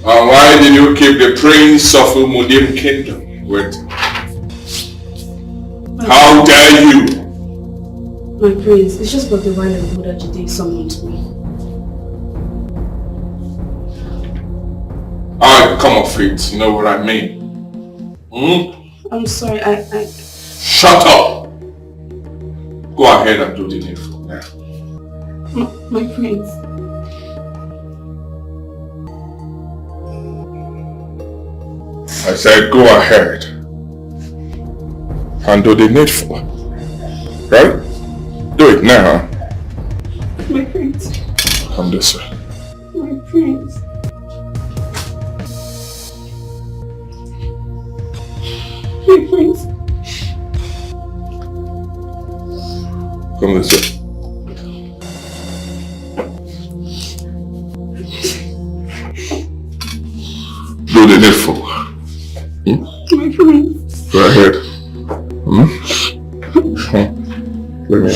And why did you keep the prince of Umudim kingdom waiting? How dare you? My prince, it's just but a while ago that you did something to me. I come of it, you know what I mean? I'm sorry, Shut up! Go ahead and do the needful now. My prince. I said go ahead and do the needful. Right? Do it now. My prince. Come this way. My prince. My prince. Come this way. Do the needful. My prince. Go ahead. Look at me.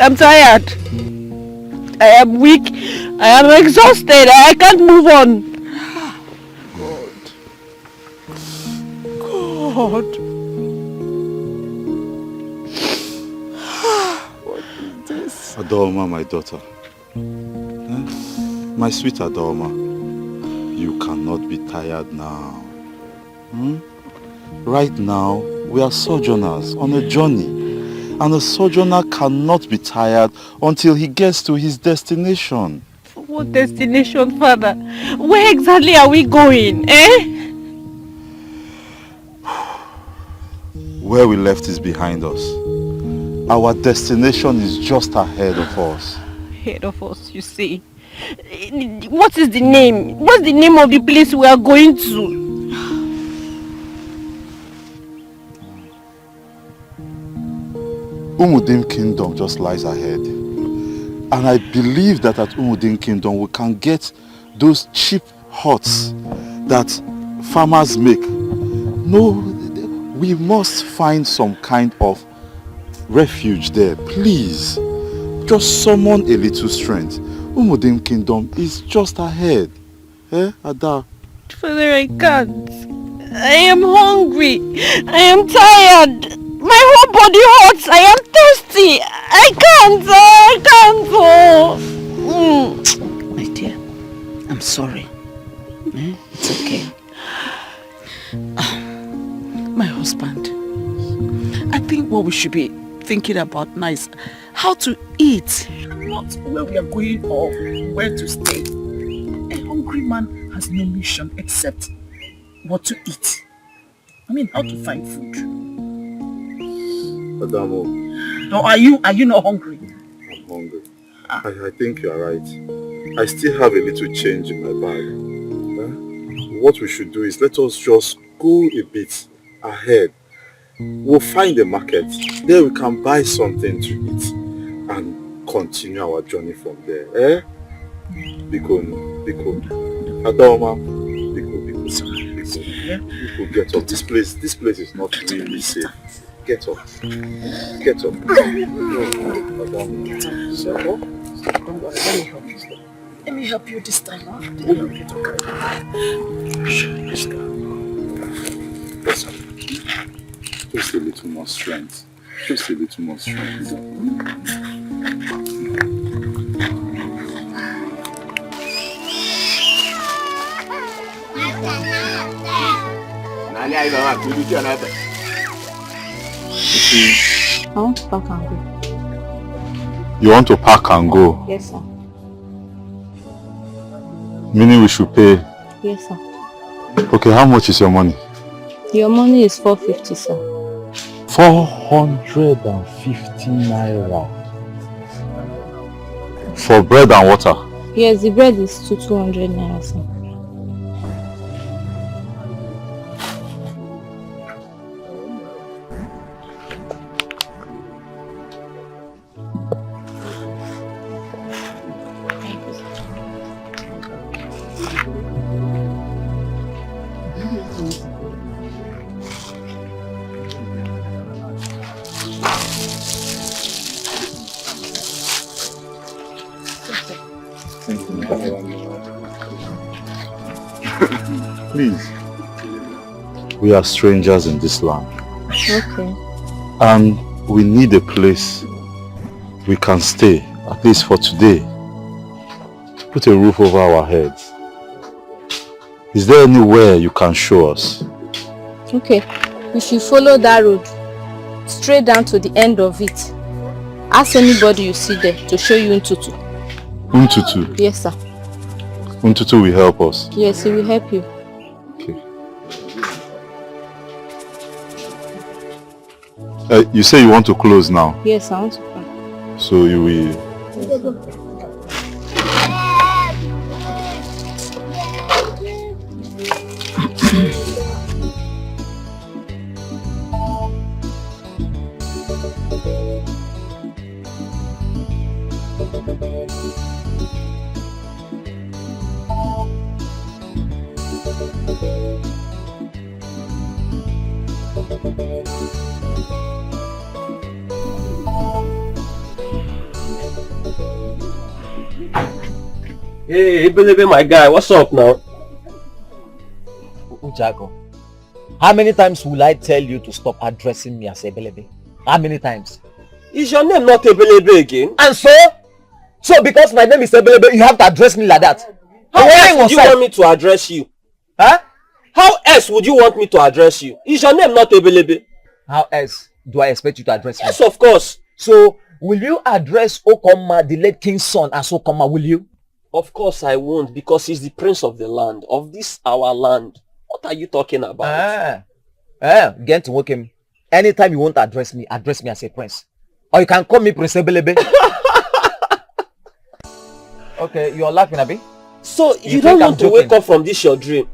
I'm tired. I am weak. I am exhausted. I can't move on. God. What is this? Adorma, my daughter. My sweet Adorma. You cannot be tired now. Right now, we are sojourners on a journey. And a sojourner cannot be tired until he gets to his destination. What destination, Father? Where exactly are we going, eh? Where we left is behind us. Our destination is just ahead of us. Ahead of us, you see. What is the name? What's the name of the place we are going to? Umudim Kingdom just lies ahead. And I believe that at Umudim Kingdom we can get those cheap huts that farmers make. No, we must find some kind of refuge there, please. Just summon a little strength. Umudim Kingdom is just ahead. Eh, Ada? Father, I can't. I am hungry. I am tired. My whole body hurts. I am thirsty. I can't. My dear, I'm sorry. It's okay. My husband, I think what we should be thinking about now is how to eat, not where we are going or where to stay. A hungry man has no mission except what to eat. I mean, how to find food. Adamo. No, are you not hungry? I'm hungry. I think you are right. I still have a little change in my bag. What we should do is let us just go a bit ahead. We'll find a market. There we can buy something to eat and continue our journey from there. Eh? Biko. Adoma. Biko, get up. This place is not really safe. Get up. Get up. Let me help you this time. Huh? Just a little more strength. Just a little more strength. I want to pack and go. You want to pack and go? Yes, sir. Meaning we should pay? Yes, sir. Okay, how much is your money? Your money is 450, sir. 450 naira. For bread and water? Yes, the bread is 200 naira, sir. Please. We are strangers in this land. Okay. And we need a place we can stay, at least for today, to put a roof over our heads. Is there anywhere you can show us? Okay. We should follow that road straight down to the end of it. Ask anybody you see there to show you Ntutu. Ntutu? Yes, sir. Ntutu will help us? Yes, he will help you. Okay. You say you want to close now? Yes, I want to close. So you will... Hey, Ebelebe, my guy, what's up now? Ujago, how many times will I tell you to stop addressing me as Ebelebe? How many times? Is your name not Ebelebe again? And so because my name is Ebelebe, you have to address me like that? How else would you want me to address you? Huh? How else would you want me to address you? Is your name not Ebelebe? How else do I expect you to address me? Yes, of course. So, will you address Okoma, the late king's son, as Okoma, will you? Of course I won't, because he's the prince of the land, of this our land. What are you talking about? Get to work him. Anytime you want to address me as a prince. Or you can call me Prince Ebelebe. Okay, you're laughing, Abi? So, you don't want to wake up from this your dream?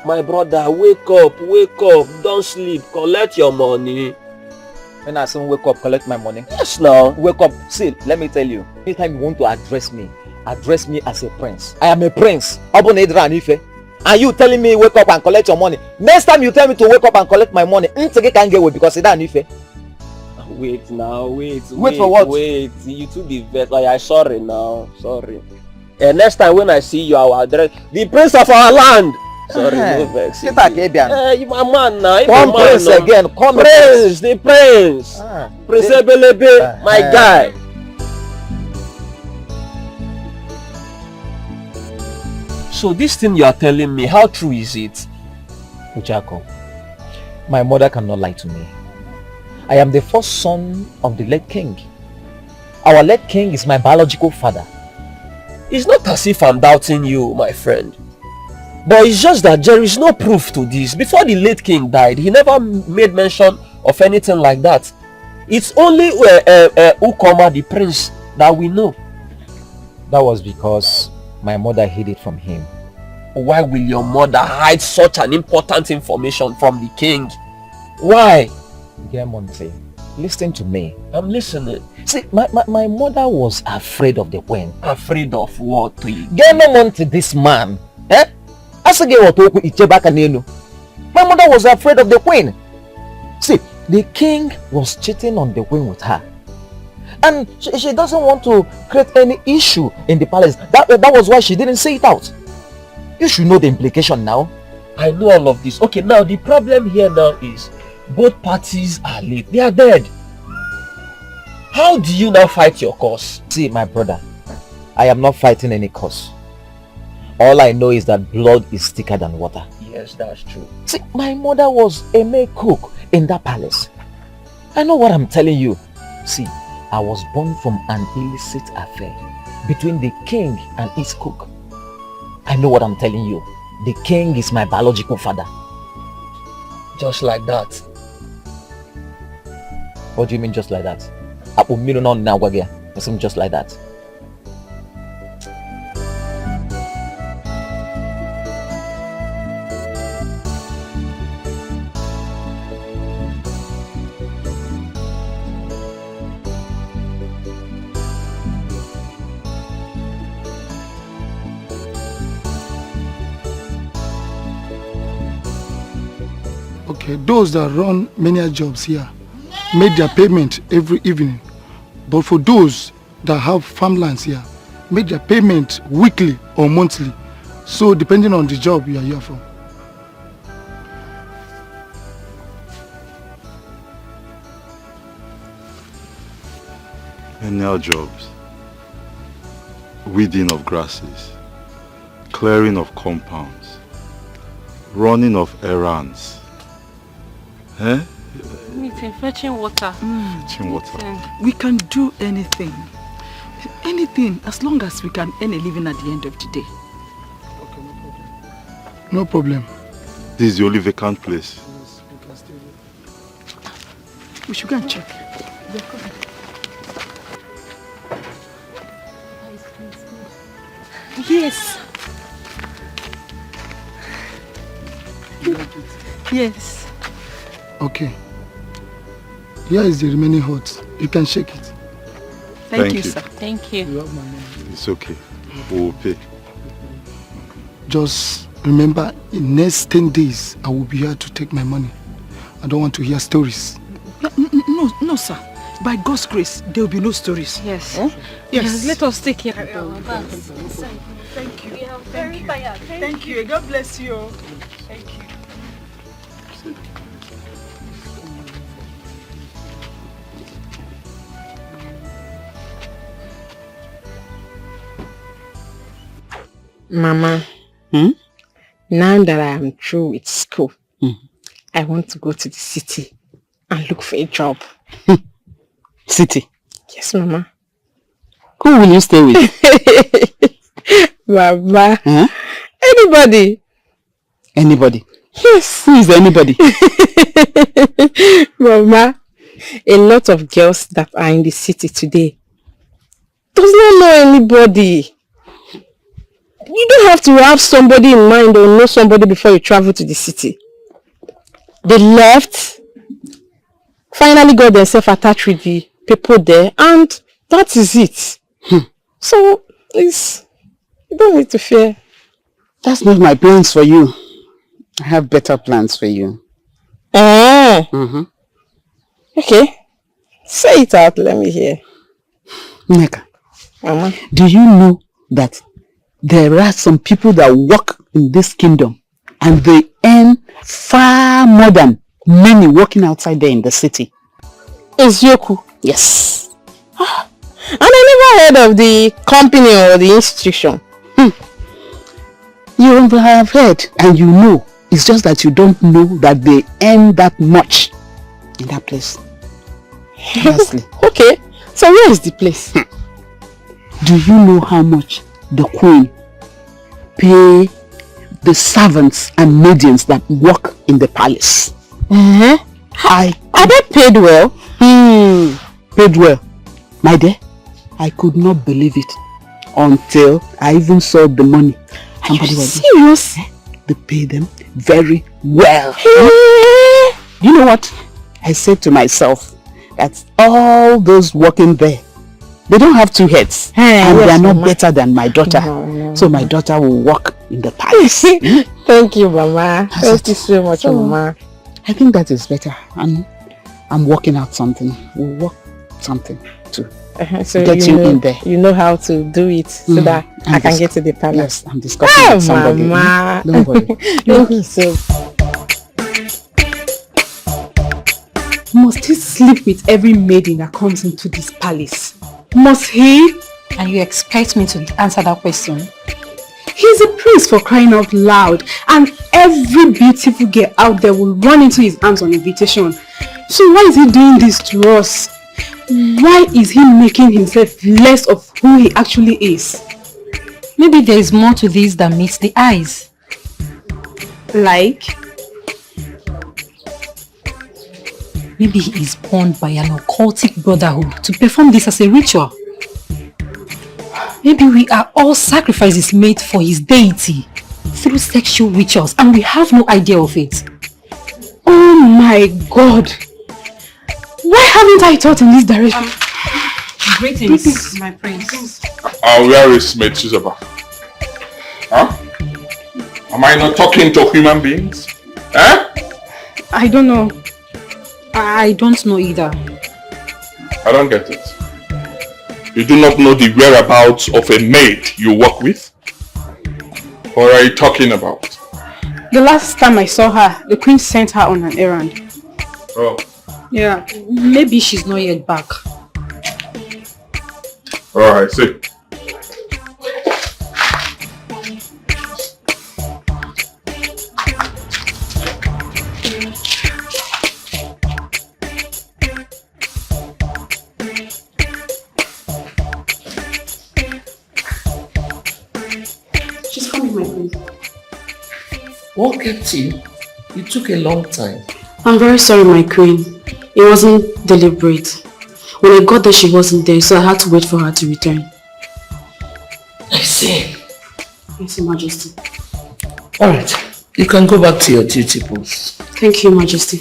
My brother, wake up, don't sleep, collect your money. When I say wake up, collect my money. Yes, now. Wake up. See, let me tell you. Anytime you want to address me as a prince. I am a prince. And you telling me wake up and collect your money. Next time you tell me to wake up and collect my money, Ntege can't get away because it's Ife. Wait now, wait for what? Wait, you two the vet. I'm sorry now, sorry. And next time when I see you, I will address the prince of our land. Sorry, no vex. You my man now. Come prince now. Again. Come prince, the prince. Prince Ebelebe, my guy. So this thing you are telling me, how true is it? Uchako, my mother cannot lie to me. I am the first son of the late king. Our late king is my biological father. It's not as if I'm doubting you, my friend. But it's just that there is no proof to this. Before the late king died, he never made mention of anything like that. It's only Ukoma, the prince, that we know. That was because my mother hid it from him. Why will your mother hide such an important information from the king? Why? Gemonte, listen to me. I'm listening. See, my mother was afraid of the queen. Afraid of what? Gemonte, this man. My mother was afraid of the queen. See, the king was cheating on the queen with her. And she doesn't want to create any issue in the palace. That was why she didn't say it out. You should know the implication now. I know all of this. Okay, now the problem here now is both parties are late. They are dead. How do you now fight your cause? See, my brother, I am not fighting any cause. All I know is that blood is thicker than water. Yes, that's true. See, my mother was a maid cook in that palace. I know what I'm telling you. See, I was born from an illicit affair between the king and his cook. I know what I'm telling you. The king is my biological father. Just like that? What do you mean just like that? Just like that. Okay, those that run many jobs here make their payment every evening. But for those that have farmlands here, make their payment weekly or monthly. So depending on the job you are here for. Menial jobs. Weeding of grasses. Clearing of compounds. Running of errands. Eh? Meeting, fetching water. Fetching water. We can do anything. Anything, as long as we can earn a living at the end of the day. No problem. This is the only vacant place. We should go and check. Yes. Yes. Okay. Here is the remaining hot. You can shake it. Thank you, sir. Thank you. You have my money. It's okay. We will pay. Just remember, in next 10 days, I will be here to take my money. I don't want to hear stories. No, sir. By God's grace, there will be no stories. Yes. Huh? Yes. Let us take care. Thank you. We are very tired. Thank you. God bless you. Thank you. Mama, now that I am through with school, I want to go to the city and look for a job. City? Yes, Mama. Who will you stay with? Mama. Huh? Anybody. Anybody? Yes. Who is anybody? Mama, a lot of girls that are in the city today does not know anybody. You don't have to have somebody in mind or know somebody before you travel to the city. They left, finally got themselves attached with the people there, and that is it. So, please, you don't need to fear. That's not my plans for you. I have better plans for you. Okay. Say it out, let me hear. Nneka, Mama, do you know that there are some people that work in this kingdom and they earn far more than many working outside there in the city? Ezioku? Yes. And I never heard of the company or the institution. You have heard and you know. It's just that you don't know that they earn that much in that place. Honestly. Okay. So where is the place? Do you know how much the queen pay the servants and maidens that work in the palace? Are they paid well? Paid well. My dear, I could not believe it until I even saw the money. Are you serious? They pay them very well. You know what? I said to myself that all those working there, they don't have two heads. And they are not better than my daughter. So my daughter will work in the palace. Thank you, Mama. Thank you so much, Mama. I think that is better. I'm working out something. We'll work something too. So get you in there. You know how to do it so that I can get to the palace. Yes, I'm discussing with somebody. Mama. Don't worry. Thank you so much. Must he sleep with every maiden that comes into this palace? Must he? And you expect me to answer that question? He's a prince, for crying out loud, and every beautiful girl out there will run into his arms on invitation. So why is he doing this to us? Why is he making himself less of who he actually is? Maybe there is more to this than meets the eyes. Like? Maybe he is born by an occultic brotherhood to perform this as a ritual. Maybe we are all sacrifices made for his deity through sexual rituals and we have no idea of it. Oh my God! Why haven't I thought in this direction? Greetings, my prince. Where is Maid Susaba? Huh? Am I not talking to human beings? I don't know. I don't know either. I don't get it. You do not know the whereabouts of a maid you work with? What are you talking about? The last time I saw her, the queen sent her on an errand. Oh. Yeah. Maybe she's not yet back. Alright, see. She's coming, my queen. What kept you? You took a long time. I'm very sorry, my queen. It wasn't deliberate. When I got there, she wasn't there, so I had to wait for her to return. I see. Yes, Your Majesty. Alright, you can go back to your duty post. Thank you, Majesty.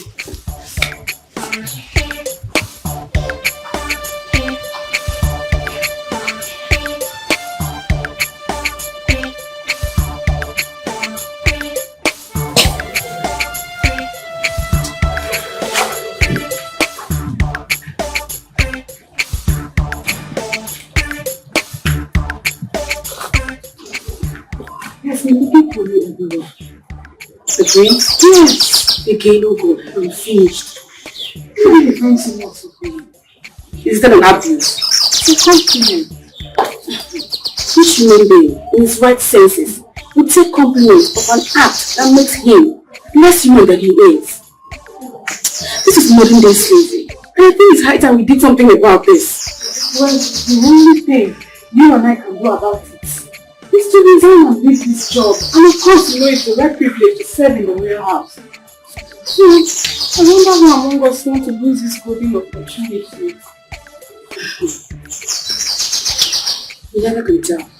The drinks? Yes! Again, oh God, I'm finished. Why are you doing so much for me? Is that an abuse? It's a compliment. Which human being, in his right senses, would take compliments of an act that makes him less human than he is? This is modern day slavery, and I think it's high time we did something about this. Well, the only thing you and I can do about it is to resign and leave this job, and of course you know it's a rare privilege to serve in the warehouse. So, I wonder who among us want to lose this golden opportunity. You never can tell.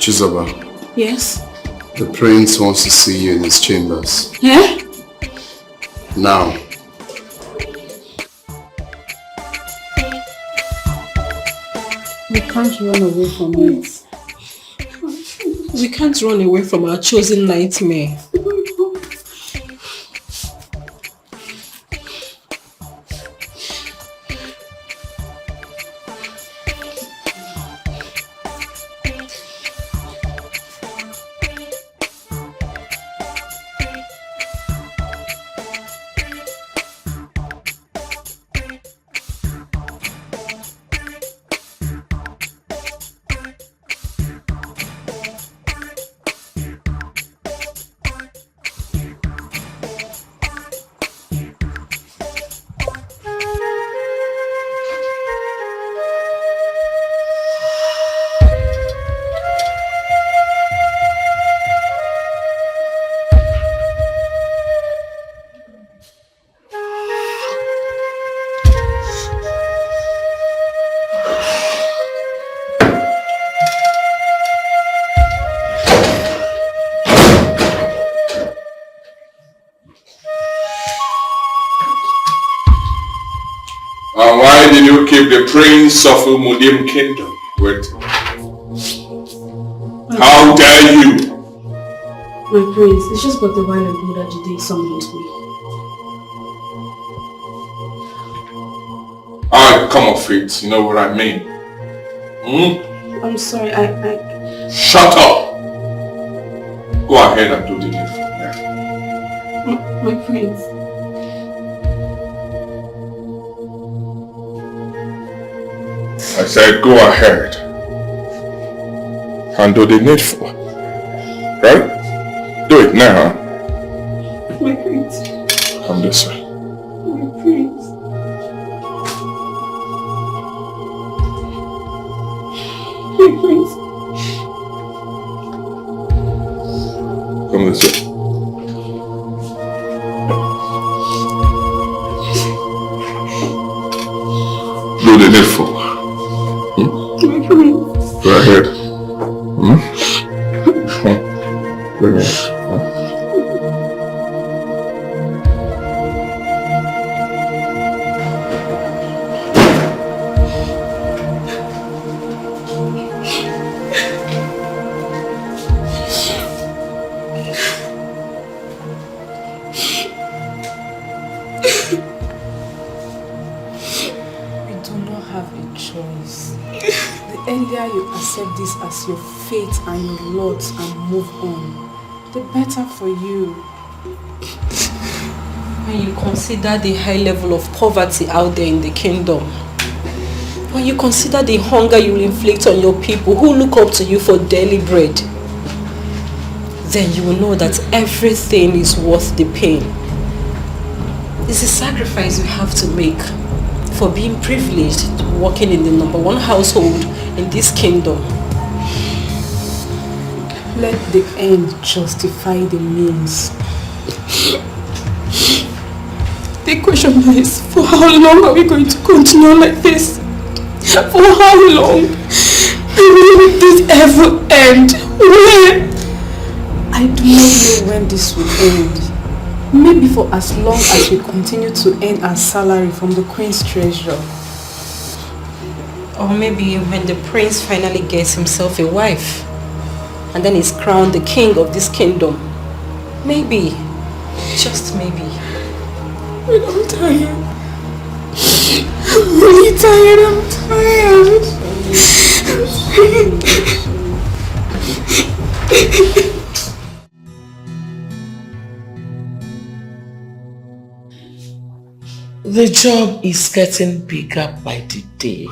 Chizoba. Yes? The prince wants to see you in his chambers. Yeah? Now. We can't run away from it. We can't run away from our chosen nightmare. Why did you keep the prince of Umudim kingdom waiting? How dare you? My prince, it's just but a while ago that Jide summoned me. I'll come off it, you know what I mean? Hmm? I'm sorry, I... Shut up! Go ahead and do the needful. Yeah. My prince. I said go ahead and do the needful. Right? Do it now. My prince. Come this way. My prince. My prince. Come this way. Do the needful. My prince. Go ahead. Hmm? earlier you accept this as your fate and your lot and move on, the better for you. When you consider the high level of poverty out there in the kingdom, when you consider the hunger you will inflict on your people who look up to you for daily bread, then you will know that everything is worth the pain. It's a sacrifice you have to make for being privileged, working in the #1 household in this kingdom. Let the end justify the means. The question is, for how long are we going to continue like this? For how long? Will this ever end? When? I do not know when this will end. Maybe for as long as we continue to earn our salary from the Queen's treasure. Or maybe when the prince finally gets himself a wife and then is crowned the king of this kingdom. Maybe, just maybe. I'm tired. I'm really tired. I'm tired. The job is getting bigger by the day.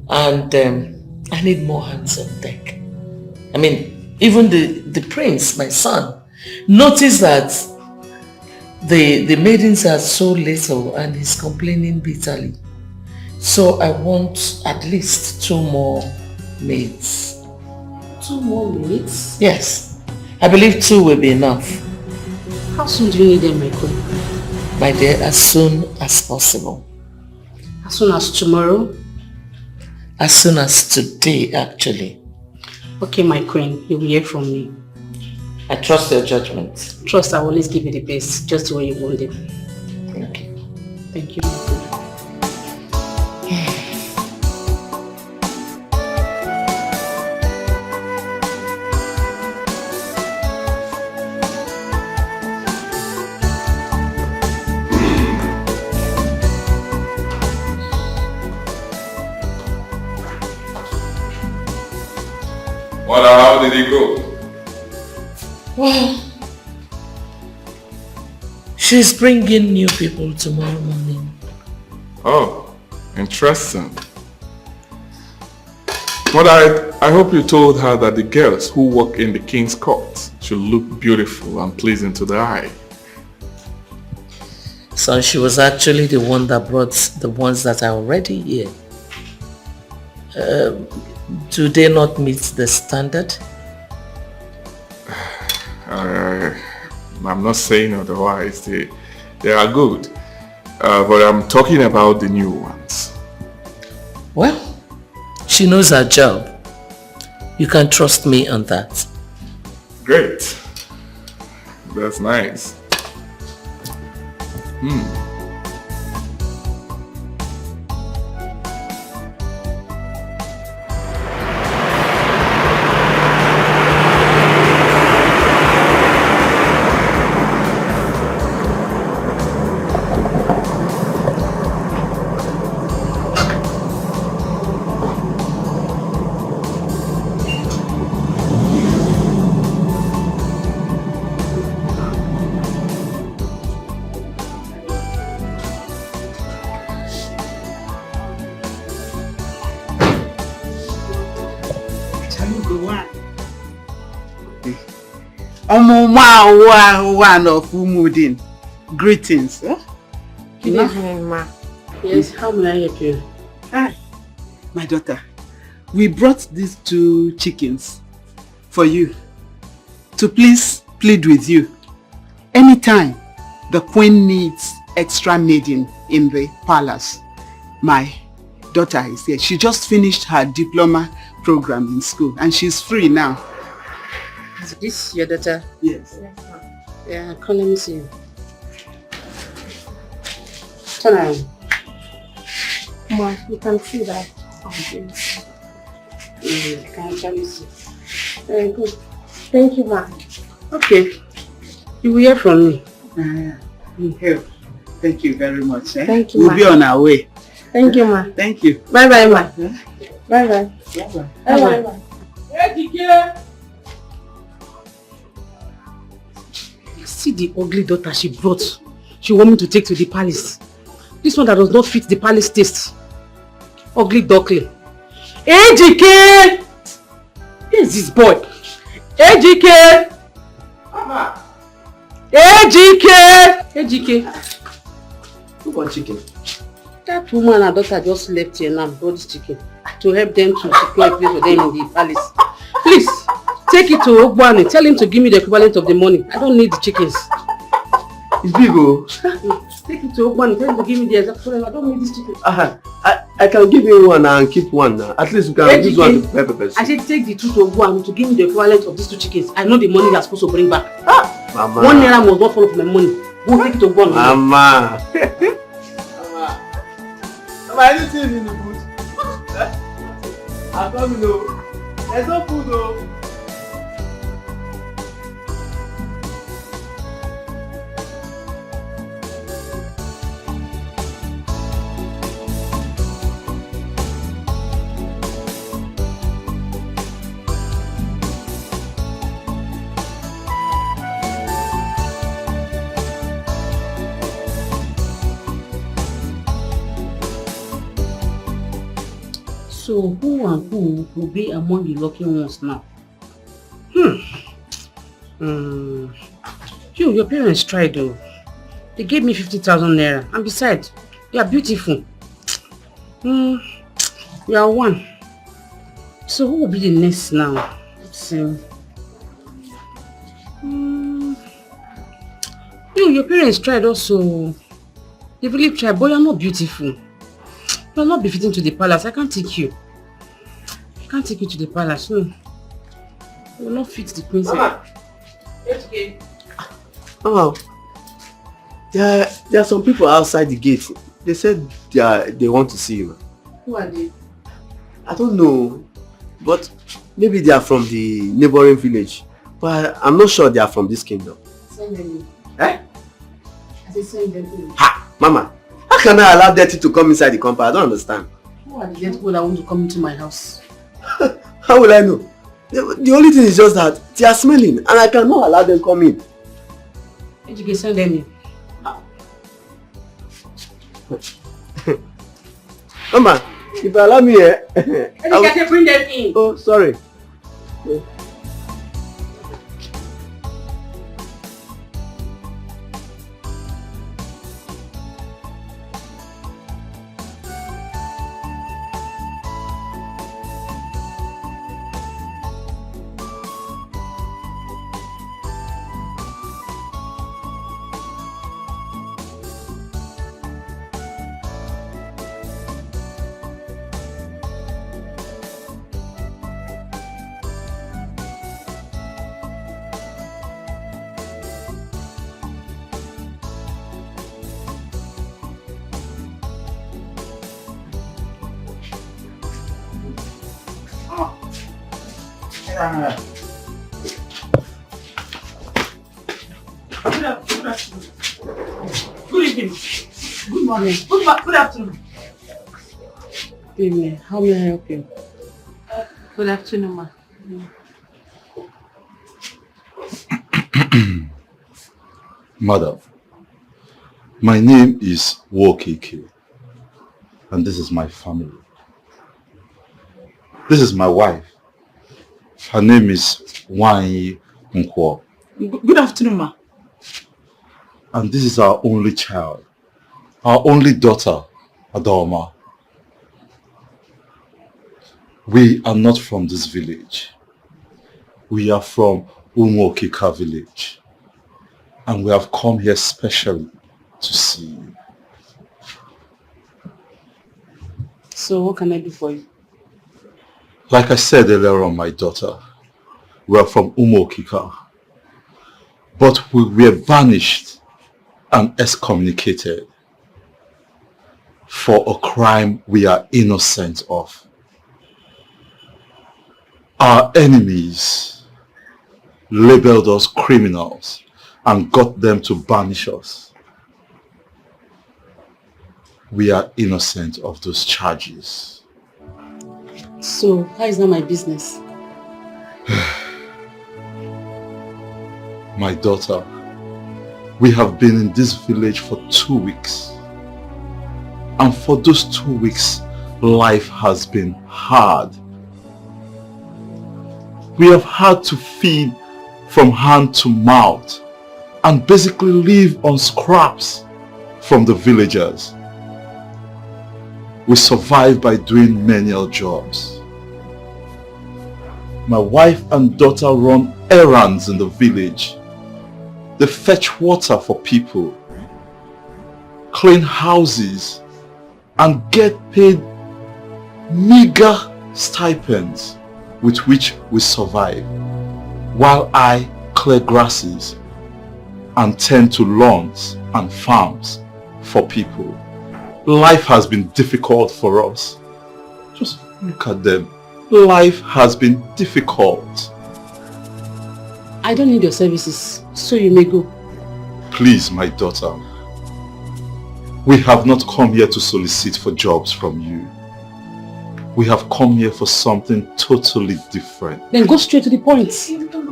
And I need more hands on deck. I mean, even the prince, my son, noticed that the maidens are so little and he's complaining bitterly. So I want at least 2 more maids. 2 more maids? Yes. I believe 2 will be enough. How soon do you need them, my queen? My dear, as soon as possible. As soon as tomorrow? As soon as today, actually. Okay, my queen, you will hear from me. I trust your judgment. Trust I will always give you the best, just the way you want it. Thank you. Thank you. Mother, how did it go? Well, she's bringing new people tomorrow morning. Oh, interesting. Mother, I hope you told her that the girls who work in the king's court should look beautiful and pleasing to the eye. So she was actually the one that brought the ones that are already here. Do they not meet the standard? I'm not saying otherwise. They are good. But I'm talking about the new ones. Well, she knows her job. You can trust me on that. Great. That's nice. One of Umudin. Greetings. Huh? Good evening, ma. Yes, how may I help you? Hi, my daughter. We brought these 2 chickens for you to please plead with you. Anytime the queen needs extra maiden in the palace, my daughter is here. She just finished her diploma program in school and she's free now. Is this your daughter? Yes. Yeah, come let me see. Turn around. Ma, you can see that. I can actually see. Very good. Thank you, ma. Okay. You will hear from me. Thank you very much. Thank you, We'll ma. be on our way. Thank you, ma. Thank you. Bye-bye, ma. Bye-bye. Bye-bye. Bye-bye. Hey, Dikeh! See the ugly daughter she brought. She want me to take to the palace. This one that does not fit the palace taste. Ugly duckling. Hey, Dikeh! Who is this boy? Hey, Dikeh! Mama! Hey, Dikeh! Hey, Dikeh! Who got chicken? That woman and daughter just left here now, brought this chicken to help them to secure a place for them in the palace. Please, take it to Ogbani. Tell him to give me the equivalent of the money. I don't need the chickens. It's big, oh. Take it to Ogbani. Tell him to give me the exact equivalent. I don't need this chicken. I can give you one and keep one now. At least you can use one to prepare peppers. I said take the two to Ogbani to give me the equivalent of these two chickens. I know the money you're supposed to bring back. Mama. 1 naira must not fall from my money. Go take it to Ogbani. Mama. Mama, anything in the food? I'm coming, though. There's no food, though. So who and who will be among the lucky ones now? Your parents tried though. They gave me 50,000 naira, and besides, you are beautiful. You are one. So who will be the next now? Let's see. Your parents tried also. They really tried, but you are not beautiful. You will not be fitting to the palace. I can't take you. I can't take you to the palace. No. You will not fit the princess. Mama. Oh, there are some people outside the gate. They said they want to see you. Who are they? I don't know, but maybe they are from the neighboring village. But I'm not sure they are from this kingdom. Send them in. Eh? I said send them in. Ha! Mama, how can I allow dirty to come inside the compound? I don't understand. Who are the dead people that want to come into my house? How will I know? The only thing is just that they are smelling and I cannot allow them come in. You can send them in. Mama, if you allow me here, I can bring them in. Oh, sorry. Good evening. Good morning. Good afternoon. Baby, how may I help you? Good afternoon, ma. Madam, my name is Wokike, and this is my family. This is my wife. Her name is Wanyi Nkwo. Good afternoon, ma. And this is our only child, our only daughter, Adoma. We are not from this village. We are from Umokika village. And we have come here specially to see you. So what can I do for you? Like I said earlier on, my daughter, we are from Umokika. But we were banished and excommunicated for a crime we are innocent of. Our enemies labeled us criminals and got them to banish us. We are innocent of those charges. So, how is that my business? My daughter, we have been in this village for 2 weeks. And for those 2 weeks, life has been hard. We have had to feed from hand to mouth and basically live on scraps from the villagers. We survive by doing menial jobs. My wife and daughter run errands in the village. They fetch water for people, clean houses, and get paid meager stipends with which we survive, while I clear grasses and tend to lawns and farms for people. Life has been difficult for us. Just look at them. Life has been difficult. I don't need your services, so you may go. Please, my daughter. We have not come here to solicit for jobs from you. We have come here for something totally different. Then go straight to the point.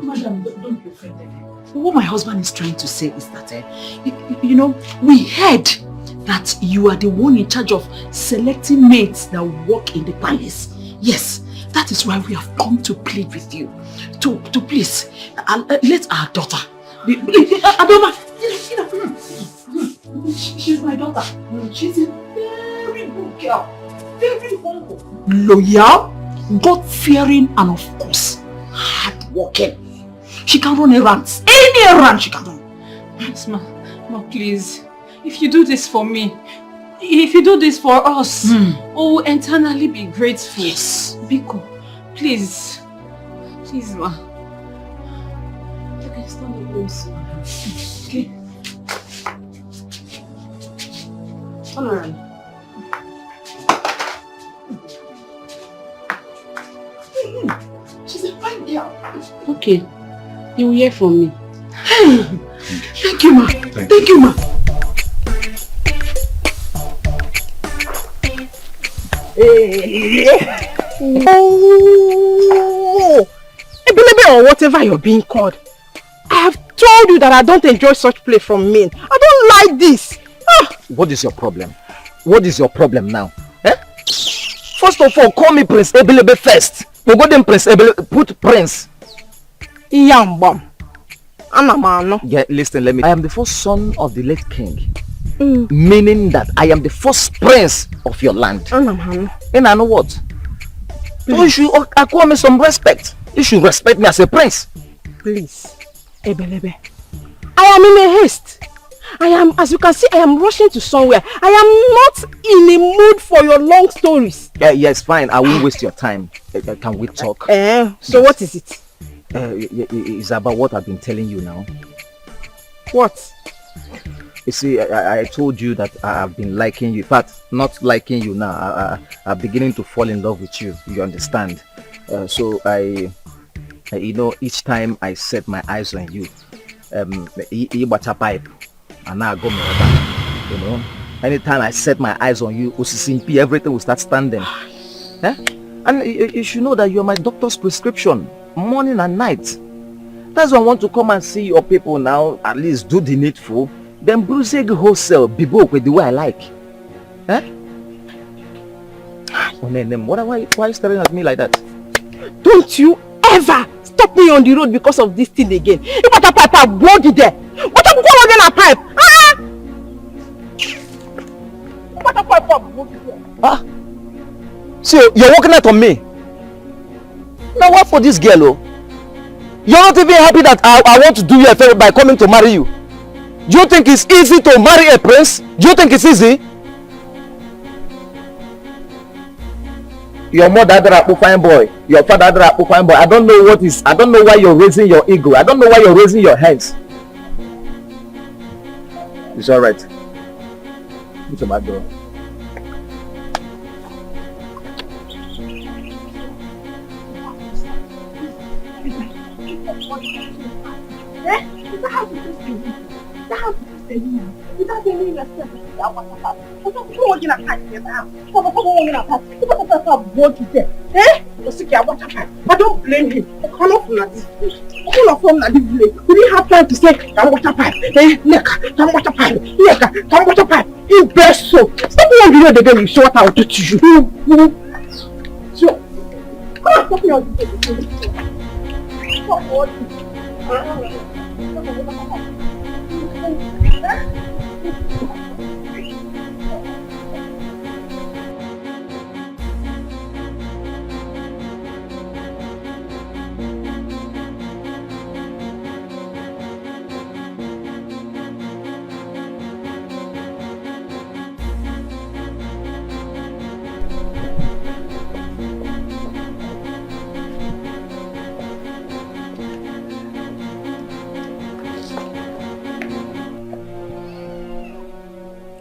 Madam, don't be offended. What my husband is trying to say is that, you know, we heard that you are the one in charge of selecting maids that work in the palace. Yes, that is why we have come to plead with you. To please, let our daughter be... Adoma, she's my daughter. She's a very good girl. Very humble. Loyal, God-fearing, and of course, hard-working. She can run errands. Any errand she can run. Yes, ma, please. If you do this for me, if you do this for us, we will eternally be grateful. Yes. Biko, please. Please, ma. Okay, stand up, please. Okay. Turn around. She's a fine girl. Okay. You will hear from me. Hey! Thank you, ma. Thank you, ma. Oh, Ebelebe or whatever you're being called. I have told you that I don't enjoy such play from men. I don't like this. What is your problem? What is your problem now? Eh? First of all, call me Prince Ebelebe first. You go then Prince Ebelebe, put Prince. Yambam. Anamano. Yeah, listen, let me. I am the first son of the late king. Meaning that I am the first prince of your land. And I know what? So you should acquire me some respect. You should respect me as a prince. Please, Ebelebe. I am in a haste. I am, as you can see, I am rushing to somewhere. I am not in a mood for your long stories. Yeah, yes, fine. I won't waste your time. Can we talk? So yes. What is it? It's about what I've been telling you now. What? You see, I told you that I've been liking you. In fact, not liking you now. I'm beginning to fall in love with you. You understand? So I, you know, each time I set my eyes on you, you bought a pipe, and now I go back. You know, anytime I set my eyes on you, everything will start standing. And you should know that you are my doctor's prescription, morning and night. That's why I want to come and see your people now. At least do the needful. Then bruise wholesale, be broke with the way I like. Why are you staring at me like that? Don't you ever stop me on the road because of this thing again. You got a pipe, I blow you there. What am I going to a pipe? What a pipe, I blow you there. So you're working out on me. Now what for this girl? Oh? You're not even happy that I want to do you a favor by coming to marry you. Do you think it's easy to marry a prince? Do you think it's easy? Your mother a fine boy. Your father a fine boy. I don't know why you're raising your ego. I don't know why you're raising your hands. It's alright. It's a bad girl. without any respect to their water pass. I'm not going to pass it now. I'm not going to pass it. I'm not going to pass it. Eh? Water pass. I don't blame him. I cannot from that. All of them are this village. We didn't have time to say, "Come water pipe." Eh? Come water pipe. Come water pipe. In best so. Stop wondering the day you show what I will do to you. So, come on, stop me on this. Stop worrying.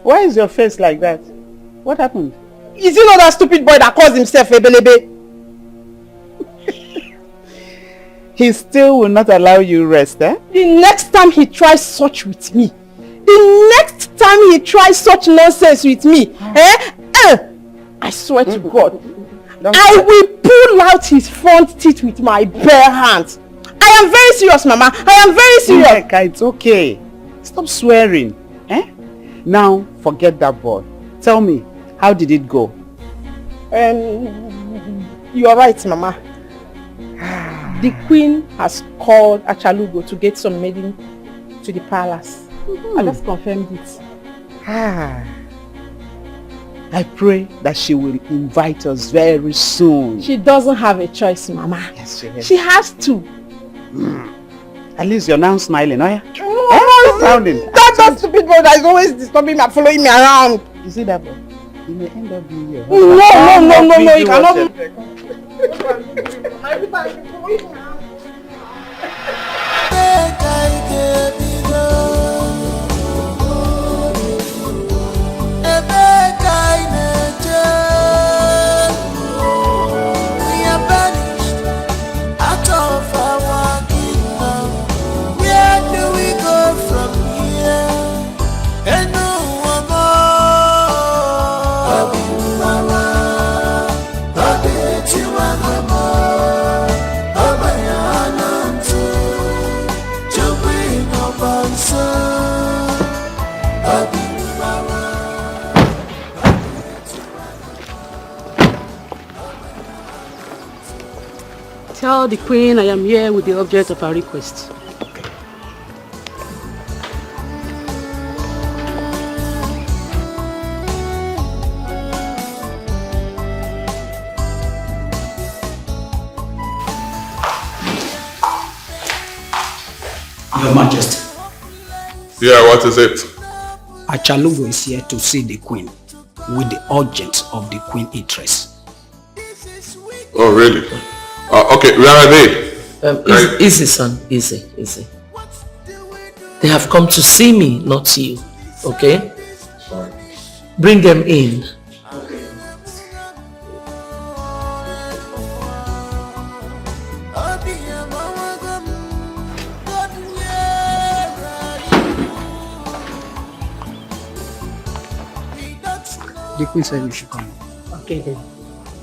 Why is your face like that? What happened? Is he not that stupid boy that calls himself Ebelebe? He still will not allow you rest, eh? The next time he tries such with me, the next time he tries such nonsense with me, I swear to God, I will pull out his front teeth with my bare hands. I am very serious, Mama. I am very serious. Nneka, it's okay. Stop swearing, eh? Now, forget that boy. Tell me, how did it go? You are right, Mama. The queen has called Achalugo to get some maiden to the palace. I just confirmed it. I pray that she will invite us very soon. She doesn't have a choice, Mama. Yes, she has. She has to. At least you're now smiling, oh yeah? Sounding. That stupid boy that is always disturbing me and following me around. You see that boy? He may end up being your husband. No, you cannot. We are banished out of our kingdom. Where do we go from here? And no one more. Mama, Tell the queen I am here with the object of her request. Your Majesty. Yeah, what is it? Achalugo is here to see the queen with the urgent of the queen interest. Oh, really? Okay, where are they? Easy, son. Easy. They have come to see me, not you. Okay? Sorry. Bring them in. The queen said we should come. Okay then.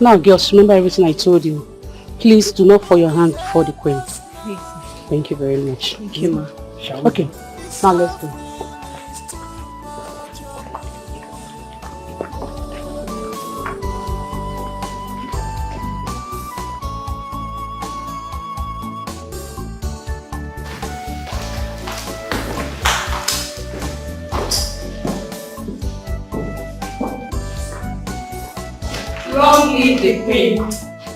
Now girls, remember everything I told you. Please do not fall your hand before the queen. Thank you very much. Thank you, ma. Okay, now let's go. Long live the queen.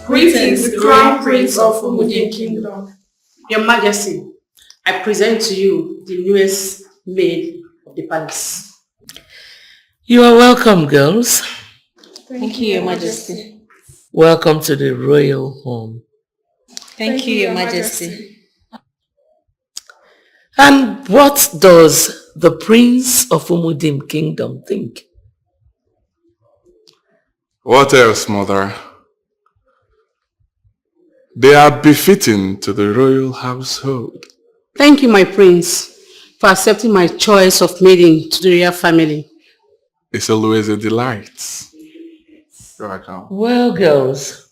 Greetings, the crown prince of Umudim Kingdom. Your Majesty, I present to you the newest maid of the palace. You are welcome, girls. Thank you, Your Majesty. Welcome to the royal home. Thank you, Your Majesty. And what does the prince of Umudim Kingdom think? What else, mother? They are befitting to the royal household. Thank you, my prince. for accepting my choice of maiden to the royal family. It's always a delight. You're welcome. Well, girls,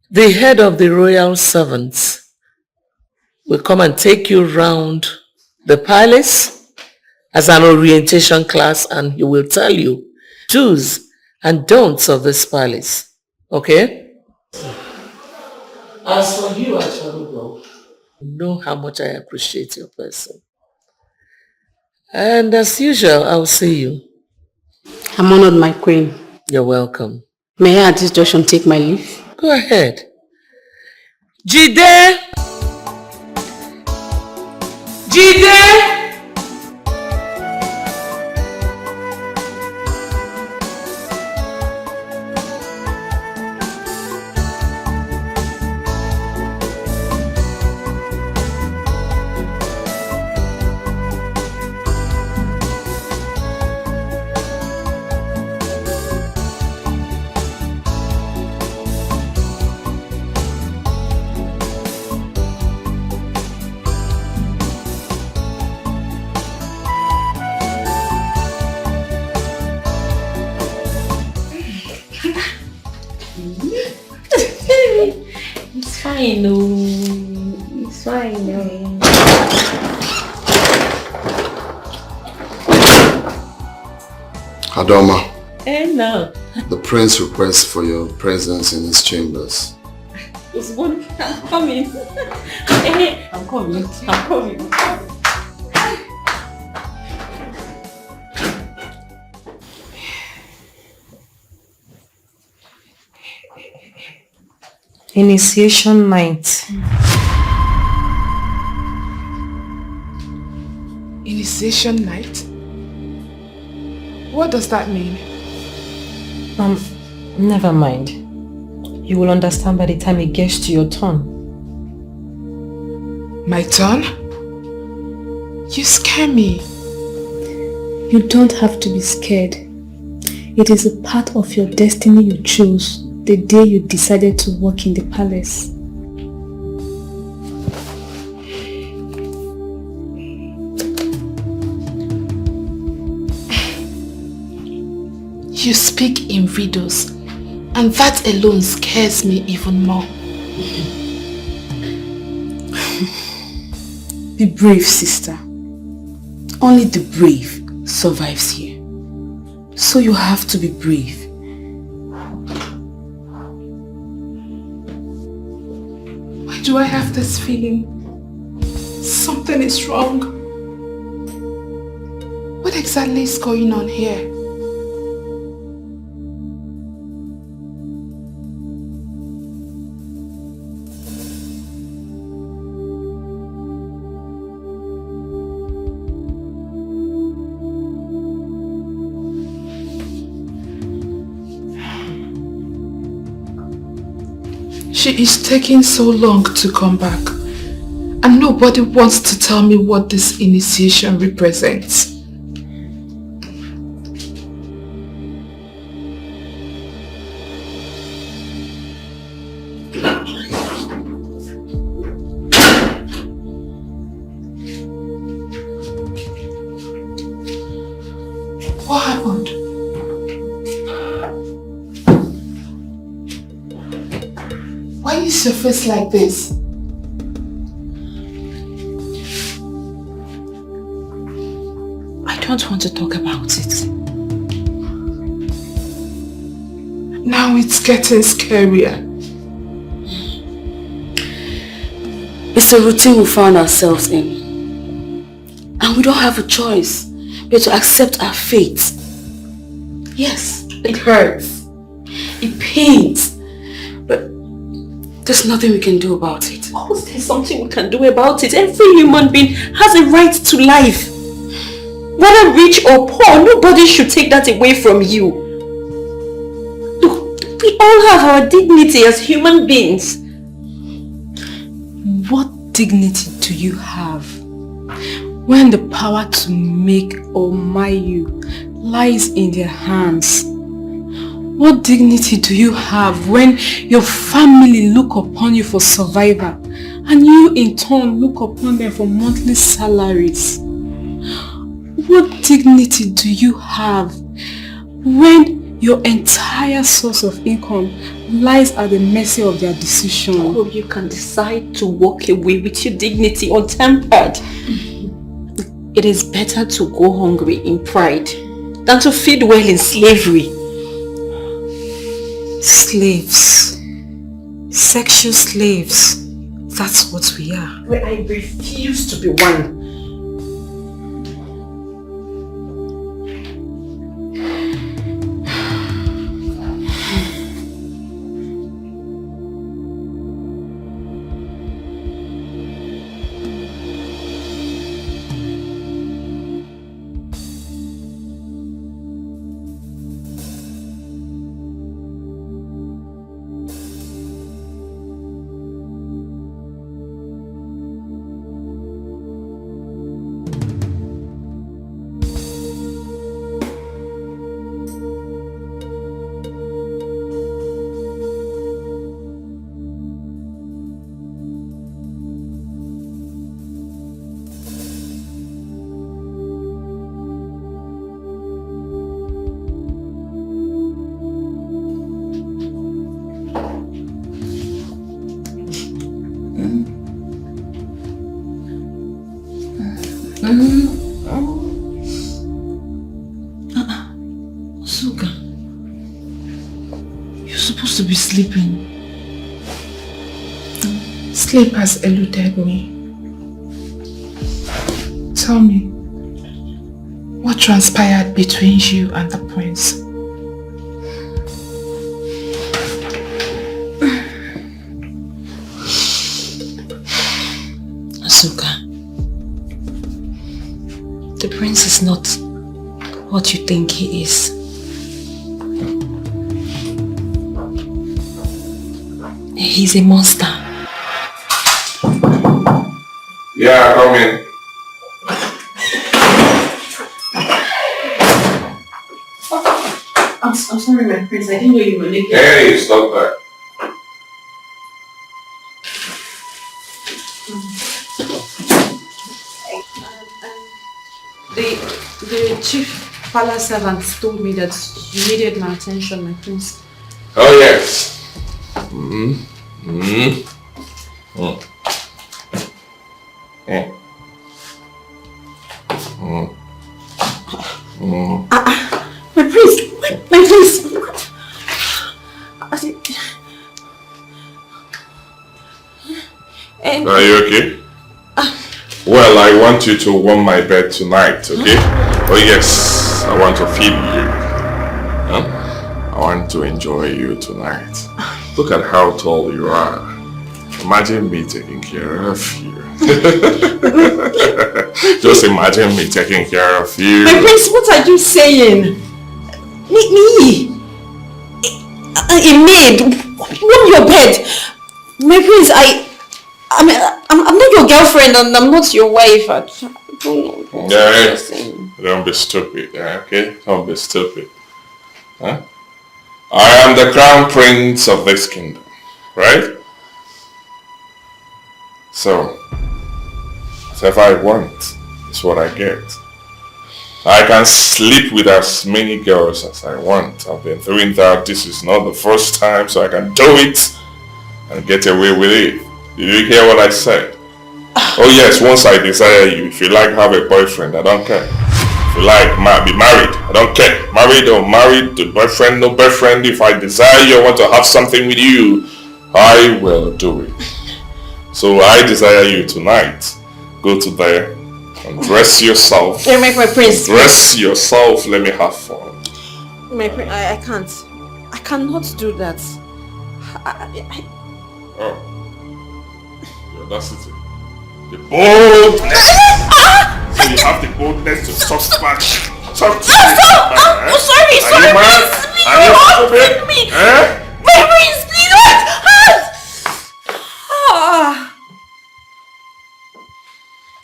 the head of the royal servants will come and take you round the palace as an orientation class, and he will tell you do's and don'ts of this palace. Okay? As for you, Acharugo, you know how much I appreciate your person. And as usual, I'll see you. I'm honored, my queen. You're welcome. May I at this junction take my leave? Go ahead. Jide! Jide! It's fine, no. It's fine, no. Adoma, No. the prince requests for your presence in his chambers. I'm coming. I'm coming. I'm coming. Initiation night. Initiation night? What does that mean? Never mind. You will understand by the time it gets to your turn. My turn? You scare me. You don't have to be scared. It is a part of your destiny you chose the day you decided to work in the palace. You speak in riddles, and that alone scares me even more. Be brave, sister. Only the brave survives here. So you have to be brave. Why do I have this feeling? Something is wrong. What exactly is going on here? She is taking so long to come back, and nobody wants to tell me what this initiation represents. What happened? Why is your face like this? I don't want to talk about it. Now it's getting scarier. It's a routine we found ourselves in. And we don't have a choice but to accept our fate. Yes, it hurts. It pains. But there's nothing we can do about it. Of course there's something we can do about it. Every human being has a right to life. Whether rich or poor, nobody should take that away from you. Look, we all have our dignity as human beings. What dignity do you have when the power to make or mar you lies in their hands? What dignity do you have when your family look upon you for survival and you in turn look upon them for monthly salaries? What dignity do you have when your entire source of income lies at the mercy of their decision? Oh, you can decide to walk away with your dignity untempered. It is better to go hungry in pride than to feed well in slavery. Slaves. Sexual slaves. That's what we are. Well, I refuse to be one. Suga, you're supposed to be sleeping. Sleep has eluded me. Tell me, what transpired between you and the prince? Asuka, the prince is not what you think he is. He's a monster. Yeah, come in. I'm sorry, my prince. I didn't know you were naked. Hey, stop that. The chief palace servant told me that you needed my attention, my prince. Oh, yes. Mm-hmm. Mm-hmm. Mm. Mm. Mm. Mm. My prince! My prince! Are you okay? Well, I want you to warm my bed tonight, okay? Oh yes, I want to feed you. Huh? I want to enjoy you tonight. Look at how tall you are. Imagine me taking care of you. Just imagine me taking care of you. My prince, what are you saying? Me? A maid? Warm your bed. My prince, I'm not your girlfriend and I'm not your wife. I don't know. Yeah, don't be stupid, okay? Don't be stupid. Huh? I am the crown prince of this kingdom, right? So, whatever I want is what I get. I can sleep with as many girls as I want. I've been doing that. This is not the first time, so I can do it and get away with it. Did you hear what I said? Oh yes, once I desire you, if you like have a boyfriend, I don't care. If you like be married, I don't care. Married or married, to boyfriend, no boyfriend, if I desire you, I want to have something with you, I will do it. So I desire you tonight. Go to there and dress yourself. Let me make my prince. Dress yourself, let me have fun. My prince, I can't. I cannot do that. Oh. The audacity. The boldness! So you have the boldness to talk back. Talk to me. I'm sorry, Are you mad? Are you stupid? Me. Eh? My prince, please don't!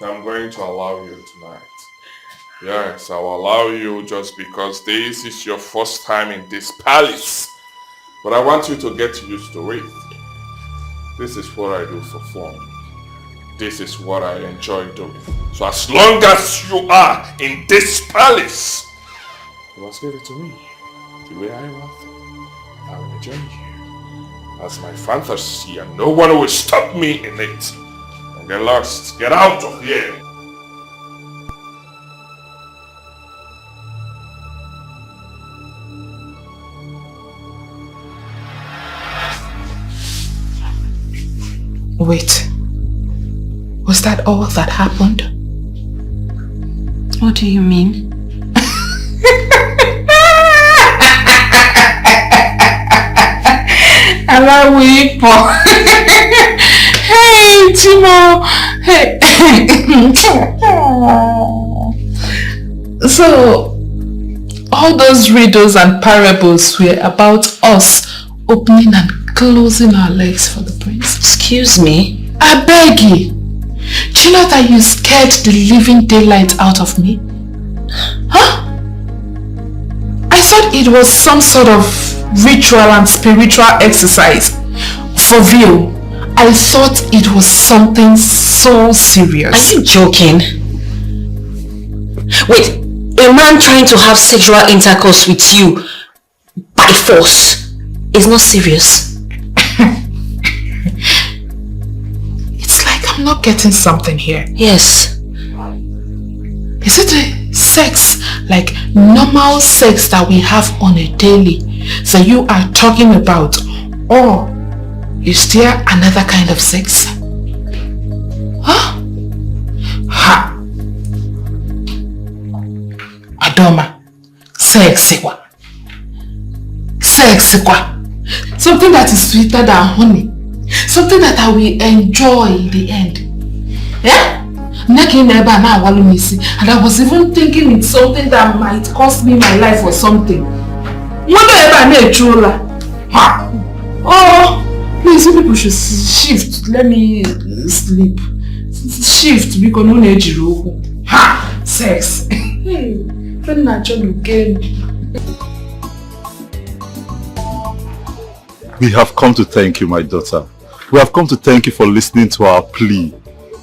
I'm going to allow you tonight. Yes, I'll allow you just because this is your first time in this palace. But I want you to get used to it. This is what I do for fun. this is what I enjoy doing. So as long as you are in this palace, you must give it to me the way I want it. I will enjoy you as my fantasy, and no one will stop me in it. And get lost. Get out of here. Wait. Was that all that happened? What do you mean? Hello, Weepo. Hey, Timo. Hey. So, all those riddles and parables were about us opening and closing our legs for the prince. Excuse me? I beg you. Do you know that you scared the living daylight out of me? Huh? I thought it was some sort of ritual and spiritual exercise. For real. I thought it was something so serious. Are you joking? Wait, a man trying to have sexual intercourse with you by force is not serious. It's like I'm not getting something here. Yes. Is it a sex, like normal sex that we have on a daily, that you are talking about? Or is there another kind of sex? Huh? Ha! Adoma. Sexy kwa. Sexy kwa. Something that is sweeter than honey. Something that I will enjoy in the end. Yeah? And I was even thinking it's something that might cost me my life or something. Oh, please, you people should shift. Let me sleep. Shift because no need you. Ha! Sex. We have come to thank you, my daughter. We have come to thank you for listening to our plea.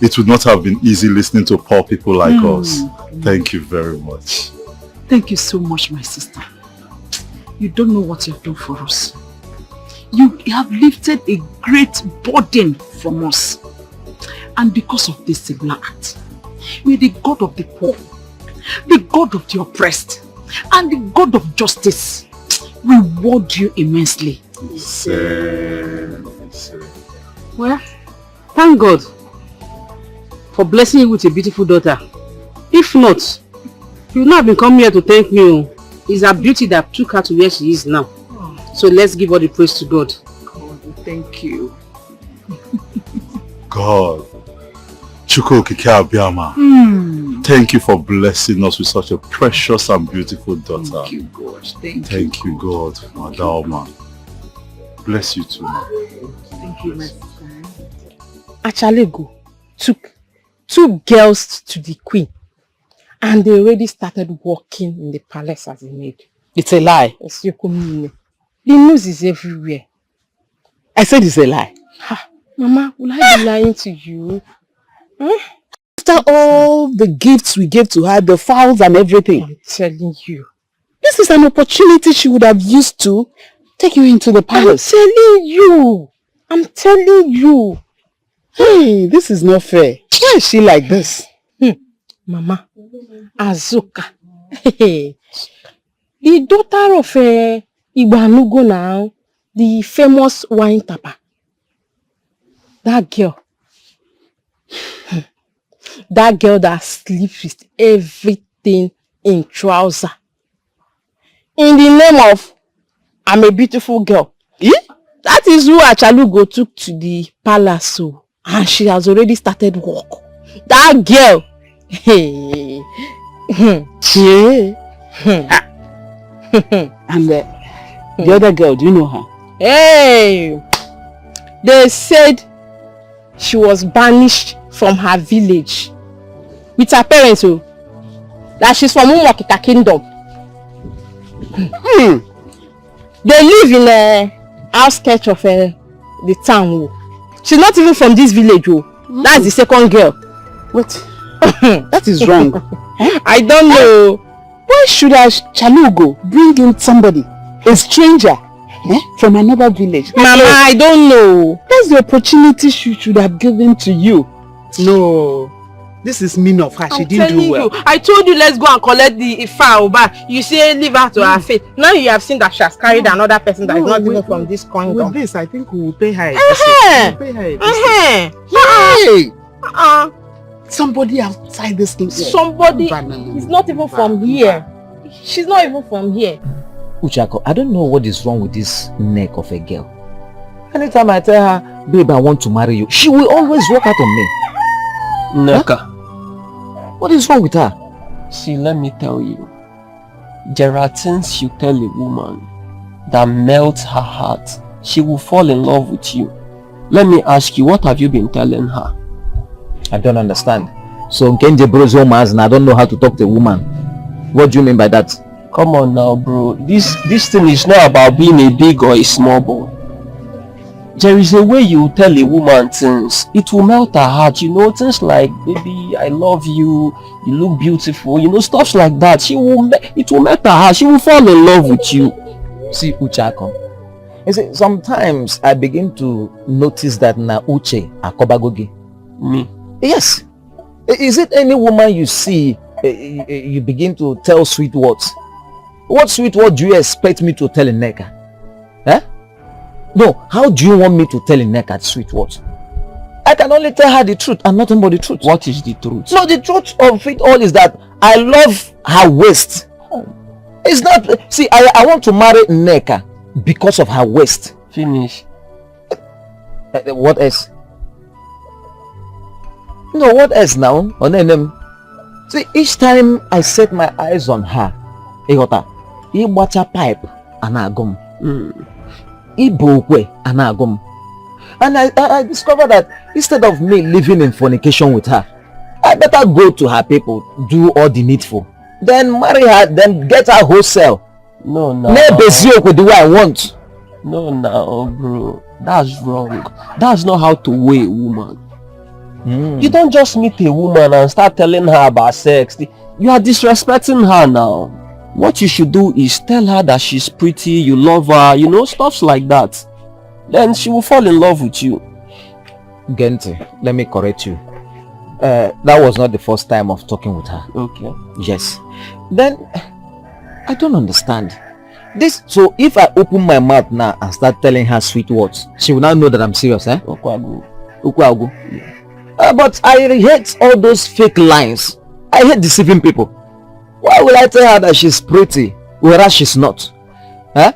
It would not have been easy listening to poor people like us. Thank you very much. Thank you so much, my sister. You don't know what you have done for us. You have lifted a great burden from us. And because of this singular act, we are the God of the poor, the God of the oppressed, and the God of justice. Reward you immensely. Well, thank God for blessing you with a beautiful daughter. If not, you would not have been coming here to thank me. It's her beauty that took her to where she is now. So let's give all the praise to God. God, thank you. God. Thank you for blessing us with such a precious and beautiful daughter. Thank you, God. Thank you, God, Madalma. Bless you too. Thank you, my sister. Achalego took 2 girls to the queen and they already started working in the palace as a maid. It's a lie. The news is everywhere. I said it's a lie. Ha, Mama, will I be lying to you? Huh? After all the gifts we gave to her, the fowls and everything. I'm telling you. This is an opportunity she would have used to take you into the palace. I'm telling you. Hey, this is not fair. Why is she like this? Mama, Azuka. The daughter of Igbanugo now, the famous wine tapper. That girl. That girl that sleeps with everything in trouser. In the name of, I'm a beautiful girl. That is who Achalugo took to the palace. And she has already started work. That girl. And the other girl, do you know her? Hey! They said she was banished from her village with her parents. That she's from Umwakika Kingdom. They live in a outskirts of the town. She's not even from this village. That's the second girl. What? That is wrong. I don't know. Why should Chalugo bring in somebody, a stranger, from another village? Mama, I don't know. That's the opportunity she should have given to you. No. This is mean of her. She didn't do well. I told you let's go and collect the Ifa Oba. You say leave her to her fate. Now you have seen that she has carried another person that is not even from this kingdom. With this, I think we will pay her. We'll pay her. Hey! Somebody outside this thing. Somebody is not even from here. She's not even from here. Uchako, I don't know what is wrong with this neck of a girl. Anytime I tell her, babe, I want to marry you, she will always walk out on me. Neka. Huh? What is wrong with her? See, let me tell you. There are things you tell a woman that melts her heart. She will fall in love with you. Let me ask you, what have you been telling her? I don't understand. So Kenje bros home and I don't know how to talk to a woman. What do you mean by that? Come on now, bro. This thing is not about being a big or a small boy. There is a way you tell a woman things. It will melt her heart. You know, things like, baby, I love you. You look beautiful. You know, stuff like that. It will melt her heart. She will fall in love with you. See, Uchako. You see, sometimes I begin to notice that na Uche akobagogi. Me? Yes. Is it any woman you see, you begin to tell sweet words? What sweet word do you expect me to tell Nneka? Eh? No, how do you want me to tell Nneka sweet words? I can only tell her the truth and nothing but the truth. What is the truth? No, the truth of it all is that I love her waist. It's not, see, I want to marry Nneka because of her waist. Finish. What else? No, what else now? See, each time I set my eyes on her, he water pipe and agum. And I discovered that instead of me living in fornication with her, I better go to her people, do all the needful, then marry her, then get her wholesale. No, with the way I want. No, bro, that's wrong. That's not how to weigh a woman. You don't just meet a woman and start telling her about sex. You are disrespecting her now. What you should do is tell her that she's pretty, you love her, you know, stuff like that. Then she will fall in love with you. Gente, let me correct you. That was not the first time of talking with her. Okay. Yes. Then, I don't understand. This, so if I open my mouth now and start telling her sweet words, she will now know that I'm serious, eh? Ukwagu. But I hate all those fake lines. I hate deceiving people. Why will I tell her that she's pretty, whereas she's not? Huh?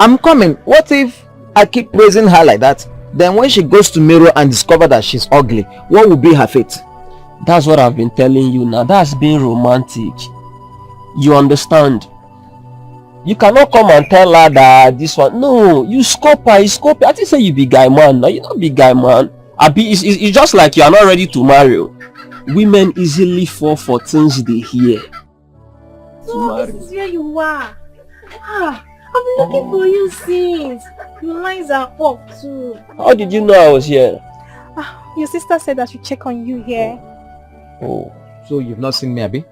I'm coming. What if I keep praising her like that? Then when she goes to mirror and discover that she's ugly, what will be her fate? That's what I've been telling you now. That's being romantic. You understand? You cannot come and tell her that this one. No, you scope her, I think say you be guy man. No, you're not be guy man. It's just like you are not ready to marry. Women easily fall for things they hear. So this is where you are. I've been looking for you since. Your lines are up too. How did you know I was here? Your sister said I should check on you here. Oh, so you've not seen me, Abi?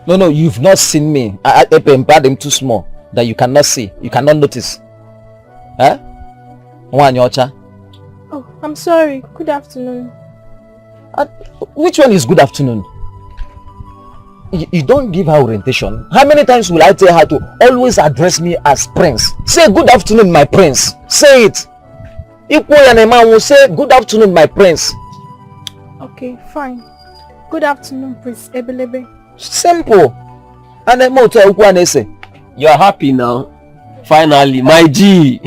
No, you've not seen me. I am too small that you cannot see. You cannot notice. Huh? Oh, I'm sorry. Good afternoon. Which one is good afternoon? You don't give her orientation. How many times will I tell her to always address me as prince? Say good afternoon, my prince. Say it. Equal and a man will say good afternoon, my prince. Okay, fine. Good afternoon, Prince Ebelebe. Simple. And then more to say, you are happy now. Finally, my G.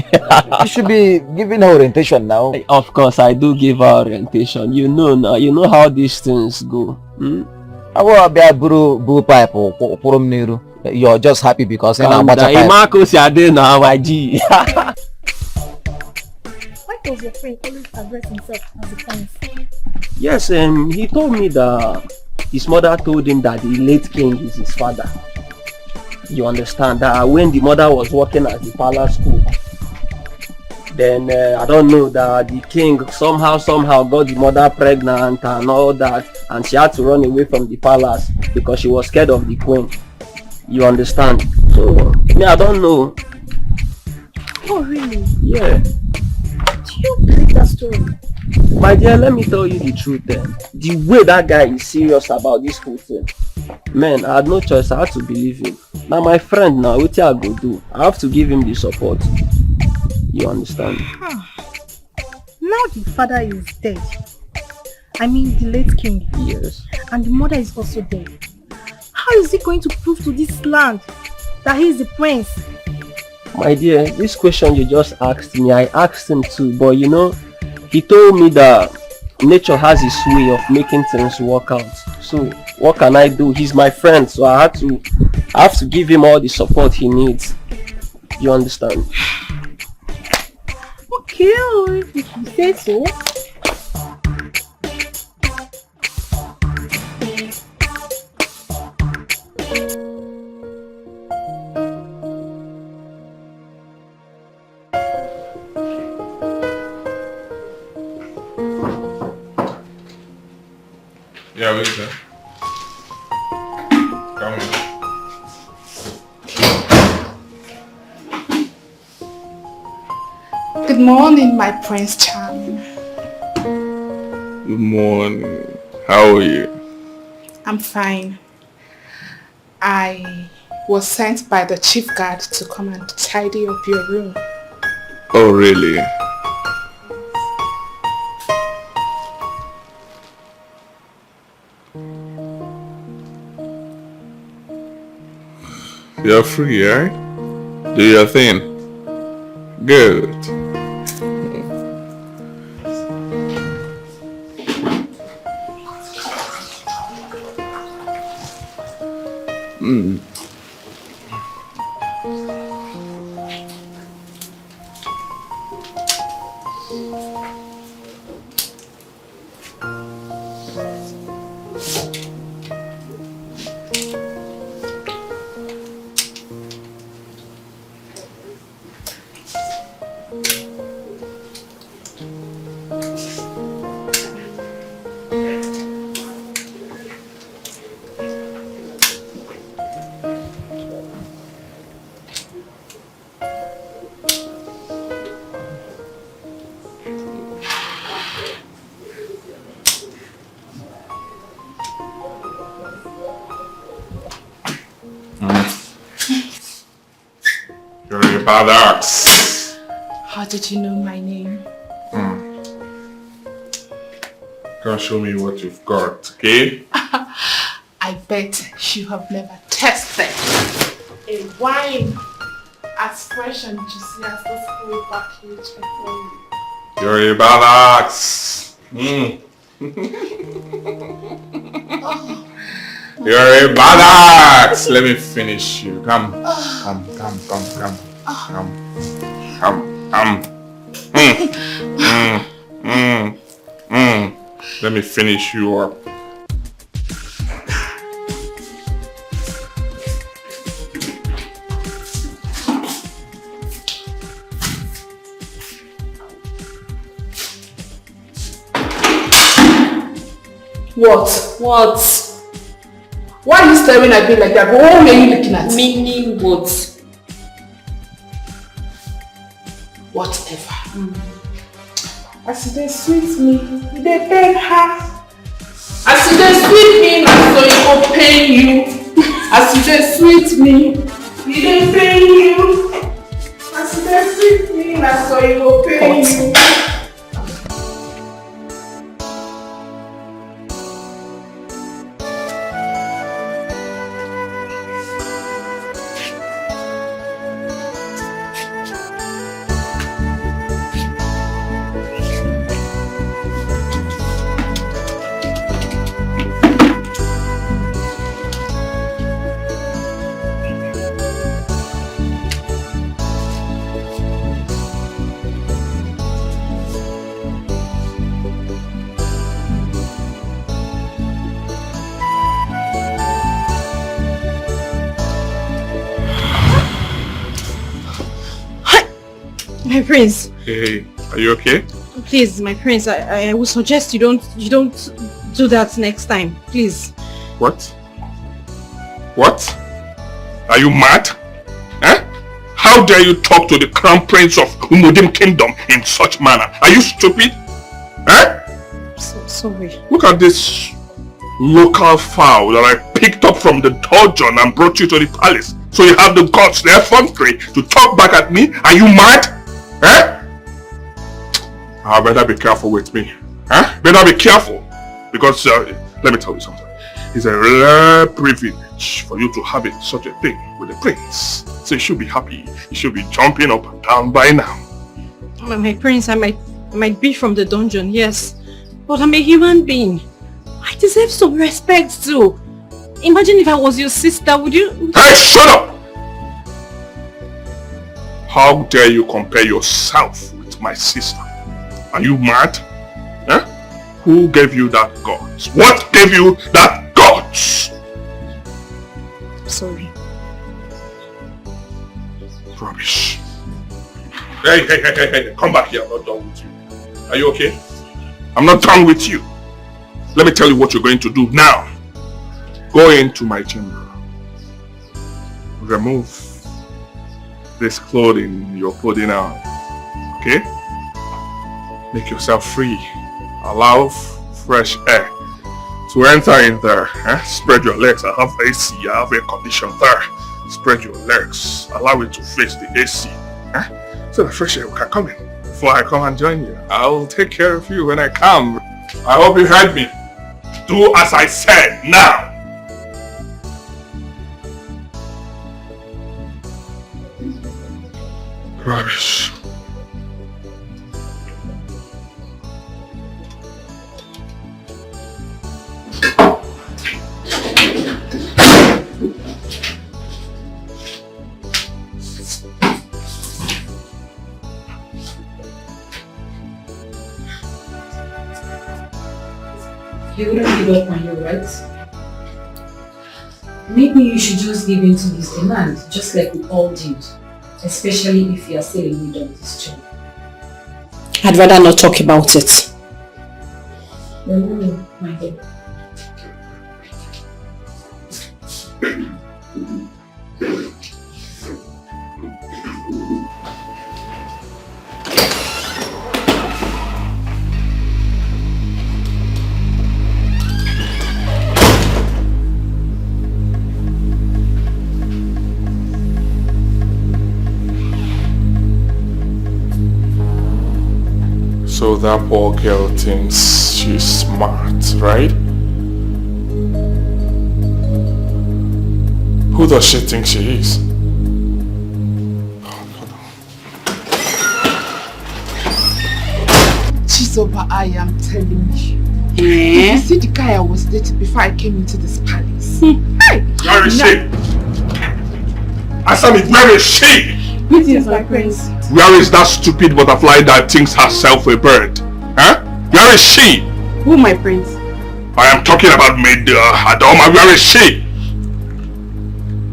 You should be giving her orientation now. Of course, I do give her orientation. You know now. You know how these things go. You're just happy because now, my G. Why does your friend always address himself as a prince? Yes, he told me that his mother told him that the late king is his father. You understand that when the mother was working at the palace school, Then I don't know that the king somehow got the mother pregnant and all that, and she had to run away from the palace because she was scared of the queen. You understand? So me, I don't know. Oh really? Yeah. Do you believe that story? My dear, let me tell you the truth then. The way that guy is serious about this whole thing, man, I had no choice. I had to believe him. Now my friend now, what I go do? I have to give him the support. You understand? Now the father is dead. I mean the late king. Yes. And the mother is also dead. How is he going to prove to this land that he is the prince? My dear, this question you just asked me, I asked him too, but you know, he told me that nature has its way of making things work out. So what can I do? He's my friend, so I have to give him all the support he needs. You understand? Okay, if you say so. Yeah, wait there. Come on. Good morning, my Prince Charming. Good morning. How are you? I'm fine. I was sent by the chief guard to come and tidy up your room. Oh, really? You're free, right? Do your thing. Good. You're a badass. How did you know my name? Come show me what you've got, okay? I bet you have never tasted a wine as fresh and juicy as this whole package before you. You're a badass. You're a badass. Let me finish you. Come. Let me finish you up. What? Why are you staring at me like that? What are you looking at? Meaning what? Whatever. As they sweet me, they pain her. As they sweet me, so it will pain you. As they sweet me, they pain you. As they sweet me, so it will pain you. My prince. Hey, are you okay? Please, my prince, I would suggest you don't do that next time. Please. What? What? Are you mad? Eh? How dare you talk to the crown prince of Umudim kingdom in such manner? Are you stupid? Eh? Sorry. Look at this local fowl that I picked up from the dungeon and brought you to the palace. So you have the guts, the effrontery to talk back at me? Are you mad? Eh? I better be careful with me. Huh? Better be careful. Because, let me tell you something. It's a rare privilege for you to have such a thing with the prince. So you should be happy. You should be jumping up and down by now. My prince, I might be from the dungeon, yes. But I'm a human being. I deserve some respect too. Imagine if I was your sister, would you... Hey, shut up! How dare you compare yourself with my sister? Are you mad? Eh? Who gave you that guts? What gave you that guts? Sorry. Rubbish. Hey, come back here. I'm not done with you. Are you okay? I'm not done with you. Let me tell you what you're going to do now. Go into my chamber. Remove this clothing you're putting on. Okay? Make yourself free. Allow fresh air to enter in there. Eh? Spread your legs. I have AC. I have air condition there. Spread your legs. Allow it to face the AC. Eh? So the fresh air can come in. Before I come and join you, I'll take care of you when I come. I hope you heard me. Do as I said now. Rubbish. You wouldn't give up on you, right? Maybe you should just give in to his demand, just like we all did. Especially if you are still in need of this job. I'd rather not talk about it. No, my dear. So that poor girl thinks she's smart, right? Who does she think she is? Chizoba, I am telling you. If you see the guy I was dating before I came into this palace. Hey! Where is she? Answer me, where is she? Yes, my prince. Where is that stupid butterfly that thinks herself a bird? Huh? Where is she? Who, my prince? I am talking about Maid Adoma. Where is she?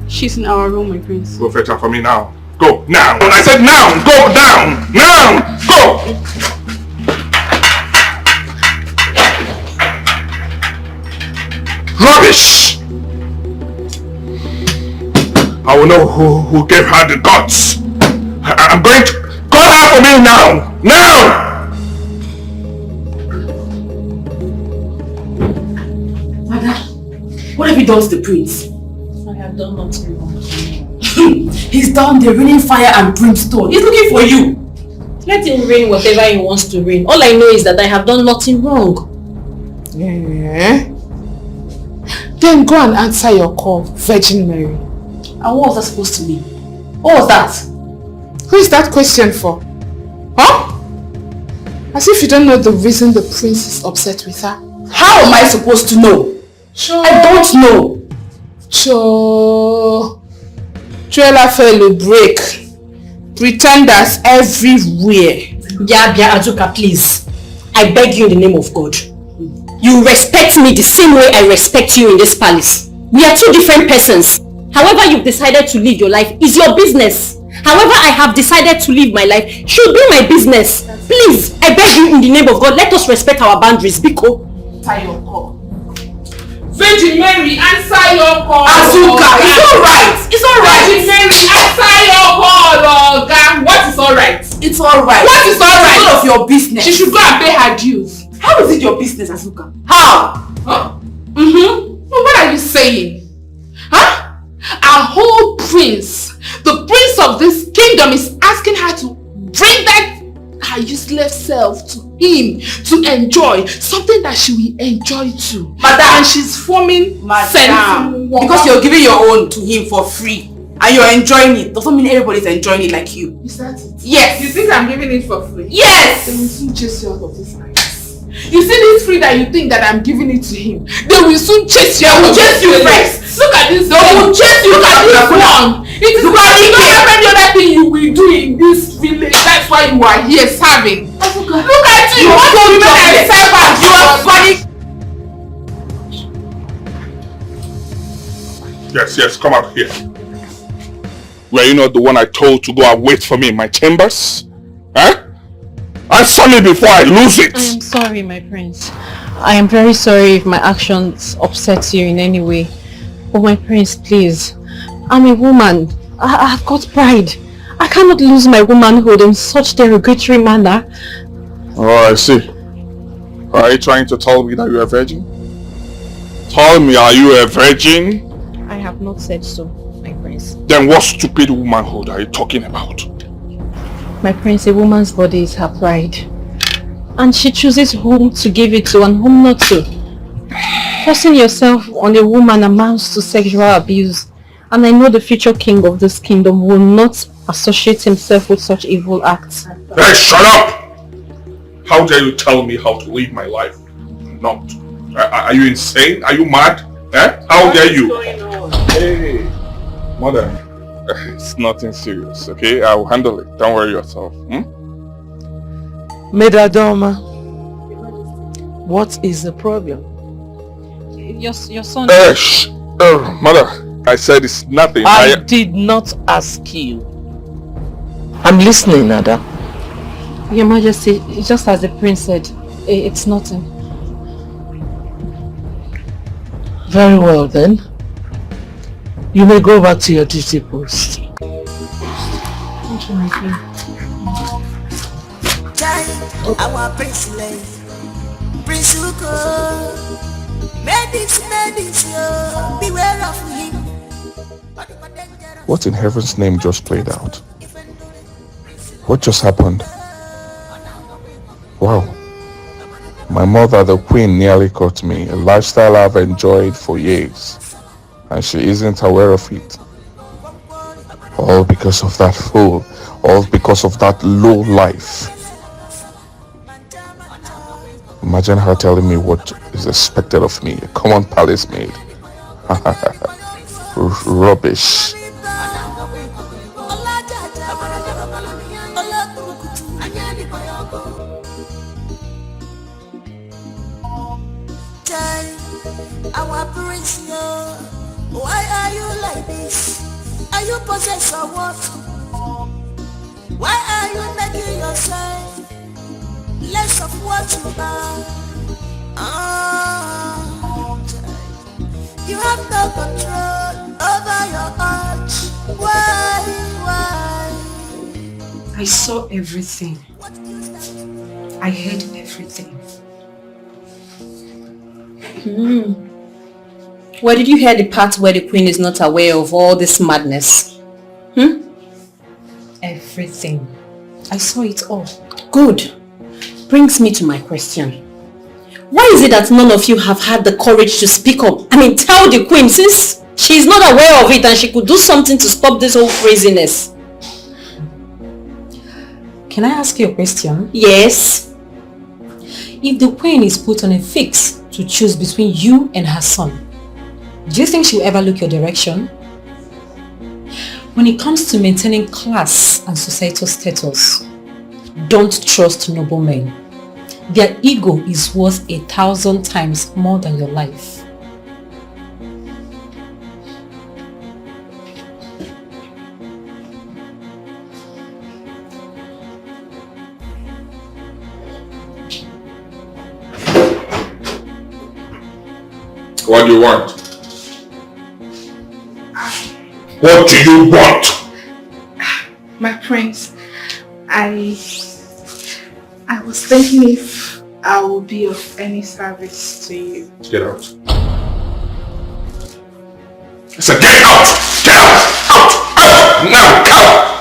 She's in our room, my prince. Go fetch her for me now. Go, now. I said now. Go down. Now. Go. Rubbish. I will know who gave her the guts. I'm going to call her for me now! Now! Mother, what have you done to the prince? I have done nothing wrong. He's down there raining fire and brimstone. He's looking for you. Let him rain whatever he wants to rain. All I know is that I have done nothing wrong. Yeah. Then go and answer your call, Virgin Mary. And what was that supposed to mean? What was that? Who is that question for? Huh? As if you don't know the reason the prince is upset with her. How am I supposed to know? Sure. I don't know. Sure. Trailer fellow break. Pretenders everywhere. Bia Azuka, please. I beg you in the name of God. You respect me the same way I respect you in this palace. We are two different persons. However you've decided to live your life is your business. However, I have decided to live my life should be my business. Please, I beg you in the name of God, let us respect our boundaries, Biko. Answer your call. Virgin Mary, answer your call. Azuka, it's alright. It's alright. Virgin Mary, answer your call, Oga. What is alright? It's alright. What is alright? It's none of your business. She should go and pay her dues. How is it your business, Azuka? How? Huh? No, what are you saying? Huh? Our whole prince, the prince of this kingdom, is asking her to bring that her useless self to him to enjoy something that she will enjoy too. Madam, and she's forming because you're giving your own to him for free and you're enjoying it doesn't mean everybody's enjoying it like you. Is that it? Yes. You think I'm giving it for free? Yes. They will soon chase you out of this house. You see this free that you think that I'm giving it to him, they will soon chase you out of this place. Look at this. They will chase you. Look at this one. It is not any other thing you will do in this village. That's why you are here serving. Look at you. You want to remain a servant. You are funny. Yes, come out here. Were you not the one I told to go and wait for me in my chambers? Huh? Answer me before I lose it! I am sorry, my prince. I am very sorry if my actions upset you in any way. But my prince, please. I'm a woman. I've got pride. I cannot lose my womanhood in such derogatory manner. Oh, I see. Are you trying to tell me that you're a virgin? Tell me, are you a virgin? I have not said so, my prince. Then what stupid womanhood are you talking about? My prince, a woman's body is her pride. And she chooses whom to give it to and whom not to. Forcing yourself on a woman amounts to sexual abuse. And I know the future king of this kingdom will not associate himself with such evil acts. Hey, shut up! How dare you tell me how to live my life? Not. Are you insane? Are you mad? Eh? How dare you? Hey, mother. It's nothing serious, okay? I will handle it. Don't worry yourself. Medadoma, what is the problem? Your son... Shh! Mother, I said it's nothing. I did not ask you. I'm listening, Nada. Your Majesty, just as the prince said, it's nothing. Very well then. You may go back to your duty post. Thank you, my queen. Our prince Prince Uko, beware of him. What in heaven's name just played out? What just happened? Wow. My mother, the queen, nearly caught me, a lifestyle I've enjoyed for years, and she isn't aware of it. All because of that fool, all because of that low life. Imagine her telling me what is expected of me, a common palace maid. Rubbish. Our prince, why are you like this? Are you possessed or what? Why are you making yourself less of what you are? You have no control over your heart. Why? I saw everything. I heard everything. Where did you hear the part where the queen is not aware of all this madness? Everything. I saw it all. Good. Brings me to my question. Why is it that none of you have had the courage to speak up? I mean, tell the queen, since she is not aware of it and she could do something to stop this whole craziness. Can I ask you a question? Yes. If the queen is put on a fix to choose between you and her son, do you think she'll ever look your direction? When it comes to maintaining class and societal status, don't trust noblemen. Their ego is worth 1,000 times more than your life. What do you want? What do you want? My prince, I was thinking if I will be of any service to you. Get out. I said get out! Get out! Out! Out! Now! Out!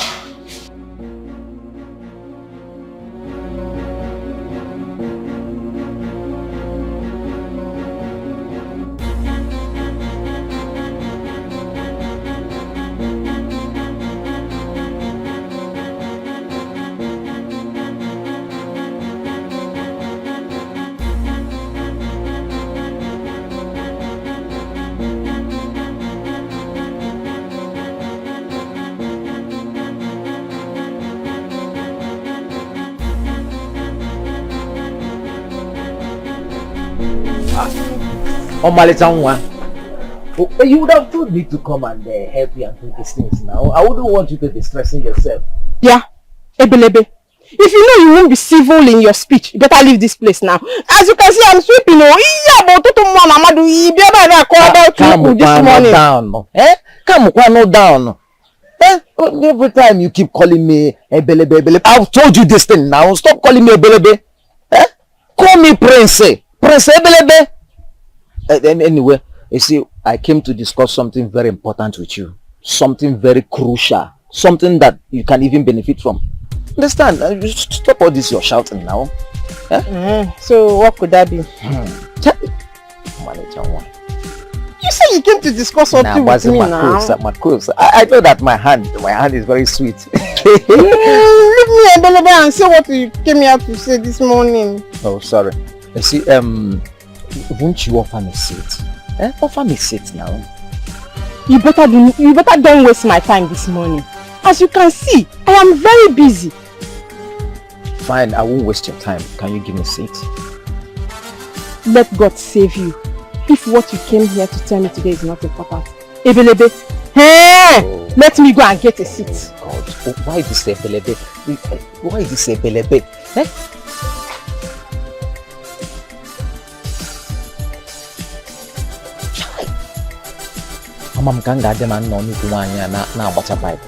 You would have told me to come and help you and do these things now. I wouldn't want you to be stressing yourself. Yeah, Ebelebe. If you know you won't be civil in your speech, you better leave this place now. As you can see, I'm sweeping. Calm down. Every time you keep calling me Ebelebe, Ebelebe. I've told you this thing now. Stop calling me Ebelebe. Call me Prince. Prince Ebelebe. Anyway, you see, I came to discuss something very important with you. Something very crucial. Something that you can even benefit from. Understand? Stop all this you're shouting now. So what could that be? You said you came to discuss something with me now. I know that my hand is very sweet. Leave me Ebelebe and say what you came here to say this morning. Oh, sorry. You see, won't you offer me a seat? Offer me a seat now. You better don't waste my time this morning. As you can see, I am very busy. Fine, I won't waste your time. Can you give me a seat? Let God save you. If what you came here to tell me today is not important. Ebelebe, let me go and get a seat. God, why this Ebelebe? Why this Ebelebe? Amam kanga de man no ni kuwanya na bacha pipe.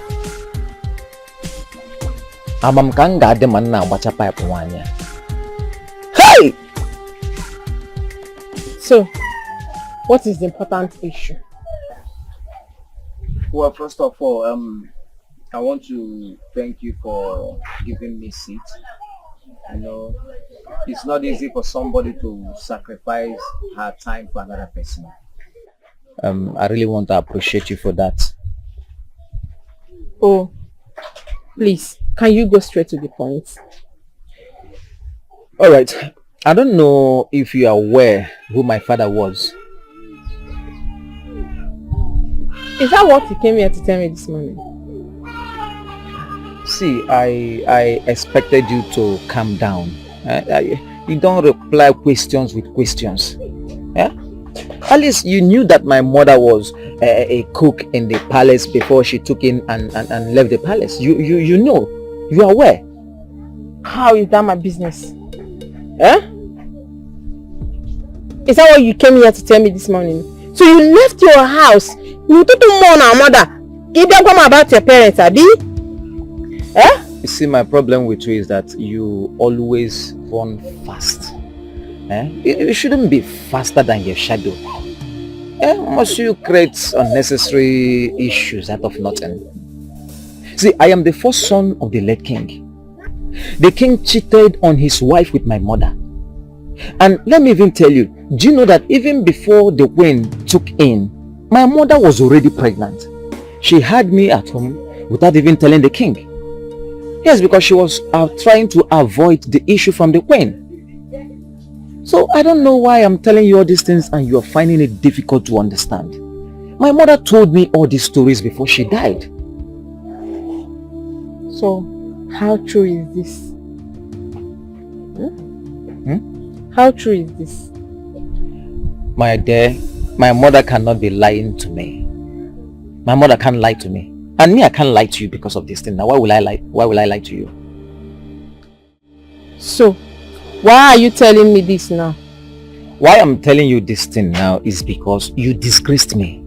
Amam kanga de man na bacha pipe kuwanya. Hey! So, what is the important issue? Well, first of all, I want to thank you for giving me a seat. You know, it's not easy for somebody to sacrifice her time for another person. I really want to appreciate you for that. Oh, please, can you go straight to the point? All right. I don't know if you are aware who my father was. Is that what you came here to tell me this morning? See, I expected you to calm down. You don't reply questions with questions. Yeah? At least you knew that my mother was a cook in the palace before she took in and left the palace. You know. You are aware. How is that my business? Is that what you came here to tell me this morning? So you left your house. You took more now, mother. You don't come about your parents, Abi? You see, my problem with you is that you always run fast. You shouldn't be faster than your shadow. Must you create unnecessary issues out of nothing? See, I am the first son of the late king. The king cheated on his wife with my mother. And let me even tell you, do you know that even before the queen took in, my mother was already pregnant. She had me at home without even telling the king. Yes, because she was trying to avoid the issue from the queen. So I don't know why I'm telling you all these things and you're finding it difficult to understand. My mother told me all these stories before she died. So, how true is this? How true is this? My dear, my mother cannot be lying to me. My mother can't lie to me. And me, I can't lie to you because of this thing. Now, why will I lie? Why will I lie to you? So, why are you telling me this now? Why I'm telling you this thing now is because you disgraced me.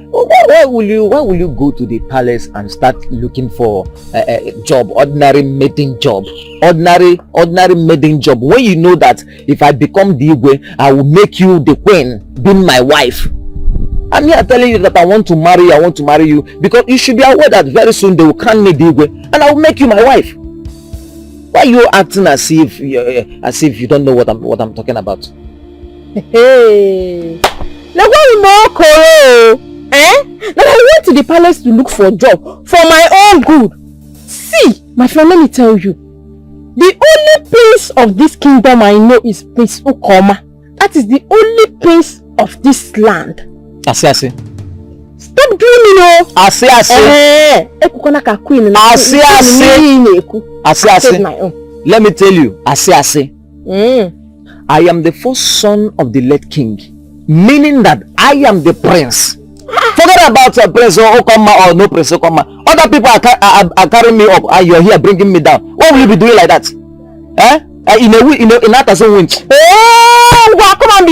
Why will you go to the palace and start looking for a job, ordinary maiden job, ordinary maiden job, when you know that if I become the Igwe, I will make you the queen, being my wife? I'm here telling you that I want to marry you, because you should be aware that very soon they will crown me the Igwe and I will make you my wife. Why are you acting as if you don't know what I'm talking about? Hey, now what more Now I went to the palace to look for a job for my own good. See, my friend, let me tell you. The only prince of this kingdom I know is Prince Ukoma. That is the only prince of this land. Ase. Stop doing me, no. Ase. Let me tell you, Ase. I am the first son of the late king, meaning that I am the prince. Forget about Prince Okoma or no Prince Okoma. Other people are carrying me up and you're here bringing me down. What will you be doing like that? In that as a winch. Oh, come on,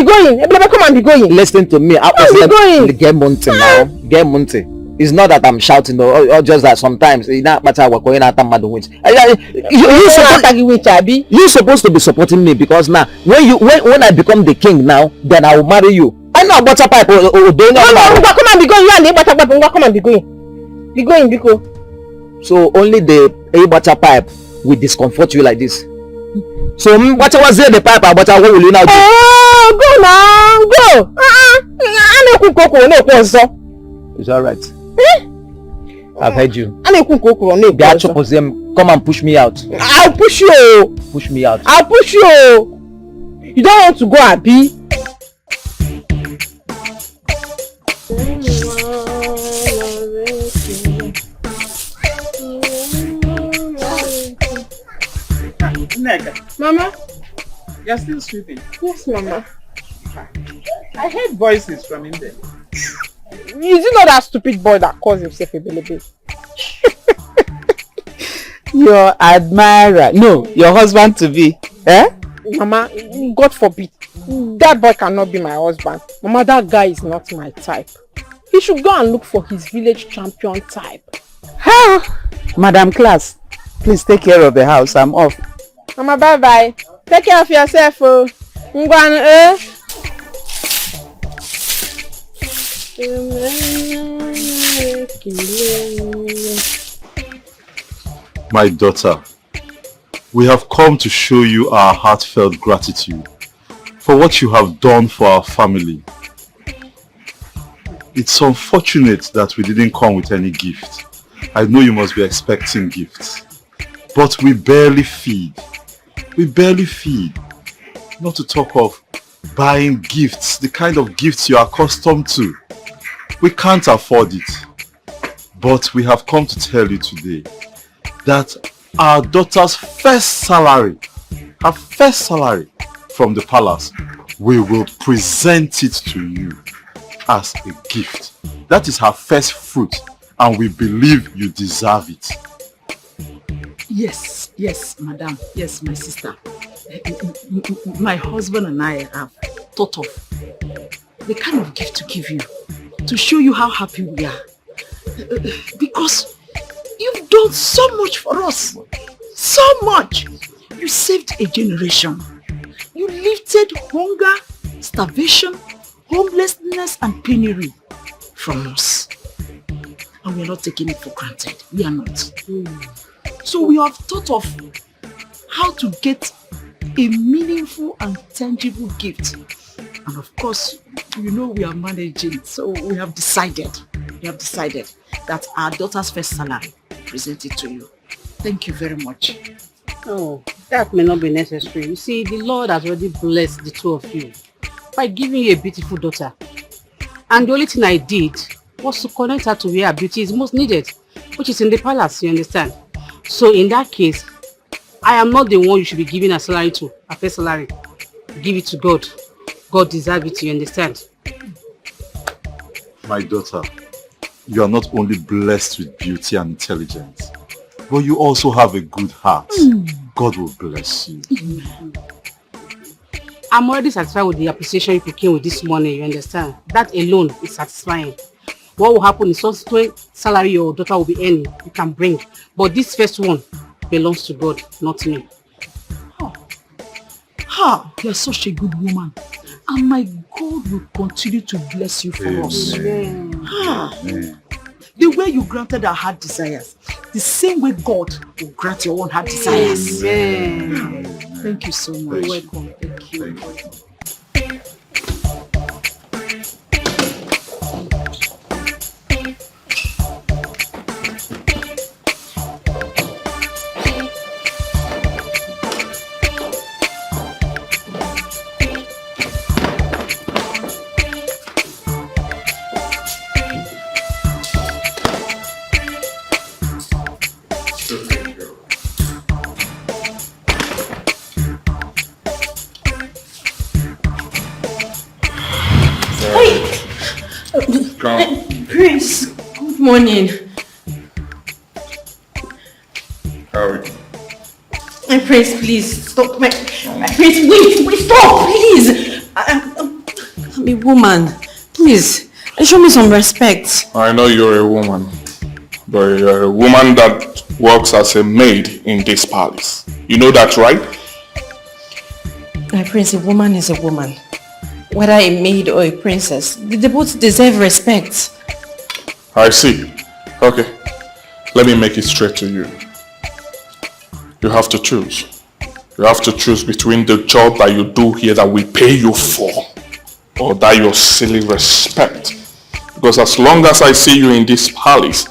be going. Listen to me. Get Monte now. Get Monte. It's not that I'm shouting or just that sometimes in that matter we're going out mad winch. You're supposed to be supporting me, because now when I become the king now, then I will marry you. I know about a pipe or don't know. Come on, be going. You are the come on, be going. Be going. So only the butter pipe will discomfort you like this. So what was there the pipe? But what will you now do? Oh, go now, go. It's all right. I've heard you. Come and push me out. I'll push you. Push me out. I'll push you. You don't want to go, Abi? Mama, you're still sleeping? Yes, Mama. I heard voices from in there. Is it not that stupid boy that calls himself a baby? Your admirer. No, your husband to be. Mama, God forbid. That boy cannot be my husband. Mama, that guy is not my type. He should go and look for his village champion type. Madam Class, please take care of the house. I'm off. Mama, bye-bye. Take care of yourself. My daughter, we have come to show you our heartfelt gratitude for what you have done for our family. It's unfortunate that we didn't come with any gift. I know you must be expecting gifts, but we barely feed. Not to talk of buying gifts, the kind of gifts you are accustomed to. We can't afford it. But we have come to tell you today that our daughter's first salary from the palace, we will present it to you as a gift. That is her first fruit, and we believe you deserve it. Yes, madam. Yes, my sister. My husband and I have thought of the kind of gift to give you to show you how happy we are. Because you've done so much for us. So much. You saved a generation. You lifted hunger, starvation, homelessness and penury from us. And we are not taking it for granted. We are not. So we have thought of how to get a meaningful and tangible gift. And of course, you know we are managing. So we have decided that our daughter's first salary, present it to you. Thank you very much. Oh, that may not be necessary. You see, the Lord has already blessed the two of you by giving you a beautiful daughter. And the only thing I did was to connect her to where her beauty is most needed, which is in the palace, you understand? So in that case, I am not the one you should be giving a salary to, a first salary. Give it to God. God deserves it, you understand? My daughter, you are not only blessed with beauty and intelligence, but you also have a good heart. God will bless you. I'm already satisfied with the appreciation you came with this morning, you understand? That alone is satisfying. What will happen is what salary your daughter will be earning, you can bring. But this first one belongs to God, not me. You're such a good woman. And my God will continue to bless you for us. Amen. The way you granted our heart desires, the same way God will grant your own heart desires. Amen. Thank you so much. You're welcome. Thank you. Prince, good morning. How are you? My Prince, please stop. My Prince, wait, stop, please. I'm a woman. Please, show me some respect. I know you're a woman, but you're a woman that works as a maid in this palace. You know that, right? My Prince, a woman is a woman. Whether a maid or a princess, they both deserve respect. I see. Okay. Let me make it straight to you. You have to choose. You have to choose between the job that you do here that we pay you for, or that your silly respect. Because as long as I see you in this palace,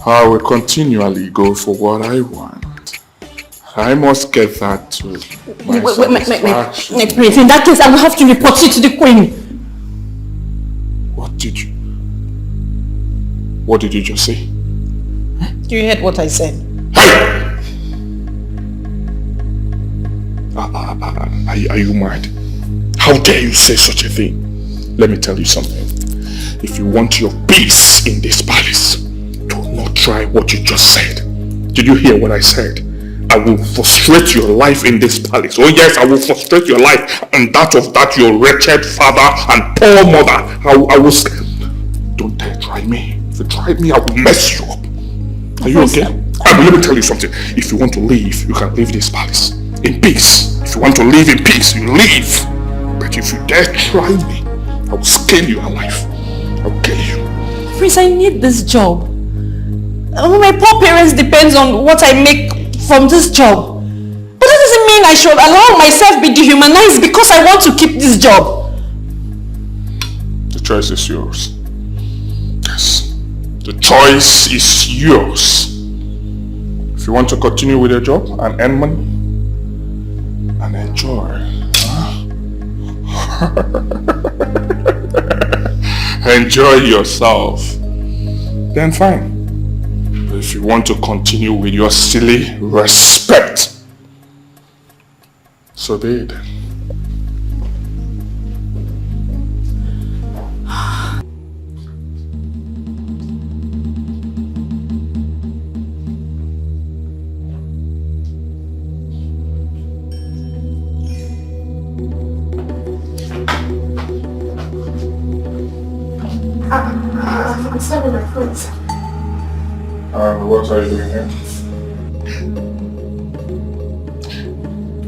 I will continually go for what I want. I must get that to my satisfaction. My Prince, in that case I will have to report you to the Queen. What did you just say? You heard what I said. Are you mad? How dare you say such a thing? Let me tell you something. If you want your peace in this palace, do not try what you just said. Did you hear what I said? I will frustrate your life in this palace. Oh yes, I will frustrate your life and that of that your wretched father and poor mother. I will... Don't dare try me. If you try me, I will mess you up. Are you okay? Let me tell you something. If you want to leave, you can leave this palace in peace. If you want to live in peace, you leave. But if you dare try me, I will skin you alive. I will kill you. Prince, I need this job. My poor parents depend on what I make from this job. But that doesn't mean I should allow myself be dehumanized because I want to keep this job. The choice is yours. Yes. The choice is yours. If you want to continue with your job and earn money and enjoy. Enjoy yourself. Then fine. But if you want to continue with your silly respect, so be it. I'm sorry, my friends. What are you doing here?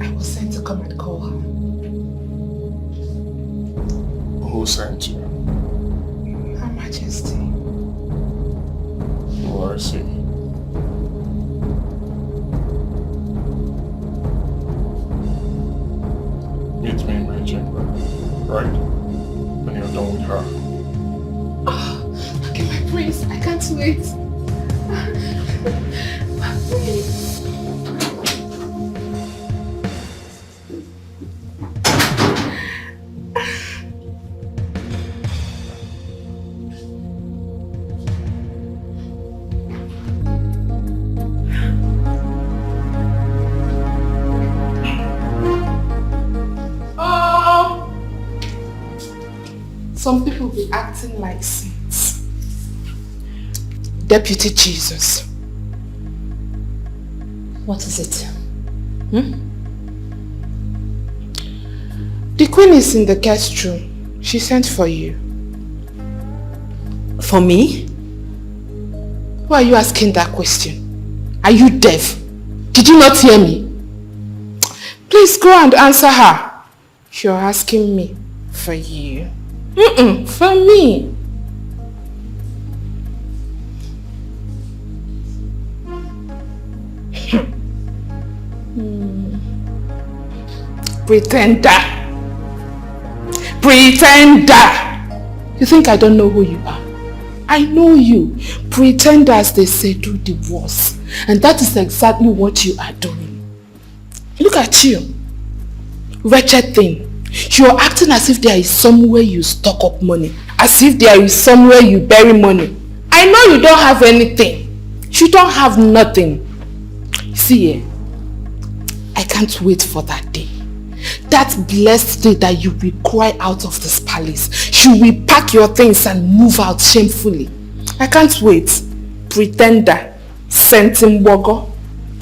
I was sent to come and call her. Who sent you? Her Majesty. Oh, I see. Meet me in my chamber, right? When you're done with her. Oh, okay, my prince, I can't wait. Please. Some people be acting like saints. Deputy Jesus. What is it? The queen is in the guest room. She sent for you. For me? Why are you asking that question? Are you deaf? Did you not hear me? Please go and answer her. You're asking me for you. For me. Pretender. Pretender. You think I don't know who you are? I know you. Pretenders, they say, do the worst. And that is exactly what you are doing. Look at you. Wretched thing. You are acting as if there is somewhere you stock up money. As if there is somewhere you bury money. I know you don't have anything. You don't have nothing. See, I can't wait for that day. That blessed day that you will cry out of this palace. You will pack your things and move out shamefully. I can't wait. Pretender. Sentimwogo.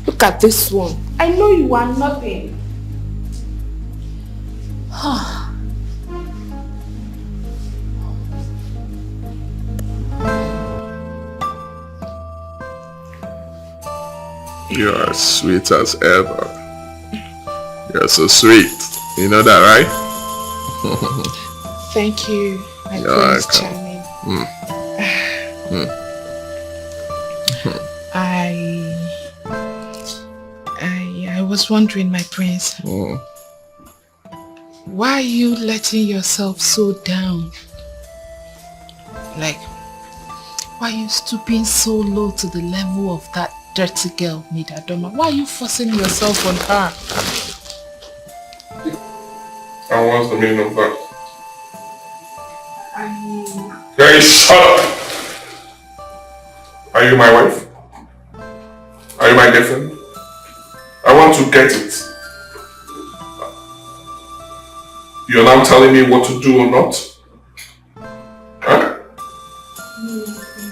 Look at this one. I know you are nothing. You are as sweet as ever. You're so sweet. You know that, right? Thank you, my Prince Charming. I was wondering, my prince, why are you letting yourself so down? Like, why are you stooping so low to the level of that dirty girl, Midadoma? Why are you forcing yourself on her? And what's the meaning of that? Guys, shut up! Are you my wife? Are you my girlfriend? I want to get it. You're now telling me what to do or not? Huh?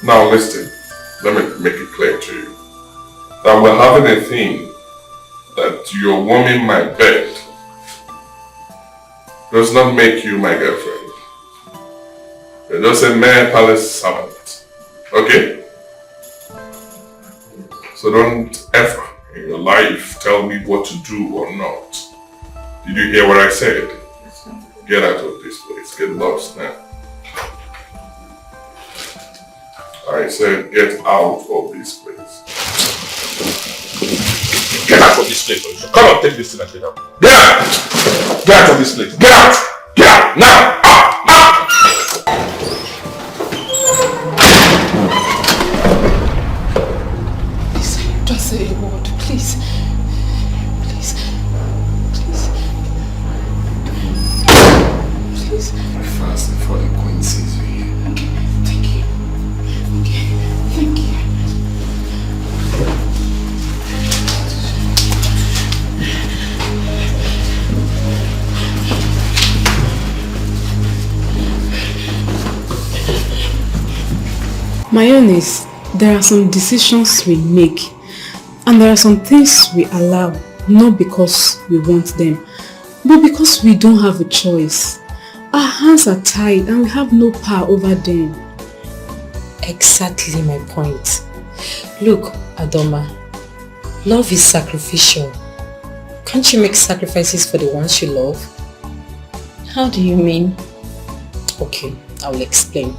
Now listen, let me make it clear to you. That we're having a thing that you're warming my bed does not make you my girlfriend. You're just a mere palace servant. Okay? So don't ever in your life tell me what to do or not. Did you hear what I said? Get out of this place. Get lost now. I said get out of this place. Get out of this place, Orisha. Come on, take this thing and get out. Get out! Get out of this place. Get out! Get out! Now! Out! Out! Please, don't say a word. Please. Please. Please. Please. Fast before the queen sees you here. Okay, thank you. Okay, thank you. My own is, there are some decisions we make and there are some things we allow, not because we want them, but because we don't have a choice. Our hands are tied and we have no power over them. Exactly my point. Look, Adoma, love is sacrificial. Can't you make sacrifices for the ones you love? How do you mean? Okay, I will explain.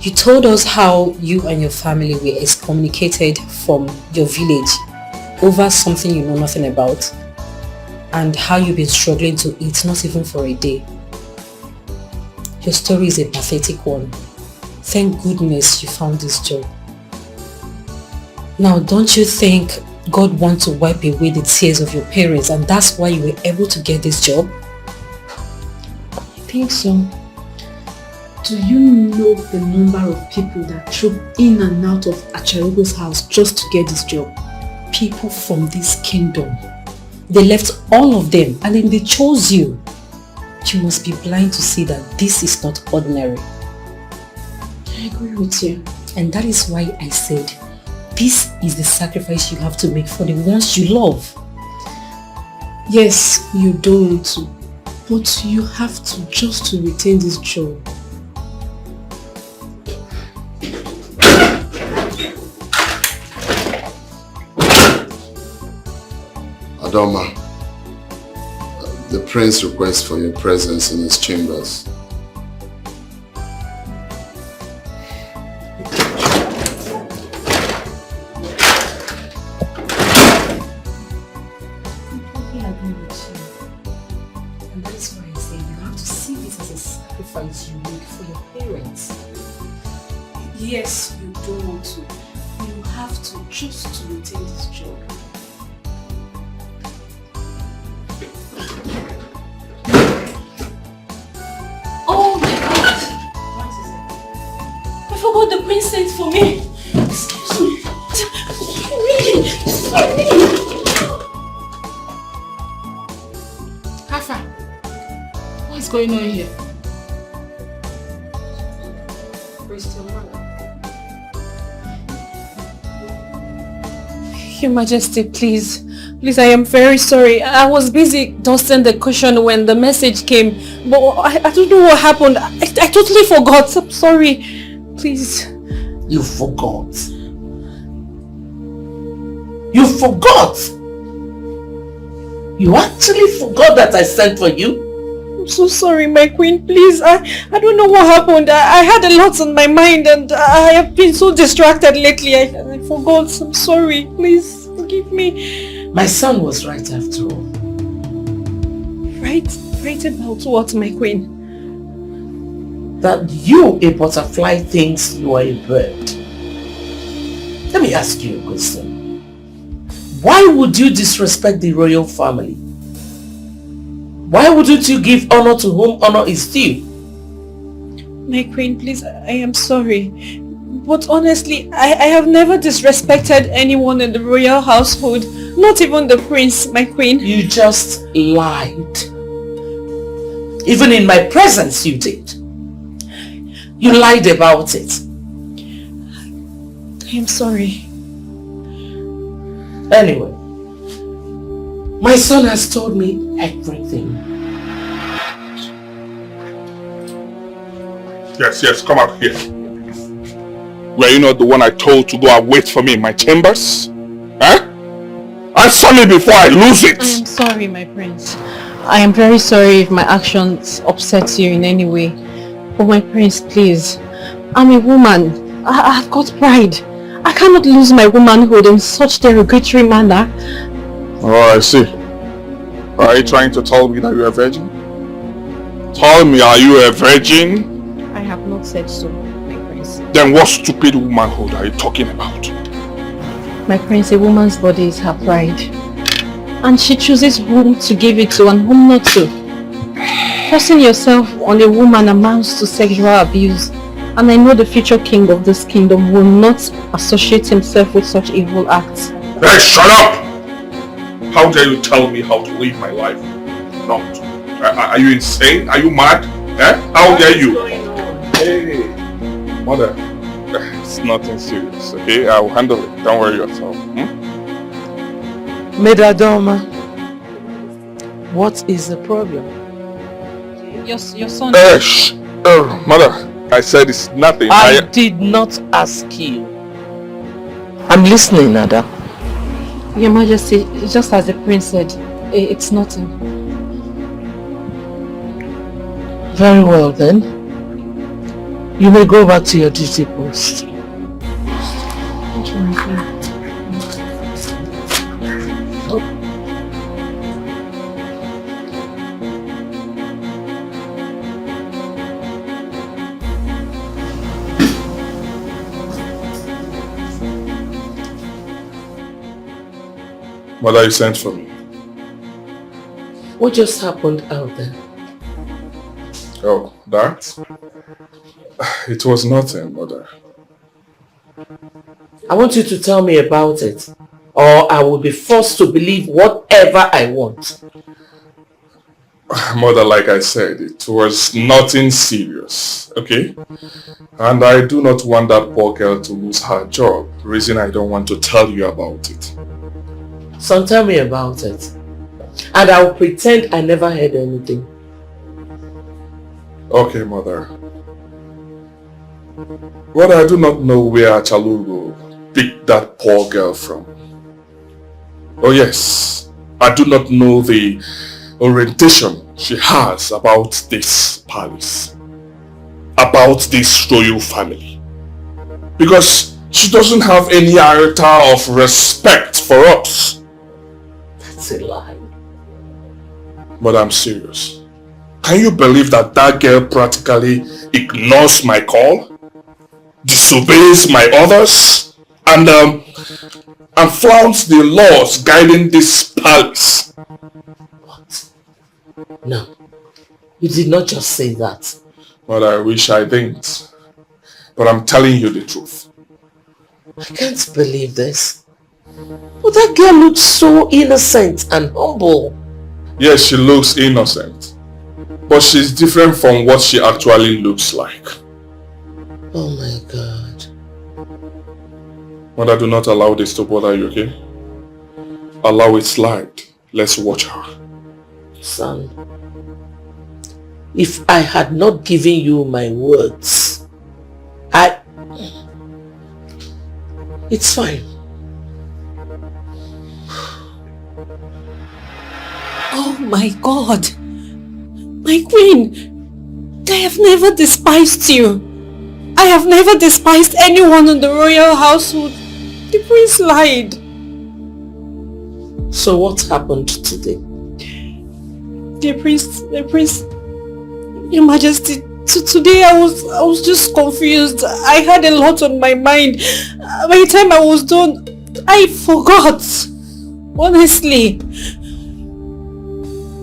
You told us how you and your family were excommunicated from your village over something you know nothing about, and how you've been struggling to eat, not even for a day. Your story is a pathetic one. Thank goodness you found this job. Now, don't you think God wants to wipe away the tears of your parents and that's why you were able to get this job? I think so. Do you know the number of people that troop in and out of Acharugo's house just to get this job? People from this kingdom. They left all of them and then they chose you. You must be blind to see that this is not ordinary. I agree with you. And that is why I said, this is the sacrifice you have to make for the ones you love. Yes, you don't want to. But you have to just to retain this job. Adoma, the prince requests for your presence in his chambers. And that's why I say you have to see this as a sacrifice you make for your parents. Yes, you don't want to. You have to just to retain this job. Oh my God! What is it? I forgot the prince sent for me. Excuse me. Really? Sorry. Hafa, what's going on here? Your Majesty, please. Please, I am very sorry. I was busy dusting the cushion when the message came. But I don't know what happened. I totally forgot. I'm sorry. Please. You forgot. You forgot. You actually forgot that I sent for you? I'm so sorry, my queen. Please, I don't know what happened. I had a lot on my mind and I have been so distracted lately. I forgot. I'm sorry. Please, forgive me. My son was right after all. Right? Right about what, my queen? That you, a butterfly, thinks you are a bird. Let me ask you a question. Why would you disrespect the royal family? Why wouldn't you give honor to whom honor is due? My queen, please, I am sorry. But honestly, I have never disrespected anyone in the royal household. Not even the prince, my queen. You just lied. Even in my presence you did. You lied about it. I am sorry. Anyway, my son has told me everything. Yes, come out here. Were you not the one I told to go and wait for me in my chambers? Huh? Answer me before I lose it! I am sorry, my prince. I am very sorry if my actions upset you in any way. But my prince, please. I'm a woman. I've got pride. I cannot lose my womanhood in such derogatory manner. Oh, I see. Are you trying to tell me that you're a virgin? Tell me, are you a virgin? I have not said so, my prince. Then what stupid womanhood are you talking about? My prince, a woman's body is her pride. And she chooses whom to give it to and whom not to. Forcing yourself on a woman amounts to sexual abuse. And I know the future king of this kingdom will not associate himself with such evil acts. Hey, shut up! How dare you tell me how to live my life? Not. Are you insane? Are you mad? Eh? How dare you? Hey, mother. It's nothing serious, okay? I'll handle it. Don't worry yourself. Medadoma, what is the problem? Your son... Shh! Mother, I said it's nothing. I did not ask you. I'm listening, Nada. Your Majesty, just as the prince said, it's nothing. Very well then. You may go back to your duty post. Thank you, my queen. Mother, you sent for me. What just happened out there? Oh, that? It was nothing, Mother. I want you to tell me about it, or I will be forced to believe whatever I want. Mother, like I said, it was nothing serious, okay? And I do not want that poor girl to lose her job. Reason I don't want to tell you about it. So tell me about it. And I'll pretend I never heard anything. Okay, mother. Well, I do not know where Chalugo picked that poor girl from. Oh yes, I do not know the orientation she has about this palace, about this royal family. Because she doesn't have any iota of respect for us. That's a lie. But I'm serious. Can you believe that that girl practically ignores my call, disobeys my orders, and flaunts the laws guiding this palace? What? No, you did not just say that. Well, I wish I didn't. But I'm telling you the truth. I can't believe this. But that girl looks so innocent and humble. Yes, she looks innocent. But she's different from what she actually looks like. Oh my God. Mother, do not allow this to bother you, okay? Allow it slide. Let's watch her. Son, if I had not given you my words, It's fine. Oh my God! My queen! I have never despised you. I have never despised anyone in the royal household. The prince lied. So what happened today? Dear prince, Your Majesty, today I was just confused. I had a lot on my mind. By the time I was done, I forgot. Honestly.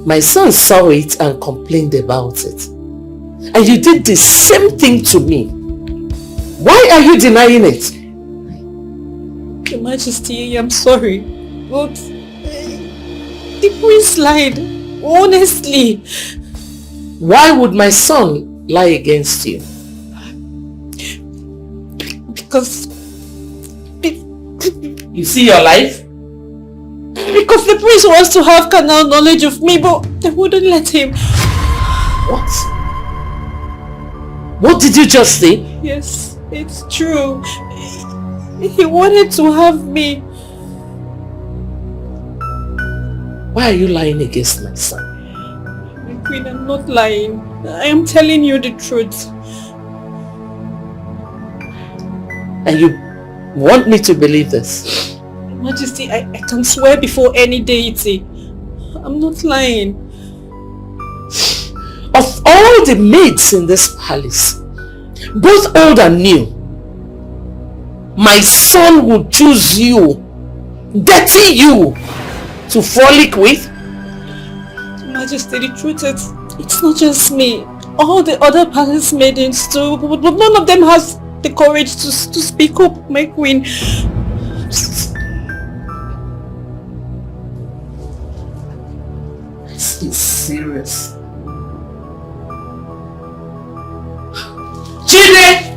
My son saw it and complained about it. And you did the same thing to me. Why are you denying it? Your Majesty, I'm sorry. But the prince lied. Honestly. Why would my son lie against you? Because... You see your life? Because the prince wants to have carnal knowledge of me, but they wouldn't let him. What? What did you just say? Yes, it's true. He wanted to have me. Why are you lying against my son? My queen, I'm not lying. I am telling you the truth. And you want me to believe this? Majesty, I can swear before any deity. I'm not lying. Of all the maids in this palace, both old and new, my son would choose you, dirty you, to frolic with? Majesty, the truth is, it's not just me. All the other palace maidens too, but none of them has the courage to speak up, my queen. This is serious. Chide!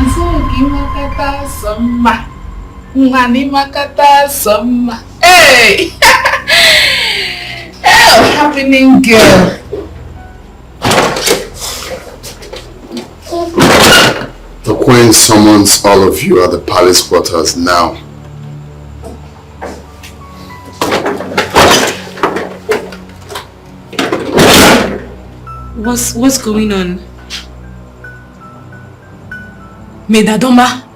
Azogi makata sama. Ngani makata sama. Hey! What's happening, girl? The queen summons all of you at the palace quarters now. What's going on? Medadoma?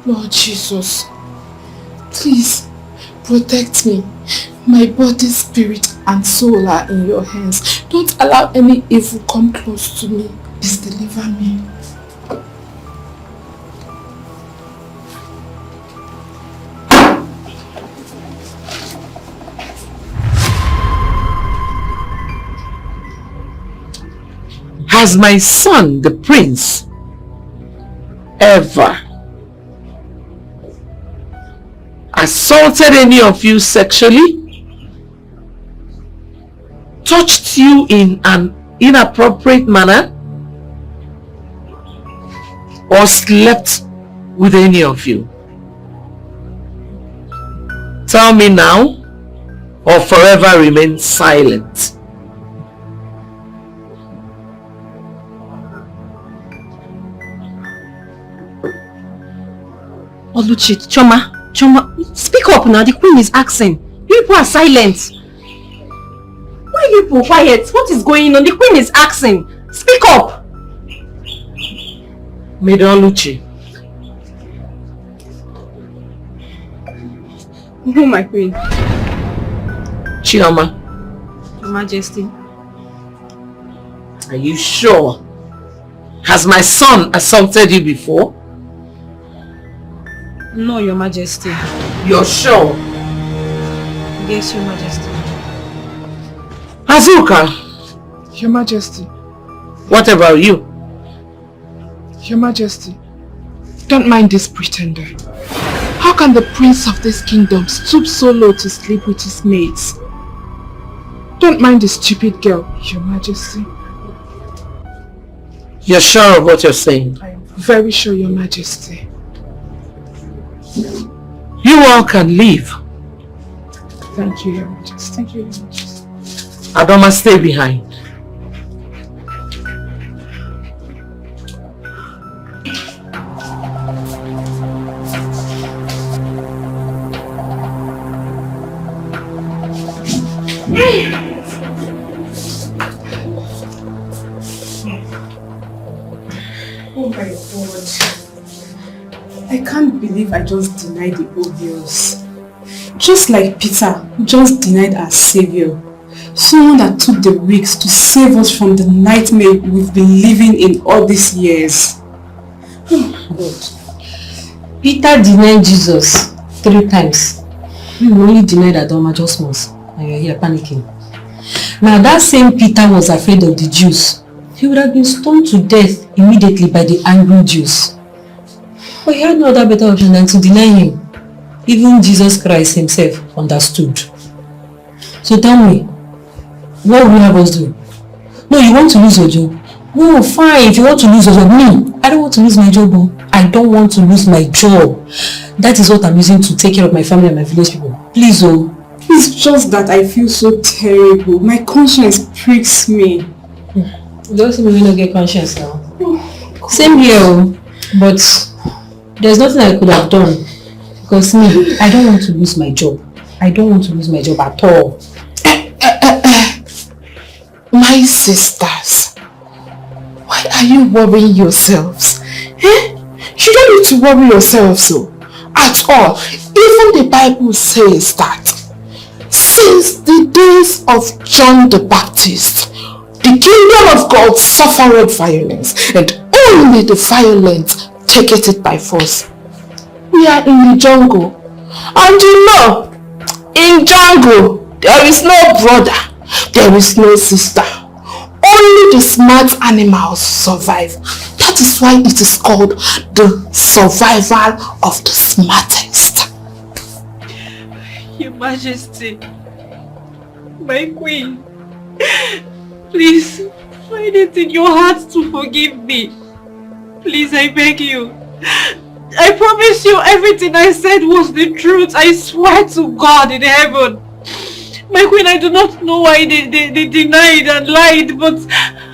Lord Jesus, please protect me. My body, spirit and soul are in your hands. Don't allow any evil come close to me. Please deliver me. Has my son, the prince, ever assaulted any of you sexually? Touched you in an inappropriate manner? Or slept with any of you? Tell me now, or forever remain silent. Oluchi, Choma, speak up now. The queen is asking. You people are silent. Why are you people quiet? What is going on? The queen is asking. Speak up. Madam Oluchi. No, my queen. Chioma. Your Majesty. Are you sure? Has my son assaulted you before? No, Your Majesty. You're sure? Yes, Your Majesty. Azuka. Your Majesty. What about you? Your Majesty. Don't mind this pretender. How can the prince of this kingdom stoop so low to sleep with his mates? Don't mind the stupid girl, Your Majesty. You're sure of what you're saying? I am very sure, Your Majesty. You all can leave. Thank you, Your Majesty. Thank you, Your Majesty. Adoma, stay behind. Oh my God. I can't believe I just denied the obvious. Just like Peter, who just denied our savior. Someone that took the risks to save us from the nightmare we've been living in all these years. Oh God. Peter denied Jesus 3 times. You only denied Adoma just once. And you're here panicking. Now that same Peter was afraid of the Jews. He would have been stoned to death immediately by the angry Jews. But he had no other better option than to deny him. Even Jesus Christ himself understood. So tell me, what will you have us do? No, you want to lose your job? No, fine, if you want to lose your job. Me, I don't want to lose my job. I don't want to lose my job. That is what I'm using to take care of my family and my village people. Please, oh. It's just that I feel so terrible. My conscience pricks me. Don't see me not get conscience now. Same here, but there's nothing I could have done. Because me, I don't want to lose my job. I don't want to lose my job at all. My sisters, why are you worrying yourselves? Eh? You don't need to worry yourselves so at all. Even the Bible says that since the days of John the Baptist, the kingdom of God suffered violence, and only the violent taketh it by force. We are in the jungle, and you know, in jungle there is no brother, there is no sister. Only the smart animals survive. That is why it is called the survival of the smartest. Your Majesty, my queen, please find it in your heart to forgive me. Please, I beg you. I promise you everything I said was the truth. I swear to God in heaven. My queen, I do not know why they denied and lied, but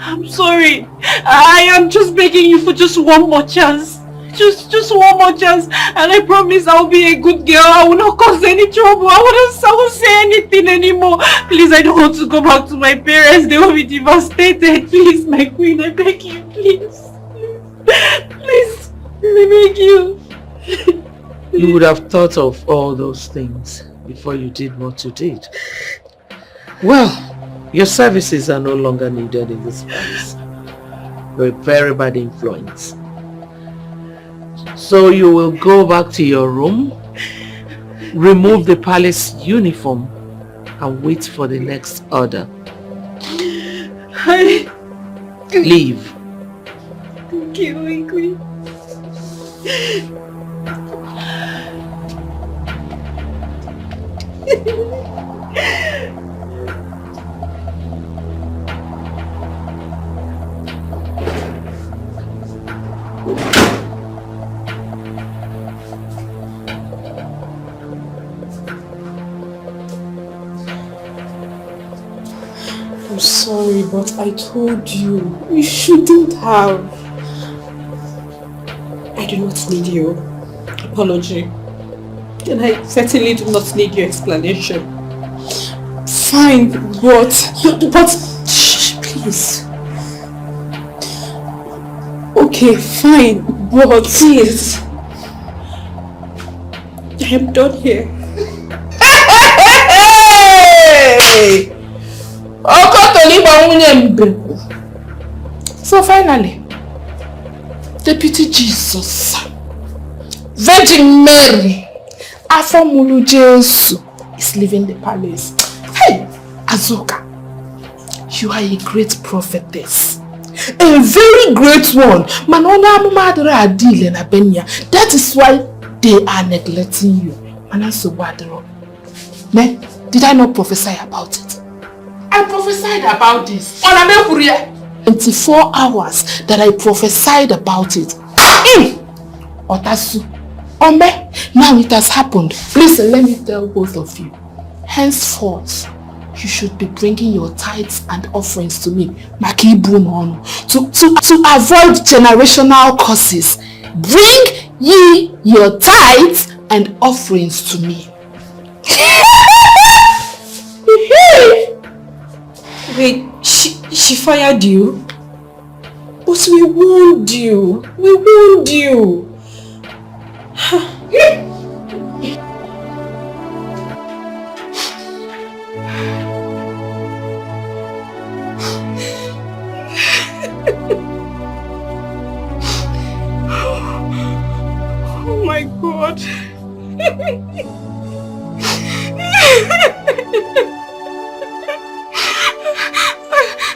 I'm sorry. I am just begging you for just one more chance. Just one more chance, and I promise I'll be a good girl. I will not cause any trouble. I won't say anything anymore. Please, I don't want to go back to my parents. They will be devastated. Please, my queen, I beg you, please. Please, I beg you. You would have thought of all those things before you did what you did. Well, your services are no longer needed in this place. You're a very bad influence. So you will go back to your room, remove the palace uniform, and wait for the next order. Leave. Okay, my queen. I'm sorry, but I told you, you shouldn't have. I do not need your apology. And I certainly do not need your explanation. Fine, but shh, please. Okay, fine, but please. I am done here. Hey! So finally, Deputy Jesus, Virgin Mary, Afomulu Jesu is leaving the palace. Hey, Azuka, you are a great prophetess. A very great one. That is why they are neglecting you. Did I not prophesy about it? I prophesied about this. 24 hours that I prophesied about it. Otasu. Ome, now it has happened. Listen, let me tell both of you. Henceforth, you should be bringing your tithes and offerings to me. To avoid generational curses. Bring ye your tithes and offerings to me. Wait, she fired you? But we warned you. We warned you. Oh my God.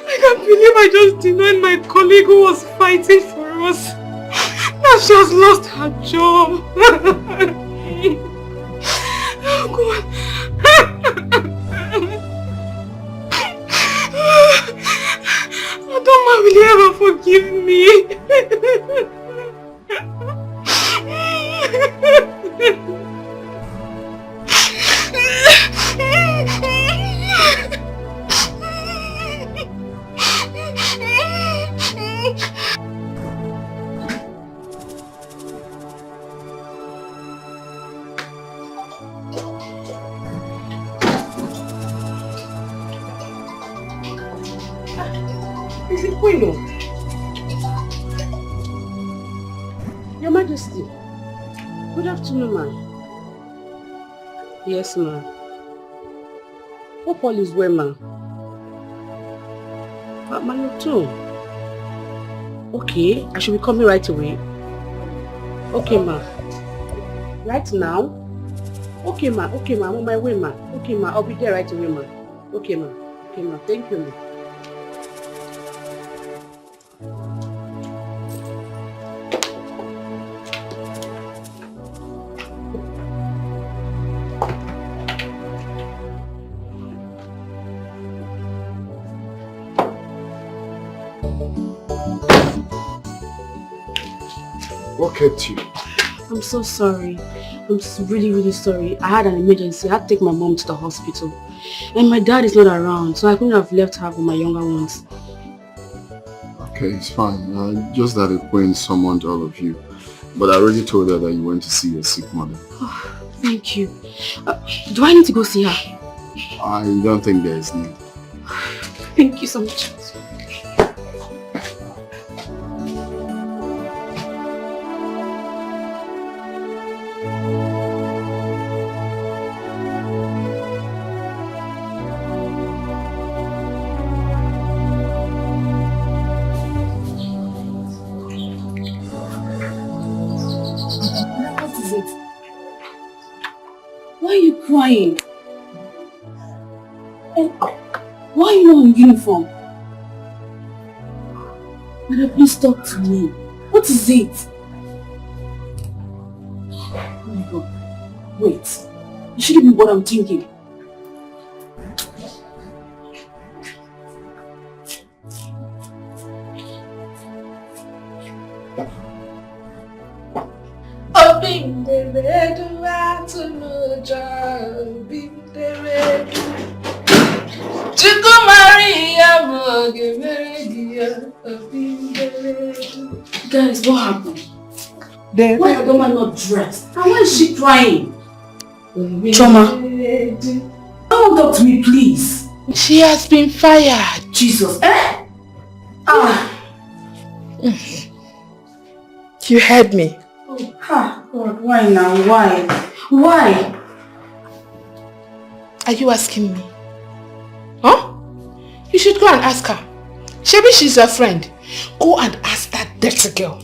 I can't believe I just denied my colleague who was fighting for us. Now she has lost her job. Oh God. Adoma, will you ever forgive me? Is it Queen? Your Majesty. Good afternoon, ma'am. Yes, ma'am. Hope all is well, ma'am. Ma'am, too. Okay, I should be coming right away. Okay, ma'am. Right now? Okay, ma'am. Okay, ma'am. I'm on my way, ma'am. Okay, ma'am. I'll be there right away, ma'am. Okay, ma'am. Okay, ma'am. Thank you, ma'am. What kept you? I'm so sorry. I'm really sorry. I had an emergency. I had to take my mom to the hospital. And my dad is not around, so I couldn't have left her with my younger ones. Okay, it's fine. Just that a queen summoned all of you. But I already told her that you went to see your sick mother. Oh, thank you. Do I need to go see her? I don't think there is need. Thank you so much. Crying. And why are you not in uniform? Madam, please talk to me. What is it? Oh my God. Wait. It shouldn't be what I'm thinking. Guys, what happened? Why is Adoma not dressed? And why is she crying? Choma, don't talk to me, please. She has been fired. Jesus, eh? You heard me. Oh, God, why now? Why? Why? Are you asking me? Huh? You should go and ask her. Maybe she's your friend. Go and ask that dirty girl.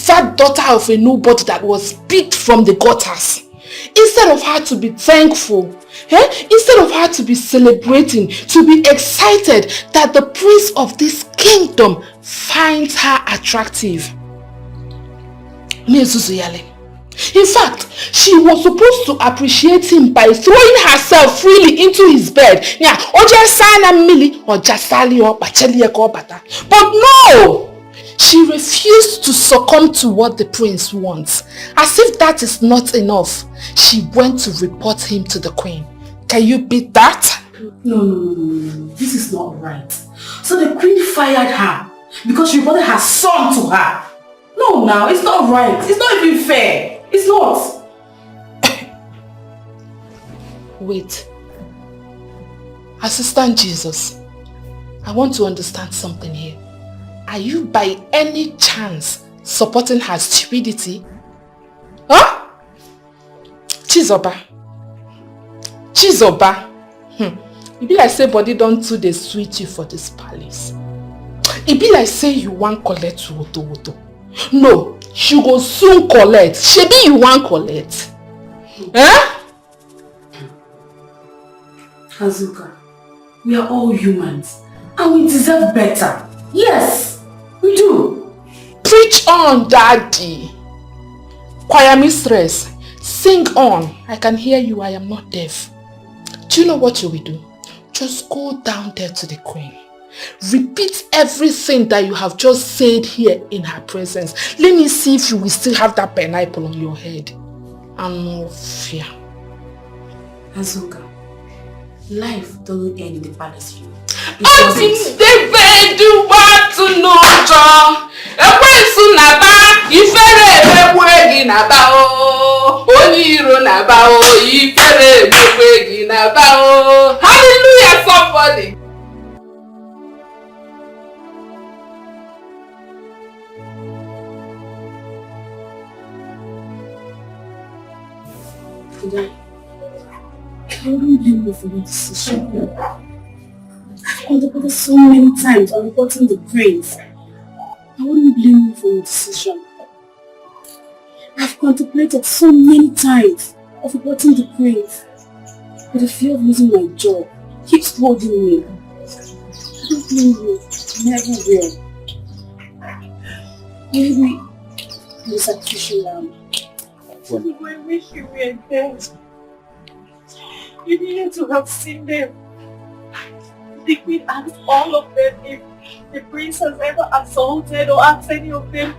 That daughter of a nobody that was picked from the gutters. Instead of her to be thankful, instead of her to be celebrating, to be excited that the prince of this kingdom finds her attractive. In fact, she was supposed to appreciate him by throwing herself freely into his bed. But no! She refused to succumb to what the prince wants. As if that is not enough, she went to report him to the queen. Can you beat that? No. This is not right. So the queen fired her because she reported her son to her. No, now, it's not right. It's not even fair. It's not. Wait. Assistant Jesus, I want to understand something here. Are you by any chance supporting her stupidity? Huh? Chizoba. It be like say body don't do they sweet you for this palace. It be like say you want collect woto. No, you go soon collect. Shebi you want collect. Huh? Azuka, we are all humans and we deserve better. Yes, we do. Preach on, Daddy. Choir mistress, sing on. I can hear you, I am not deaf. Do you know what you will do? Just go down there to the queen. Repeat everything that you have just said here in her presence. Let me see if you will still have that pineapple on your head. And no fear. Azuka, life doesn't end in the palace view. I think they do want to know. Hallelujah, somebody. I wouldn't blame you for your decision. I've contemplated so many times on reporting the prince. I wouldn't blame you for your decision. I've contemplated so many times of reporting the prince. But the fear of losing my job keeps holding me. I don't blame you. Never will. Maybe I'm a sacrificial lamb. I wish you were there. You needed to have seen them. The queen asked all of them if the prince has ever assaulted or asked any of them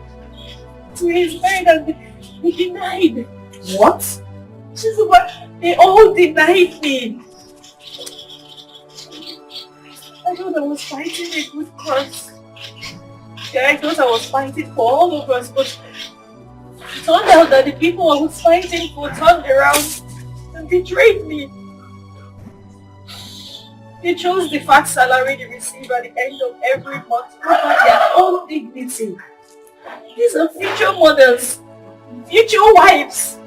to his bed, and they denied. What? She's what? They all denied me. I thought I was fighting a good cause. Yeah, I thought I was fighting for all of us, but it turned out that the people I was fighting for turned around and betrayed me. They chose the fat salary they receive at the end of every month over their own dignity. These are future mothers, future wives.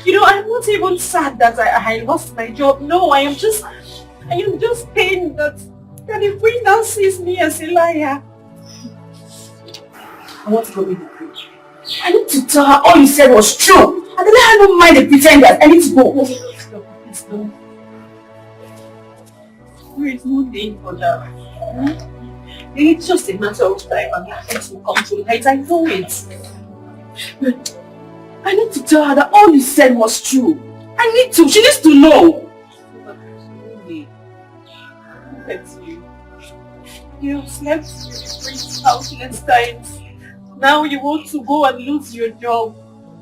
You know, I'm not even sad that I lost my job. No, I am just pained that the queen now sees me as a liar. I want to go with the queen. I need to tell her all you said was true. And then I don't mind the pretenders. I need to go. There is no need for that. It's just a matter of time and things will come to light. I know it. But I need to tell her that all you said was true. I need to. She needs to know. Look at you. You slept in your friend's countless times. Now you want to go and lose your job.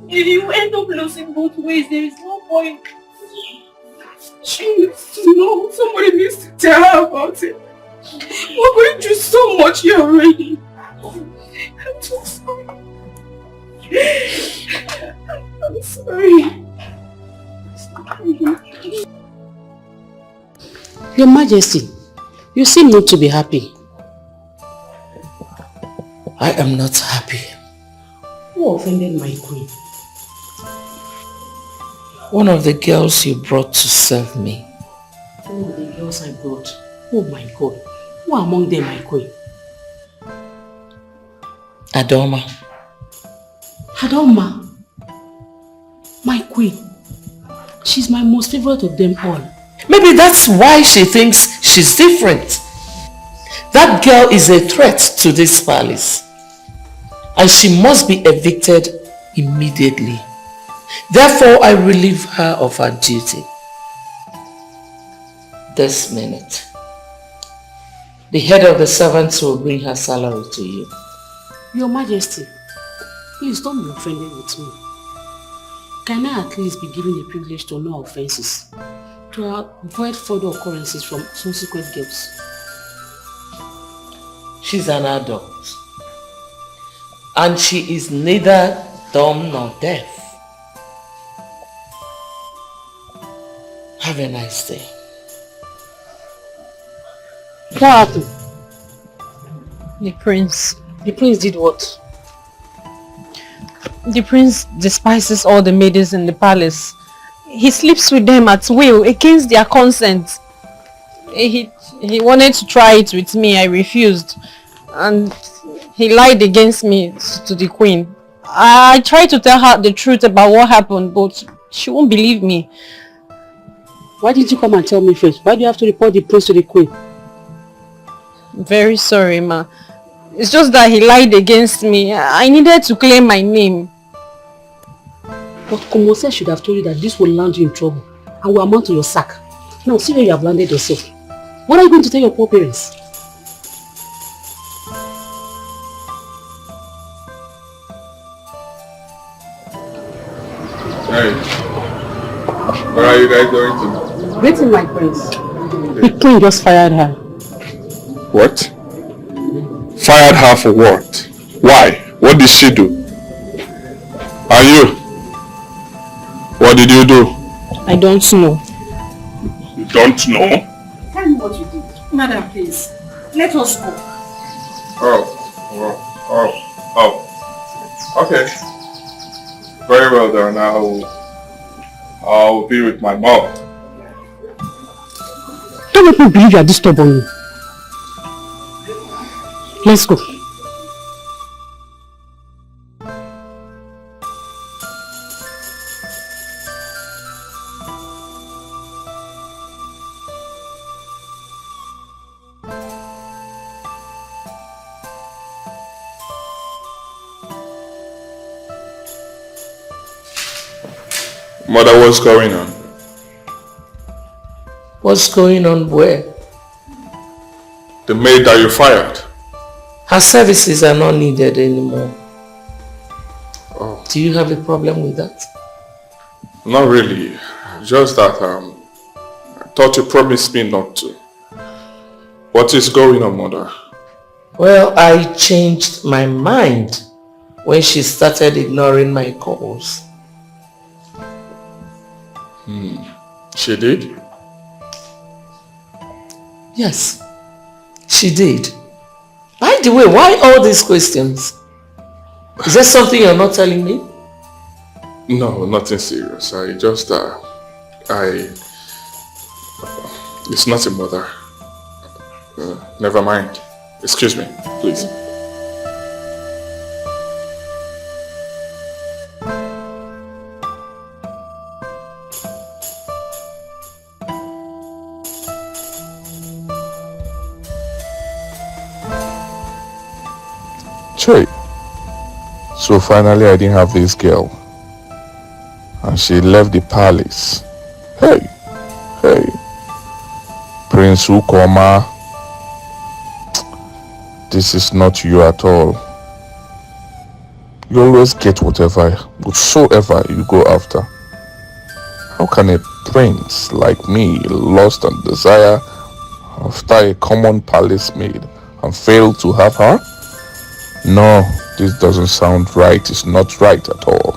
If you end up losing both ways, there is no point. She needs to know. Somebody needs to tell her about it. We're going through so much here already. I'm so sorry. I'm sorry. Your Majesty, you seem not to be happy. I am not happy. Who offended my queen? One of the girls you brought to serve me. One of the girls I brought. Oh my God. Who among them my queen? Adoma. Adoma? My queen. She's my most favorite of them all. Maybe that's why she thinks she's different. That girl is a threat to this palace. And she must be evicted immediately. Therefore, I relieve her of her duty. This minute. The head of the servants will bring her salary to you. Your Majesty, please don't be offended with me. Can I at least be given the privilege to know offenses, to avoid further occurrences from subsequent girls? She's an adult. And she is neither dumb nor deaf. Have a nice day. What happened? The prince. The prince did what? The prince despises all the maidens in the palace. He sleeps with them at will, against their consent. He wanted to try it with me, I refused. And he lied against me to the queen. I tried to tell her the truth about what happened, but she won't believe me. Why didn't you come and tell me first? Why do you have to report the prince to the queen? I'm very sorry, ma. It's just that he lied against me. I needed to clear my name. But Komose should have told you that this will land you in trouble and will amount to your sack. Now see where you have landed yourself. What are you going to tell your poor parents? Hey, where are you guys going to? Waiting, my prince. The king just fired her. What? Fired her for what? Why? What did she do? And you? What did you do? I don't know. You don't know? Tell me what you did. Madam, please. Let us go. Oh. Okay. Very well then. I'll be with my mom. Don't make me believe you are disturbing me. Let's go. Mother, what's going on? What's going on where? The maid that you fired. Her services are not needed anymore. Oh. Do you have a problem with that? Not really. Just that I thought you promised me not to. What is going on, Mother? Well, I changed my mind when she started ignoring my calls. She did? Yes, she did. By the way, why all these questions? Is there something you're not telling me? No, nothing serious. It's nothing, Mother. Never mind. Excuse me, please. Che. So finally I didn't have this girl. And she left the palace. Hey. Prince Ukoma. This is not you at all. You always get whatsoever you go after. How can a prince like me lust and desire after a common palace maid and fail to have her? No, this doesn't sound right. It's not right at all.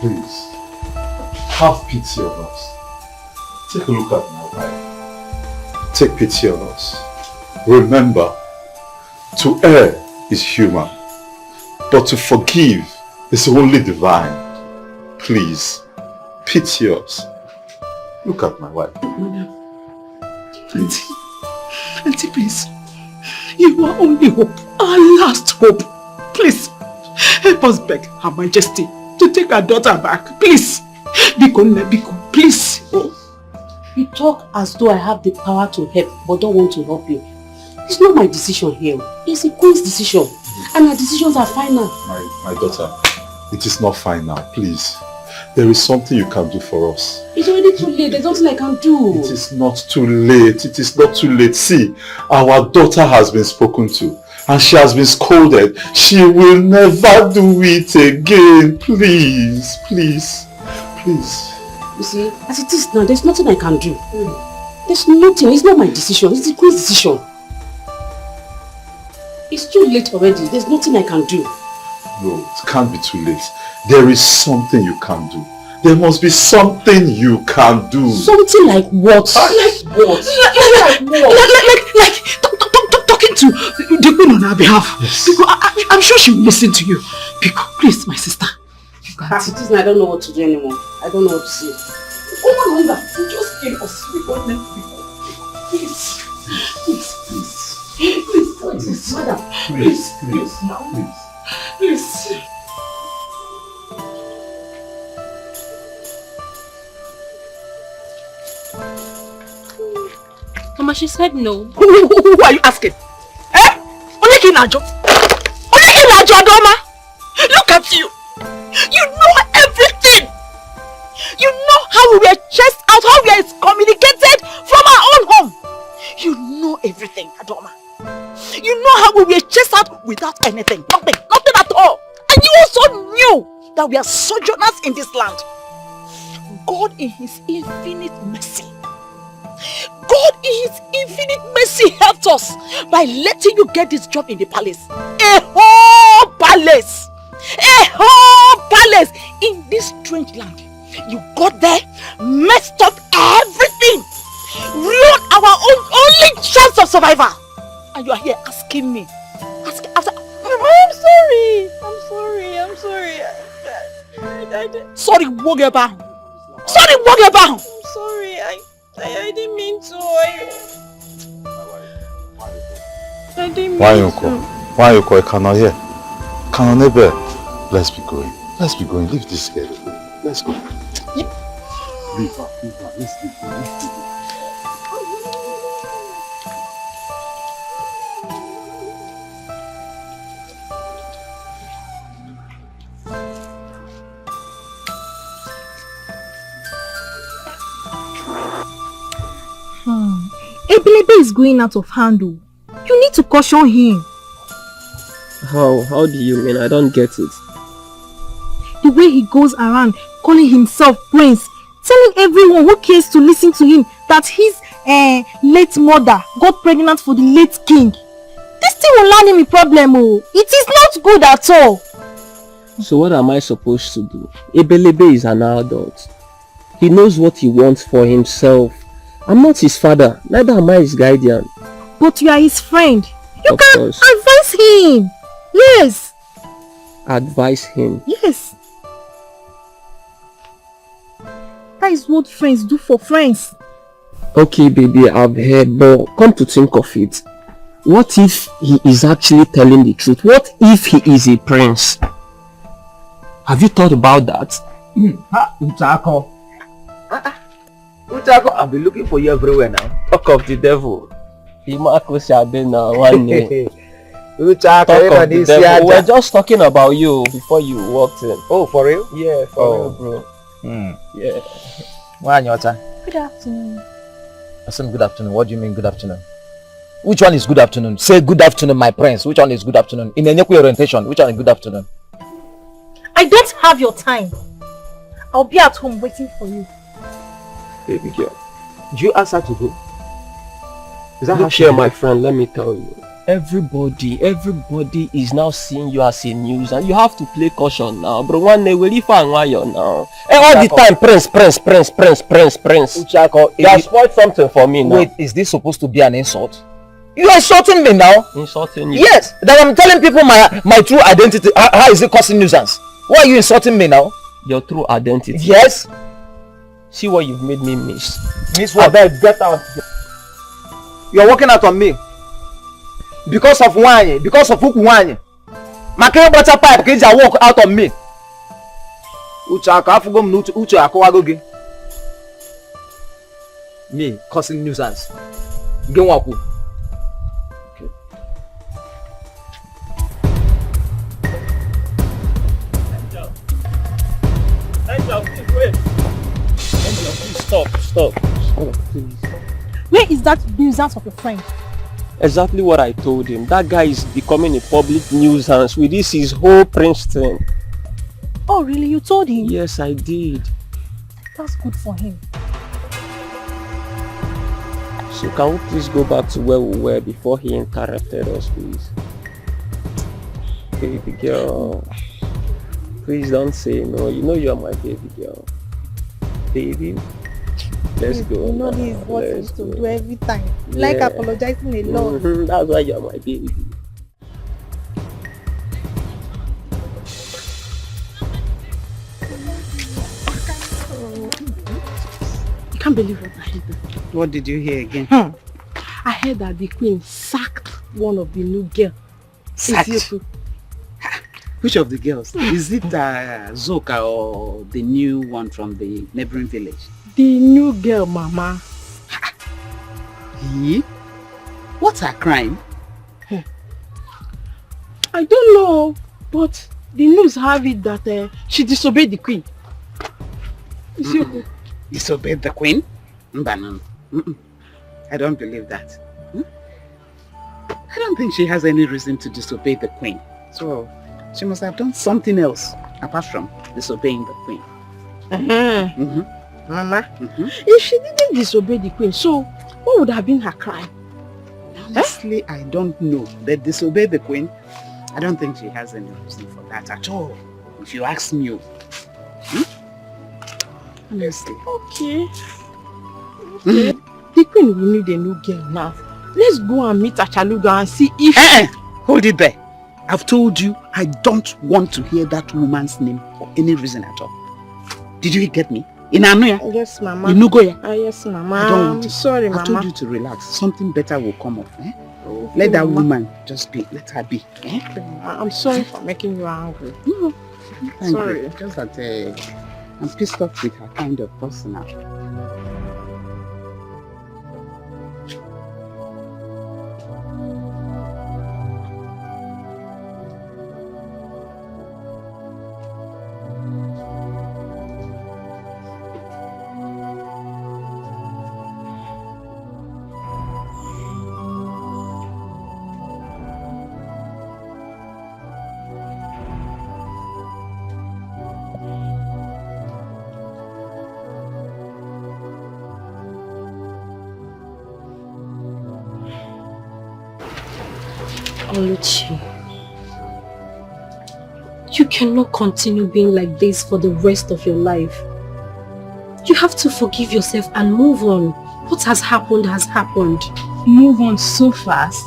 Please, have pity on us. Take a look at my wife. Take pity on us. Remember, to err is human, but to forgive is only divine. Please, pity us. Look at my wife. Auntie, please. You are only hope, our last hope. Please, help us beg Her Majesty to take our daughter back. Please. Biko, please. Oh. You talk as though I have the power to help but don't want to help you. It's not my decision here. It's the Queen's decision. And our decisions are final. My daughter, it is not final. Please. There is something you can do for us. It's already too late. There's nothing I can do. It is not too late. It is not too late. See, our daughter has been spoken to. And she has been scolded. She will never do it again. Please, please, please. You see, as it is now, there's nothing I can do. There's nothing. It's not my decision. It's the Queen's decision. It's too late already. There's nothing I can do. No, it can't be too late. There is something you can do. There must be something you can do. Something like what? Like what? Like talking to the Queen on our behalf. Yes. Because I'm sure she will listen to you. Because, please, my sister. As it is now, I don't know what to do anymore. I don't know what to say. Oh no wonder. You just came for sleep on them before. Please. Please, madam. Please. Now, please. Mama, she said no. Who are you asking? Eh? Onekinajo, Adoma. Look at you. You know everything. You know how we were chased out, how we are excommunicated from our own home. You know everything, Adoma. You know how we were chased out without anything. Nothing at all. And you also knew that we are sojourners in this land. God in His infinite mercy. God in His infinite mercy helped us by letting you get this job in the palace. A whole palace! A whole palace in this strange land. You got there, messed up everything, ruined our only chance of survival. And you are here asking me. I'm sorry. Sorry, Wogeba. Sorry, Wogeba. I'm sorry. I didn't mean to. I didn't mean to. Why you call? I cannot hear. Cannot never. Let's be going. Leave this girl. Let's go. Leave her. Let's leave her. Ebelebe is going out of hand. You need to caution him. How do you mean? I don't get it. The way he goes around calling himself prince, telling everyone who cares to listen to him that his late mother got pregnant for the late king. This thing will land him a problem. It is not good at all. So what am I supposed to do? Ebelebe is an adult. He knows what he wants for himself. I'm not his father, neither am I his guardian. But you are his friend. You of can course. advise him. Yes. Advise him? Yes. That is what friends do for friends. Okay, baby, I've heard, but come to think of it, What if he is actually telling the truth? What if he is a prince? Have you thought about that? Uchako. Uchako, I've been looking for you everywhere now. Talk of the devil. Uchako, Uchako, talk of the devil. We were just talking about you before you walked in. Oh, for real? Yeah, for real, bro. Yeah. Good afternoon. I said good afternoon. What do you mean good afternoon? Which one is good afternoon? Say good afternoon, my prince. Which one is good afternoon? In any orientation, which one is good afternoon? I don't have your time. I'll be at home waiting for you. Baby girl. Do you ask her to go? Is that Look here, my friend, let me tell you. Everybody is now seeing you as a news, and you have to play caution now, bro. One day we'll now. And all the time, prince. Uchako, you have spoiled something for me now. Wait, is this supposed to be an insult? You are insulting me now? Insulting you? Yes, that I'm telling people my true identity. How is it causing nuisance? Why are you insulting me now? Your true identity? Yes. See what you've made me miss. Miss what? I beg, get out. You're working out on me. Because of wine, because of hook wine. Makere butter pipe, kids are walk out on me. Uchaka afugom nutu uche akowagoge. Me causing nuisance. Get wapu. Angel, please wait. Angel, please stop, please. Where is that nuisance of your friend? Exactly what I told him. That guy is becoming a public nuisance with this his whole prince thing. Oh really? You told him? Yes, I did. That's good for him. So can we please go back to where we were before he interrupted us, please? Baby girl. Please don't say no. You know you're my baby girl. Baby. Let's go. You know this is what you to do every time. You like apologizing a lot. That's why you're my baby. I can't believe what I heard. What did you hear again? I heard that the queen sacked one of the new girls. Sacked? Which of the girls? Is it Zoka or the new one from the neighboring village? The new girl, Mama. He? What's her crime? I don't know, but the news have it that she disobeyed the queen. Disobeyed the queen? I don't believe that. I don't think she has any reason to disobey the queen. So she must have done something else apart from disobeying the queen. Mama, if she didn't disobey the queen, so what would have been her crime? Honestly, I don't know. They disobey the queen. I don't think she has any reason for that at all. If you ask me. Honestly. Okay. The queen will need a new girl now. Let's go and meet Achaluga and see if... Hold it there. I've told you I don't want to hear that woman's name for any reason at all. Did you get me? In Anuya? Yes, Mama. In Nugoya? Yes, Mama. I don't want it. Sorry, Mama. I told you to relax. Something better will come up. Okay, let that woman just be. Let her be. I'm sorry for making you angry. No, sorry. Just that I'm pissed off with her kind of person now. Oluchi, you cannot continue being like this for the rest of your life. You have to forgive yourself and move on. What has happened has happened. Move on so fast?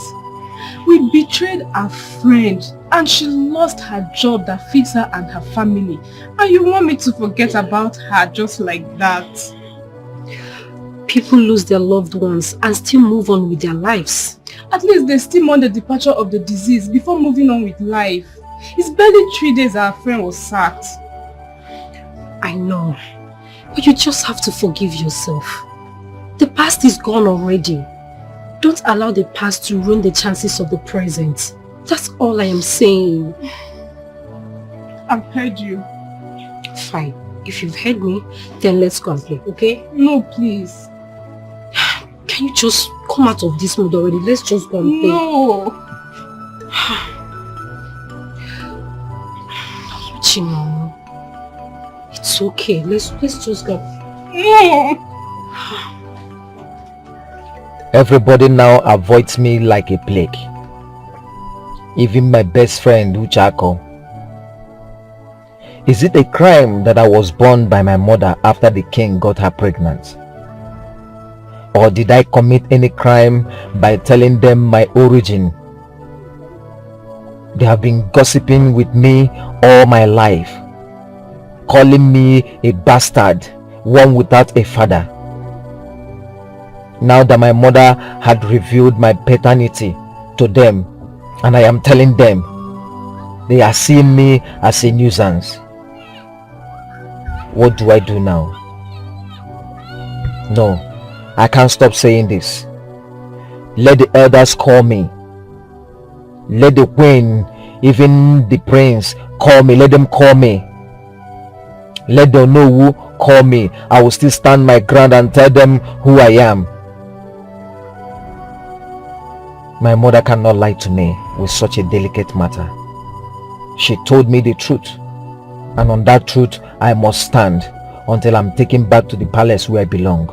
We betrayed our friend and she lost her job that feeds her and her family. And you want me to forget about her just like that? people lose their loved ones and still move on with their lives. At least they still mourn the departure of the disease before moving on with life. It's barely 3 days our friend was sacked. I know, but you just have to forgive yourself. The past is gone already. Don't allow the past to ruin the chances of the present. That's all I am saying. I've heard you. Fine. If you've heard me, then let's go and play, okay? No, please. Can you just come out of this mood already? Let's just go and play. No. Chino, it's okay. Let's just go. No. Everybody now avoids me like a plague. Even my best friend Uchako. Is it a crime that I was born by my mother after the king got her pregnant? Or did I commit any crime by telling them my origin? They have been gossiping with me all my life, calling me a bastard, one without a father. Now that my mother had revealed my paternity to them, and I am telling them, they are seeing me as a nuisance. What do I do now? No, I can't stop saying this. Let the elders call me. Let the queen, even the prince, call me. Let them call me. Let the Onowu call me. I will still stand my ground and tell them who I am. My mother cannot lie to me with such a delicate matter. She told me the truth, and on that truth I must stand until I'm taken back to the palace where I belong.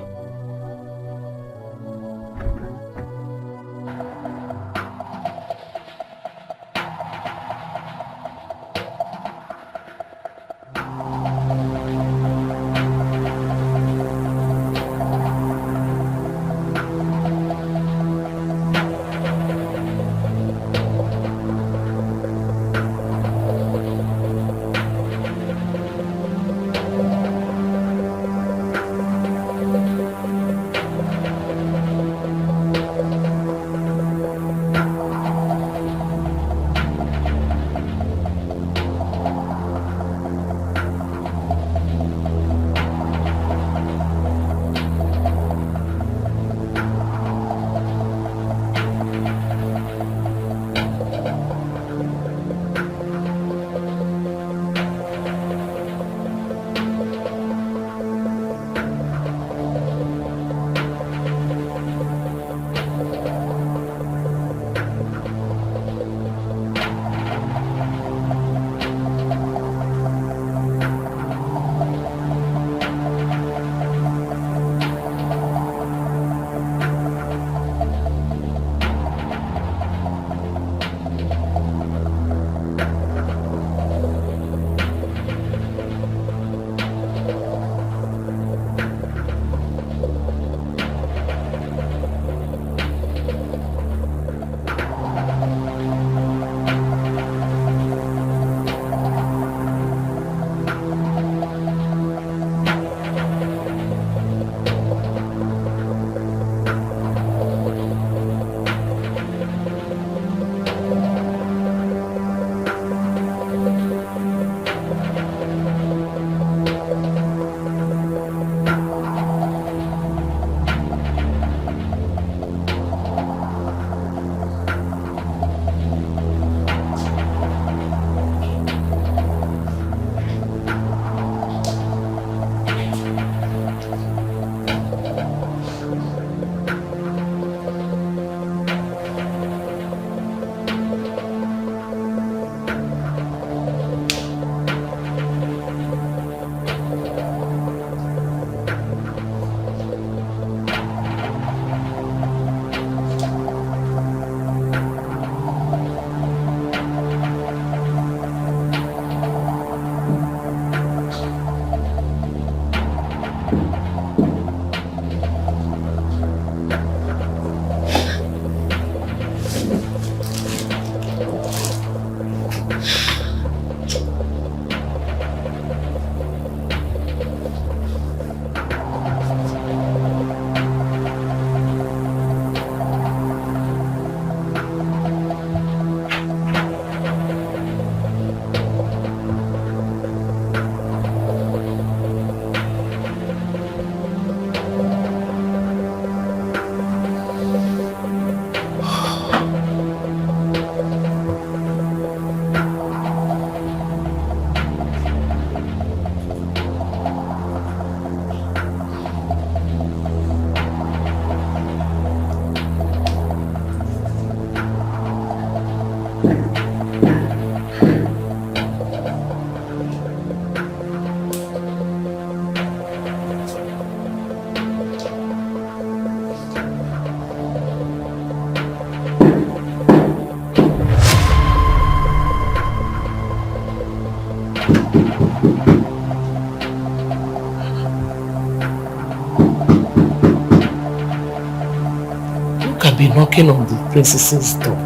can be knocking on the princess's door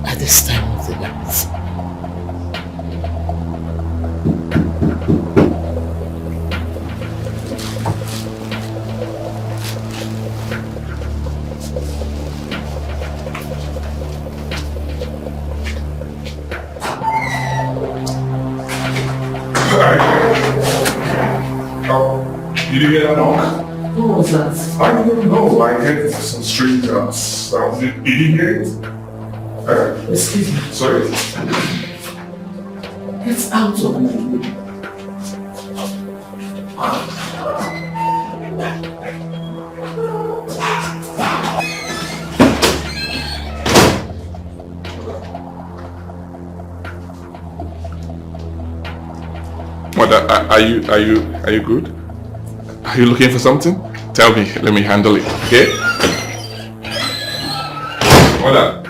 at this time of the night? Did you hear that knock? What was that? I don't know. I heard some strangers. Did you hear it? Excuse me. Sorry? Get out of my way. What, are you good? Are you looking for something? Tell me, let me handle it, okay? What up?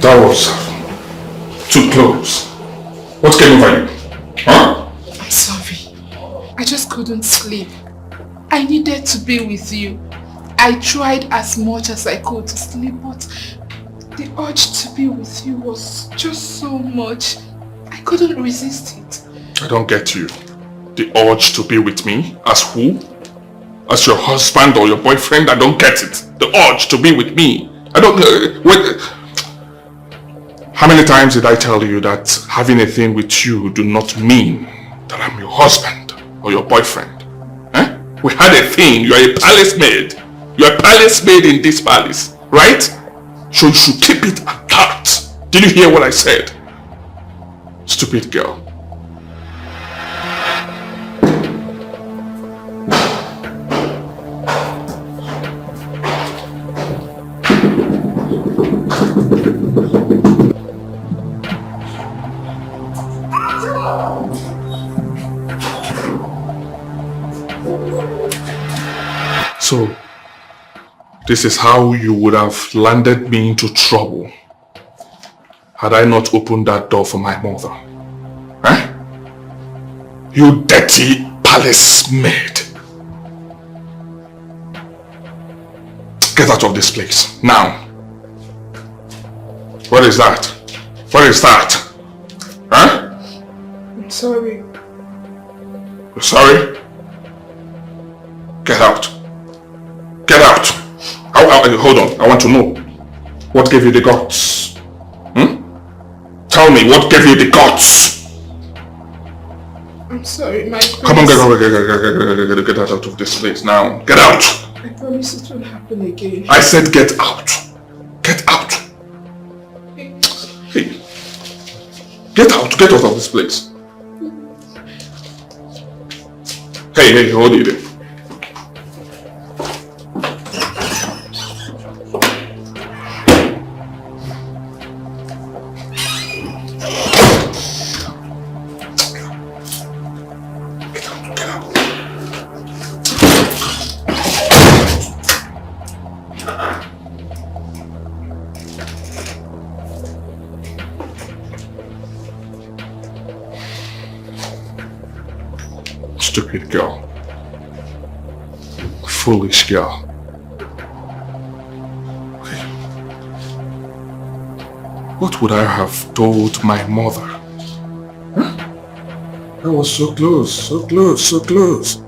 That was too close. What came over you? Huh? I'm sorry. I just couldn't sleep. I needed to be with you. I tried as much as I could to sleep, but the urge to be with you was just so much. I couldn't resist it. I don't get you. The urge to be with me? As who? As your husband or your boyfriend? I don't get it. The urge to be with me. I don't... wait. How many times did I tell you that having a thing with you do not mean that I'm your husband or your boyfriend? Eh? We had a thing. You are a palace maid. You are a palace maid in this palace, right? So you should keep it apart. Did you hear what I said? Stupid girl. So, this is how you would have landed me into trouble had I not opened that door for my mother. Eh? You dirty palace maid. Get out of this place, now. What is that? What is that? Huh? I'm sorry. You're sorry? Get out. Get out! Hold on, I want to know. What gave you the guts? Tell me, what gave you the guts? I'm sorry, my prince. Come on, get out of this place now. Get out! I promise it won't happen again. I said get out. Get out. Hey. Get out of this place. Hey, hold it there. Stupid girl. Foolish girl. What would I have told my mother? Huh? I was so close, so close, so close.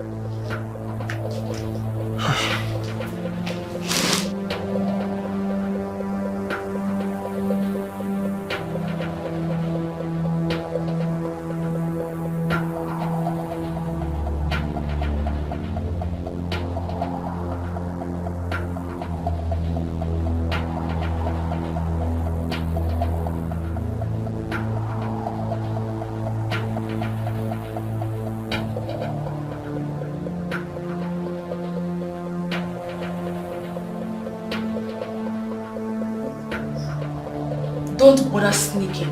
Don't bother sneaking.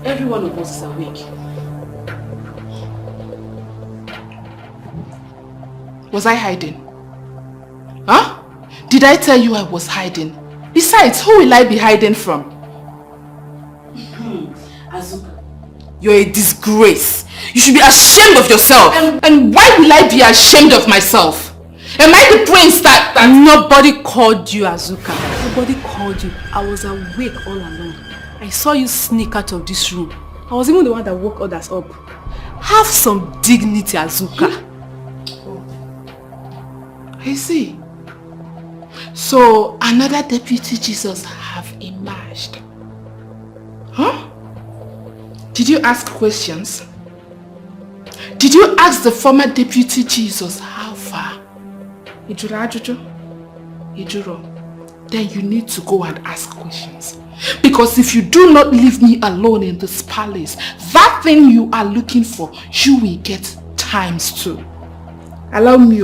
Every one of us is awake. Was I hiding? Huh? Did I tell you I was hiding? Besides, who will I be hiding from? Azuka. You're a disgrace. You should be ashamed of yourself. And why will I be ashamed of myself? Am I the prince that... Nobody called you, Azuka. Nobody called you. I was awake all along. I saw you sneak out of this room. I was even the one that woke others up. Have some dignity, Azuka. I see. So another deputy Jesus have emerged. Huh? Did you ask questions? Did you ask the former deputy Jesus how far? Ijuro. Then you need to go and ask questions. Because if you do not leave me alone in this palace, that thing you are looking for, you will get ×2. Allow me.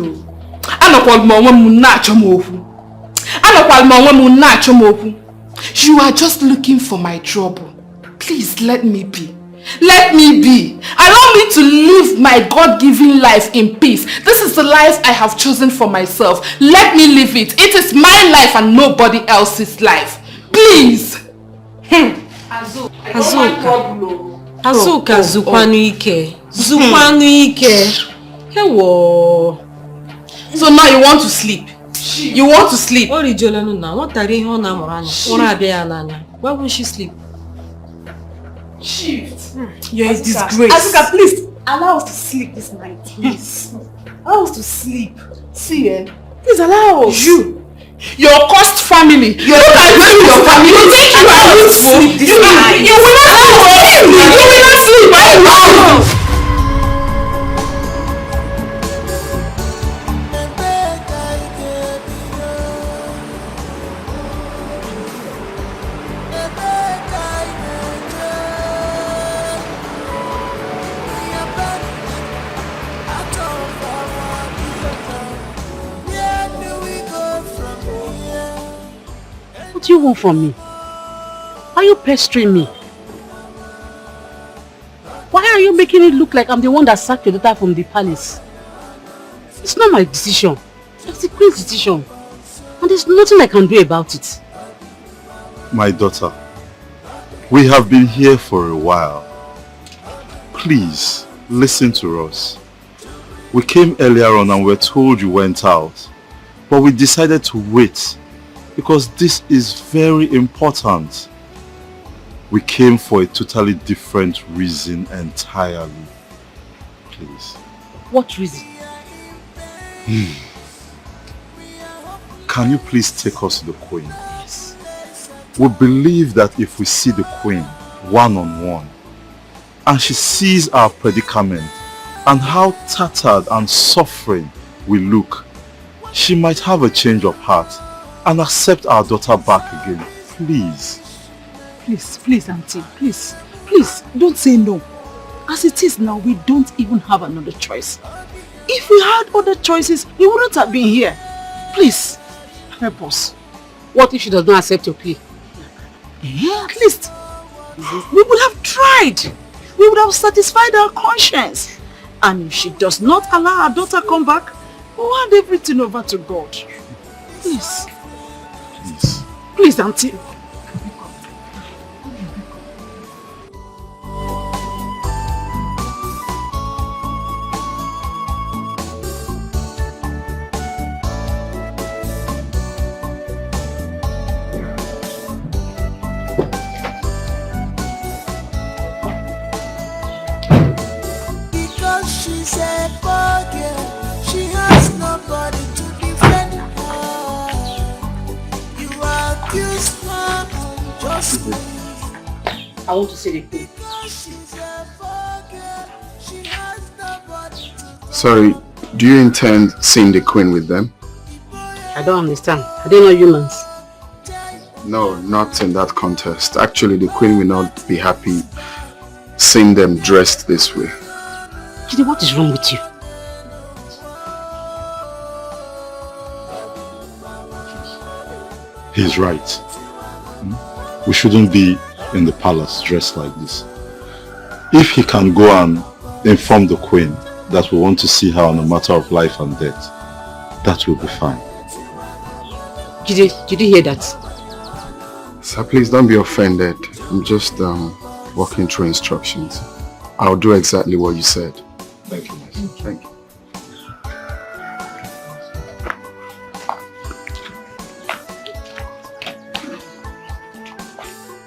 You are just looking for my trouble. Please let me be. Let me be. Allow me to live my God-given life in peace. This is the life I have chosen for myself. Let me live it. It is my life and nobody else's life. Please. Azuka zukwanu ike. Zukwanu ike. Hewo. So now you want to sleep? You want to sleep? Why won't she sleep? Shift. You're a disgrace. Azuka, please allow us to sleep this night, please. Allow us to sleep. See, please allow us. Your cursed family. Look at you, your family. You think you are sleep this night? You will not sleep. You will not sleep. I will. What do you want from me? Are you pestering me? Why are you making it look like I'm the one that sacked your daughter from the palace? It's not my decision. It's the queen's decision. And there's nothing I can do about it. My daughter, we have been here for a while. Please, listen to us. We came earlier on and were told you went out. But we decided to wait because this is very important. We came for a totally different reason entirely. Please. What reason? Can you please take us to the queen? Yes. We believe that if we see the queen one-on-one and she sees our predicament and how tattered and suffering we look, she might have a change of heart and accept our daughter back again. Please. Please, auntie. Please, don't say no. As it is now, we don't even have another choice. If we had other choices, we wouldn't have been here. Please, help us. What if she does not accept your plea? At least, we would have tried. We would have satisfied our conscience. And if she does not allow our daughter come back, we'll hand everything over to God. Please. Please, auntie. I want to see the queen. Sorry, do you intend seeing the queen with them? I don't understand. Are they not humans? No, not in that context. Actually, the queen will not be happy seeing them dressed this way. Jide, what is wrong with you? He's right. we shouldn't be in the palace dressed like this. If he can go and inform the queen that we want to see her on a matter of life and death, that will be fine. Did you hear that? Sir, please don't be offended. I'm just walking through instructions. I'll do exactly what you said. Thank you. Thank you.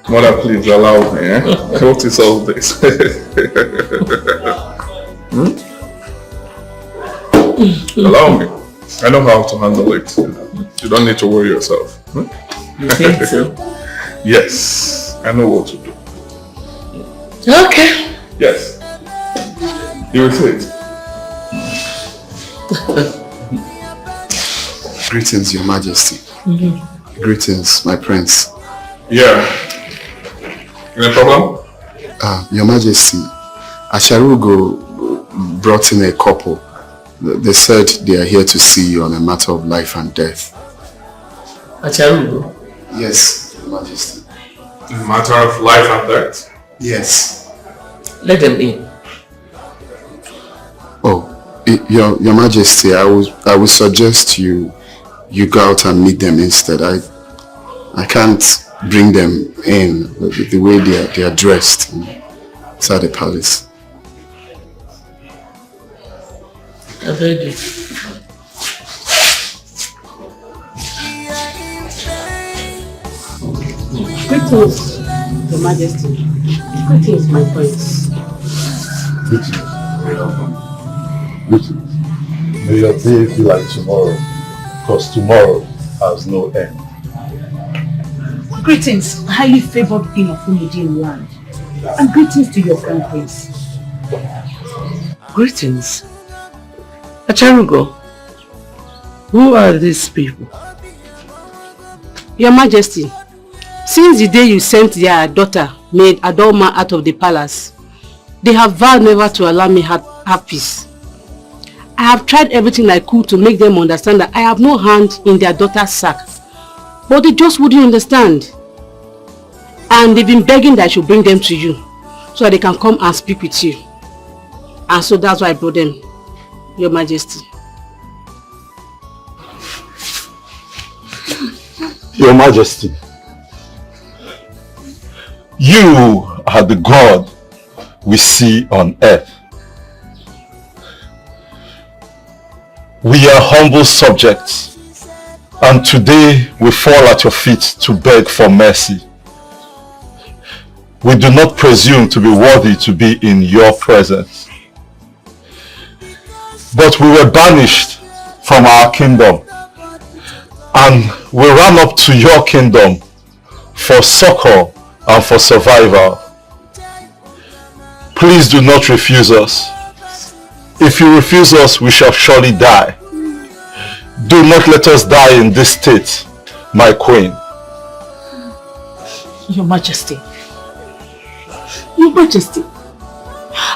Mother, please allow me, eh? What is all this? Allow me. I know how to handle it. You don't need to worry yourself. You think so? Yes, I know what to do. Okay. Yes. You will see it. Greetings, Your Majesty. Greetings, my prince. Yeah. Any problem? Your Majesty, Asharugo brought in a couple. They said they are here to see you on a matter of life and death. Acharugo? Yes, Your Majesty. A matter of life and death? Yes. Let them in. Oh, Your Majesty, I would suggest you go out and meet them instead. I can't bring them in the way they are dressed inside the palace. I've heard you. Greetings, Your Majesty. Greetings, my prince. Greetings. Greetings. May your day be like tomorrow, because tomorrow has no end. Greetings, highly favored queen of Nigerian land. And greetings to your crown prince. Greetings. Acharugo, who are these people? Your Majesty, since the day you sent their daughter, maid Adoma, out of the palace, they have vowed never to allow me have peace. I have tried everything I could to make them understand that I have no hand in their daughter's sack. But they just wouldn't understand. And they've been begging that I should bring them to you, so that they can come and speak with you. And so that's why I brought them, Your Majesty. Your Majesty, you are the God we see on earth. We are humble subjects, and today we fall at your feet to beg for mercy. We do not presume to be worthy to be in your presence. But we were banished from our kingdom, and we ran up to your kingdom for succor and for survival. Please do not refuse us. If you refuse us, we shall surely die. Do not let us die in this state, my queen. Your Majesty. Your Majesty.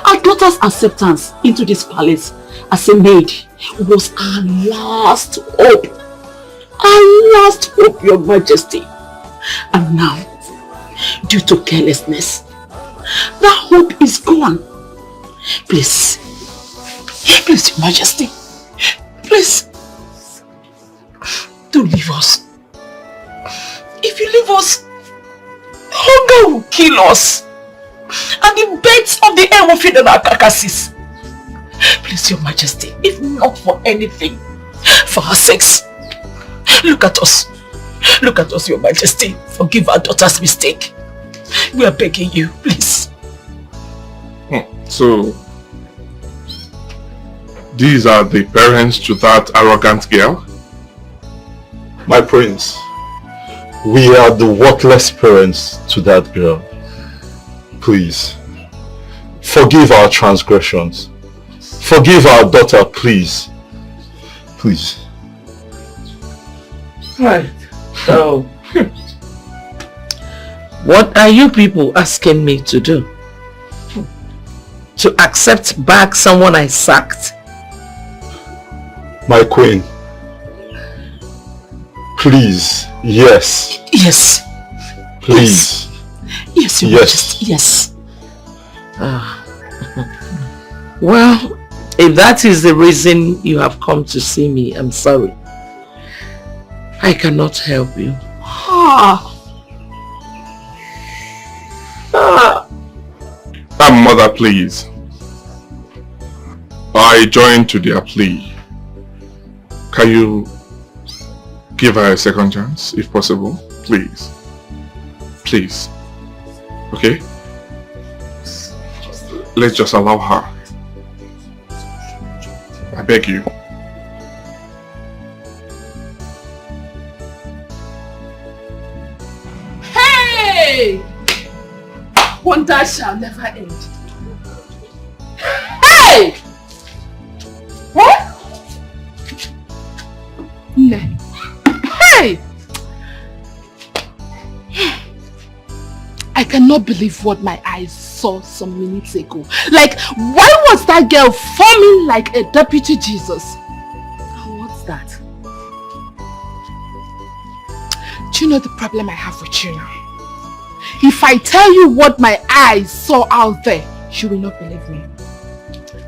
Our daughter's acceptance into this palace as a maid was our last hope. Our last hope, Your Majesty. And now, due to carelessness, that hope is gone. Please, please, Your Majesty, please, don't leave us. If you leave us, hunger will kill us, and the birds of the air will feed on our carcasses. Please, Your Majesty, if not for anything, for our sakes, look at us. Look at us, Your Majesty. Forgive our daughter's mistake. We are begging you, please. So, these are the parents to that arrogant girl? My prince, we are the worthless parents to that girl. Please, forgive our transgressions. Forgive our daughter, please. Please. Right. So, what are you people asking me to do? To accept back someone I sacked? My queen, please, yes. Yes. Please. Yes, Your Majesty, yes. Well, if that is the reason you have come to see me, I'm sorry. I cannot help you. Mother, please. I join to their plea. Can you give her a second chance, if possible? Please. Please. Okay? Let's just allow her. I beg you. Hey! Wonder shall never end. Hey! What? Ne. Hey! I cannot believe what my eyes saw some minutes ago. Like, why was that girl forming like a deputy Jesus? What's that? Do you know the problem I have with you now? If I tell you what my eyes saw out there, you will not believe me.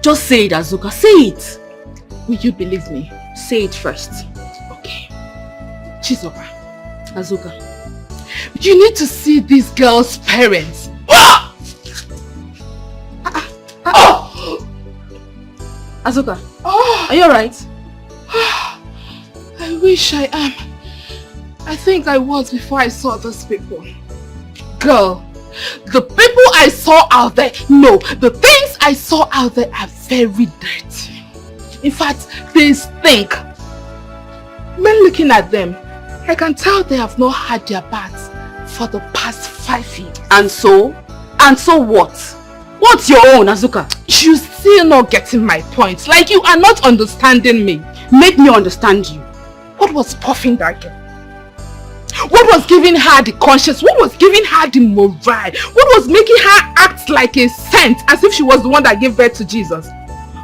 Just say it, Azuka. Say it. Will you believe me? Say it first. Okay. Chizoba. Azuka. You need to see this girl's parents. Azuka. Are you alright? I wish I am. I think I was before I saw those people. Girl, the people I saw out there, no, the things I saw out there are very dirty. In fact, they stink. When looking at them, I can tell they have not had their baths for the past 5 years. And so? And so what? What's your own, Azuka? You're still not getting my point. Like you are not understanding me. Make me understand you. What was puffing that girl? What was giving her the conscience? What was giving her the morale? What was making her act like a saint as if she was the one that gave birth to Jesus?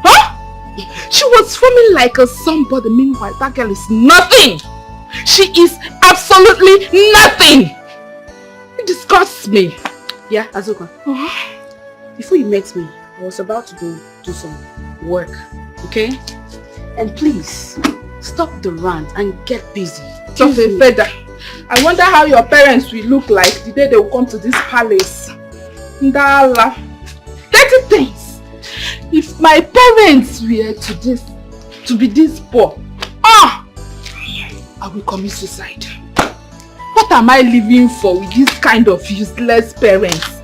Huh? She was forming like a somebody. Meanwhile, that girl is nothing. She is absolutely nothing. It disgusts me. Yeah, Azuka. Before you met me, I was about to go do some work. Okay? And please, stop the rant and get busy. Just a feather. I wonder how your parents will look like the day they will come to this palace. Ndala. Dirty things. If my parents were to be this poor, I will commit suicide. What am I living for with this kind of useless parents?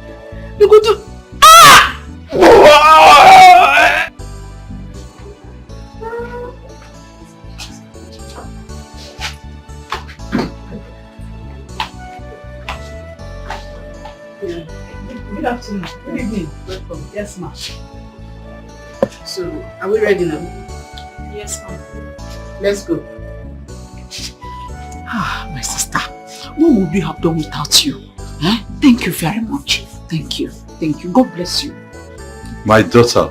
You go to Good afternoon. Good evening. Welcome. Yes, ma'am. So, are we ready now? Yes, ma'am. Let's go. My sister, what would we have done without you? Eh? Thank you very much. Thank you. Thank you. God bless you. My daughter,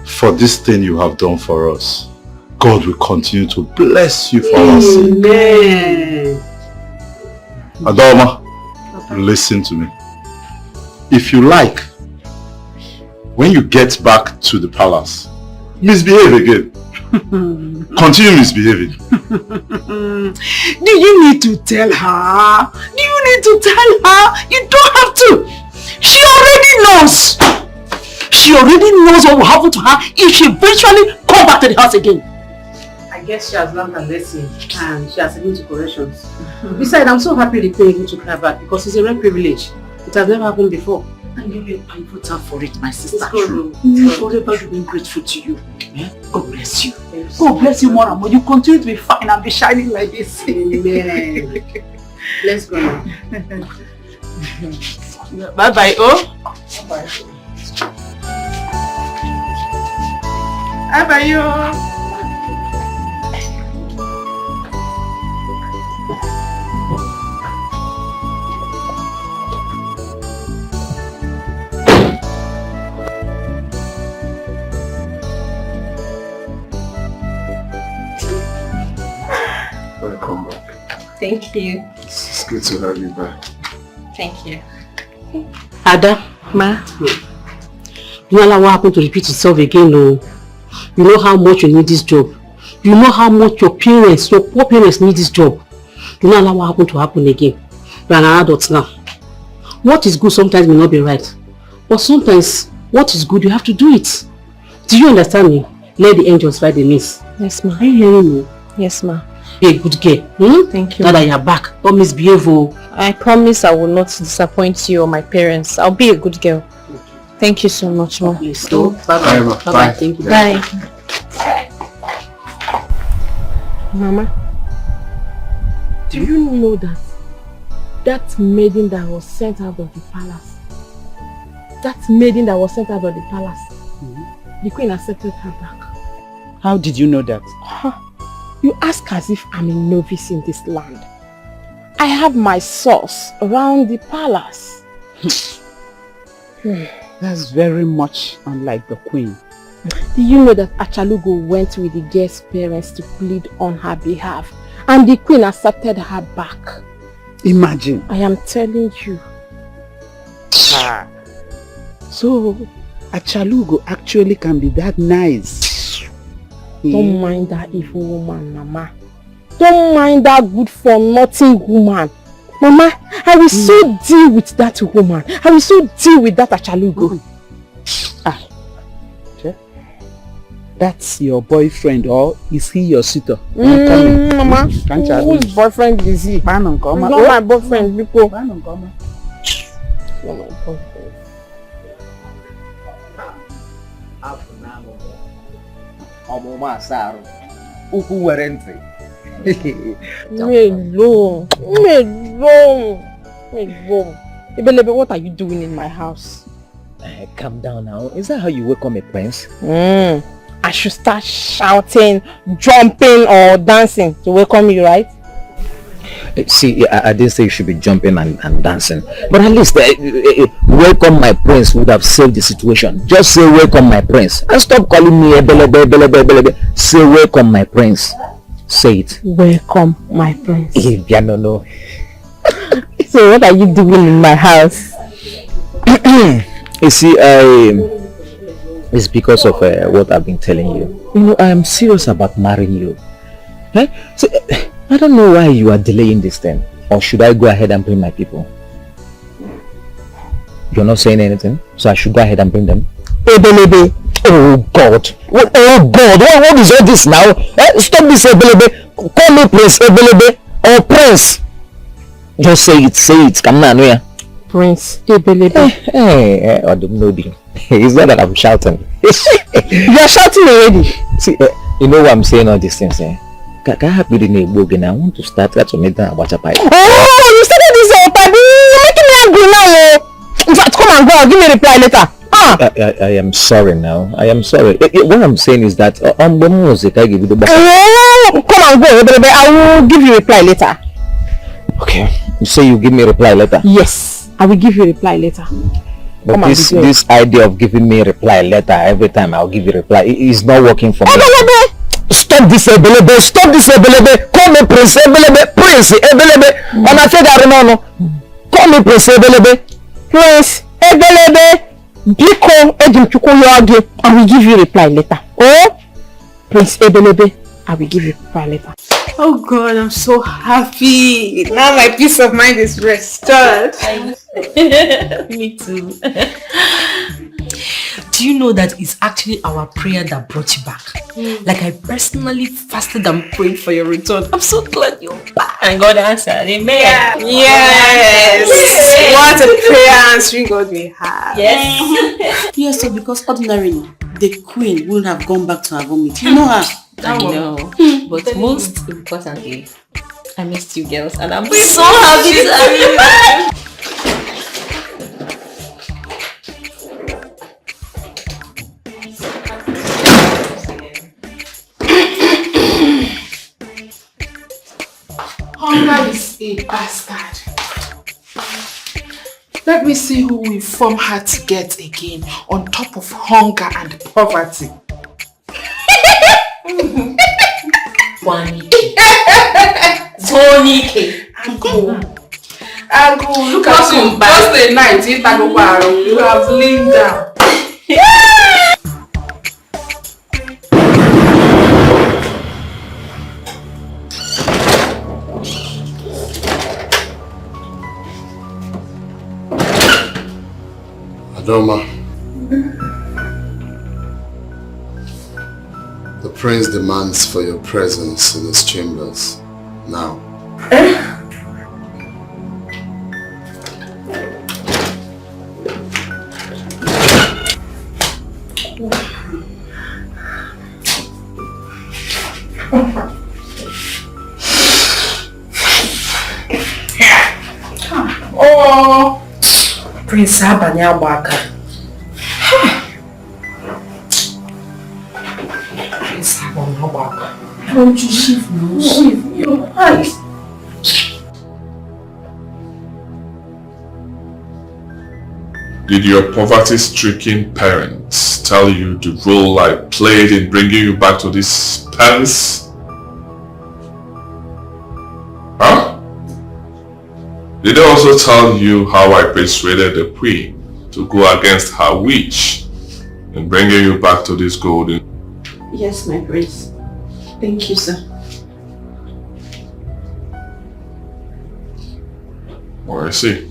for this thing you have done for us, God will continue to bless you for our sake. Amen. Adoma, listen to me. If you like, when you get back to the palace, misbehave again. Continue misbehaving. Do you need to tell her? Do you need to tell her? You don't have to. She already knows. She already knows what will happen to her if she eventually comes back to the house again. I guess she has learned her lesson and she has taken to corrections. Besides, I'm so happy the queen took her back because it's a rare privilege. It has never happened before. And you will pay for it, my sister. It's forever to be grateful to you. Yeah? God bless you. Yes. God bless you more and more. You continue to be fine and be shining like this. Amen. Let's go now. Bye-bye, oh. Bye-bye. Bye-bye, oh. Welcome back. Thank you. It's good to have you back. Thank you. Ada, ma. You know what happened to repeat itself again, no? You know how much you need this job. You know how much your poor parents need this job. You know what happened to happen again. You are an adult now. What is good sometimes may not be right. But sometimes, what is good, you have to do it. Do you understand me? Let the angels fight the miss. Yes, ma. Are you hearing me? Yes, ma. Be a good girl. Hmm? Thank you. Now that you're back, don't misbehave. I promise I will not disappoint you or my parents. I'll be a good girl. Thank you so much, ma. Please, no. Bye, ma. Bye-bye. Bye. Thank you. Bye. Mama, do you know that maiden that was sent out of the palace, the queen accepted her back? How did you know that? You ask as if I'm a novice in this land. I have my source around the palace. That's very much unlike the queen. Do you know that Achalugo went with the girl's parents to plead on her behalf and the queen accepted her back? Imagine. I am telling you. So, Achalugo actually can be that nice. Don't mind that evil woman, Mama. Don't mind that good for nothing woman. Mama, I will so deal with that woman. I will so deal with that Achalugo. That's your boyfriend, or is he your suitor? Mama, whose boyfriend is he? He's not my boyfriend, people. Not my boyfriend. Ebelebe, what are you doing in my house? Calm down now. Is that how you welcome a prince? I should start shouting, jumping or dancing to welcome you, right? See, I didn't say you should be jumping and dancing. But at least welcome my prince would have saved the situation. Just say welcome my prince. And stop calling me Ebelebe. Say welcome my prince. Say it. Welcome my prince. No. So what are you doing in my house? You see, it's because of what I've been telling you. You know, I am serious about marrying you. Right? So, I don't know why you are delaying this thing. Or should I go ahead and bring my people? You're not saying anything, so I should go ahead and bring them. Ebelebe. Oh God! What is all this now? Stop this, Ebelebe. Call me Prince Ebelebe or Prince. Just say it. Come on, yeah. Prince Ebelebe. Hey, I don't know you. It's not that I'm shouting. You are shouting already. See, you know why I'm saying all these things, eh? Can I have you in a book and I want to start that to make that water pipe. Oh, you started this Otabi. You're making me angry now. In fact, come and go. I'll give me a reply later. I am sorry now. I am sorry. What I'm saying is that on the music I give you the book. Oh, come and go. I will give you a reply later. Okay. You say you give me a reply later? Yes, I will give you a reply later. But this idea of giving me a reply letter every time I'll give you a reply is not working for me. Stop this Ebelebe! Stop this Ebelebe! Call me Prince Ebelebe! Prince Ebelebe! And I said that no. Call me Prince Ebelebe! Prince Ebelebe! Biko Edimchuko Yoage! I will give you a reply later. Oh? Prince Ebelebe! I will give you a reply later. Oh God, I'm so happy. Now my peace of mind is restored. Me too. Do you know that it's actually our prayer that brought you back? Like I personally fasted and prayed for your return. I'm so glad you're back. And God answered. Amen. Yes. What a prayer answering God we have. Yes. Yes, so because ordinarily the queen wouldn't have gone back to her vomit. You know her. I know. But most importantly, I missed you girls and I'm so happy to have you back. Hunger is a bastard. Let me see who will form her to get again on top of hunger and poverty. Zonike. Agu, look at you. Just a night, you have leaned down. Adoma, the prince demands for your presence in his chambers now. Oh, Prince Abanya Waka. Prince Abanya Waka. Don't you shift now? Shift your eyes. Did your poverty-stricken parents tell you the role I played in bringing you back to this palace? Huh? Did they also tell you how I persuaded the queen to go against her wish in bringing you back to this golden... Yes, my prince. Thank you, sir. Oh, I see.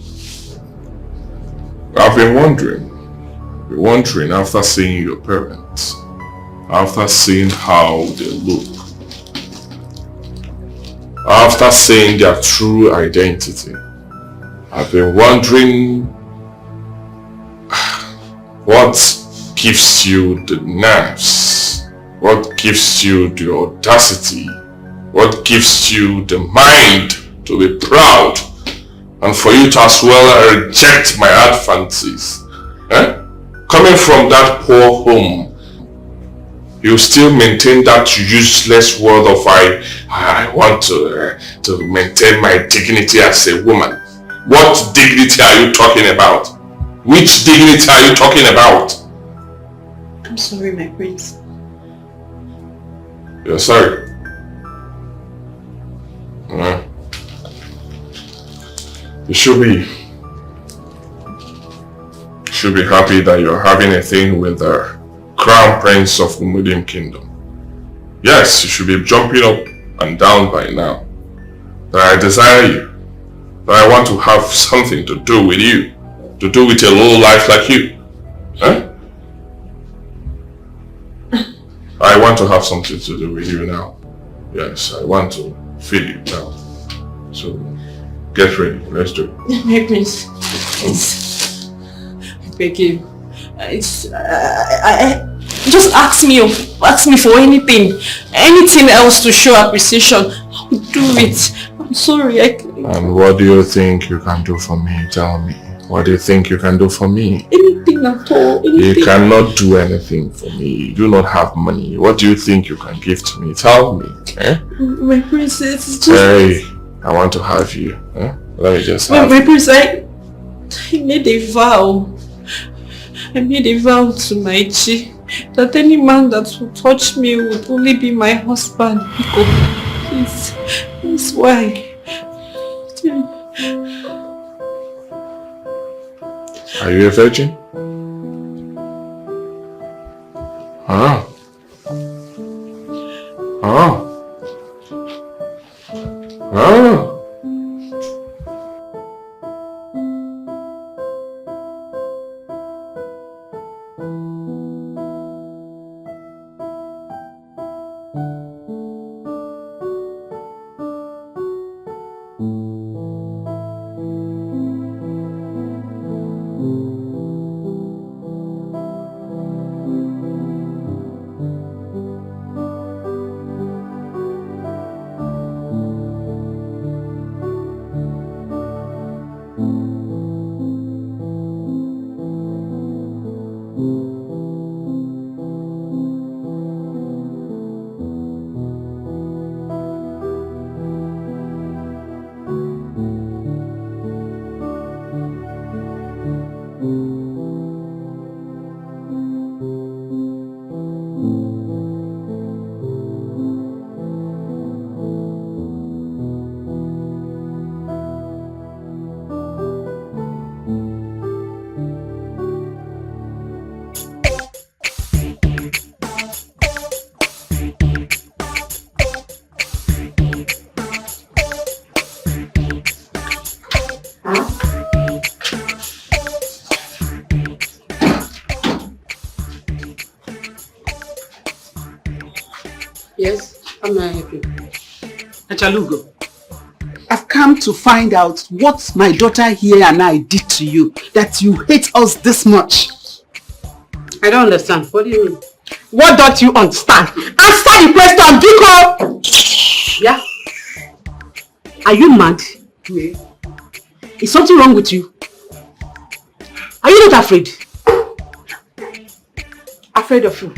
I've been wondering after seeing your parents, after seeing how they look, after seeing their true identity. I've been wondering what gives you the nerves, what gives you the audacity, what gives you the mind to be proud and for you to as well reject my advances. Coming from that poor home, you still maintain that useless word of I want to maintain my dignity as a woman. What dignity are you talking about? Which dignity are you talking about? I'm sorry, my prince. You're sorry? You should be happy that you're having a thing with the Crown Prince of the Mudim Kingdom. Yes, you should be jumping up and down by now. That I desire you. That I want to have something to do with you. To do with a low life like you. I want to have something to do with you now. Yes, I want to feel you now. So, get ready. Let's do it. My prince, I beg you. Just ask me for anything else to show appreciation. I will do it. I'm sorry. And what do you think you can do for me? Tell me. What do you think you can do for me? Anything at all. Anything. You cannot do anything for me. You do not have money. What do you think you can give to me? Tell me. My prince, it's just... Hey, I want to have you. Let me just have my prince, I made a vow. I made a vow to my Chi that any man that will touch me would only be my husband. Please, that's why. Are you a virgin? Yes, how may I help you? Achalugo, I've come to find out what my daughter here and I did to you, that you hate us this much. I don't understand. What do you mean? What don't you understand? Answer the question, Dikeh! Yeah? Are you mad? Yeah. Is something wrong with you? Are you not afraid? Afraid of you?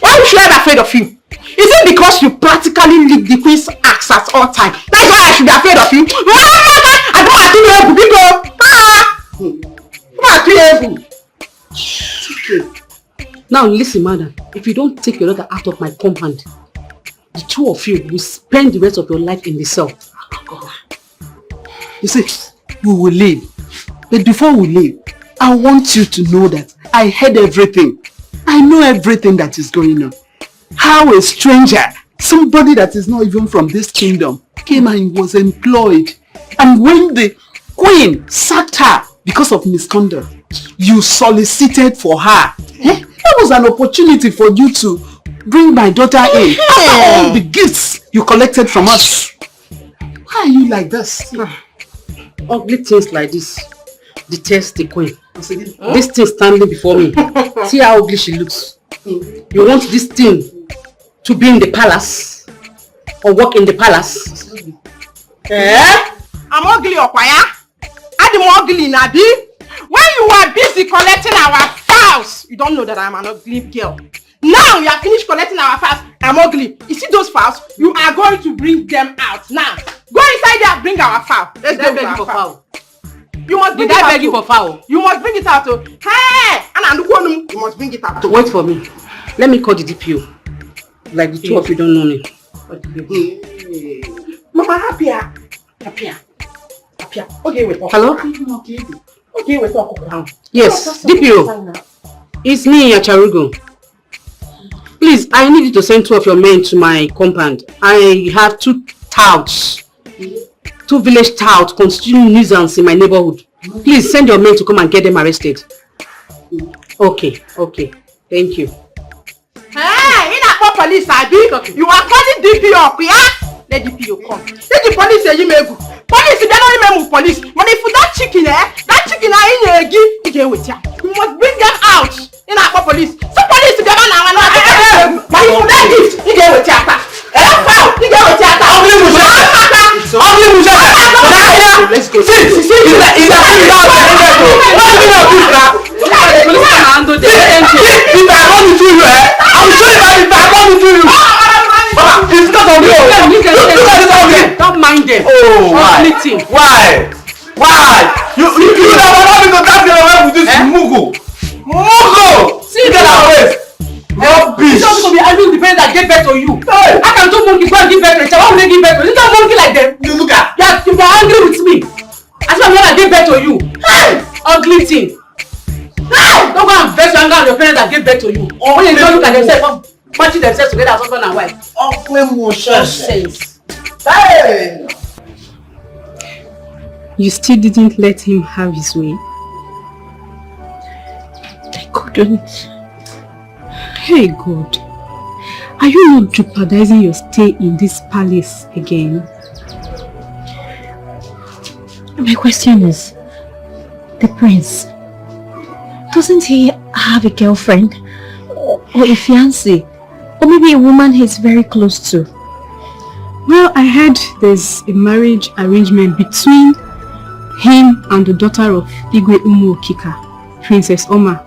Why should I be afraid of you? Is it because you practically lick the queen's axe at all times? That's why I should be afraid of you? Now listen, madam. If you don't take your daughter out of my compound, the two of you will spend the rest of your life in the cell. You see, we will leave. But before we leave, I want you to know that I heard everything. I know everything that is going on. How a stranger, somebody that is not even from this kingdom, came and was employed. And when the queen sacked her because of misconduct, you solicited for her. That was an opportunity for you to bring my daughter in. After all the gifts you collected from us. Why are you like this? Ugly things like this detest the queen. This thing standing before me. See how ugly she looks. You want this thing to be in the palace or work in the palace? I'm ugly, Okwaya. I'm ugly, Nabi. When you were busy collecting our files, you don't know that I'm an ugly girl. Now you have finished collecting our files. I'm ugly. You see those files? You are going to bring them out now. Go inside there, bring our file. Let's go beg for foul. You must bring it out. Beg you for foul? You must bring it out. Hey, and you must bring it out. Wait for me. Let me call the DPO. Like the two of you don't know me. Mama, happier. Okay, wait. Hello? Okay, wait. Yes, DPO. It's me, Acharugo. Please, I need you to send 2 of your men to my compound. I have 2 touts. 2 village touts constituting nuisance in my neighborhood. Please send your men to come and get them arrested. Okay. Thank you. Hey, in a police, you are calling DPO, yeah? Let DPO come. Let the police say you may go. Police, they don't remember police. But if that chicken, in your gift, you must bring them out. In a police. So police, they don't know. But if that gift, you get with theater. You get with theater. Let's go. Don't mind them. Oh, why? You never want me to dance away with this Mugu. See that away. You don't want to be angry with the parents that gave birth to you. Hey. I can do monkey go and give birth to a child. Why would they give birth to you? You don't monkey like them. You look at. You are angry with me. I said I'm going to give birth to you. Hey, ugly thing. Hey, don't go and vex your anger on your parents that gave birth to you. Or when you don't look at themselves, matching themselves together as husband and wife. Nonsense. Hey. You still didn't let him have his way? I couldn't. Hey God, are you not jeopardizing your stay in this palace again? My question is, the prince, doesn't he have a girlfriend? Or a fiancé? Or maybe a woman he's very close to? Well, I heard there's a marriage arrangement between him and the daughter of Igwe Umu Okika, Princess Oma.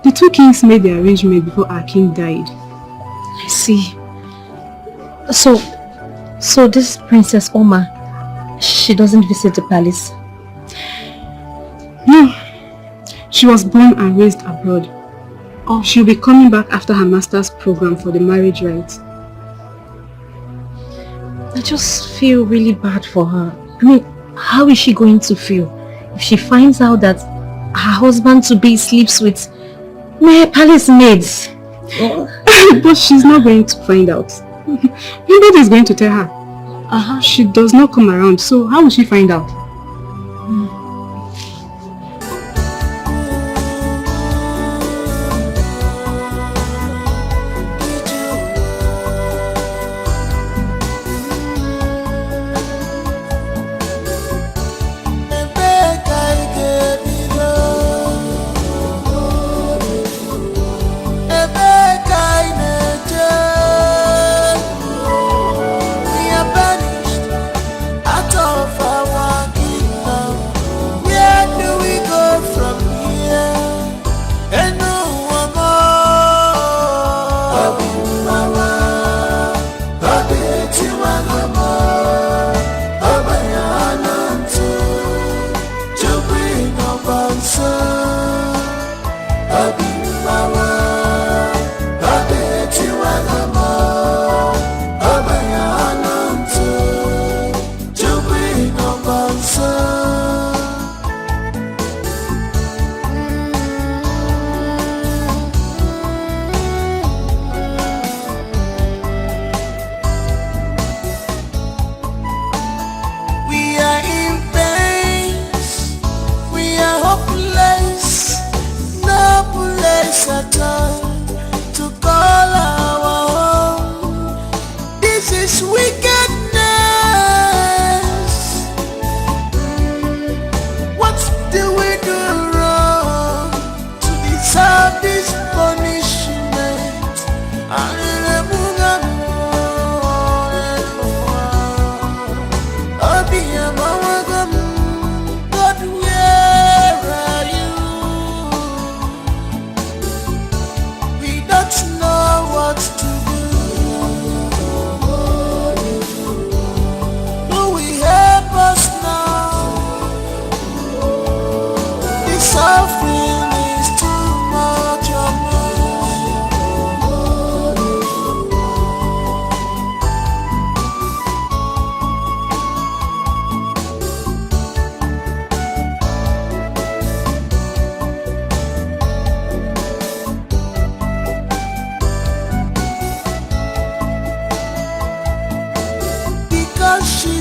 The 2 kings made the arrangement before our king died. I see. So this Princess Oma, she doesn't visit the palace? No. She was born and raised abroad. Oh. She'll be coming back after her master's program for the marriage rites. I just feel really bad for her. I mean, how is she going to feel if she finds out that her husband-to-be sleeps with my palace maids? But she's not going to find out. Nobody is going to tell her. She does not come around, so how will she find out?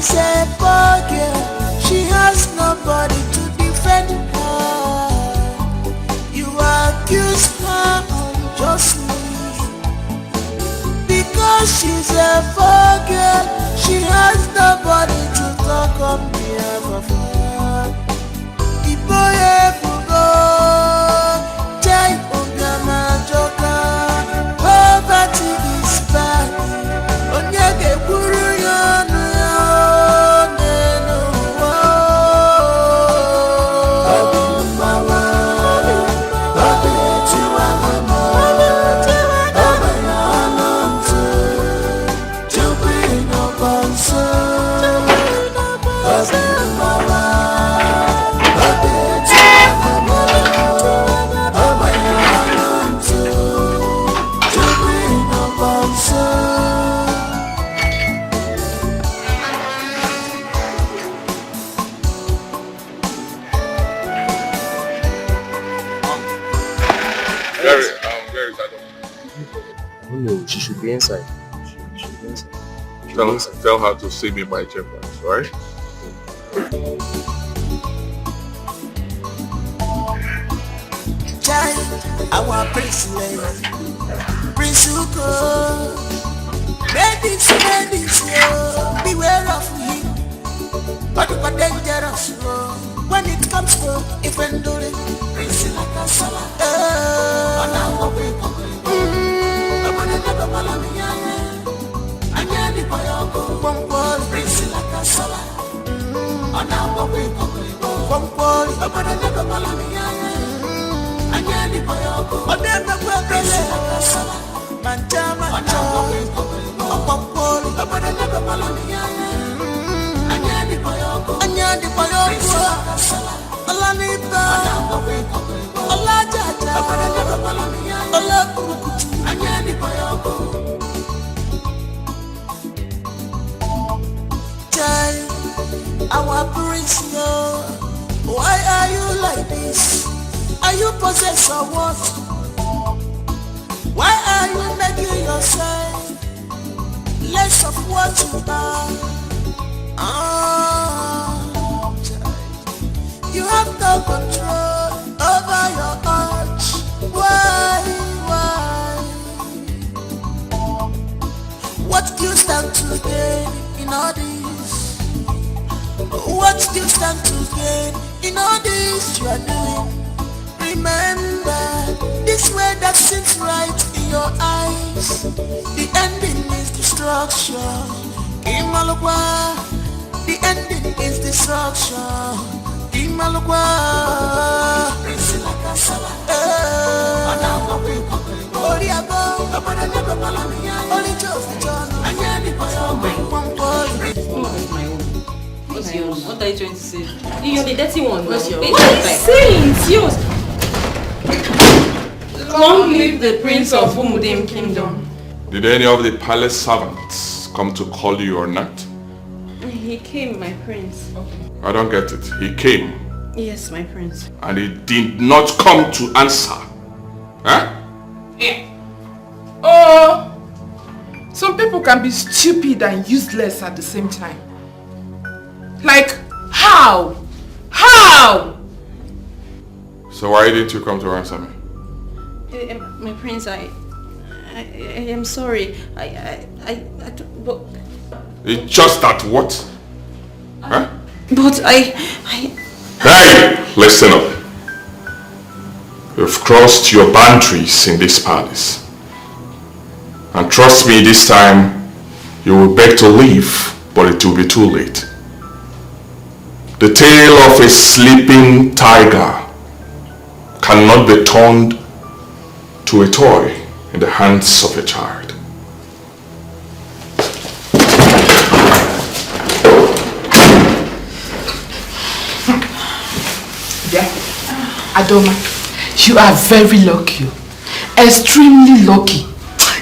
She's a poor girl, she has nobody to defend her. You accuse her unjustly because she's a poor girl, she has nobody to talk on behalf of her. The boy poverty is bad. Onyege buru yonu No, she should be inside. She should be inside. Tell her to see me by chambers, right? Child, our princess, Prince Uko. Ladies, beware of him. But you are dangerous, when it comes to offending. Prince like a salad. Our prince, no. Why are you like this? Are you possessed or what? Why are you making yourself less of what you are? You have no control over your heart. Why? What do you stand to gain in all this? What do you stand to gain in all this you are doing? Remember, this way that seems right in your eyes, the ending is destruction. Imalukwa, the ending is destruction. Imalukwa, What's yours? What are you trying to say? You're the dirty one. What's yours? What are you saying? It's yours. Long live the Prince of Umudim Kingdom. Did any of the palace servants come to call you or not? He came, my prince. I don't get it. He came. Yes, my prince. And he did not come to answer. Huh? Yeah. Oh, some people can be stupid and useless at the same time. Like, how? How? So why didn't you come to answer me? My prince, I am sorry. I don't, but... It's just that what? Huh? But Hey! Listen up. You've crossed your boundaries in this palace. And trust me, this time you will beg to leave, but it will be too late. The tail of a sleeping tiger cannot be turned to a toy in the hands of a child. Yeah. Adoma, you are very lucky. Extremely lucky.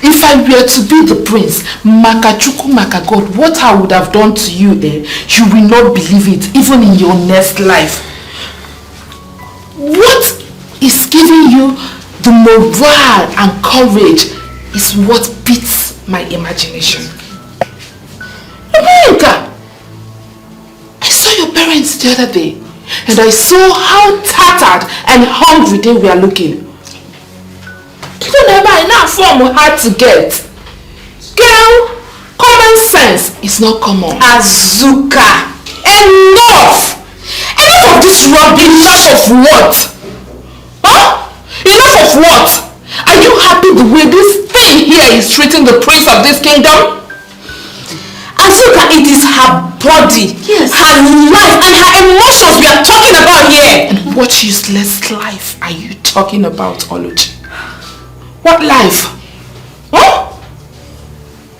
If I were to be the prince, Makachuku Makagod, what I would have done to you, you will not believe it, even in your next life. What is giving you the morale and courage is what beats my imagination. America, friends the other day and I saw how tattered and hungry they were looking. You don't ever enough form hard to get. Girl, common sense is not common. Azuka! Enough! Enough of this rubbish. Enough of what? Huh? Enough of what? Are you happy the way this thing here is treating the prince of this kingdom? Azuka, it is her body, yes, her life and her emotions we are talking about here. And what useless life are you talking about, Oluchi? What life? Huh?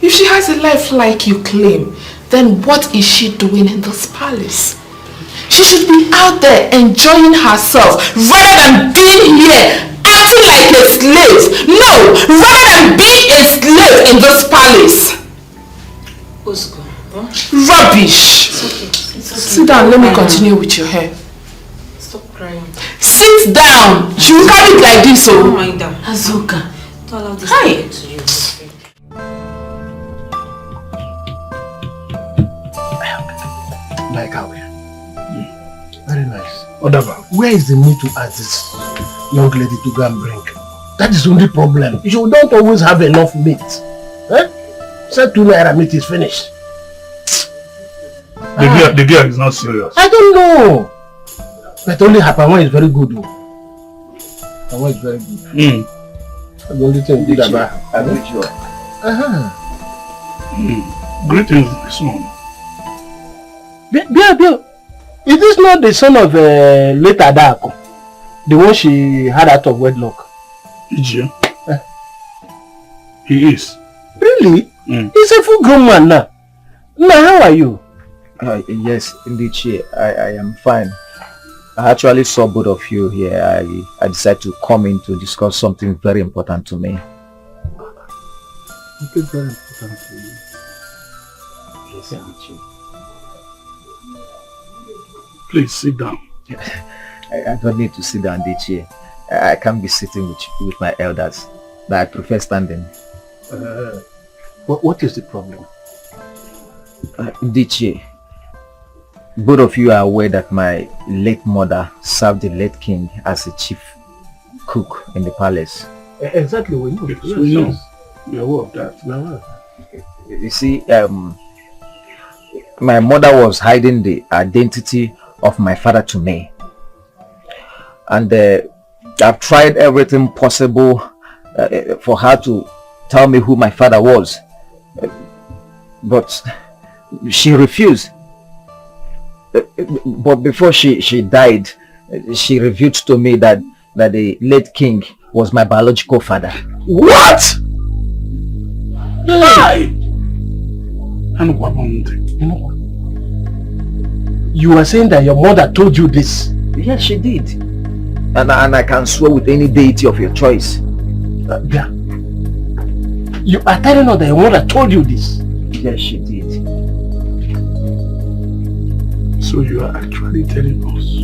If she has a life like you claim, then what is she doing in this palace? She should be out there enjoying herself rather than being here acting like a slave. No, rather than being a slave in this palace. Osko, huh? Rubbish. It's okay. It's okay. Sit down, let me continue with your hair. Stop crying. Sit down. You carry it like this, oh. Don't mind her. Azuka, don't allow this to happen to you. Like how? Very nice. Odaba, where is the need to ask this young lady to go and bring? That is the only problem. You don't always have enough meat. Eh? Say 2 naira meat is finished. The girl is not serious. I don't know. But only her Pama is very good. Pama is very good. The only thing good about her. I'm with you. Greetings, my son. Bill. Is this not the son of late Adako? The one she had out of wedlock? Yeah. He is. Really? He's a full grown man now. Now, how are you? Yes, indeed, I am fine. I actually saw both of you here. I decided to come in to discuss something very important to me. Something very important to you? Yes, Dikeh. Please sit down. I don't need to sit down, Dikeh. I can't be sitting with my elders. But I prefer standing. What is the problem? Dikeh, both of you are aware that my late mother served the late king as a chief cook in the palace. Exactly, we know. Yes, we know. We are aware of that. You see, my mother was hiding the identity of my father to me. And I've tried everything possible for her to tell me who my father was. But she refused. But before she died, she revealed to me that the late king was my biological father. What? Lie! And what happened? You know what? You were saying that your mother told you this? Yes, she did. And I can swear with any deity of your choice. Yeah. You are telling us that your mother told you this? Yes, she did. So you are actually telling us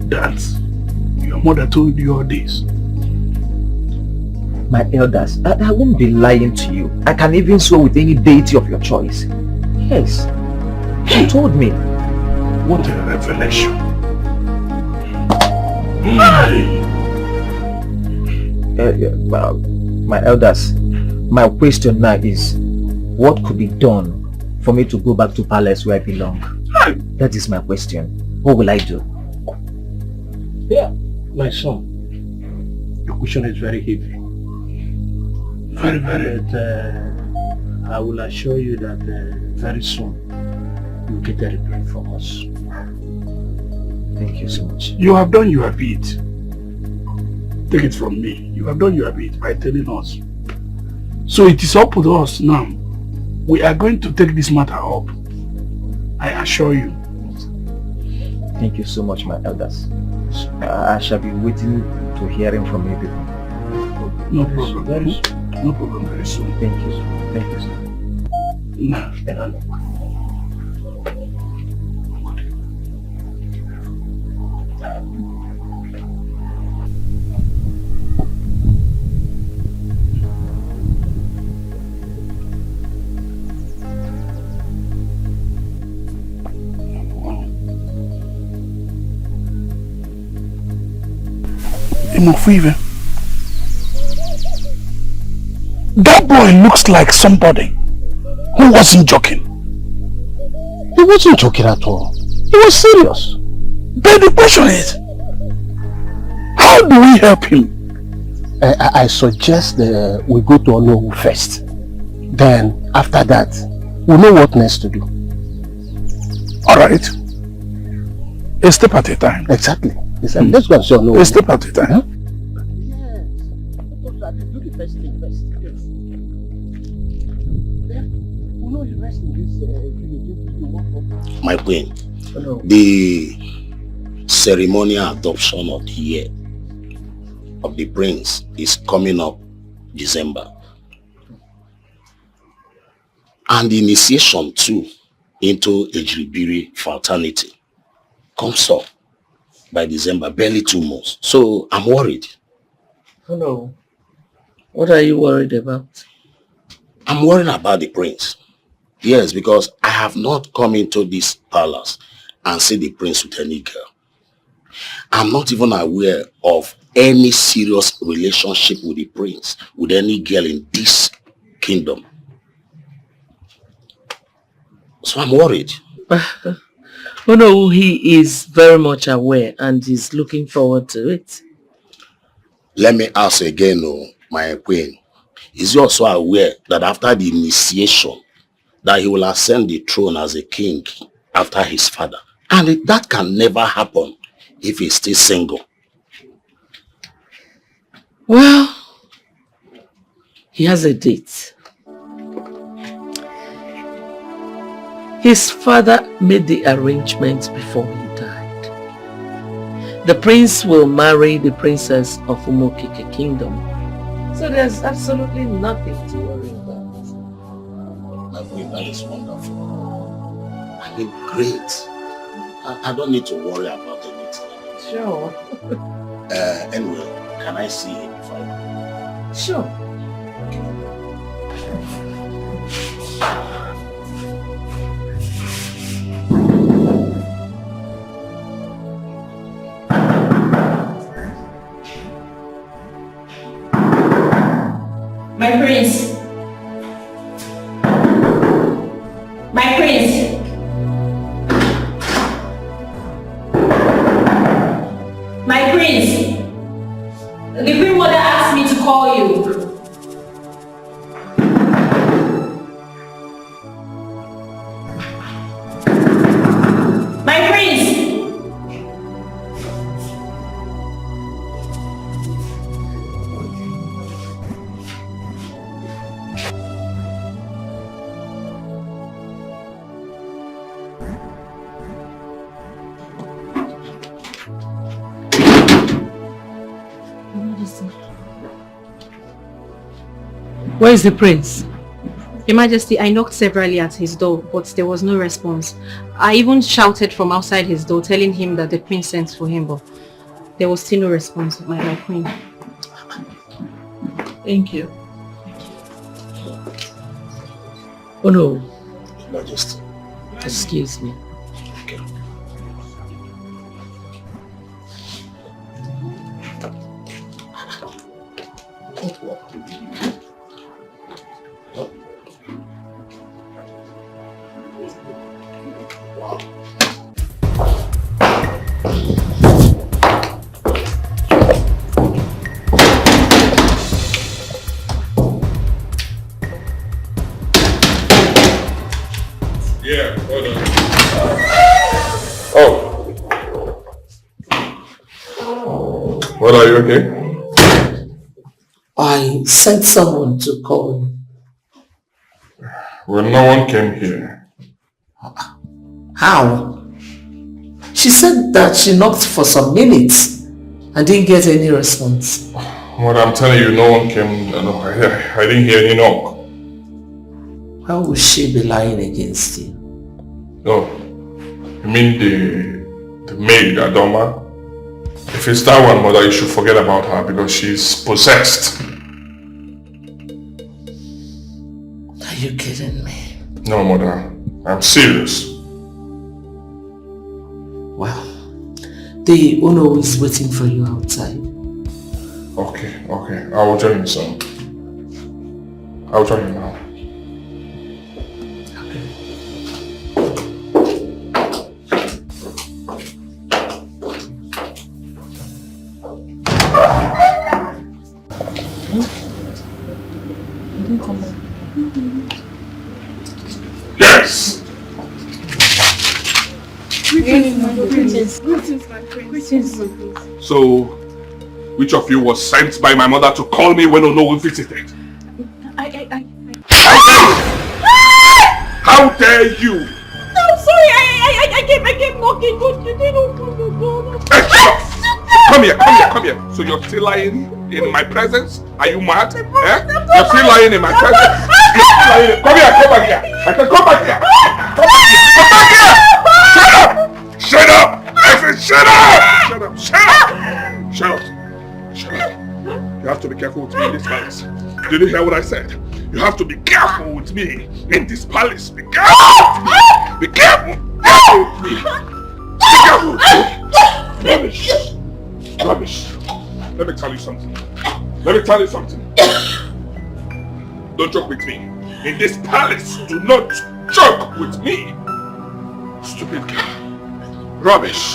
that your mother told you all this? My elders, I won't be lying to you. I can even swear with any deity of your choice. Yes. She told me. What a revelation. My elders, my question now is, what could be done for me to go back to palace where I belong? That is my question. What will I do? Yeah, my son. Your question is very heavy. Very, very. But I will assure you that very soon you'll get a reply from us. Thank you so much. You have done your bit. Take it from me. You have done your bit by telling us. So it is up to us now. We are going to take this matter up. I assure you. Thank you so much, my elders. I shall be waiting to hearing from you people. No problem. Very soon. No problem, very soon. Thank you. Thank you, sir. No. Mofuive. That boy looks like somebody who wasn't joking. He wasn't joking at all. He was serious. But the question is, how do we help him? I suggest we go to Nollywood first. Then, after that, we'll know what next to do. Alright. A step at a time. Exactly. Let's go and see Nollywood. A step at a time. Huh? My queen, the ceremonial adoption of the year of the prince is coming up December. And the initiation too into Ejiribiri fraternity comes up by December, barely 2 months. So I'm worried. Hello. What are you worried about? I'm worried about the prince. Yes, because I have not come into this palace and seen the prince with any girl. I'm not even aware of any serious relationship with the prince, with any girl in this kingdom. So I'm worried. Oh no, he is very much aware and is looking forward to it. Let me ask again, my queen. Is he also aware that after the initiation, that he will ascend the throne as a king after his father? And that can never happen if he's still single. Well, he has a date. His father made the arrangements before he died. The prince will marry the princess of Umokike Kingdom. So there's absolutely nothing to worry about. My queen, that is wonderful. I mean, great. I don't need to worry about anything. Sure. Anyway, can I see him if I go? Sure. My prince. My prince. My prince. The Queen Mother asked me to call you. My prince. Where is the prince? Your Majesty, I knocked severally at his door, but there was no response. I even shouted from outside his door, telling him that the queen sent for him, but there was still no response, my queen. Thank you. Oh no. Majesty. Excuse me. Okay. Yeah, hold on. Oh. Well, are you okay? I sent someone to call you. Well, no one came here. How? She said that she knocked for some minutes and didn't get any response. What I'm telling you, no one came. No, I didn't hear any knock. How would she be lying against you? No, you mean the maid, Adoma? If it's that one, mother, you should forget about her because she's possessed. Are you kidding me? No, mother, I'm serious. Well, the Uno is waiting for you outside. Okay, I will join you soon. I will join you now. Yes! Greetings, my friend. Greetings. So, which of you was sent by my mother to call me when Ono visited? How dare you? I'm sorry, I kept knocking, but you didn't open the door. Come here. So you're still lying in my presence? Are you mad? You're still lying in my presence? Come back here. I said come back here. Shut up! I said shut up! You have to be careful with me in this palace. Did you hear what I said? You have to be careful with me in this palace. Be careful! Be careful! Rubbish. Let me tell you something. Don't joke with me. In this palace, do not joke with me. Stupid girl. Rubbish.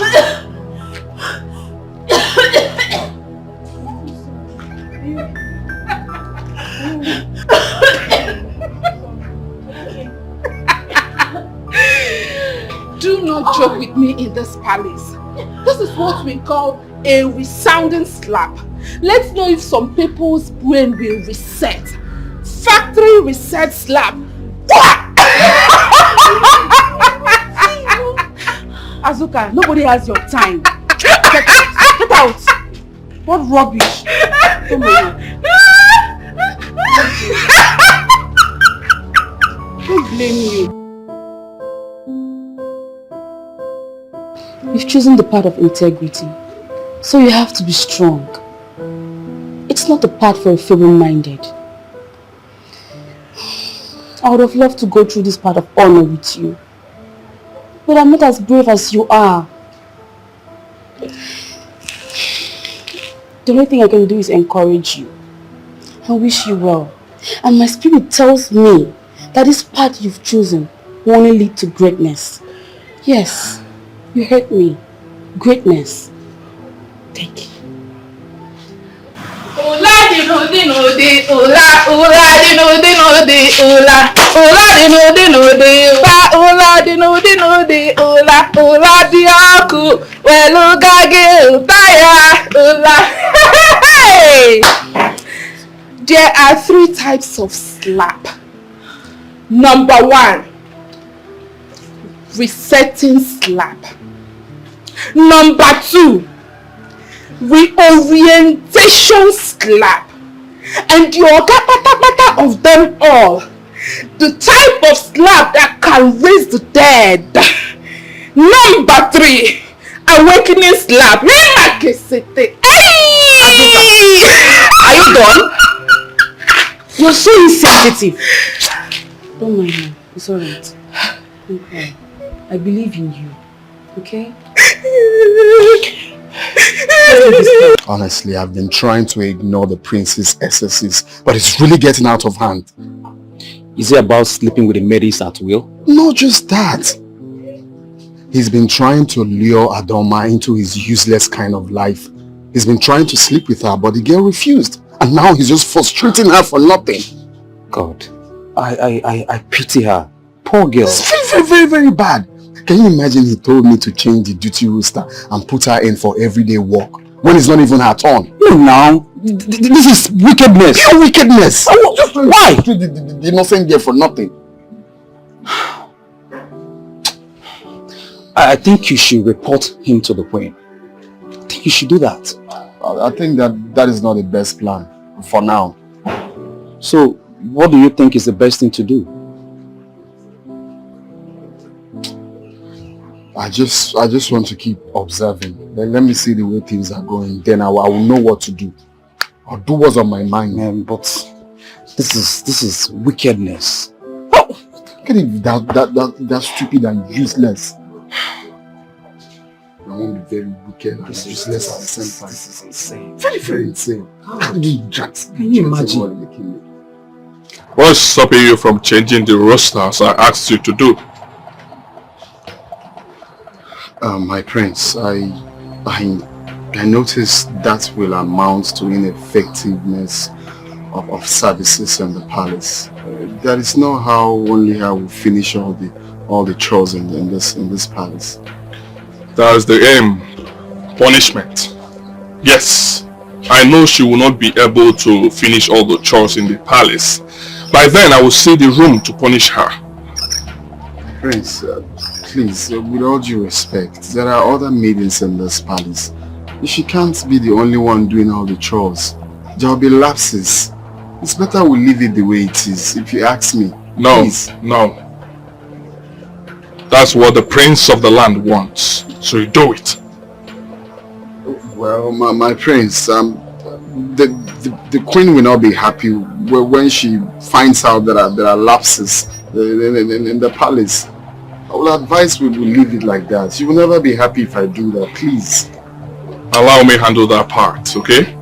Do not joke with me in this palace. This is what we call a resounding slap. Let's know if some people's brain will reset. Factory reset slap. Azuka, nobody has your time. Get out. What rubbish. Come on. Don't blame you. You've chosen the path of integrity, so you have to be strong. It's not the path for a feeble-minded. I would have loved to go through this path of honor with you, but I'm not as brave as you are. The only thing I can do is encourage you and wish you well. And my spirit tells me that this path you've chosen will only lead to greatness. Yes. You heard me. Greatness. Thank you. Ola di ola, ola di ola, ola di ola di aku, welu gage utaya, ola. There are 3 types of slap. Number 1, resetting slap. Number 2, reorientation slap. And the oga of them all, the type of slap that can raise the dead. Number 3, awakening slap. Are you done? You're so insensitive. Don't mind me. It's alright. Okay. I believe in you. Okay? Honestly, I've been trying to ignore the prince's excesses, but it's really getting out of hand. Is it about sleeping with the ladies at will? Not just that. He's been trying to lure Adoma into his useless kind of life. He's been trying to sleep with her, but the girl refused. And now he's just frustrating her for nothing. God, I pity her. Poor girl. It's very, very, very bad. Can you imagine he told me to change the duty roster and put her in for everyday work when it's not even her turn? No, now. This is wickedness. Pure wickedness. Why? The innocent girl for nothing. I think you should report him to the queen. I think you should do that. I think that is not the best plan for now. So, what do you think is the best thing to do? I just want to keep observing. Let me see the way things are going. Then I will know what to do. I'll do what's on my mind. Man, but this is wickedness. Oh, get it that's stupid and useless. I won't be very wicked and useless at the same time. This is insane. Very, very insane. How did you just Can you imagine? What's stopping you from changing the rosters I asked you to do? My prince, I noticed that will amount to ineffectiveness of services in the palace. That is not how only I will finish all the chores in this palace. That's the aim. Punishment. Yes, I know she will not be able to finish all the chores in the palace. By then I will see the room to punish her. Prince, please, with all due respect, there are other maidens in this palace. She can't be the only one doing all the chores. There will be lapses. It's better we leave it the way it is, if you ask me. No, please. No. That's what the prince of the land wants. So you do it. Well, my prince, the queen will not be happy when she finds out that there are lapses in the palace. I will advise we will leave it like that. She will never be happy if I do that, please. Allow me handle that part, okay?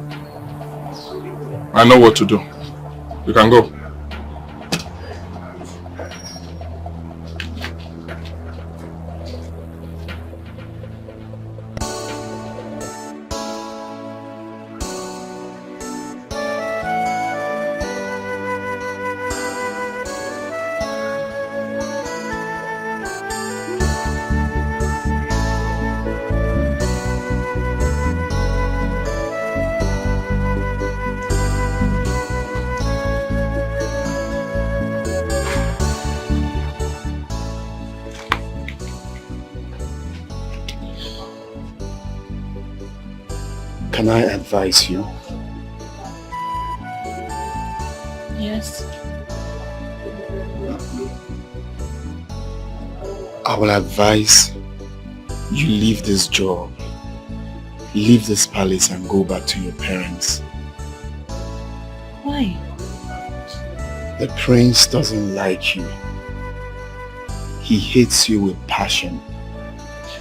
I know what to do. You can go. Can I advise you? Yes. I will advise you leave this job, leave this palace and go back to your parents. Why? The prince doesn't like you. He hates you with passion.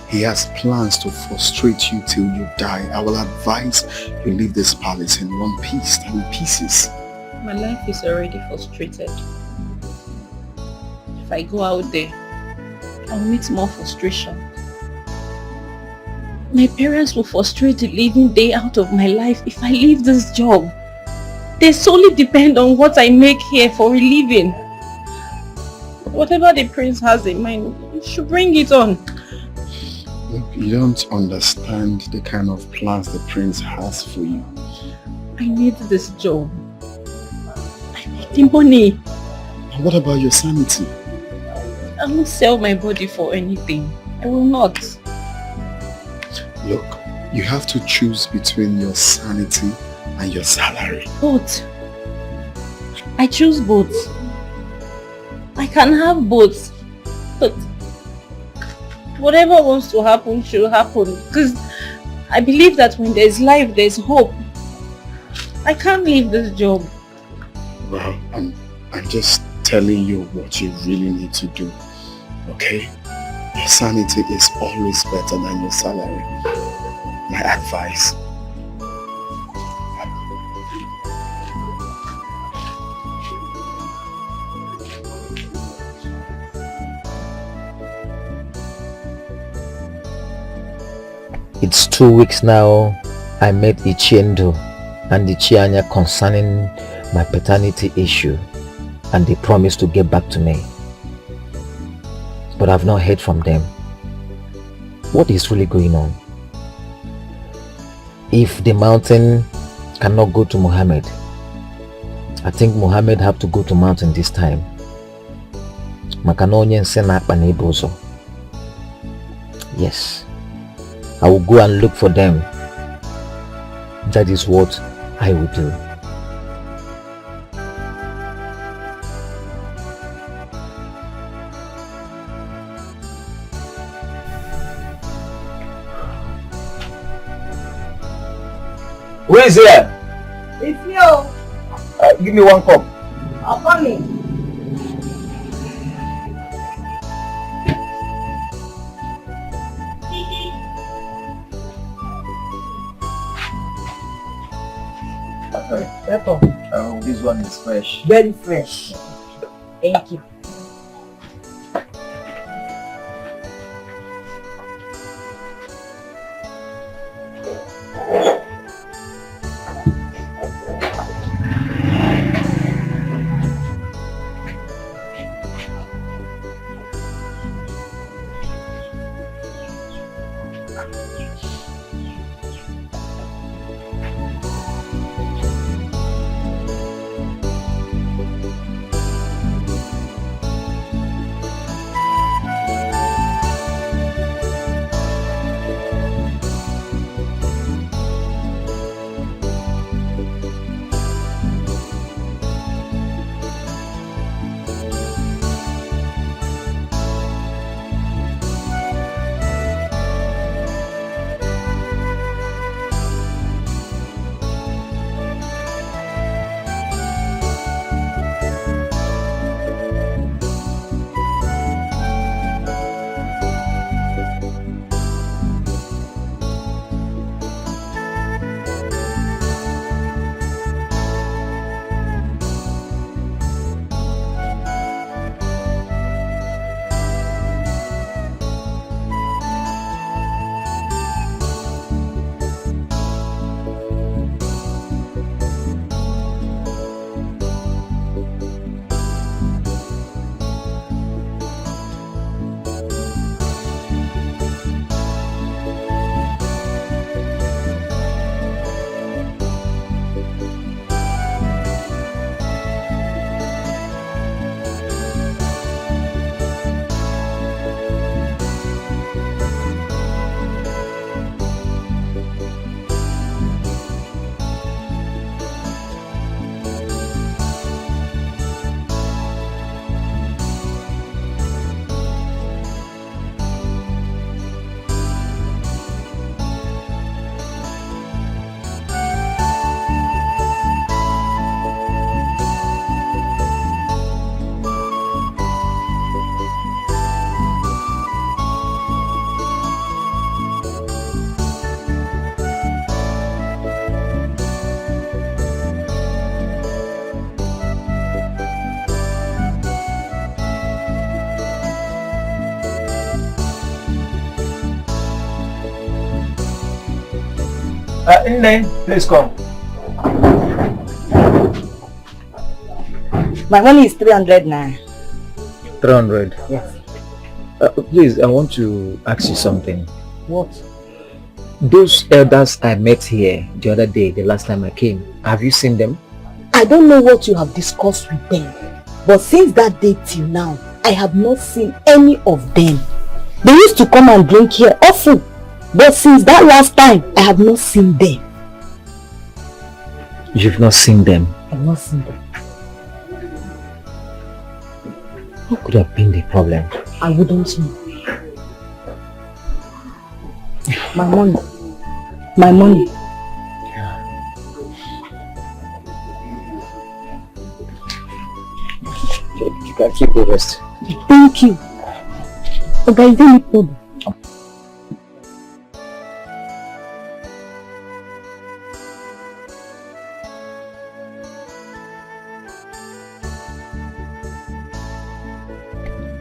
He has plans to frustrate you till you die. I will advise you leave this palace in one piece and in pieces. My life is already frustrated. If I go out there, I'll meet more frustration. My parents will frustrate the living day out of my life if I leave this job. They solely depend on what I make here for a living. Whatever the prince has in mind, you should bring it on. Look, you don't understand the kind of plans the prince has for you. I need this job. I need the money. And what about your sanity? I won't sell my body for anything. I will not. Look, you have to choose between your sanity and your salary. Both. I choose both. I can have both. But whatever wants to happen should happen. Because I believe that when there's life, there's hope. I can't leave this job. Well, I'm just telling you what you really need to do. Okay? Your sanity is always better than your salary. My advice. It's 2 weeks now. I met Ichiendo and Ichianya concerning my paternity issue, and they promised to get back to me. But I've not heard from them. What is really going on? If the mountain cannot go to Muhammad, I think Muhammad have to go to mountain this time. Yes, I will go and look for them. That is what I will do. Who is here? It's you. Give me 1 cup. I'll come in. Pepper. Oh, this one is fresh. Very fresh. Thank you. Ini, please come. My money is 300 now. 300? Yes. Please, I want to ask you something. What? Those elders I met here the other day, the last time I came, have you seen them? I don't know what you have discussed with them, but since that day till now, I have not seen any of them. They used to come and drink here often, but since that last time, I have not seen them. You've not seen them? I have not seen them. What could have been the problem? I wouldn't know. My money. My money. You can keep the rest. Thank you. But there is any problem.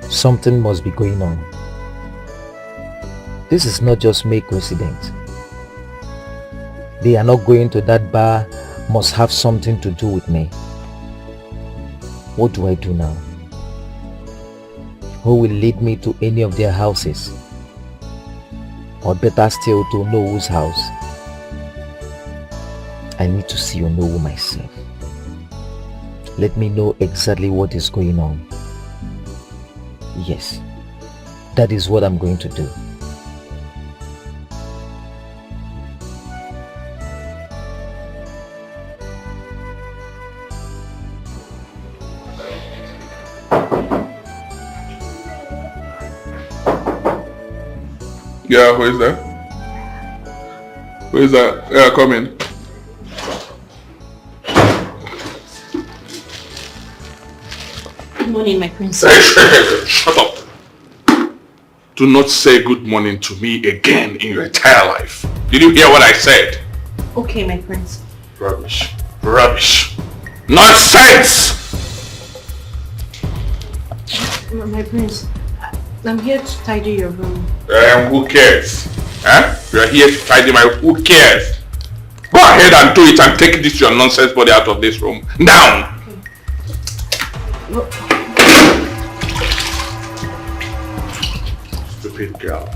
Something must be going on. This is not just mere coincidence. They are not going to that bar, must have something to do with me. What do I do now? Who will lead me to any of their houses? Or better still, to Onowo's house? I need to see Onowo myself. Let me know exactly what is going on. Yes, that is what I'm going to do. Yeah, who is that? Who is that? Yeah, come in. Good morning, my prince. Shut up. Do not say good morning to me again in your entire life. Did you hear what I said? Okay, my prince. Rubbish. Rubbish. Nonsense! My prince, I'm here to tidy your room. Who cares? Huh? You're here to tidy my... Who cares? Go ahead and do it and take this your nonsense body out of this room. Now! Okay. Stupid girl.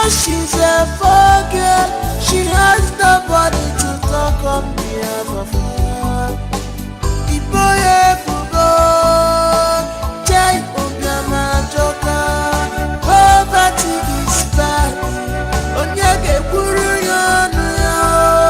She's a forget. She has nobody to talk on behalf of her. The boy forgot. Jai Ogama Joka. Poverty is bad. Onyage Puru Yonu Yonu.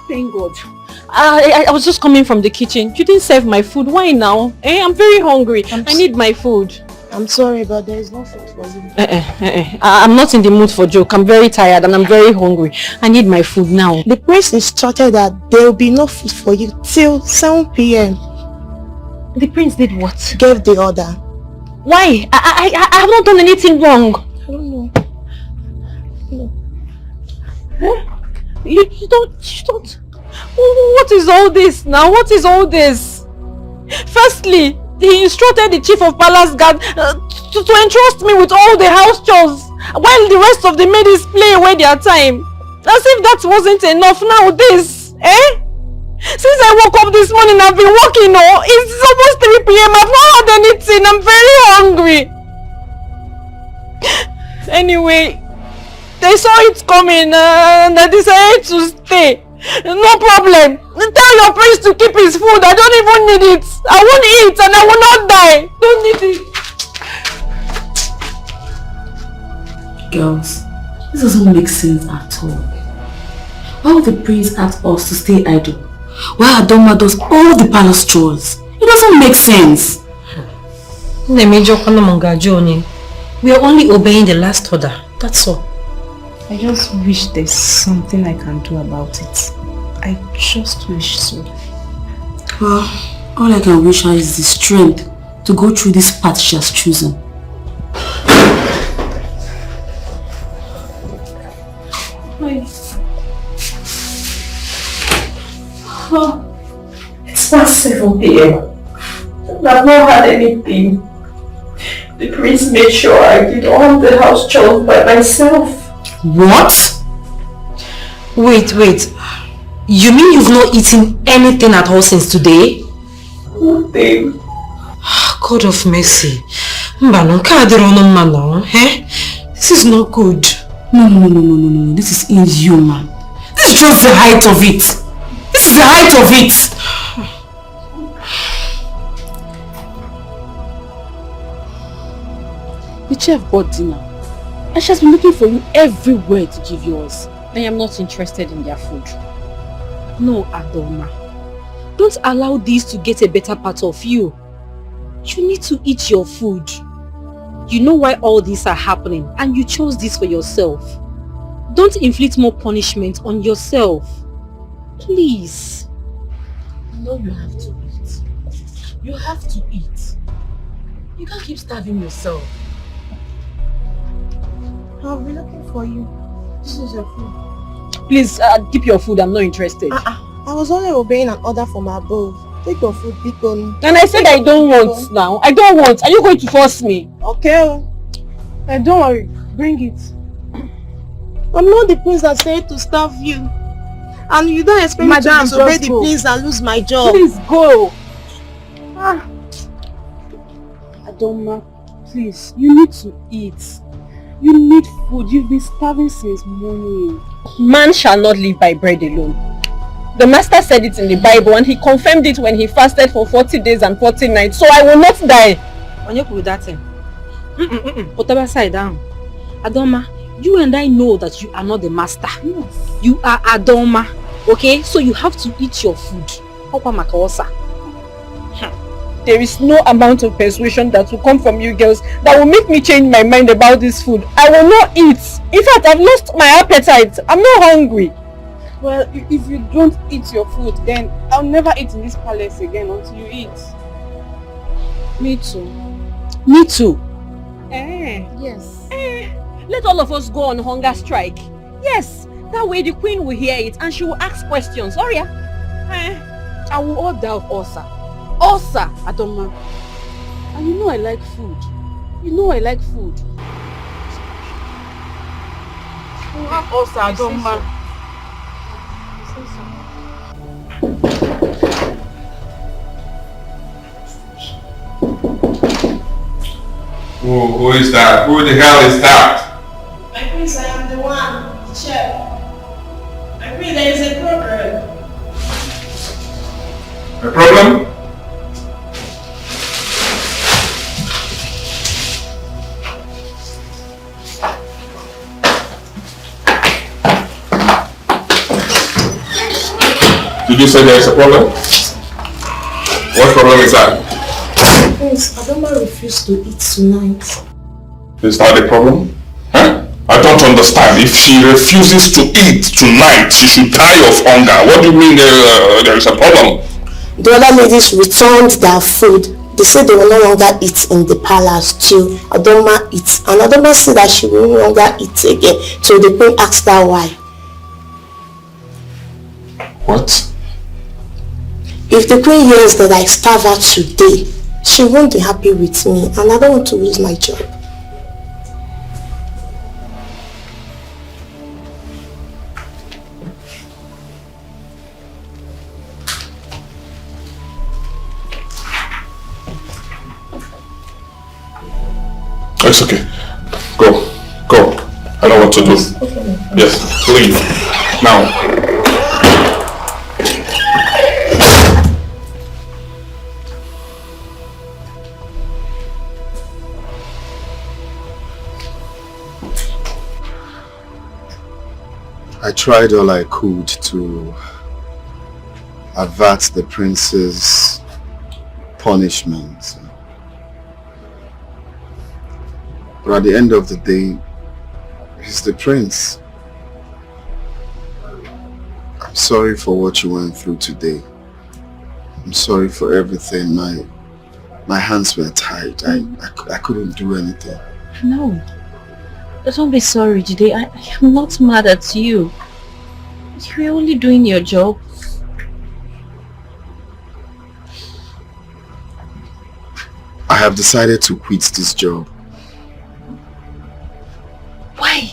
Thank God. I was just coming from the kitchen. You didn't serve my food. Why now? I'm very hungry. I need my food. I'm sorry, but there is no food for you. I'm not in the mood for joke. I'm very tired and I'm very hungry. I need my food now. The prince instructed that there will be no food for you till 7 p.m. The prince did what? Gave the order. Why? I have not done anything wrong. I don't know. No. You don't. What is all this now? What is all this? Firstly, he instructed the chief of palace guard to entrust me with all the house chores while the rest of the ladies play away their time. As if that wasn't enough. Now this, Since I woke up this morning, I've been working. It's almost 3 p.m. I've not had anything. I'm very hungry. Anyway, they saw it coming and they decided to stay. No problem. Tell your prince to keep his food. I don't even need it. I won't eat and I will not die. Don't need it. Girls, this doesn't make sense at all. Why would the prince ask us to stay idle while Adoma does all the palace chores? It doesn't make sense. We are only obeying the last order. That's all. I just wish there's something I can do about it. I just wish so. Well, all I can wish her is the strength to go through this path she has chosen. It's past 7 p.m. I've not had anything. The prince made sure I did all the house chores by myself. What? Wait. You mean you've not eaten anything at all since today? Nothing. God of mercy. This is not good. No. This is inhuman. This is just the height of it. This is the height of it. The chef bought dinner. And she has been looking for you everywhere to give yours. I am not interested in their food. No, Adoma. Don't allow this to get a better part of you. You need to eat your food. You know why all these are happening and you chose this for yourself. Don't inflict more punishment on yourself. Please. No, you have to eat. You have to eat. You can't keep starving yourself. I'll be looking for you. This is your food. Please, keep your food. I'm not interested. I was only obeying an order from above. Take your food, Beacon. And I said I don't want now. I don't want. Are you going to force me? Okay. Don't worry. Bring it. I'm not the prince that said to starve you. And you don't expect me to disobey the prince and lose my job. Please go. Adoma, please. You need to eat. You need food. You've been starving since morning. Man shall not live by bread alone. The master said it in the Bible and he confirmed it when he fasted for 40 days and 40 nights. So I will not die. On your with that thing. Whatever side down. Adoma, you and I know that you are not the master. Yes. You are Adoma. Okay? So you have to eat your food. There is no amount of persuasion that will come from you girls that will make me change my mind about this food. I will not eat. In fact, I've lost my appetite. I'm not hungry. Well, if you don't eat your food, then I'll never eat in this palace again until you eat. Me too. Me too. Yes. Let all of us go on hunger strike. Yes. That way the queen will hear it and she will ask questions. Oria. I will order of Osa. Osa, Adoma. And you know I like food. You know I like food. us, Adoma. Who is that? Who the hell is that? My prince, I am the one, chef. My prince, there is a problem. A problem? Did you say there is a problem? What problem is that? Prince, Adoma refused to eat tonight. Is that a problem? Huh? I don't understand. If she refuses to eat tonight, she should die of hunger. What do you mean there is a problem? The other ladies returned their food. They said they will no longer eat in the palace till Adoma eats. And Adoma said that she will no longer eat again. So the queen asked her why. What? If the queen hears that I starve her today, she won't be happy with me, and I don't want to lose my job. It's okay. Go. I know what to do. Yes, leave. Now. I tried all I could to avert the prince's punishment. But at the end of the day, he's the prince. I'm sorry for what you went through today. I'm sorry for everything. My hands were tied. I couldn't do anything. No. Don't be sorry, Jide. I am not mad at you. You were only doing your job. I have decided to quit this job. Why?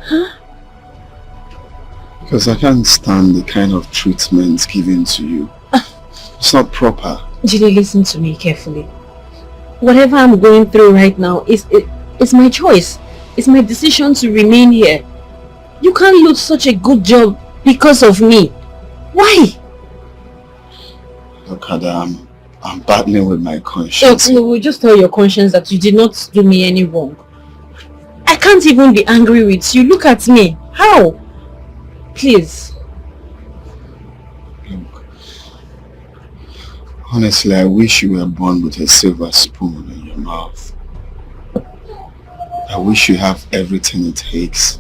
Huh? Because I can't stand the kind of treatment given to you. It's not proper. Jide, listen to me carefully. Whatever I'm going through right now is my choice. It's my decision to remain here. You can't lose such a good job because of me. Why? Look, Ada, I'm battling with my conscience. No, just tell your conscience that you did not do me any wrong. I can't even be angry with you. Look at me. How? Please. Look, honestly, I wish you were born with a silver spoon in your mouth. I wish you have everything it takes.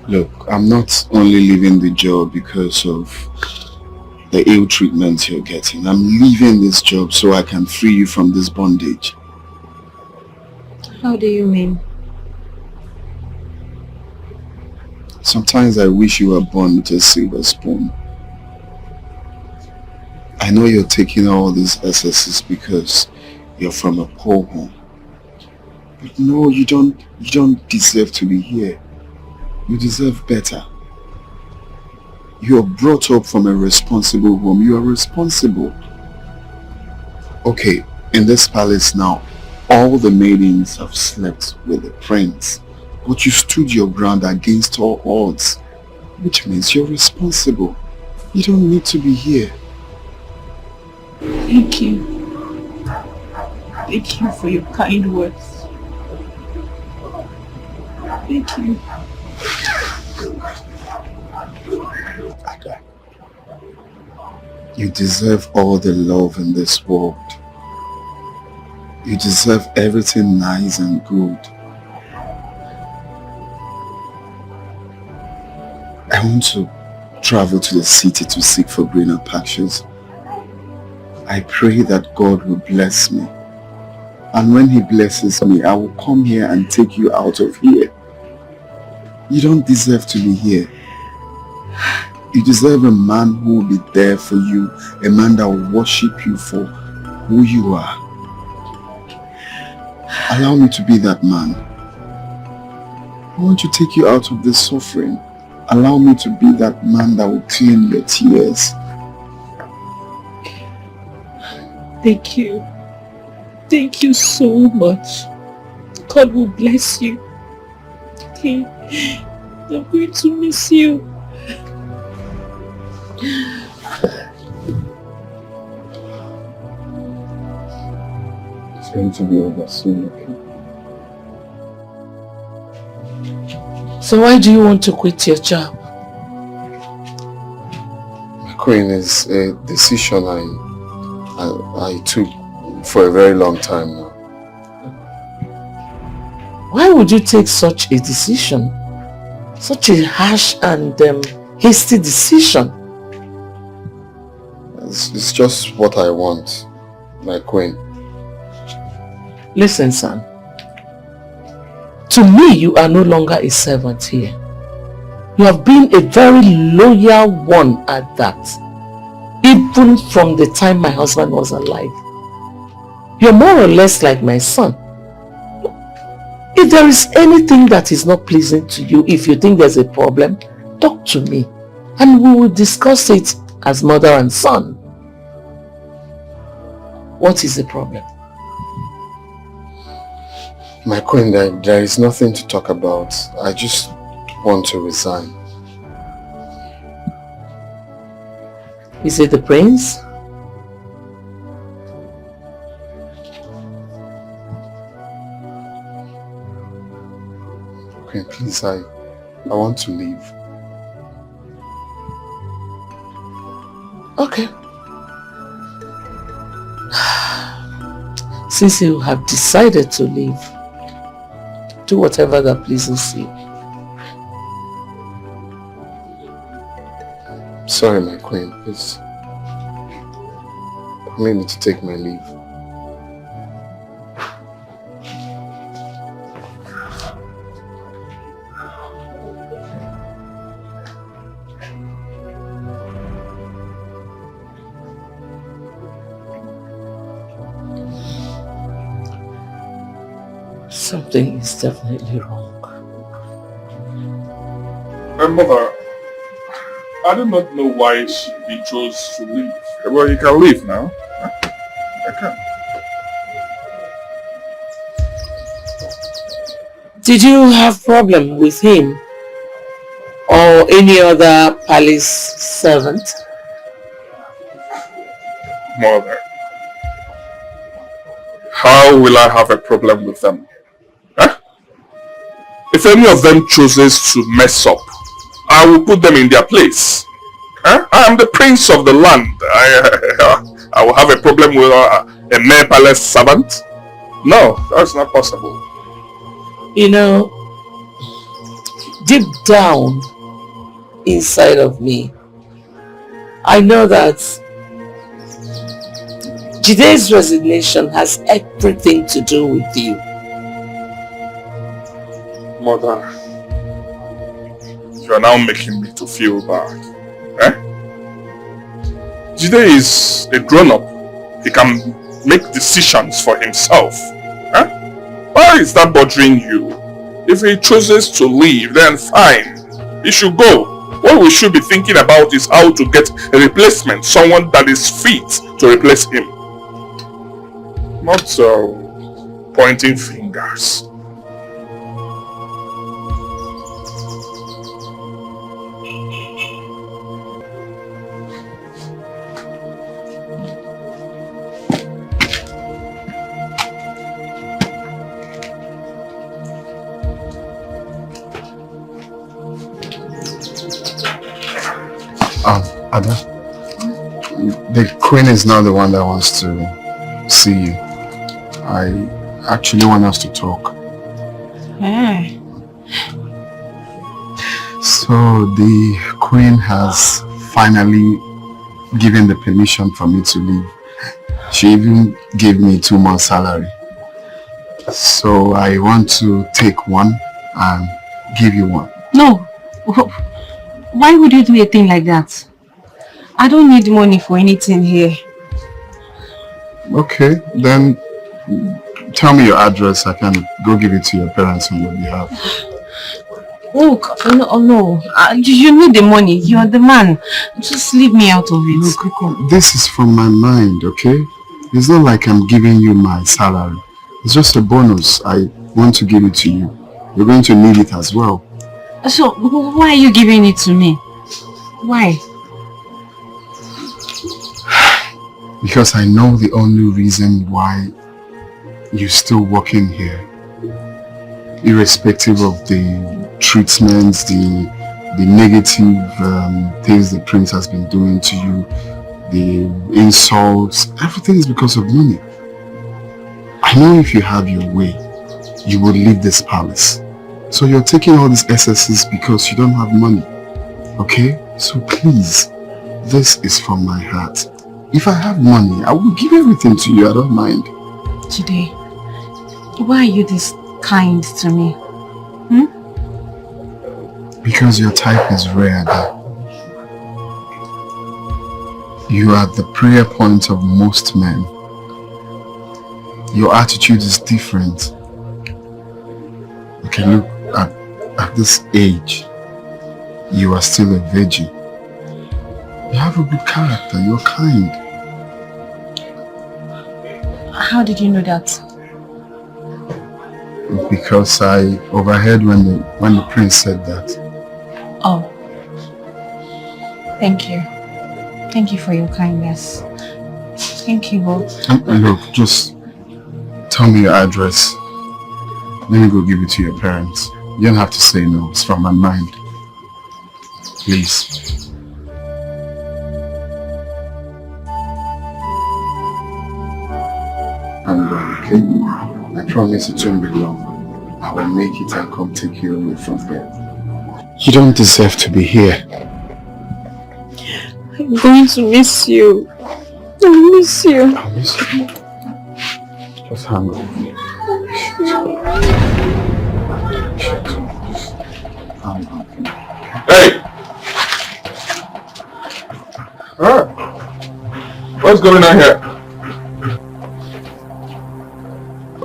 Look, I'm not only leaving the job because of the ill treatment you're getting. I'm leaving this job so I can free you from this bondage. How do you mean? Sometimes I wish you were born with a silver spoon. I know you're taking all these excesses because you're from a poor home. But no, you don't deserve to be here. You deserve better. You're brought up from a responsible home. You are responsible. Okay, in this palace now, all the maidens have slept with the prince. But you stood your ground against all odds, which means you're responsible. You don't need to be here. Thank you. Thank you for your kind words. Thank you. Ada, you deserve all the love in this world. You deserve everything nice and good. I want to travel to the city to seek for greener pastures. I pray that God will bless me. And when He blesses me, I will come here and take you out of here. You don't deserve to be here. You deserve a man who will be there for you, a man that will worship you for who you are. Allow me to be that man. I want to take you out of this suffering. Allow me to be that man that will clean your tears. Thank you. Thank you so much. God will bless you. Okay. I'm going to miss you. It's going to be over soon, okay? So why do you want to quit your job? Queen, is a decision I took for a very long time now. Why would you take such a decision? Such a harsh and hasty decision? It's just what I want, my queen. Listen, son. To me, you are no longer a servant here. You have been a very loyal one at that. Even from the time my husband was alive. You're more or less like my son. If there is anything that is not pleasing to you, if you think there's a problem, talk to me and we will discuss it as mother and son. What is the problem? My queen, there is nothing to talk about. I just want to resign. Is it the prince? Okay, please, I want to leave. Okay. Since you have decided to leave, do whatever that pleases you. Sorry, my queen, please. Permit me to take my leave. Something is definitely wrong. My mother, I do not know why he chose to leave. Well, he can leave now. Huh? I can. Did you have problem with him or any other palace servant? Mother, how will I have a problem with them? Huh? If any of them chooses to mess up, I will put them in their place. Huh? I am the prince of the land. I will have a problem with a mere palace servant? No, that's not possible. You know, deep down inside of me, I know that Jide's resignation has everything to do with you. Mother, you are now making me to feel bad. Eh? Jide is a grown-up. He can make decisions for himself. Eh? Why is that bothering you? If he chooses to leave, then fine. He should go. What we should be thinking about is how to get a replacement, someone that is fit to replace him. Not pointing fingers. Ada, the queen is now the one that wants to see you. I actually want us to talk. Hey. So the queen has finally given the permission for me to leave. She even gave me 2 months salary. So I want to take one and give you one. No. Why would you do a thing like that? I don't need money for anything here. Okay, then tell me your address. I can go give it to your parents on your behalf. Look, no. You need the money. You're the man. Just leave me out of it. Look, this is from my mind, okay? It's not like I'm giving you my salary. It's just a bonus. I want to give it to you. You're going to need it as well. So, why are you giving it to me? Why? Because I know the only reason why you're still working here, irrespective of the treatments, the negative things the prince has been doing to you, the insults, everything is because of money. I know if you have your way, you would leave this palace. So you're taking all these excesses because you don't have money. Okay? So please, this is from my heart. If I have money, I will give everything to you. I don't mind. Today, why are you this kind to me? Because your type is rare. You are the prayer point of most men. Your attitude is different. Okay, look, at this age, you are still a virgin. You have a good character, you're kind. How did you know that? Because I overheard when the prince said that. Oh. Thank you. Thank you for your kindness. Thank you both. Look, just tell me your address. Let me go give it to your parents. You don't have to say no. It's from my mind. Please. I'm going, okay? I promise it won't be long. I will make it and come take you away from here. You don't deserve to be here. I'm going to miss you. I miss you. I'll miss you. Just hang on. Hey! What's going on here?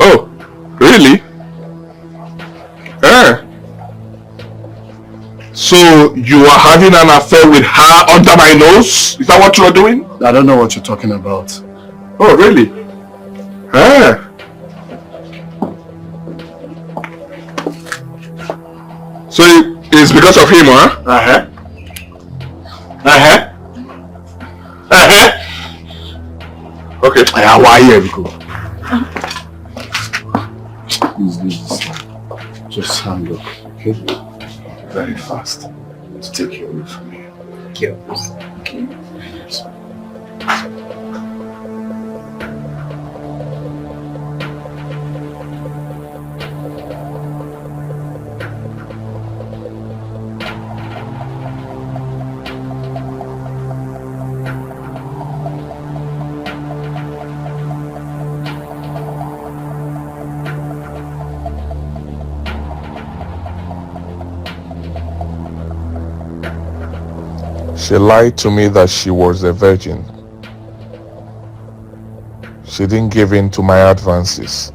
Oh, really? So you are having an affair with her under my nose? Is that what you are doing? I don't know what you're talking about. Oh, really? So it's because of him, huh? Okay. Why here, Biko? Please. Just hang up, okay? Very fast. To take you away from here. Okay. She lied to me that she was a virgin. She didn't give in to my advances.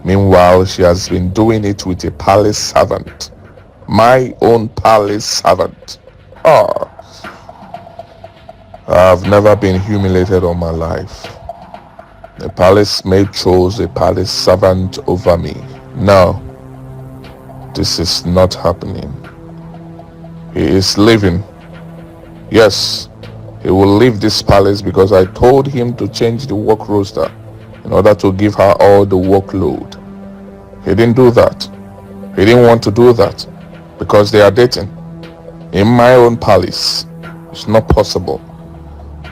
Meanwhile, she has been doing it with a palace servant. My own palace servant. I've never been humiliated all my life. The palace maid chose a palace servant over me. No, this is not happening. He is leaving. Yes, he will leave this palace because I told him to change the work roster in order to give her all the workload. He didn't do that. He didn't want to do that because they are dating. In my own palace, it's not possible.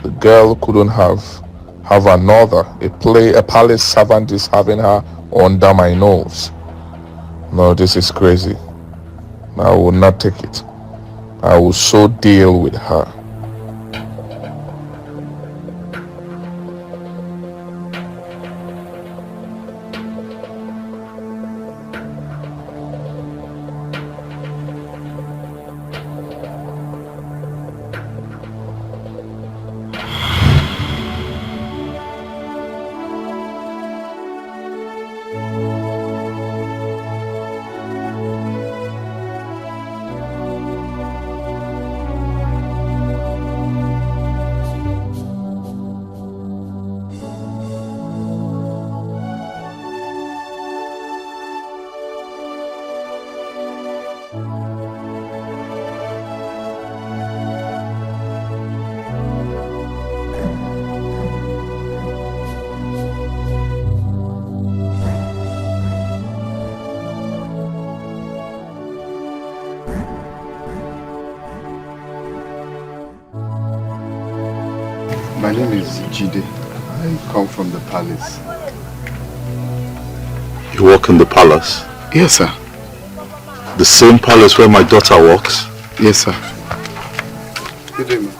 The girl couldn't have another. A palace servant is having her under my nose. No, this is crazy. I will not take it. I will so deal with her. My name is Jide. I come from the palace. You work in the palace? Yes, sir. The same palace where my daughter works? Yes, sir. Good day, ma'am.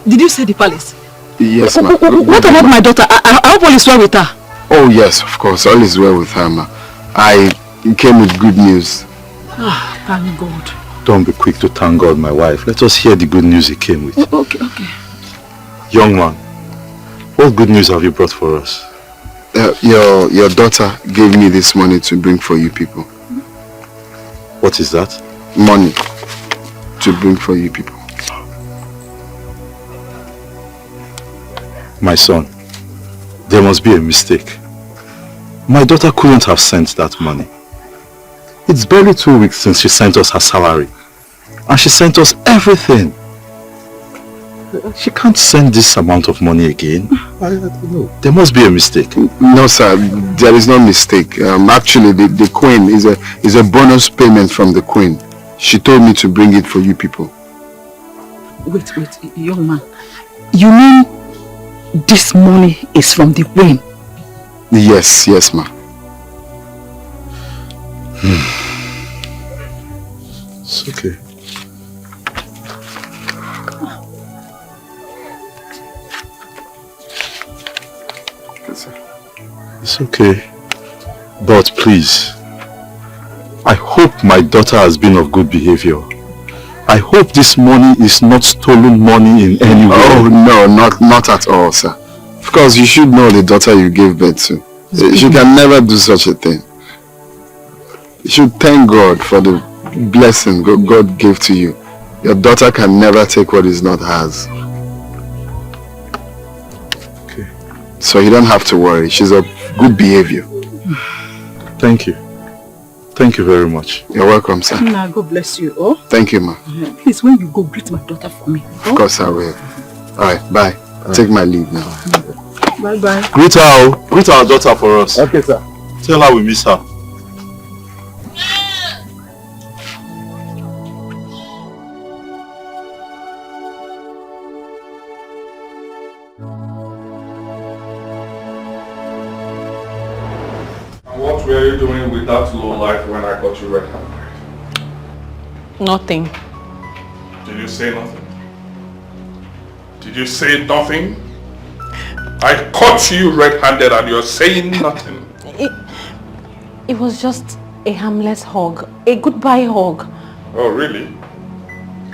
Did you say the palace? Yes, ma'am. What about my daughter? I hope all is well with her. Oh, yes, of course. All is well with her, ma'am. I came with good news. Ah, thank God. Don't be quick to thank God, my wife. Let us hear the good news he came with. Okay. Young man, what good news have you brought for us? Your daughter gave me this money to bring for you people. What is that? Money to bring for you people. My son, there must be a mistake. My daughter couldn't have sent that money. It's barely 2 weeks since she sent us her salary. And she sent us everything. She can't send this amount of money again. I don't know. There must be a mistake. No, sir. There is no mistake. Actually, the queen is a bonus payment from the queen. She told me to bring it for you people. Wait, young man. You mean this money is from the queen? Yes, ma'am. It's okay. It's okay. But please, I hope my daughter has been of good behavior. I hope this money is not stolen money in any way. Oh, no, not at all, sir. Of course, you should know the daughter you gave birth to. She can never do such a thing. You should thank God for the blessing God gave to you. Your daughter can never take what is not hers. Okay. So you don't have to worry. She's of good behavior. Thank you. Thank you very much. You're welcome, sir. Nah, God bless you. Oh. Thank you, ma. Please, when you go, greet my daughter for me. Of course I will. Alright, bye. Take my leave now. Bye-bye. Greet her. Greet our daughter for us. Okay, sir. Tell her we miss her. What were you doing with that low life when I got you red-handed? Nothing. Did you say nothing? Did you say nothing? I caught you red-handed and you're saying nothing. It was just a harmless hug. A goodbye hug. Oh, really?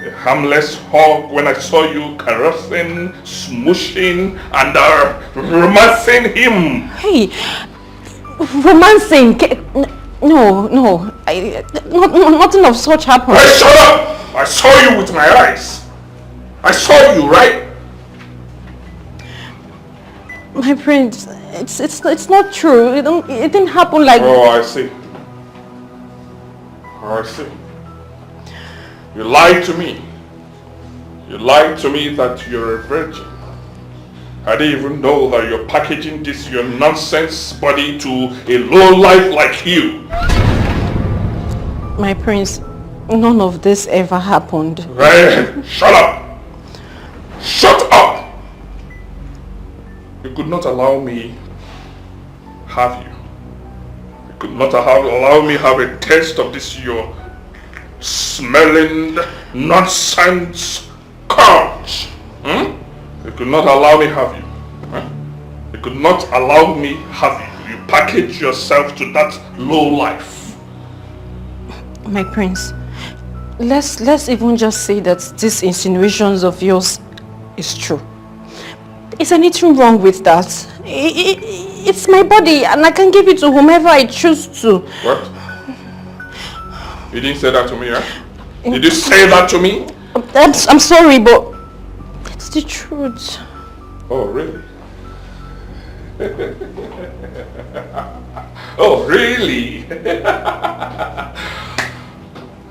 A harmless hug when I saw you caressing, smooshing, and romancing him. Hey, romancing? No. Nothing of such happened. Hey, shut up! I saw you with my eyes. I saw you, right? My prince, it's not true. It didn't happen like. Oh, I see. Oh, I see. You lied to me. You lied to me that you're a virgin. I didn't even know that you're packaging this your nonsense body to a low life like you. My prince, none of this ever happened. Right? Shut up! Shut up! You could not allow me have you. You could not allow me have a taste of this your smelling nonsense courage. You could not allow me have you. You could not allow me have you. You package yourself to that low life. My prince, let's even just say that these insinuations of yours is true. Is anything wrong with that? It's my body and I can give it to whomever I choose to. What? You didn't say that to me, right? Did you say that to me? I'm sorry, but it's the truth. Oh, really? Oh, really?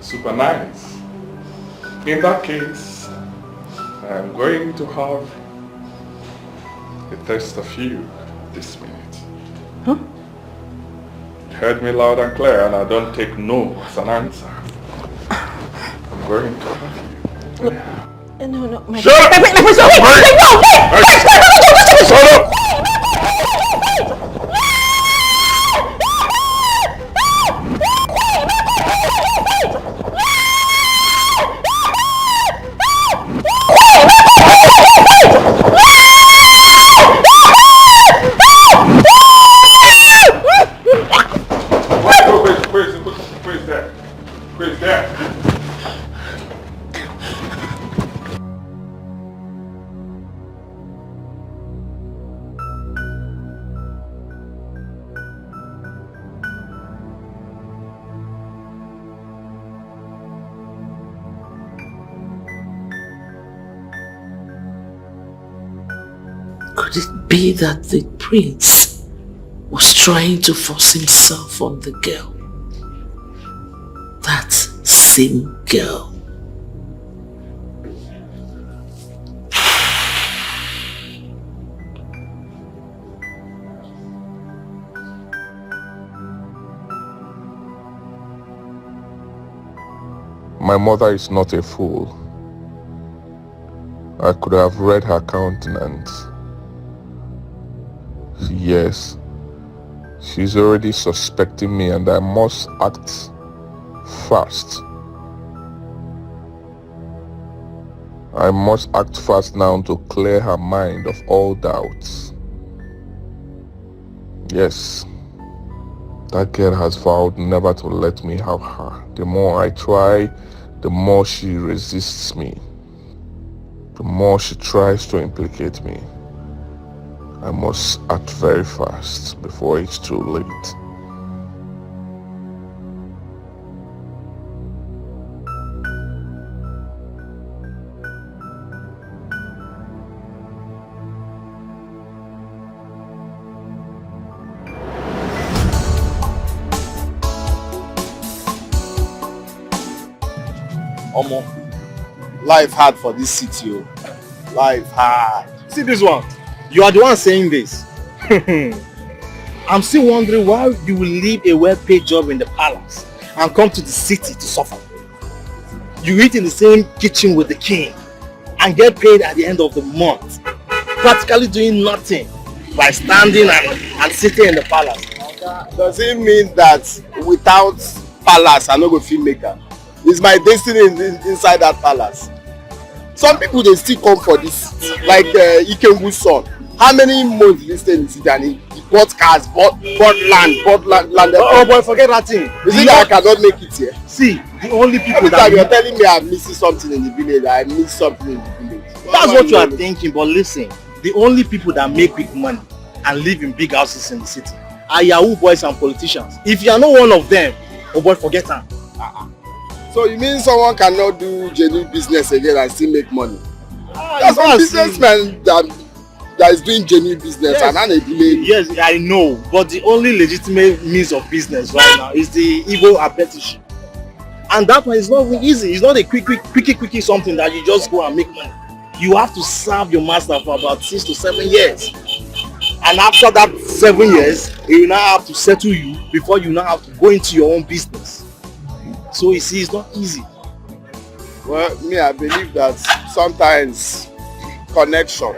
Super nice. In that case, I'm going to have a taste of you this minute. Huh? You heard me loud and clear and I don't take no as an answer. I'm going to have you. No, my... Shut up! Wait, no, Shut up! Where's that? Could it be that the prince was trying to force himself on the girl? That same girl. My mother is not a fool. I could have read her countenance. Yes, she's already suspecting me and I must act fast. I must act fast now to clear her mind of all doubts. Yes, that girl has vowed never to let me have her. The more I try, the more she resists me. The more she tries to implicate me. I must act very fast before it's too late. Omo, life hard for this city, oh. Life hard. See this one. You are the one saying this. I'm still wondering why you will leave a well-paid job in the palace and come to the city to suffer. You eat in the same kitchen with the king and get paid at the end of the month, practically doing nothing by standing and sitting in the palace. Does it mean that without palace I no go fit make am? Is my destiny inside that palace? Some people they still come for this, like Ikengu's son. How many months he stay in the city and he bought cars, bought land. Oh boy, forget that thing. Is it that I cannot make it here? See, the only people every that time you're telling me I'm missing something in the village, I miss something in the village. That's what you are thinking, but listen, the only people that make big money and live in big houses in the city are Yahoo boys and politicians. If you are not one of them, oh boy, forget them. So you mean someone cannot do genuine business again and still make money? There's you one can businessman that is doing genuine business, yes, and not a village. Yes, I know, but the only legitimate means of business right now is the Igbo apprenticeship. And that one is not easy. It's not a quickie something that you just go and make money. You have to serve your master for about 6 to 7 years. And after that 7 years, he will now have to settle you before you now have to go into your own business. So you see, it's not easy. Well, me, I believe that sometimes connection,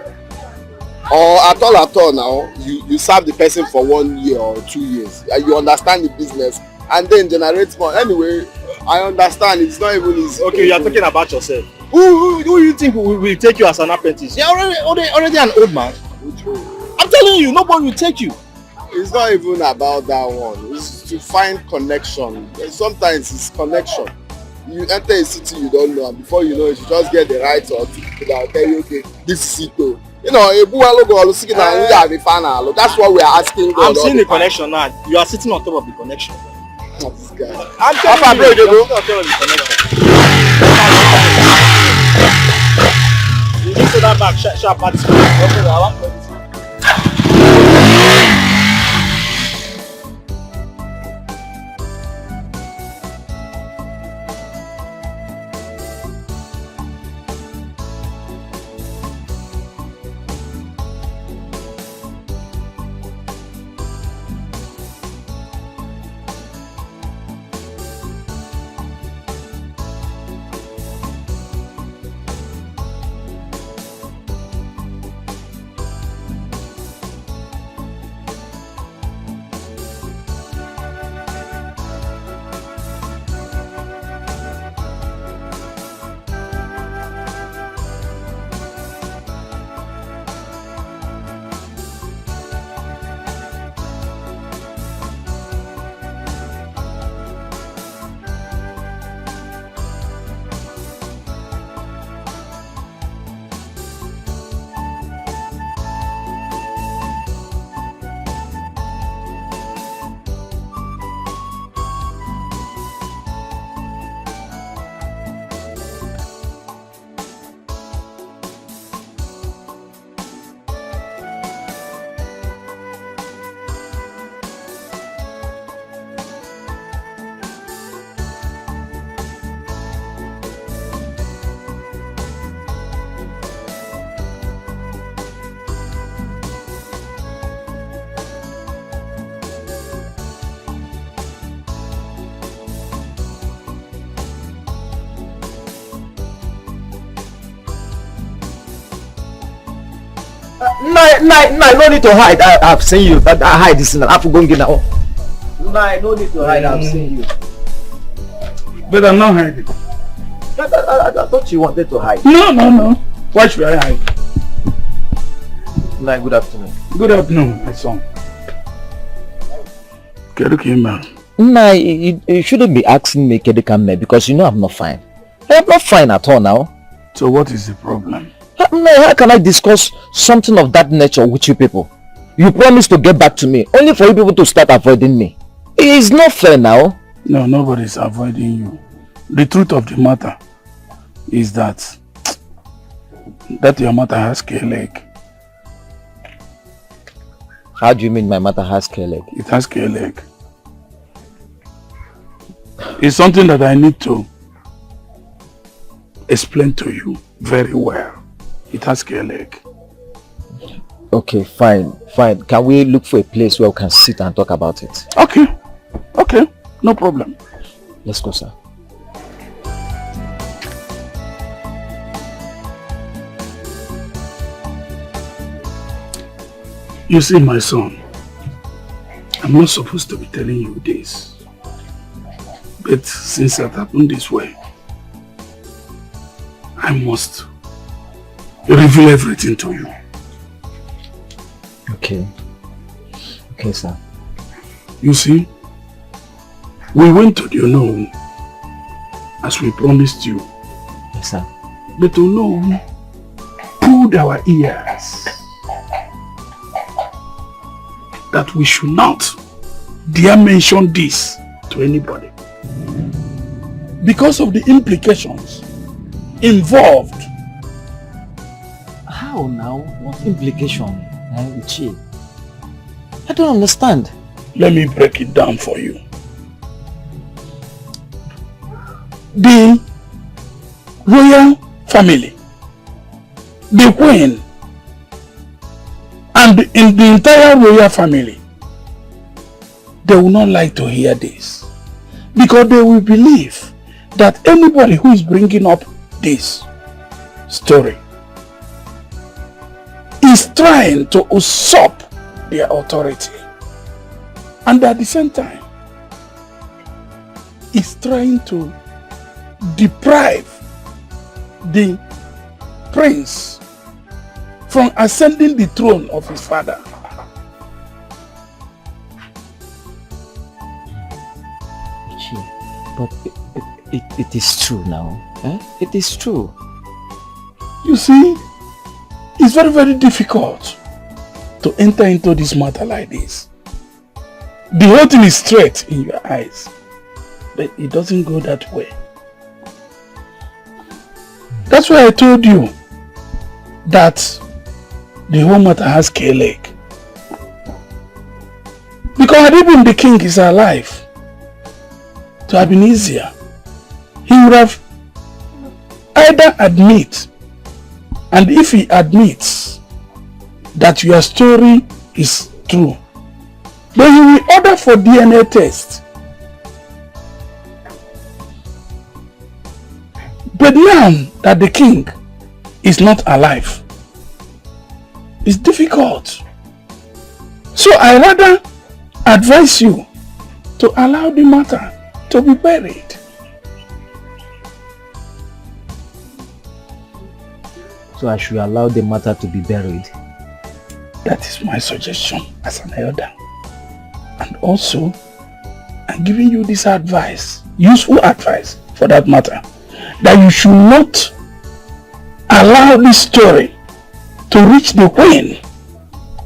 or at all now, you serve the person for 1 year or 2 years. You understand the business and then generate more. Anyway, I understand it's not even easy. Okay, you are talking about yourself. Who do you think will take you as an apprentice? You're already an old man. I'm telling you, nobody will take you. It's not even about that one. It's to find connection. Sometimes it's connection. You enter a city you don't know, and before you know it, you just get the right or two people that will tell you, okay, this is it though. You know, that's what we are asking God. I'm seeing the connection now. You are sitting on top of the connection. This guy. I'm telling you, you're sitting on top of the connection. You just say that back, sharp participate. No need to hide. I've seen you. I hide this in. I have to go and get now. No need to hide. I've seen you. But I'm not hiding. I thought you wanted to hide. No. Why should I hide? Nai, good afternoon. Good afternoon, my son. Nai, you shouldn't be asking me Kedekame because you know I'm not fine. I'm not fine at all now. So what is the problem? How can I discuss something of that nature with you people? You promised to get back to me, only for you people to start avoiding me. It's not fair now. No, nobody's avoiding you. The truth of the matter is that your mother has scale leg. How do you mean my mother has scale leg? It has scale leg. It's something that I need to explain to you very well. It has scale leg. Okay, fine. Can we look for a place where we can sit and talk about it? Okay, no problem. Let's go, sir. You see, my son, I'm not supposed to be telling you this. But since it happened this way, I must reveal everything to you. Okay, sir. You see, we went to the unknown as we promised you. Yes, sir. But unknown pulled our ears that we should not dare mention this to anybody because of the implications involved. How now? What implication? Uche? I don't understand. Let me break it down for you. The royal family, the queen, and in the entire royal family, they will not like to hear this because they will believe that anybody who is bringing up this story is trying to usurp their authority, and at the same time is trying to deprive the prince from ascending the throne of his father. But it is true now. It is true. You see, it's very, very difficult to enter into this matter like this. The whole thing is straight in your eyes, but it doesn't go that way. That's why I told you that the whole matter has scale leg. Because had even the king is alive, to have been easier, he would have either admit, and if he admits that your story is true, then he will order for DNA test. But now that the king is not alive, it's difficult. So I rather advise you to allow the matter to be buried. So I should allow the matter to be buried? That is my suggestion as an elder. And also, I'm giving you this advice, useful advice for that matter, that you should not allow this story to reach the queen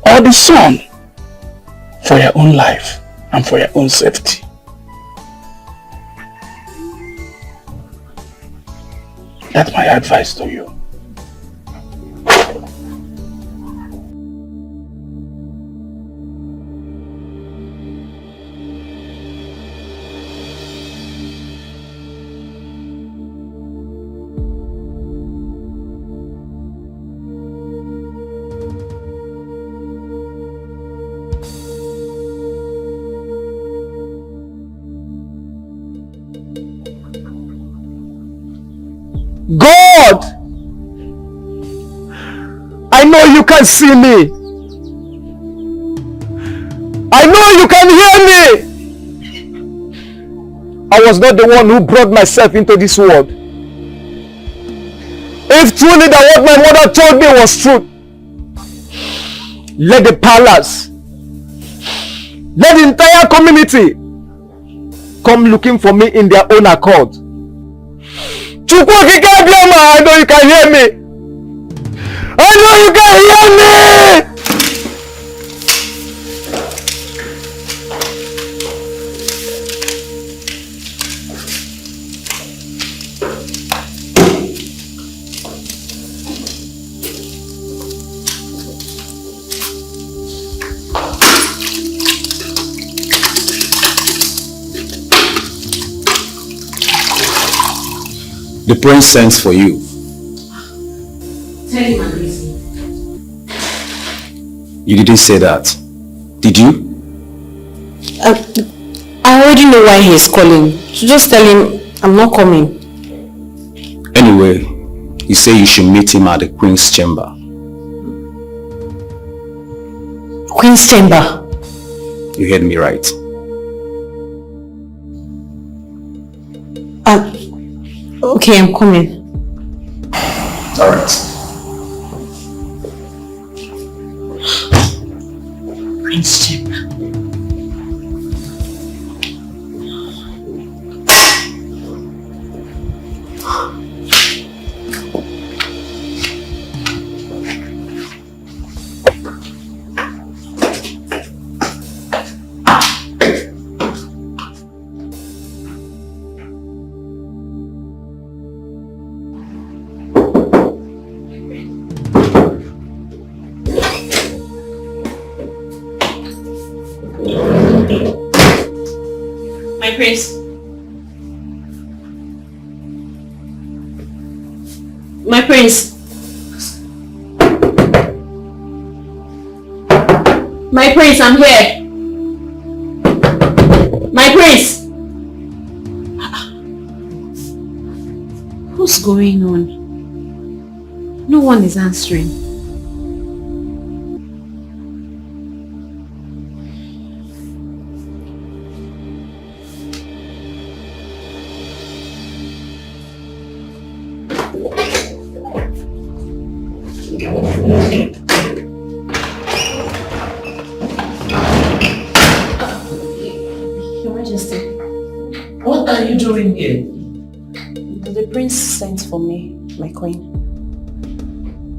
or the son for your own life and for your own safety. That's my advice to you. God! I know you can see me. I know you can hear me. I was not the one who brought myself into this world. If truly that what my mother told me was true, let the palace, let the entire community come looking for me in their own accord. I know you can hear me. I know you can hear me. The prince sends for you. Tell him I'm busy. You didn't say that, did you? I already know why he's calling. So just tell him I'm not coming. Anyway, you say you should meet him at the queen's chamber. Queen's chamber? You heard me right. Okay, I'm coming. All right. Queen's chamber. My prince. My prince. My prince, I'm here. My prince. What's going on? No one is answering. Your Majesty. What are you doing here? The prince sent for me, my queen.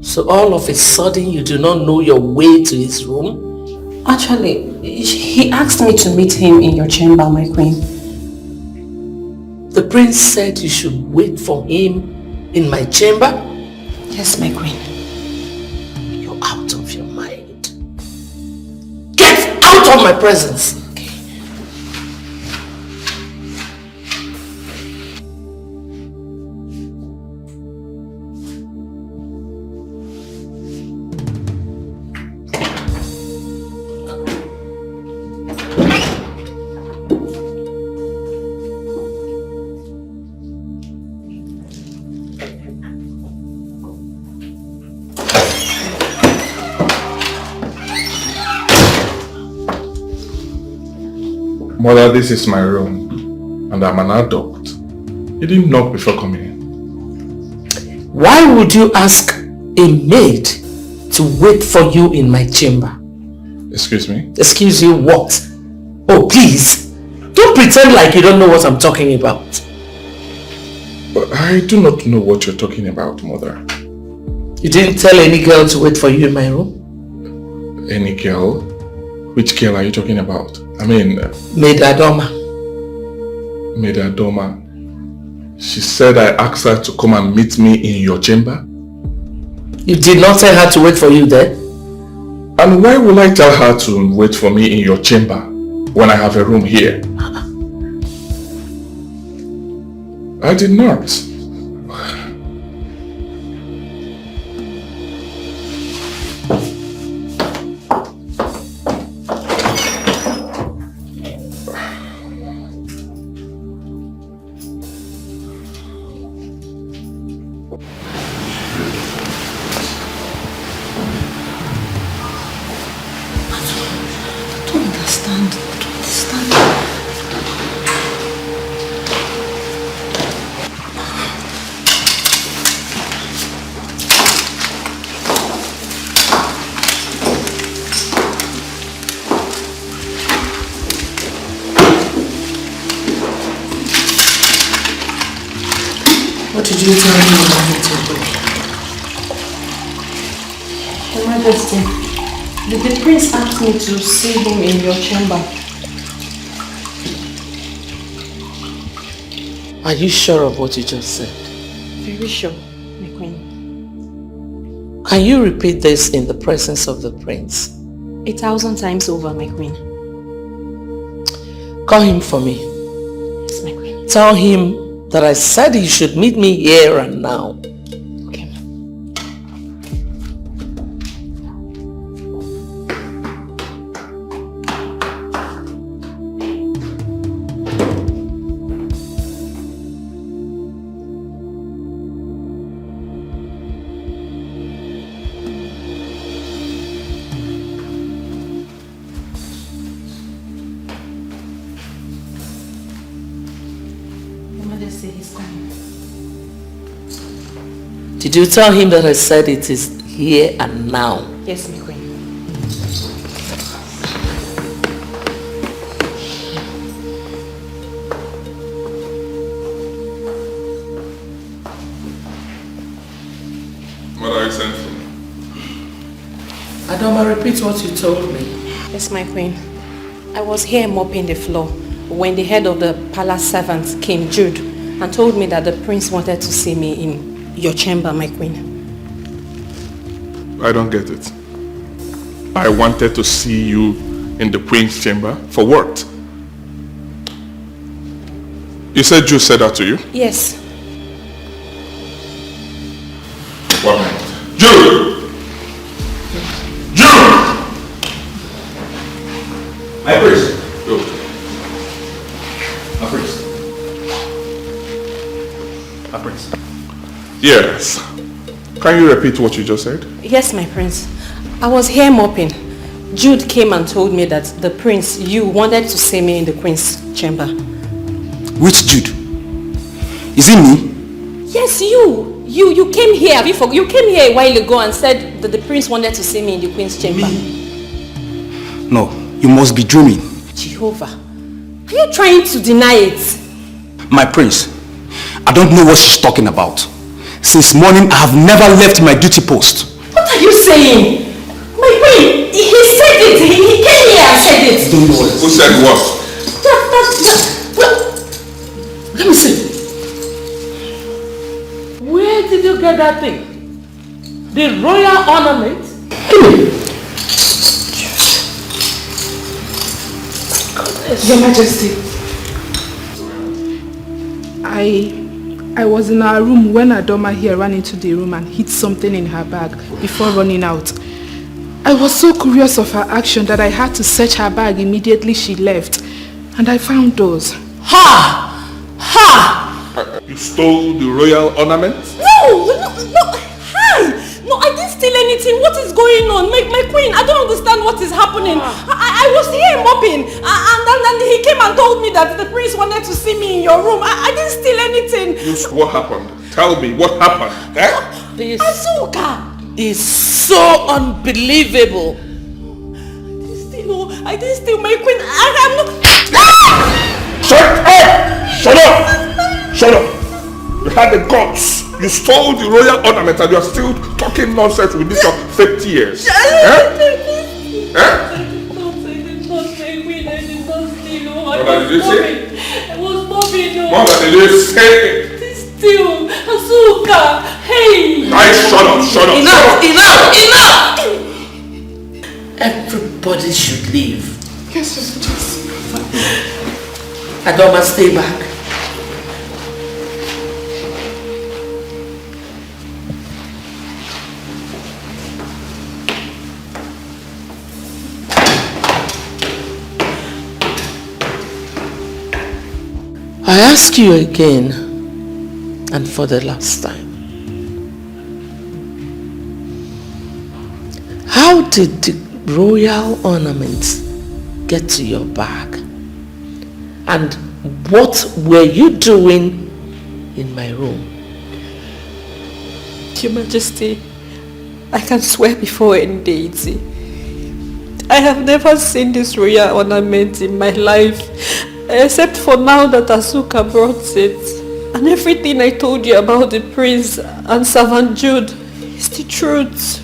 So all of a sudden you do not know your way to his room? Actually, he asked me to meet him in your chamber, my queen. The prince said you should wait for him in my chamber? Yes, my queen. You're out of your mind. Get out of my presence! Mother, this is my room, and I'm an adult. You didn't knock before coming in. Why would you ask a maid to wait for you in my chamber? Excuse me? Excuse you what? Oh, please. Don't pretend like you don't know what I'm talking about. But I do not know what you're talking about, Mother. You didn't tell any girl to wait for you in my room? Any girl? Which girl are you talking about? I mean... Maid Adoma. Maid Adoma. She said I asked her to come and meet me in your chamber? You did not tell her to wait for you there? And why will I tell her to wait for me in your chamber when I have a room here? I did not. What did you tell me about it today? Your Majesty, the prince asked me to see him in your chamber. Are you sure of what you just said? Very sure, my queen. Can you repeat this in the presence of the prince? 1,000 times over, my queen. Call him for me. Yes, my queen. Tell him that I said he should meet me here and now. Okay. Did you tell him that I said it is here and now? Yes, my queen. What are you saying for me? Adoma, repeat what you told me. Yes, my queen. I was here mopping the floor when the head of the palace servants came, Jude, and told me that the prince wanted to see me in your chamber, my queen. I don't get it. I wanted to see you in the queen's chamber for what? You said Jude said that to you? Yes. One minute. Jude! Jude! My priest. Good. My priest. My priest. Yes. Can you repeat what you just said? Yes, my prince. I was here mopping. Jude came and told me that the prince, you wanted to see me in the queen's chamber. Which Jude? Is it me? Yes, you. You came here. Have you forgot? You came here a while ago and said that the prince wanted to see me in the queen's chamber. No, you must be dreaming. Jehovah. Are you trying to deny it? My prince, I don't know what she's talking about. Since morning, I have never left my duty post. What are you saying? My queen, he said it. He came here and said it. Don't know what. Who said what? Let me see. Where did you get that thing? The royal ornament? Your Majesty, I was in our room when Adoma here ran into the room and hid something in her bag before running out. I was so curious of her action that I had to search her bag immediately she left, and I found those. Ha! Ha! You stole the royal ornament? No! Hi! No, I didn't steal anything. What is going on? My queen, I don't understand what is happening. I was here mopping and he came and told me that the prince wanted to see me in your room. I didn't steal anything. What happened? Tell me, what happened? Eh? This Asuka! is so unbelievable. I didn't steal my queen. I'm not... Shut up! Shut up! Shut up! You had the guts. You stole the royal ornament and you are still talking nonsense with this your fake tears. Eh? What did you say? I was mopping. What did you say? Still, Asuka, hey! Shut up, shut up. Enough! Everybody should leave. Yes, yes. Adoma, stay back. I ask you again, and for the last time, how did the royal ornaments get to your bag? And what were you doing in my room? Your Majesty, I can swear before any deity. I have never seen this royal ornament in my life, except for now that Asuka brought it. And everything I told you about the prince and servant Jude is the truth.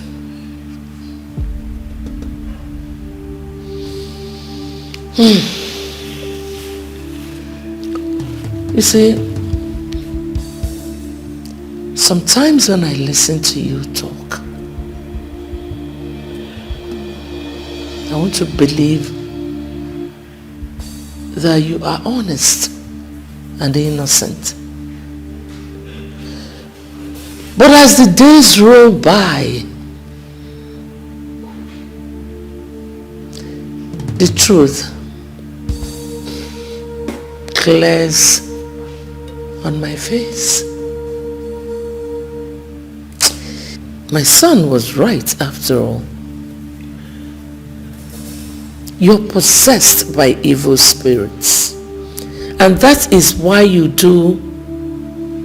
You see, sometimes when I listen to you talk, I want to believe that you are honest and innocent. But as the days roll by, the truth glares on my face. My son was right after all. You're possessed by evil spirits. And that is why you do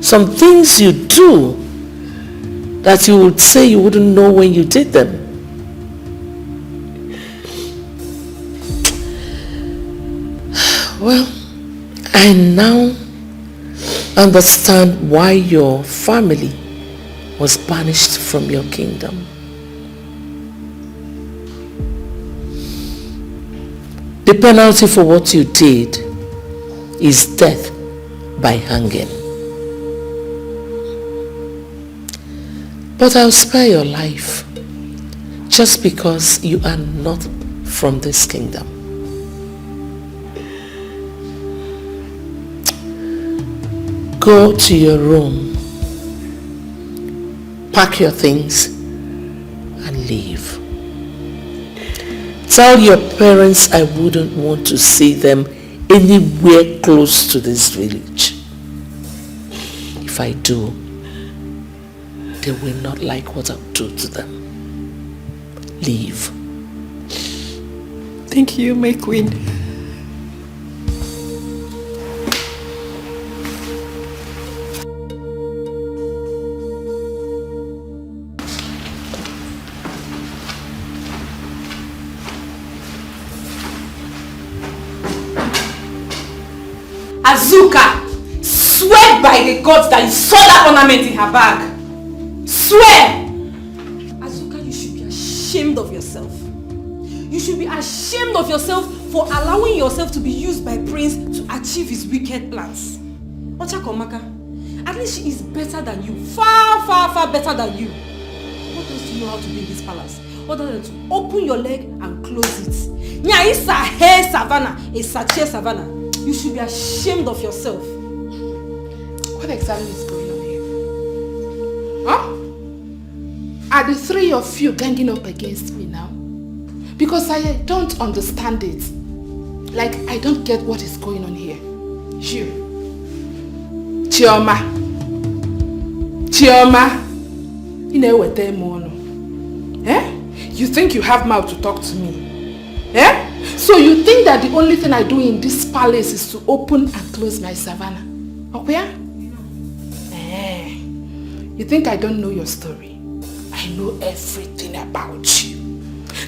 some things you do that you would say you wouldn't know when you did them. Well, I now understand why your family was banished from your kingdom. The penalty for what you did is death by hanging. But I'll spare your life just because you are not from this kingdom. Go to your room, pack your things and leave. Tell your parents I wouldn't want to see them anywhere close to this village. If I do, they will not like what I'll do to them. Leave. Thank you, my queen. Azuka, swear by the gods that you saw that ornament in her bag. Swear! Azuka, you should be ashamed of yourself. You should be ashamed of yourself for allowing yourself to be used by Prince to achieve his wicked plans. Ochakomaka, at least she is better than you. Far, far, far better than you. What else do you know how to build this palace? Other than to open your leg and close it. Nya, it's a hair savannah, it's a chair savannah. You should be ashamed of yourself. What exactly is going on here? Huh? Are the three of you ganging up against me now? Because I don't understand it. Like, I don't get what is going on here. You. Chioma. You know what they're mono. Eh? You think you have mouth to talk to me? Eh? So you think that the only thing I do in this palace is to open and close my savannah? Okay? Eh. You think I don't know your story? I know everything about you.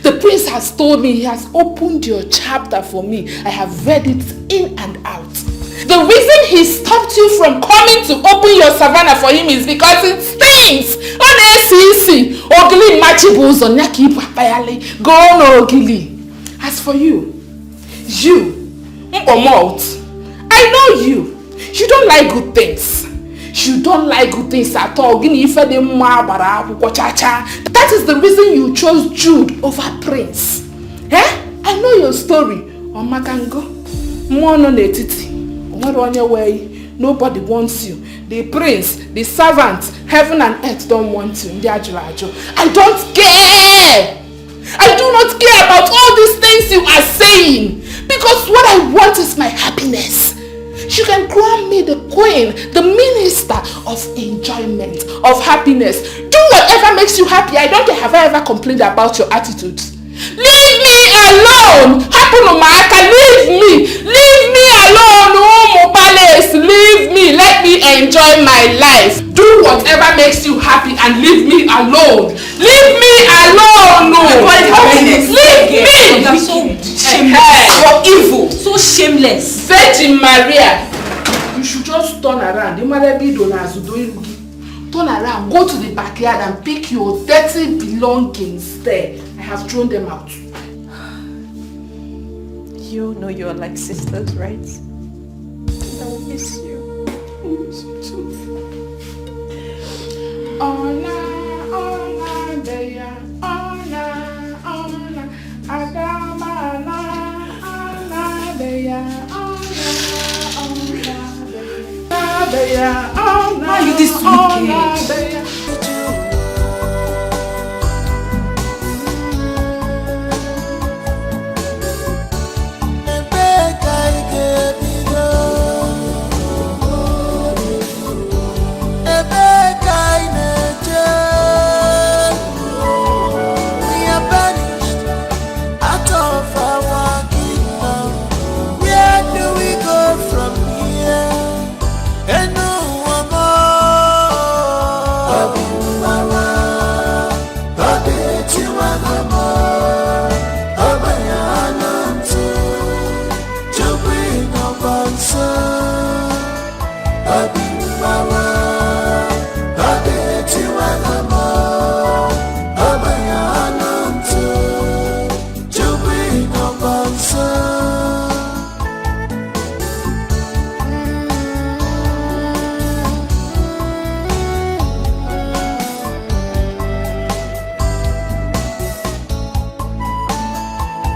The prince has told me he has opened your chapter for me. I have read it in and out. The reason he stopped you from coming to open your savannah for him is because it stinks. As for you, I know you. You don't like good things. You don't like good things at all. That is the reason you chose Jude over Prince. Eh? I know your story. On your way. Nobody wants you. The prince, the servants, heaven and earth don't want you. I don't care. I do not care about all these things you are saying. Because what I want is my happiness. You can crown me the queen, the minister of enjoyment, of happiness. Do whatever makes you happy. I don't have I ever complained about your attitude. Leave me alone! Leave me! Leave me alone! Leave me! Let me enjoy my life. Do whatever makes you happy and leave me alone. Leave me alone! Leave me! You are so shameless. You're evil. So shameless. Virgin Maria. you should just turn around. Turn around, go to the backyard and pick your dirty belongings there. I have thrown them out. You know you're like sisters, right? And I will miss you. I miss you too. Ona, deya, ona, Adama, ona, deya, why are you this wicked? We are banished out of our kingdom. Where do we go from here? And no one more. Mama, you are no more. To bring up answer. Mama, you are no more. To bring up answer.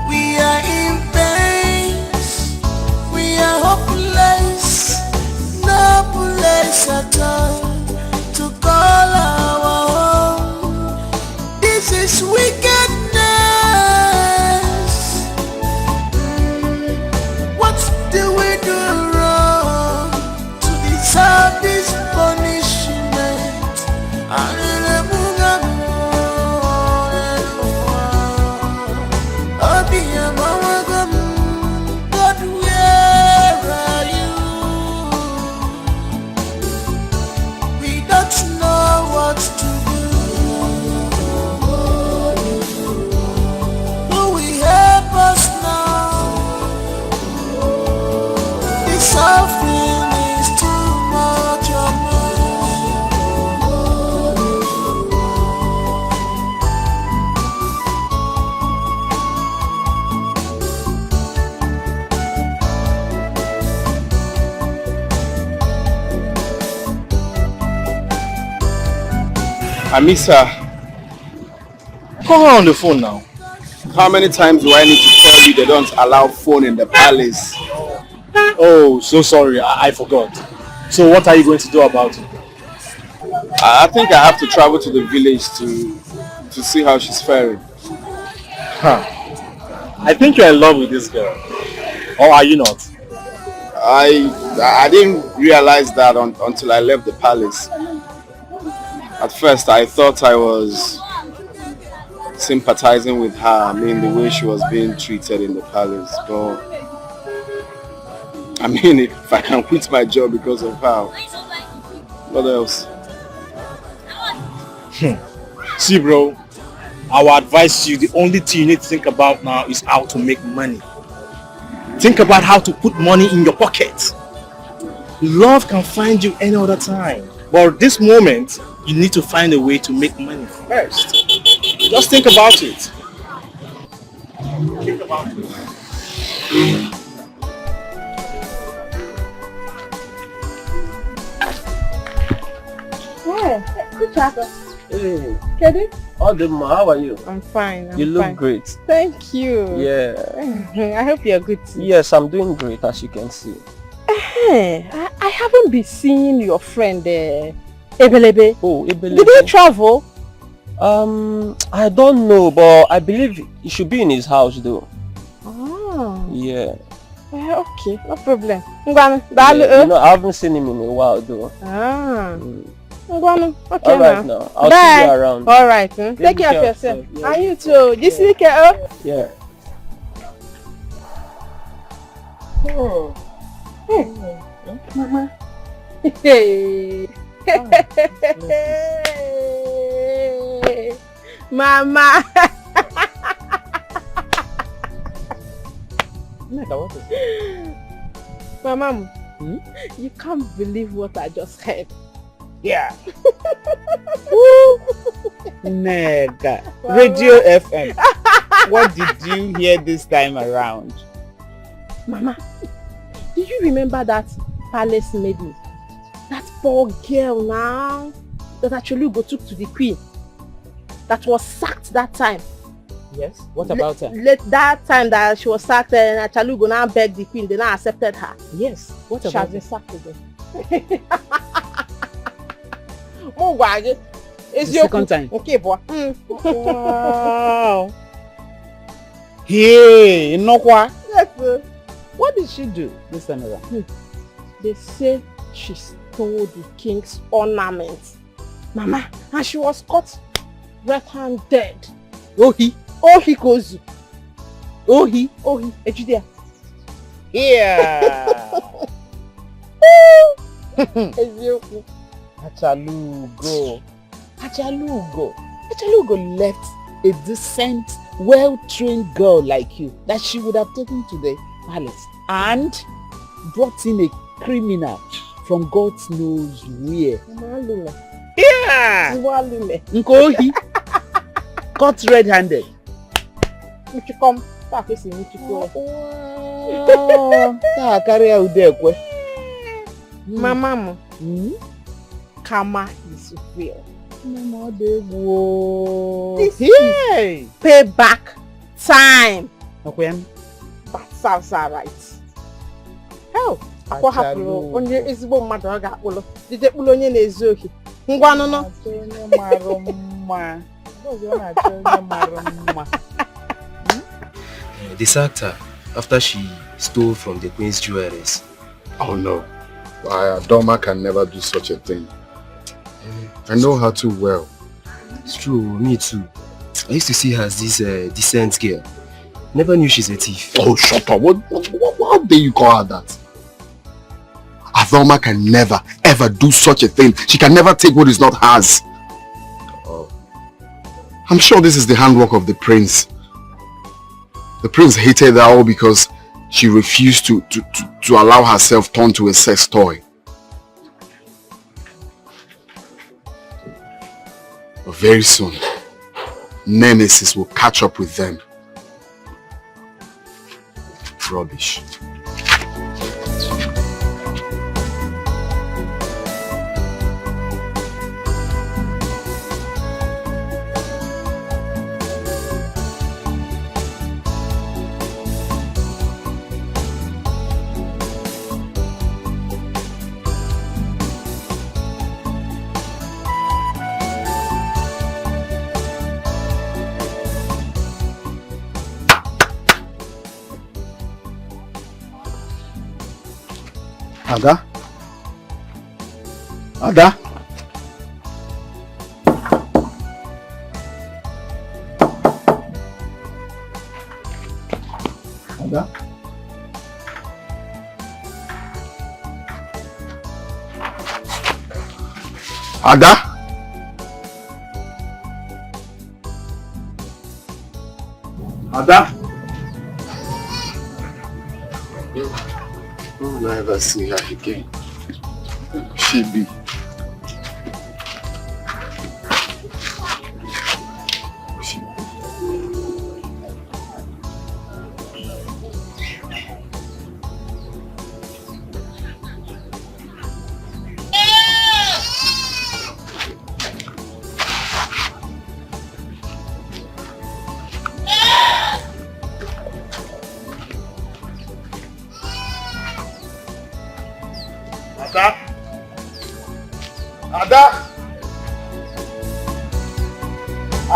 We are in pains, we are hopeless, no place at all to call our own. This is wickedness. What do we do wrong to deserve this punishment? God, where are you? We don't know what to do. Who will help us now? This suffering is too much of me. I miss her. Call her on the phone now. How many times do I need to tell you they don't allow phone in the palace? Oh, so sorry. I forgot. So what are you going to do about it? I think I have to travel to the village to see how she's faring. Huh. I think you're in love with this girl. Or are you not? I didn't realize that until I left the palace. At first, I thought I was sympathizing with her. I mean, the way she was being treated in the palace. But I mean, if I can quit my job because of her, what else? See, bro, I will advise you, the only thing you need to think about now is how to make money. Think about how to put money in your pocket. Love can find you any other time. But at this moment, you need to find a way to make money first. Just think about it. Think about it. Yeah, good job. Hey, Kedi? Odema, how are you? I'm fine. You look great. Thank you. Yeah. I hope you're good too. Yes, I'm doing great, as you can see. I haven't been seeing your friend Ebelebe. Oh, Ebelebe. Did he travel? I don't know, but I believe he should be in his house though. Oh. Yeah. Okay, no problem. Yeah, I haven't seen him in a while though. Okay, alright now. I'll Bye. see you around. Alright. Take care of yourself. Yeah. And you too. Just take care. Yeah. Oh. Mama. Hey. Mama. Mama. You can't believe what I just heard. Yeah. Nega. Radio FM. What did you hear this time around? Mama, do you remember that palace maiden? That poor girl now that Achalugo took to the queen. That was sacked that time. Yes, what about her? That time that she was sacked and Achalugo now begged the queen, they now accepted her. Yes, what she about has been sacked again. It's the second time. Okay, boy. Wow. Hey, you know what? Yes, sir. What did she do this time around? They say she stole the king's ornaments. Mama, and she was caught red-handed. Ohi Kozu. Ohi, Ejidea. Yeah. Achalugo left a decent, well-trained girl like you that she would have taken to the palace and brought in a criminal from God knows where. Yeah. Nkohi. Caught red-handed. Wow. Mama, karma is real. This is payback time. Okay. That sounds alright. Hell, akwa hapụrụ onye ezigbo mmadụ ọ ga-akpụlụ dide kpụlụ onye na-ezu ohi. Ngwa nụnụ. They sacked her after she stole from the queen's jewelries. Oh no, Adoma can never do such a thing. I know her too well. It's true, me too. I used to see her as this decent girl. Never knew she's a thief. Oh, shut up. How dare you call her that? Adoma can never, ever do such a thing. She can never take what is not hers. Oh. I'm sure this is the handwork of the prince. The prince hated her all because she refused to allow herself turn to a sex toy. But very soon, Nemesis will catch up with them. Rubbish. Ada? Ada? Ada? Ada? Ada? Will I ever see her again? She be.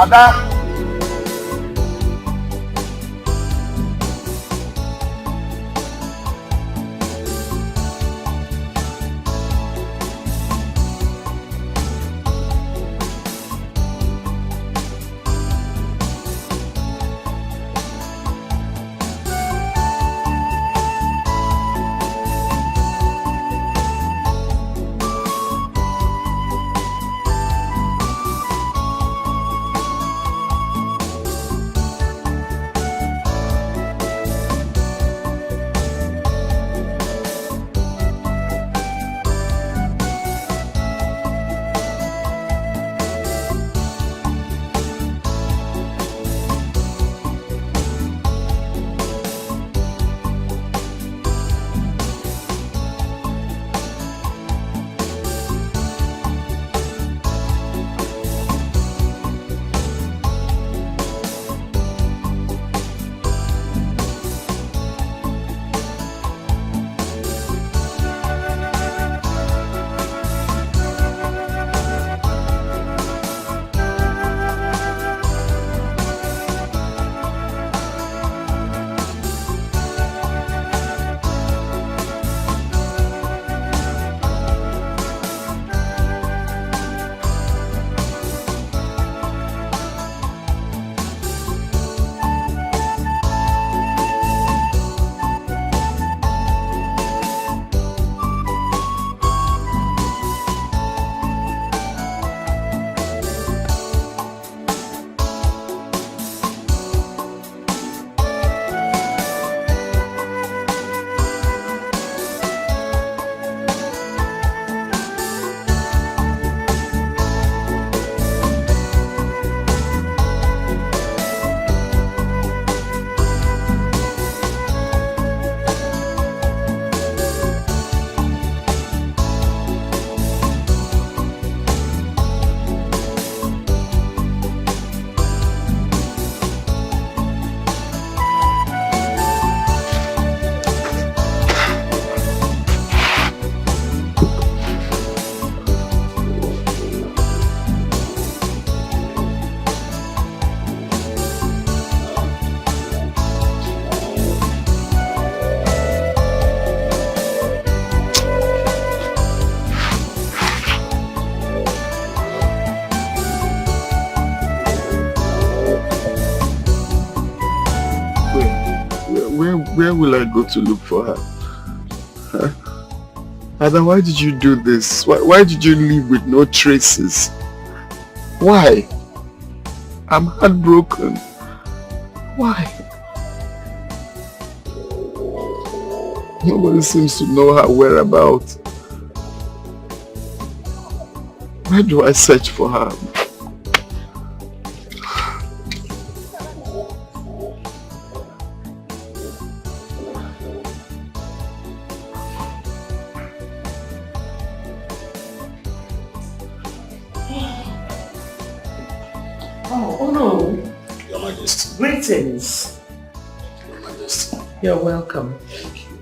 Ada? where will I go to look for her? Huh? Ada, why did you do this? Why did you leave with no traces? Why? I'm heartbroken. Why? Nobody seems to know her whereabouts. Where do I search for her? Oh no. Your Majesty. Greetings. Your Majesty. You're welcome. Thank you.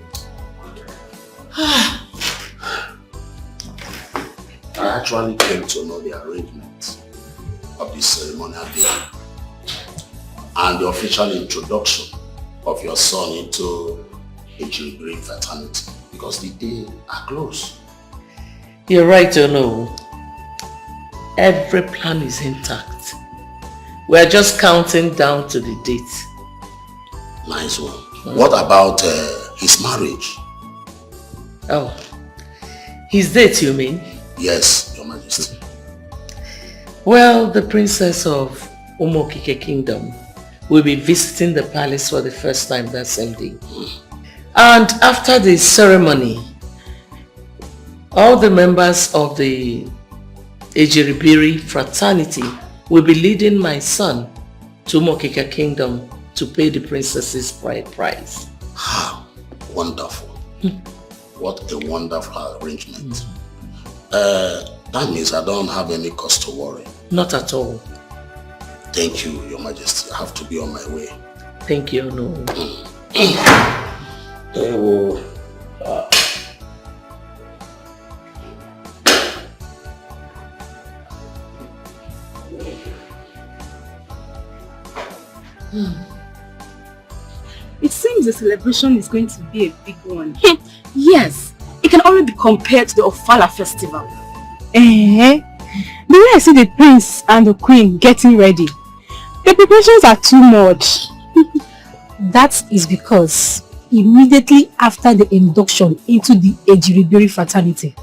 I actually came to know the arrangement of this ceremonial day and the official introduction of your son into a Jubilee fraternity because the day are close. You're right, no. Every plan is intact. We're just counting down to the date. Nice one. What about his marriage? Oh, his date, you mean? Yes, Your Majesty. Well, the princess of Umokike Kingdom will be visiting the palace for the first time that same day. And after the ceremony, all the members of the Ejiribiri fraternity will be leading my son to Umokike Kingdom to pay the princess's bride price. Wonderful. What a wonderful arrangement. That means I don't have any cause to worry. Not at all. Thank you, Your Majesty. I have to be on my way. Thank you, no. It seems the celebration is going to be a big one. Yes, it can only be compared to the Ofala festival. The way I see the prince and the queen getting ready, the preparations are too much. That is because immediately after the induction into the Ejiribiri fraternity,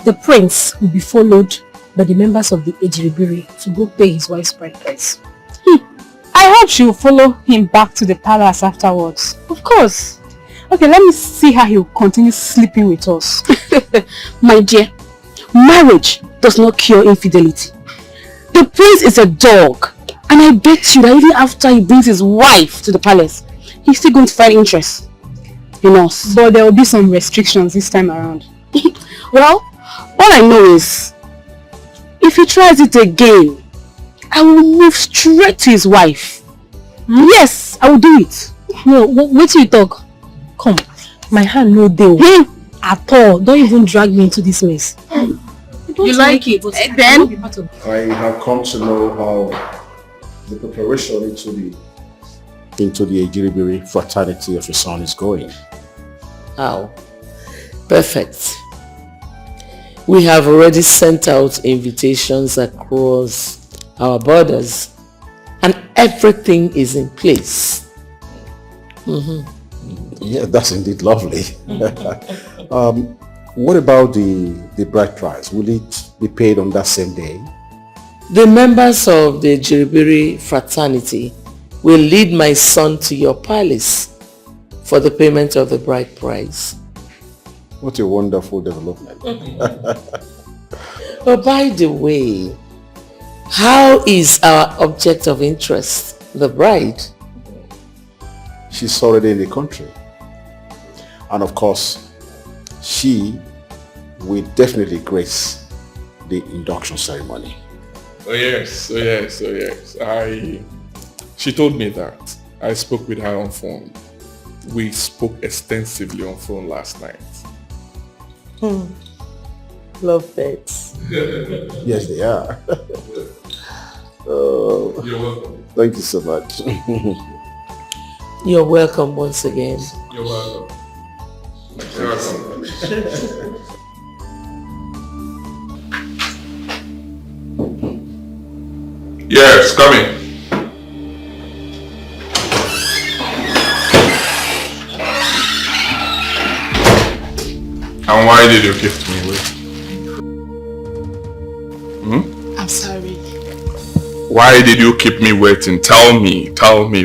the prince will be followed by the members of the Ejiribiri to go pay his wife's bride price. I hope she will follow him back to the palace afterwards. Of course. Okay, let me see how he will continue sleeping with us. My dear, marriage does not cure infidelity. The prince is a dog, and I bet you that even after he brings his wife to the palace, he's still going to find interest in us. But there will be some restrictions this time around. Well, all I know is, if he tries it again, I will move straight to his wife. Yes, I will do it. No, wait till you talk. Come, my hand no deal. At all. Don't even drag me into this mess. You like it, Ben? I have come to know how the preparation into the Ejiribiri fraternity of your son is going. How? Perfect. We have already sent out invitations across our borders and everything is in place. Yeah, that's indeed lovely. What about the bride price? Will it be paid on that same day? The members of the Jiribiri fraternity will lead my son to your palace for the payment of the bride price. What a wonderful development. Oh, by the way, how is our object of interest, the bride? She's already in the country. And of course, she will definitely grace the induction ceremony. Oh yes. She told me that. I spoke with her on phone. We spoke extensively on phone last night. Love pets. Yes, they are. Oh, you're welcome. Thank you so much. You're welcome once again. You're welcome. You're welcome. Yes, coming. And why did you keep me waiting? I'm sorry. Why did you keep me waiting? Tell me,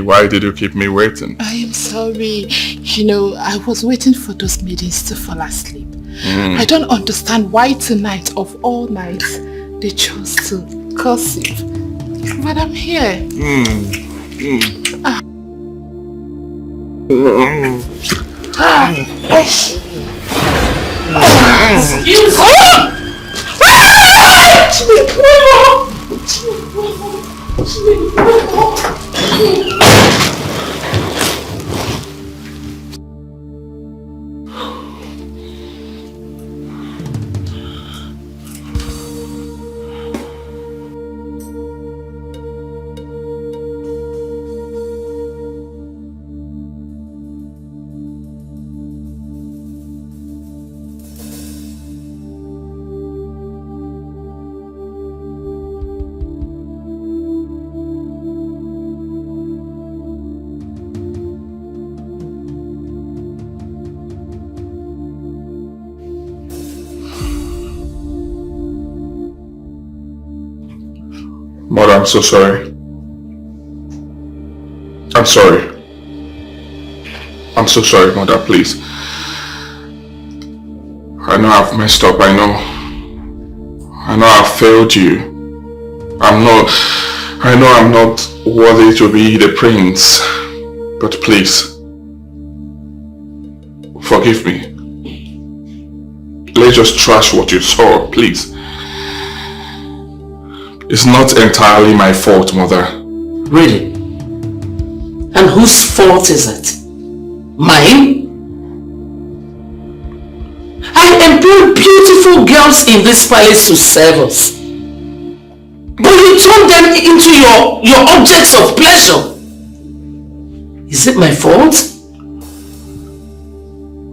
why did you keep me waiting? I am sorry. You know, I was waiting for those maidens to fall asleep. I don't understand why tonight of all nights they chose to gossip. But I'm here. Excuse me! Mother, I'm so sorry. I'm sorry. I'm so sorry, Mother, please. I know I've messed up, I know I've failed you. I know I'm not worthy to be the prince, but please, forgive me. Let's just trash what you saw, please. It's not entirely my fault, Mother. Really? And whose fault is it? Mine? I employ beautiful girls in this palace to serve us. But you turn them into your objects of pleasure. Is it my fault?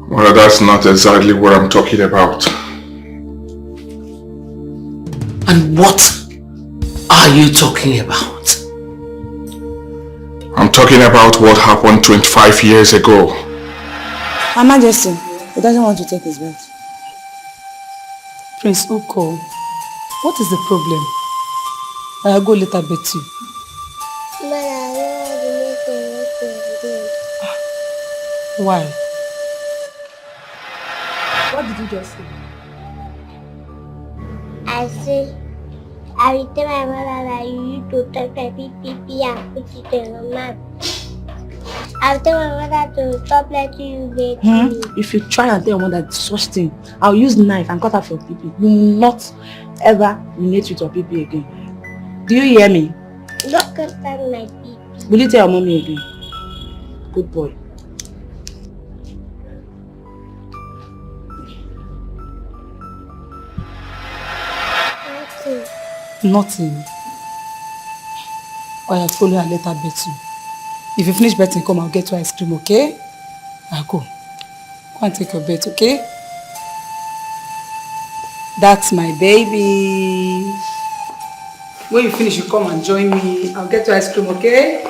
Well, that's not exactly what I'm talking about. And what are you talking about? I'm talking about what happened 25 years ago. Her Majesty, he doesn't want to take his bed. Prince Uko, what is the problem? I'll go later bet you. Why? What did you just say? I say, I will tell my mother that you used to take the pee and put it in your mouth. I'll tell my mother to stop letting you get me. If you try and tell your mother such thing, I'll use knife and cut off your pee-pee. You will not ever relate with your pee-pee again. Do you hear me? Don't cut off my pee-pee. Will you tell your mommy again? Good boy. Nothing. I follow her later bet you. If you finish betting, come, I'll get you ice cream, okay? I'll go. Go and take your bet, okay? That's my baby. When you finish, you come and join me. I'll get you ice cream, okay?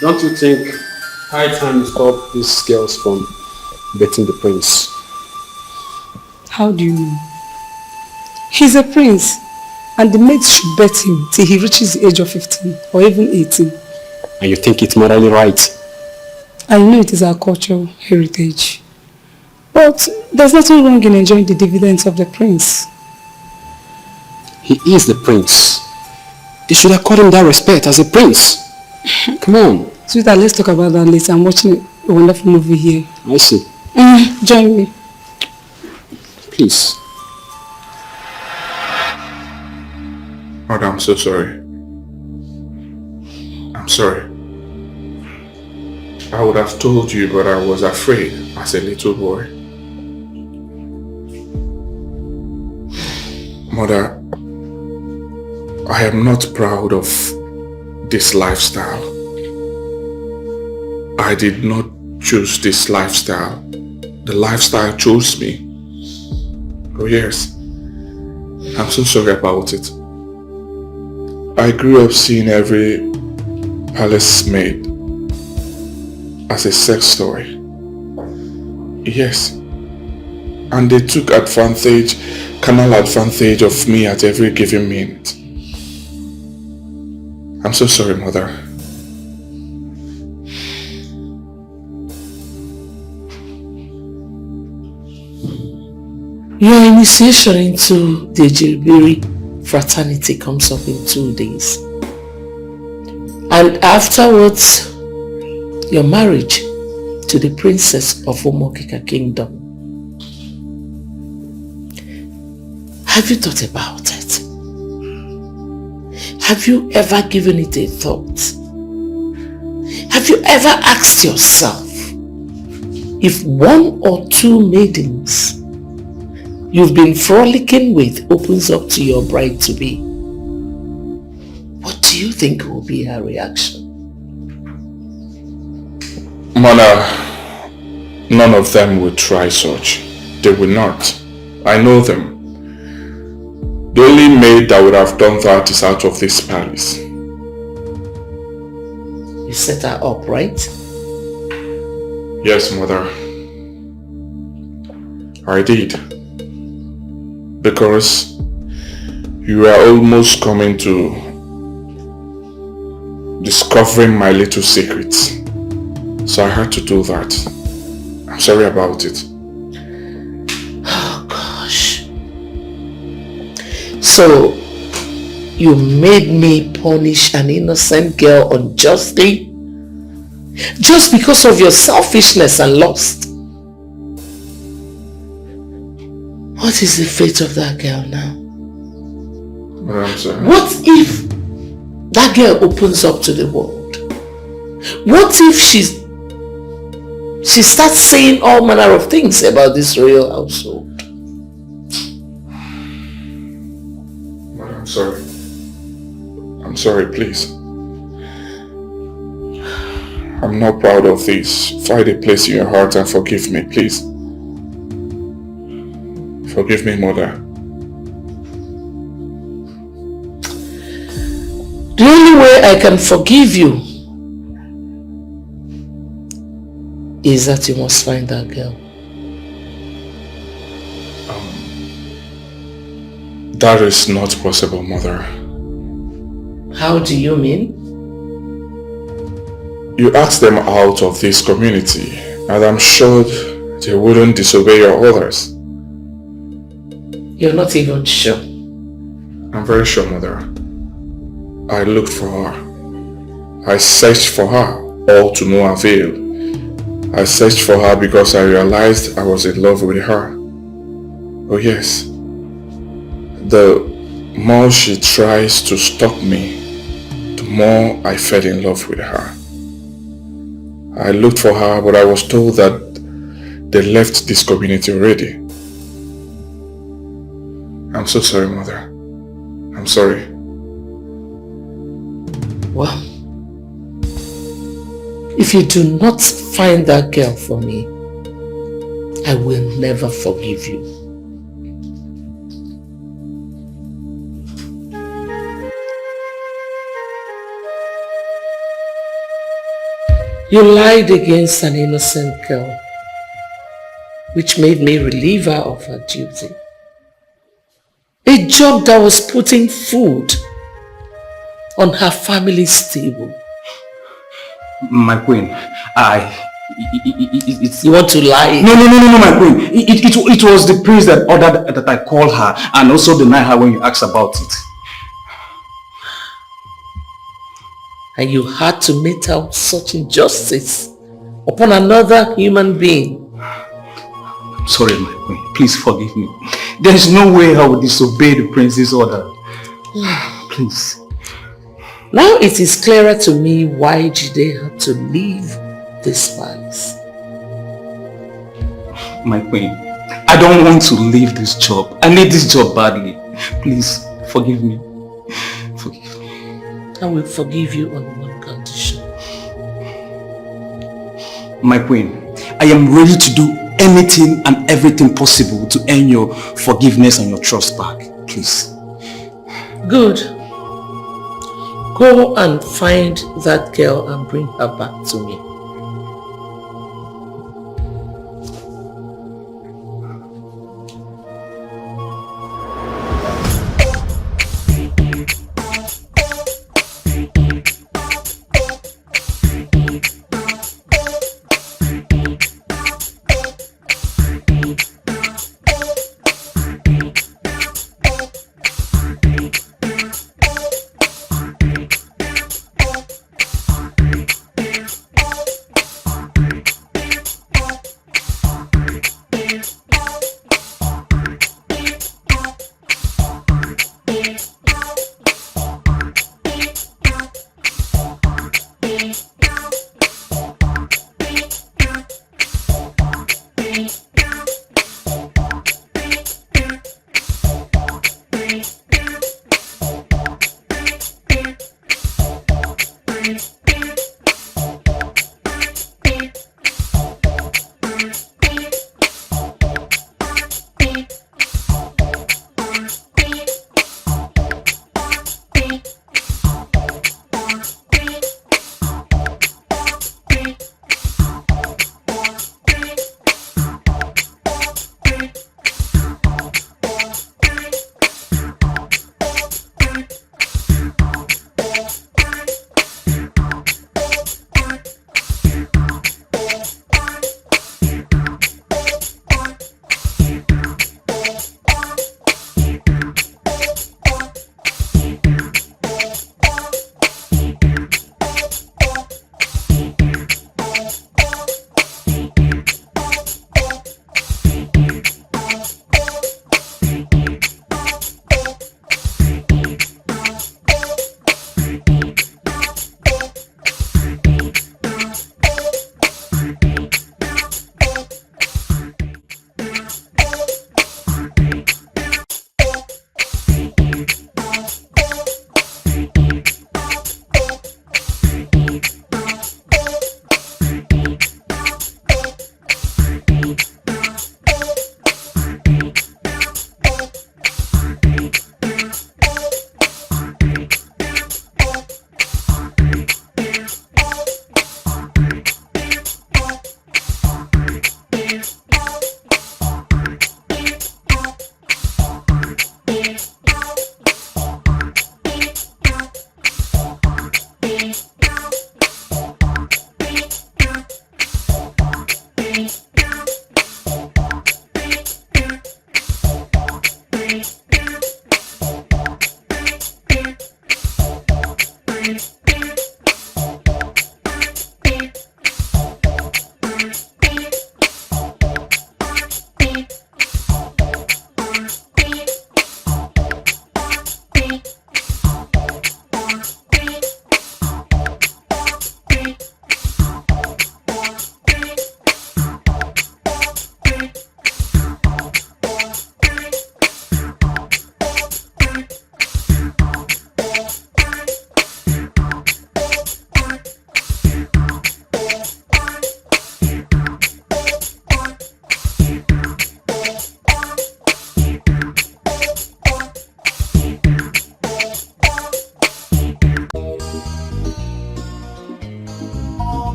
Don't you think high time to stop these girls from betting the prince? How do you know? He's a prince, and the maids should bet him till he reaches the age of 15 or even 18. And you think it's morally right? I know it is our cultural heritage. But there's nothing wrong in enjoying the dividends of the prince. He is the prince. They should accord him that respect as a prince. Come on. Sweetheart, let's talk about that later. I'm watching a wonderful movie here. I see. Join me. Please. Mother, I'm so sorry. I'm sorry. I would have told you, but I was afraid as a little boy. Mother, I am not proud of this lifestyle. I did not choose this lifestyle. The lifestyle chose me. Oh yes. I'm so sorry about it. I grew up seeing every palace maid as a sex toy. Yes. And they took carnal advantage of me at every given minute. I'm so sorry, Mother. Your initiation into the Ejiribiri fraternity comes up in 2 days. And afterwards, your marriage to the princess of Omokika Kingdom. Have you thought about it? Have you ever given it a thought? Have you ever asked yourself if 1 or 2 maidens you've been frolicking with opens up to your bride-to-be? What do you think will be her reaction? Mother, none of them will try such. They will not. I know them. The only maid that would have done that is out of this palace. You set her up, right? Yes, Mother. I did. Because you were almost coming to discovering my little secrets. So I had to do that. I'm sorry about it. Oh gosh. So you made me punish an innocent girl unjustly? Just because of your selfishness and lust? What is the fate of that girl now? Well, I'm sorry. What if that girl opens up to the world? What if she starts saying all manner of things about this royal household? Well, I'm sorry. I'm sorry, please. I'm not proud of this. Find a place in your heart and forgive me, please. Forgive me, Mother. The only way I can forgive you is that you must find that girl. That is not possible, Mother. How do you mean? You asked them out of this community, and I'm sure they wouldn't disobey your orders. You're not even sure? I'm very sure, Mother. I looked for her. I searched for her, all to no avail. I searched for her because I realized I was in love with her. Oh yes. The more she tries to stop me, the more I fell in love with her. I looked for her, but I was told that they left this community already. I'm so sorry, Mother. I'm sorry. Well, if you do not find that girl for me, I will never forgive you. You lied against an innocent girl, which made me relieve her of her duty. A job that was putting food on her family's table. My queen, You want to lie? No, my queen. It was the priest that ordered that I call her and also deny her when you asked about it. And you had to mete out such injustice upon another human being. I'm sorry, my queen. Please forgive me. There is no way I would disobey the prince's order. Please. Now it is clearer to me why Jide had to leave this palace. My queen, I don't want to leave this job. I need this job badly. Please, forgive me. I will forgive you on one condition. My queen, I am ready to do anything and everything possible to earn your forgiveness and your trust back. Please. Good. Go and find that girl and bring her back to me.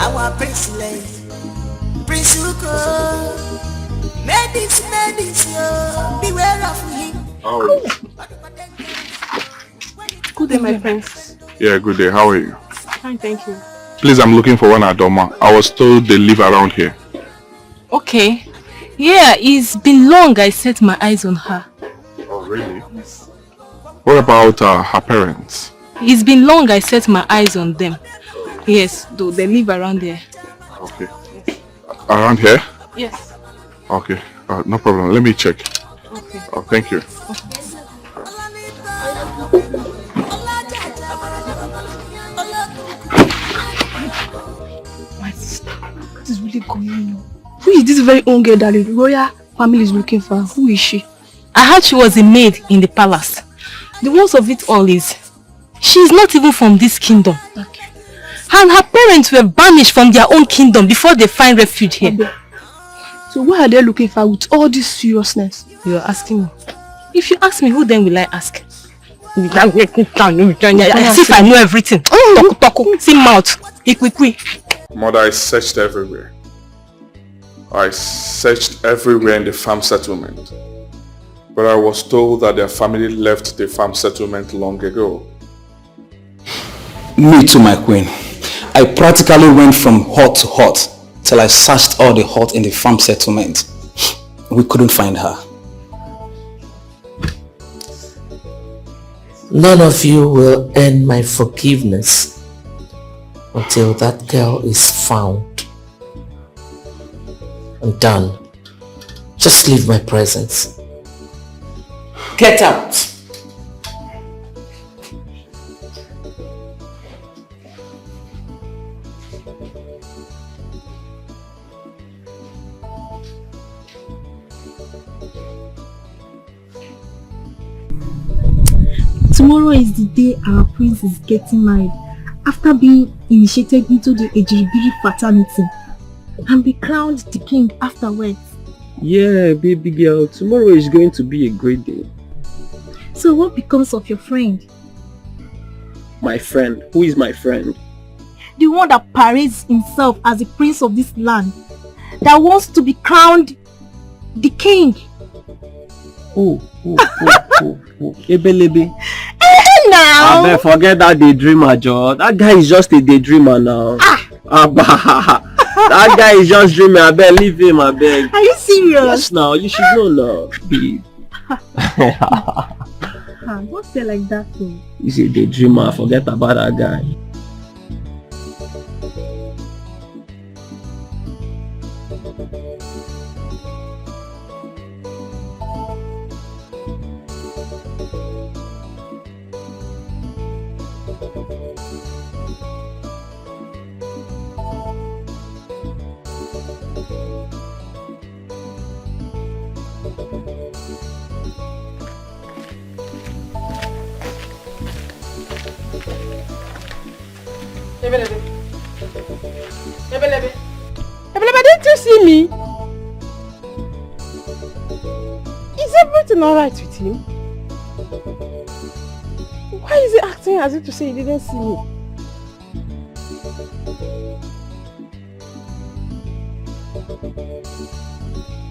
our Prince Prince Uko. Medics, yo, beware of him. How are you? Good day, my friends. Yeah, good day. How are you? Fine, thank you. Please, I'm looking for one Adoma. I was told they live around here. Okay. Yeah, it's been long I set my eyes on her. Oh, really? Yes. What about her parents? It's been long I set my eyes on them. Yes, though they live around there. Okay. Around here? Yes. Okay. No problem. Let me check. Okay. Oh, thank you. My sister, what is really going on? Who is this very own girl that the royal family is looking for? Who is she? I heard she was a maid in the palace. The worst of it all is, she is not even from this kingdom. Okay. And her parents were banished from their own kingdom before they find refuge here. Okay. So what are they looking for with all this seriousness? You are asking me. If you ask me, who then will I ask? As if I know everything. See mouth. Mother, I searched everywhere. I searched everywhere in the farm settlement. But I was told that their family left the farm settlement long ago. Me too, my queen. I practically went from hut to hut till I searched all the huts in the farm settlement. We couldn't find her. None of you will earn my forgiveness until that girl is found. I'm done. Just leave my presence. Get out! Tomorrow is the day our prince is getting married after being initiated into the Ejiribiri fraternity and be crowned the king afterwards. Yeah, baby girl, tomorrow is going to be a great day. So what becomes of your friend? My friend? Who is my friend? The one that parades himself as the prince of this land, that wants to be crowned the king. Oh. Ebelebe. Now. I forget that daydreamer, Joe. That guy is just a daydreamer now. That guy is just dreaming. I beg, leave him. I beg. Are you serious? Yes, now you should know now. Babe. Don't say like that, though. He's a daydreamer. Forget about that guy. Ebelebe, didn't you see me? Is everything alright with him? Why is he acting as if to say he didn't see me?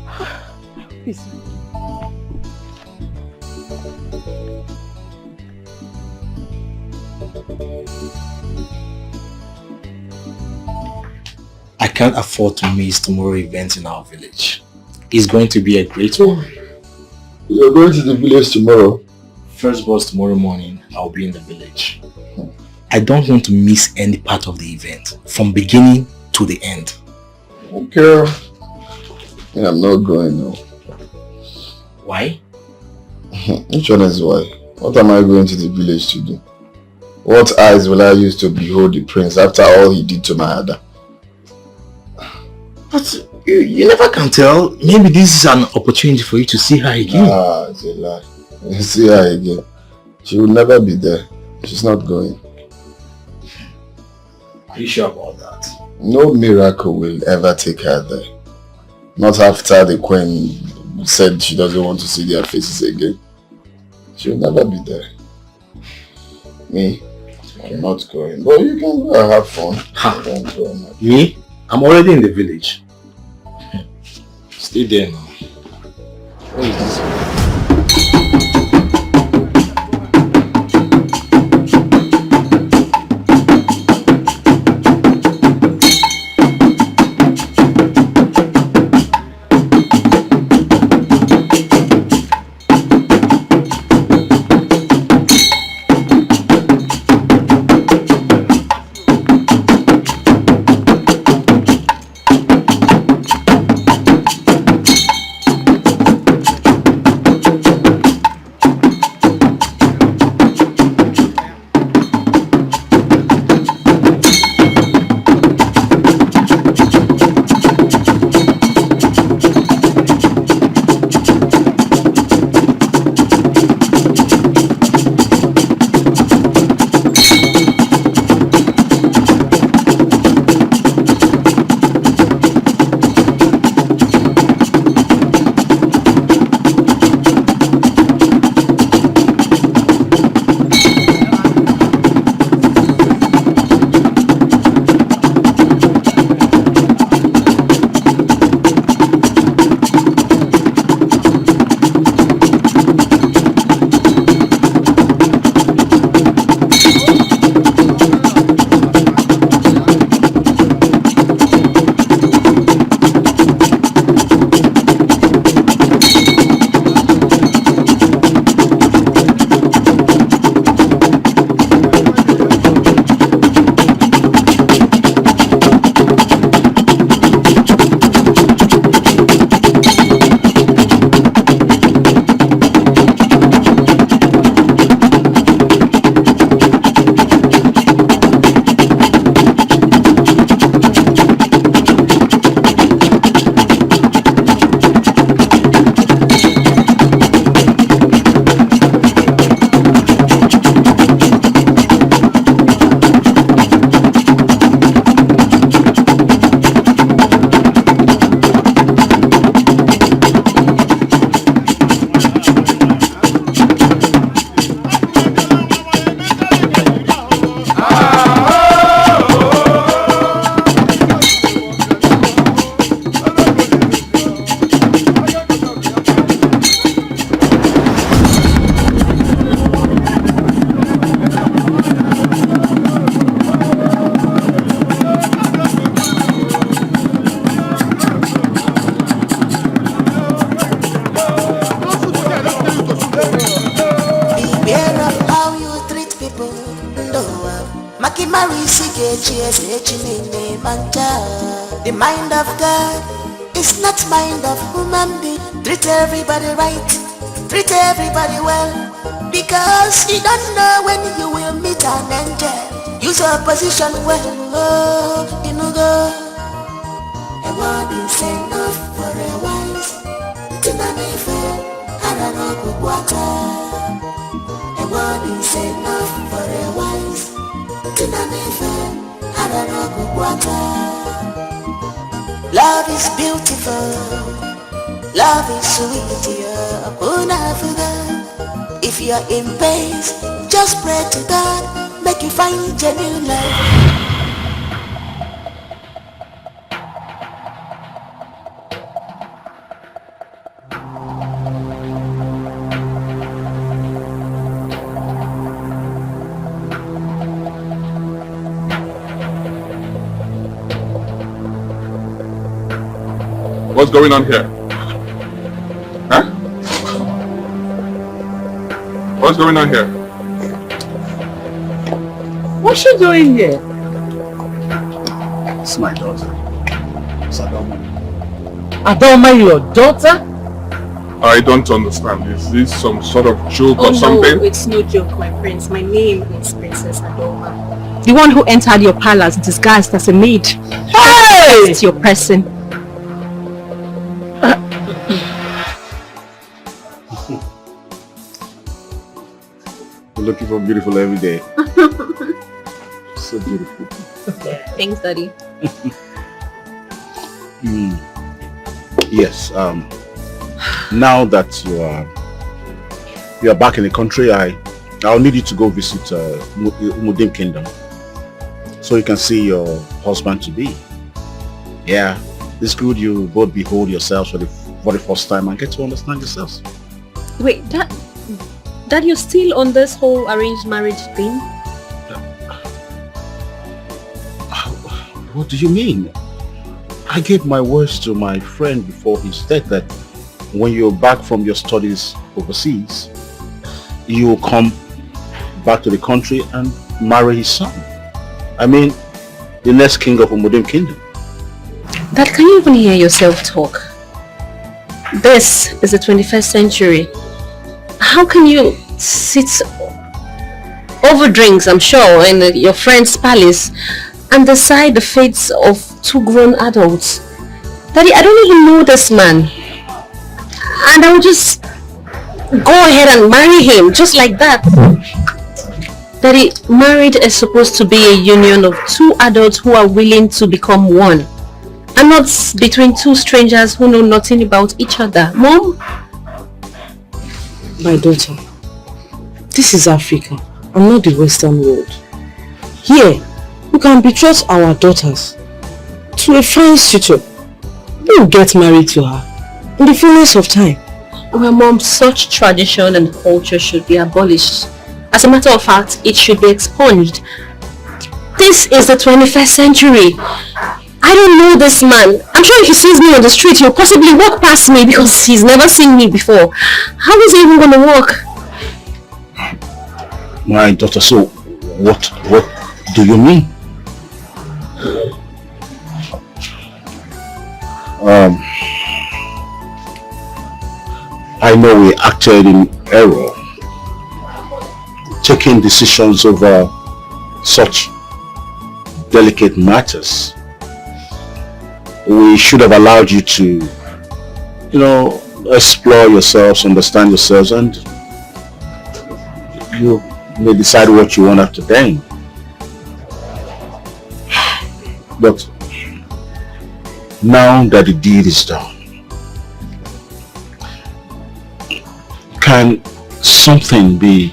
I hope he's okay. I can't afford to miss tomorrow's event in our village. It's going to be a great one. You're going to the village tomorrow? First bus tomorrow morning, I'll be in the village. I don't want to miss any part of the event, from beginning to the end. Okay. I'm not going now. Why? Which one is why? What am I going to the village to do? What eyes will I use to behold the prince after all he did to my Ada? But you never can tell. Maybe this is an opportunity for you to see her again. It's a lie. You see her again. She will never be there. She's not going. Are you sure about that? No miracle will ever take her there. Not after the queen said she doesn't want to see their faces again. She will never be there. Me, I'm not going. But you can go and have fun. Me? I'm already in the village. Stay there now. What is this? The mind of God is not mind of human being. Treat everybody right, treat everybody well, because you don't know when you will meet an angel. Use your position well, oh, you know go. A word is enough for a wise. Tinanife, hararo kukwata. A word is enough for a wise. Tinanife, hararo kukwata. Love is beautiful, love is sweet, yeah. If you're in pain, just pray to God, make you find genuine love. What's going on here? Huh? What's going on here? What's she doing here? It's my daughter. It's Adoma. Adoma, your daughter? I don't understand. Is this some sort of joke Oh or something? no, it's no joke, my prince. My name is Princess Adoma. The one who entered your palace disguised as a maid. Hey! It's your person. You're looking for beautiful every day. So beautiful. Thanks, Daddy. Yes. Now that you are back in the country, I'll need you to go visit Mudim Kingdom, so you can see your husband to be. Yeah, it's good you both behold yourselves for the first time and get to understand yourselves. Wait, Dad, you're still on this whole arranged marriage thing? What do you mean? I gave my words to my friend before his death that when you're back from your studies overseas, you will come back to the country and marry his son. I mean, the next king of Umudim Kingdom. Dad, can you even hear yourself talk? This is the 21st century. How can you sit over drinks, I'm sure, in your friend's palace and decide the fates of two grown adults? Daddy, I don't even know this man. And I will just go ahead and marry him, just like that. Daddy, marriage is supposed to be a union of two adults who are willing to become one. And not between two strangers who know nothing about each other. Mom? My daughter, this is Africa and not the Western world. Here, we can betroth our daughters to a fine suitor. We'll get married to her in the fullness of time. Well, Mom, such tradition and culture should be abolished. As a matter of fact, it should be expunged. This is the 21st century. I don't know this man. I'm sure if he sees me on the street, he'll possibly walk past me because he's never seen me before. How is he even going to walk? My daughter, so what do you mean? I know we acted in error, taking decisions over such delicate matters. We should have allowed you to, explore yourselves, understand yourselves, and you may decide what you want after then. But now that the deed is done, can something be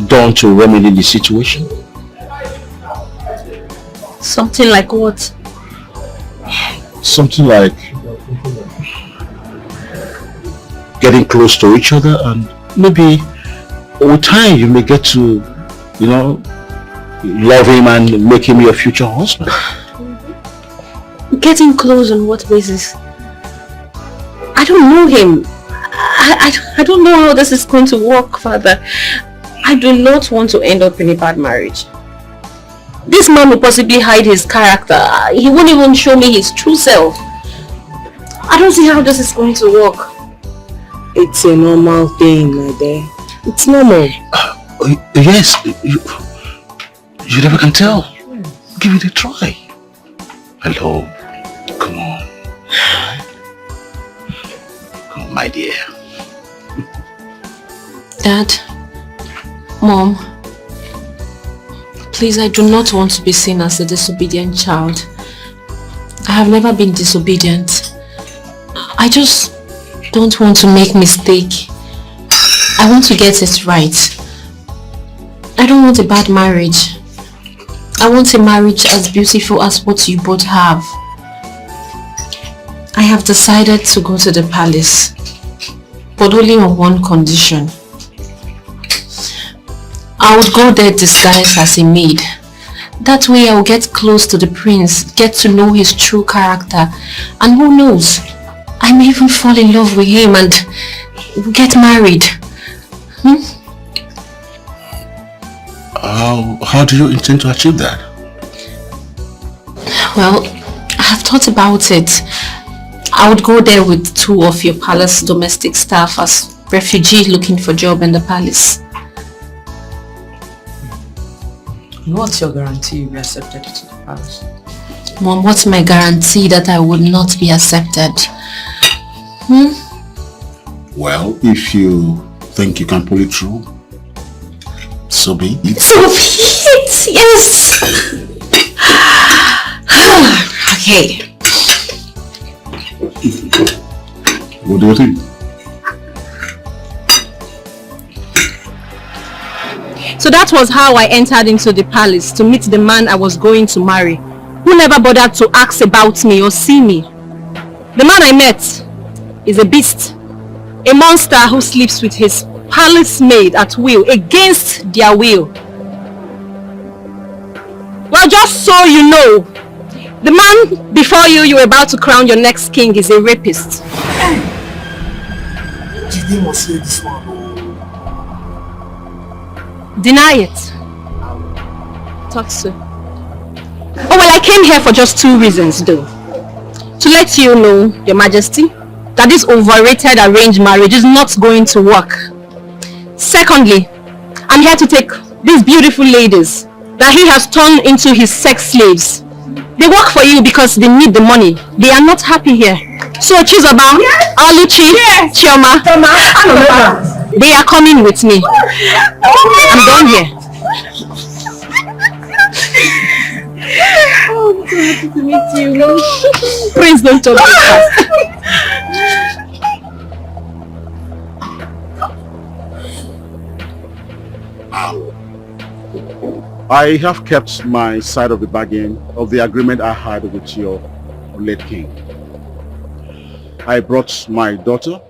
done to remedy the situation? Something like what? Something like getting close to each other, and maybe over time you may get to, love him and make him your future husband. Getting close on what basis? I don't know him. I don't know how this is going to work, Father. I do not want to end up in a bad marriage. This man will possibly hide his character. He won't even show me his true self. I don't see how this is going to work. It's a normal thing, my dear. It's normal. Yes, you never can tell. Give it a try. Hello, come on. Come on, my dear. Dad, Mom, please, I do not want to be seen as a disobedient child. I have never been disobedient. I just don't want to make mistake. I want to get it right. I don't want a bad marriage. I want a marriage as beautiful as what you both have. I have decided to go to the palace, but only on one condition. I would go there disguised as a maid. That way I will get close to the prince, get to know his true character, and who knows, I may even fall in love with him and get married. How do you intend to achieve that? Well, I have thought about it. I would go there with 2 of your palace domestic staff as refugees looking for job in the palace. What's your guarantee you'll be accepted to the palace? Mom, what's my guarantee that I would not be accepted? Well, if you think you can pull it through, so be it. So be it, yes! Okay. What do you think? So that was how I entered into the palace to meet the man I was going to marry, who never bothered to ask about me or see me. The man I met is a beast, a monster who sleeps with his palace maid at will, against their will. Well, just so you know, the man before you were about to crown your next king is a rapist. Jide must say this one. Deny it. Talk so. Oh well, I came here for just 2 reasons though. To let you know, Your Majesty, that this overrated arranged marriage is not going to work. Secondly, I'm here to take these beautiful ladies that he has turned into his sex slaves. They work for you because they need the money. They are not happy here. So Chizoba, Aluchi, Chioma, they are coming with me. I'm done here. Oh, I'm so happy to meet you. Please don't talk too fast. I have kept my side of the bargain of the agreement I had with your late king. I brought my daughter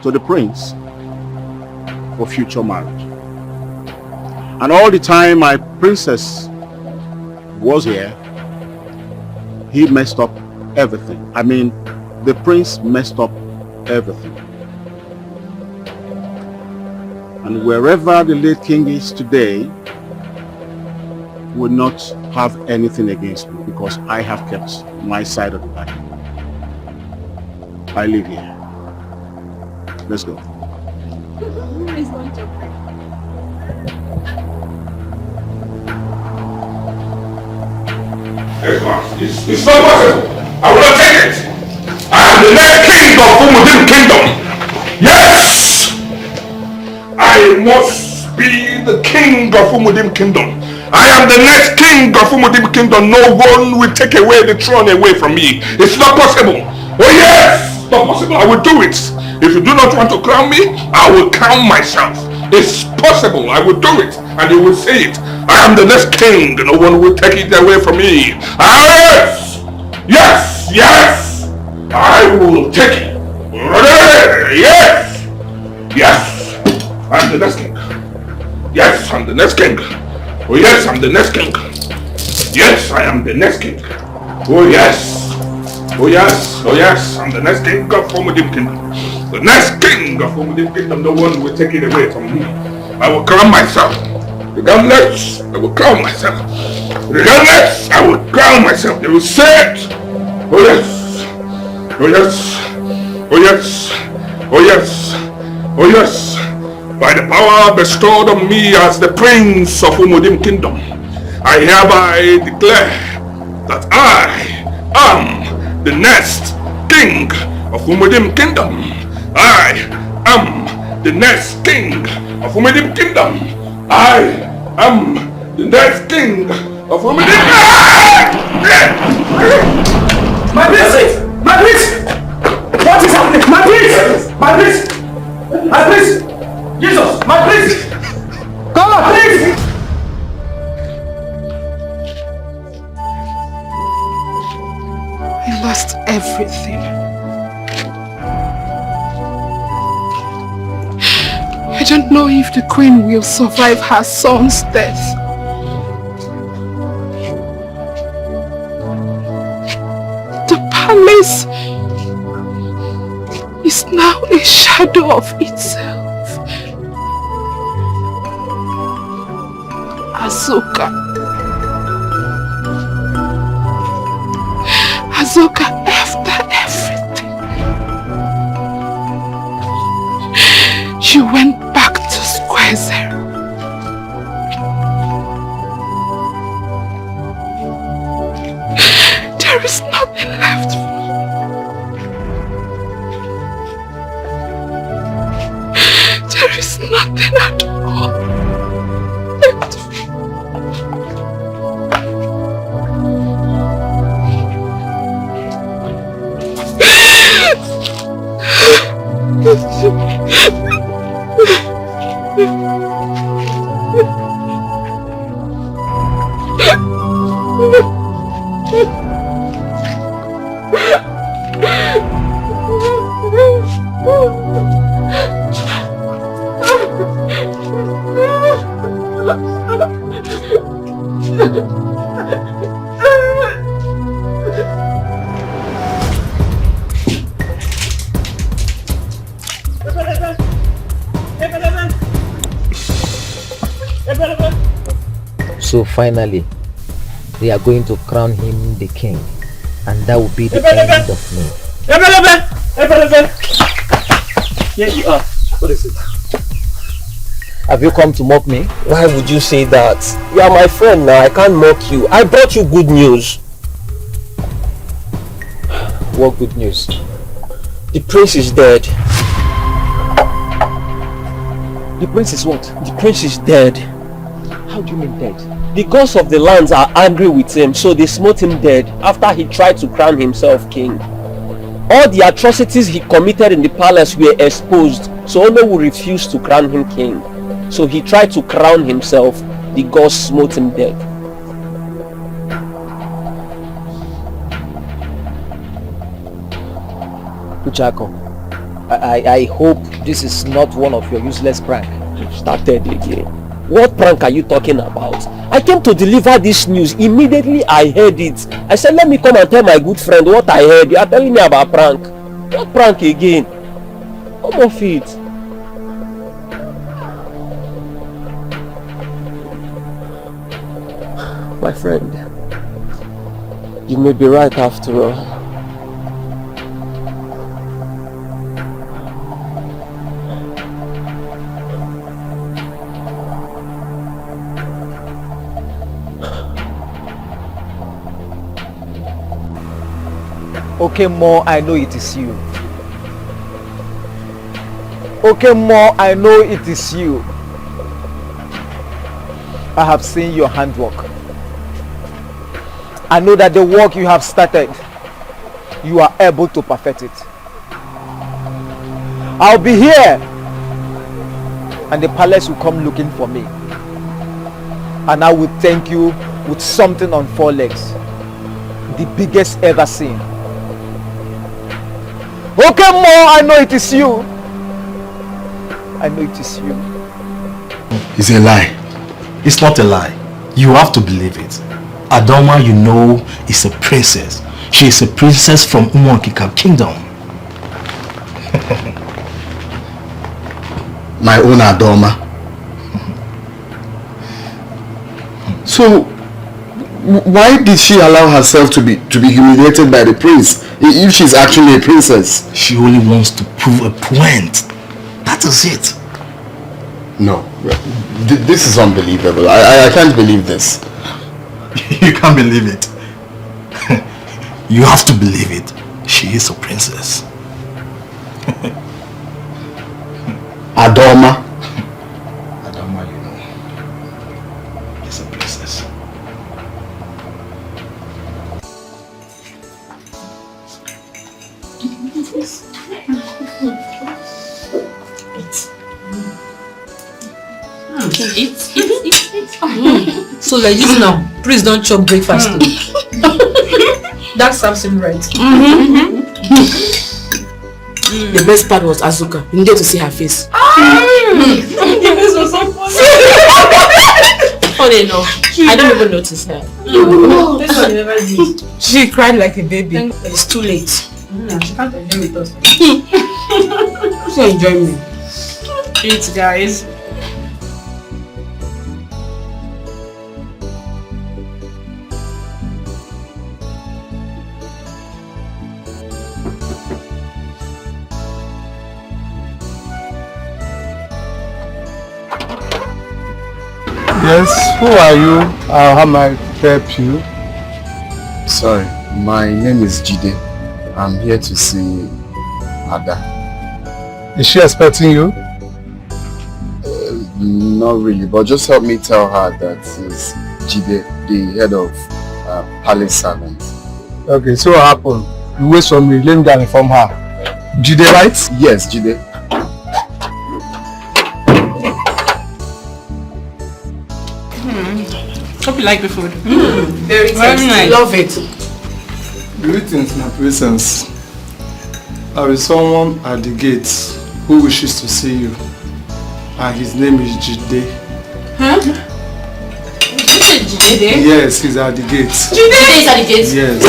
to the prince for future marriage. And all the time my princess was here, he messed up everything. I mean, the prince messed up everything. And wherever the late king is today, will not have anything against me because I have kept my side of the bargain. I live here. Let's go. It's not possible. I will not take it. I am the next king of Umudim Kingdom. Yes! I must be the king of Umudim Kingdom. I am the next king of Umudim Kingdom. No one will take away the throne away from me. It's not possible. Oh yes! It's not possible. I will do it. If you do not want to crown me, I will crown myself. It's possible. I will do it. And you will say it. I am the next king. No one will take it away from me. Yes! Yes! Yes! I will take it. Yes! Yes! I'm the next king. Yes, I'm the next king. Oh yes, I'm the next king. Yes, I am the next king. Oh yes. Oh yes. Oh yes, I'm the next king of Umudim Kingdom. The next king of Umudim Kingdom. No one will take it away from me. I will crown myself. Regardless, I will crown myself. Regardless, I will crown myself. They will say it. Oh yes. Oh yes. Oh yes. Oh yes. Oh yes. By the power bestowed on me as the prince of Umudim Kingdom, I hereby declare that I am the next king of Umudim Kingdom. I am the next king of Umudim Kingdom. I am the next king of Umudim Kingdom. My prince! My prince! What is happening? My prince! My prince! My prince! Jesus! My prince! Come on, please! I lost everything. I don't know if the queen will survive her son's death. The palace is now a shadow of itself. Azoka. Azoka, after everything, she went back to square zero. There is nothing left for me. There is nothing at all left for me. So finally, they are going to crown him the king, and that will be the end of me. Here you are. What is it? Have you come to mock me? Why would you say that? You are my friend now, I can't mock you. I brought you good news. What good news? The prince is dead. The prince is what? The prince is dead. How do you mean dead? The gods of the lands are angry with him, so they smote him dead after he tried to crown himself king. All the atrocities he committed in the palace were exposed, so Ono refused to crown him king. So he tried to crown himself, the gods smote him dead. Uchako, I hope this is not one of your useless pranks. You started again. What prank are you talking about? I came to deliver this news. Immediately I heard it. I said, let me come and tell my good friend what I heard. You are telling me about prank. What prank again? Come off it. My friend, you may be right after all. Okay, Mo, I know it is you. Okay, Mo, I know it is you. I have seen your handwork. I know that the work you have started, you are able to perfect it. I'll be here, and the palace will come looking for me. And I will thank you with something on 4 legs, the biggest ever seen. Okay, Mo, I know it is you. I know it is you. It's a lie. It's not a lie. You have to believe it. Adoma, you know, is a princess. She is a princess from Umuankika Kingdom. My own Adoma. So, why did she allow herself to be humiliated by the prince if she's actually a princess? She only wants to prove a point. That is it. No, this is unbelievable. I can't believe this. You can't believe it. You have to believe it. She is a princess. Adoma. Adoma, you know, is a princess. So like this now, please don't chop breakfast. That serves him right. The best part was Azuka. You needed to see her face. This was so funny. Funny enough, I don't even notice her. This one you never did. She cried like a baby. It's too late. She can't enjoy with us. She enjoy me. Eat, guys. Yes, who are you? How may I help you? Sorry, my name is Jide. I'm here to see Ada. Is she expecting you? Not really, but just help me tell her that is Jide, the head of palace servants. Okay, so what happened? You wait for me, let me go and inform her. Jide, right? Yes, Jide. Hope you like the food. Very tasty. nice. Love it. Greetings, my presence. There is someone at the gate who wishes to see you, and his name is Jide. Huh? Jide? Yes, he's at the gate. Jide is at the gate? Yes.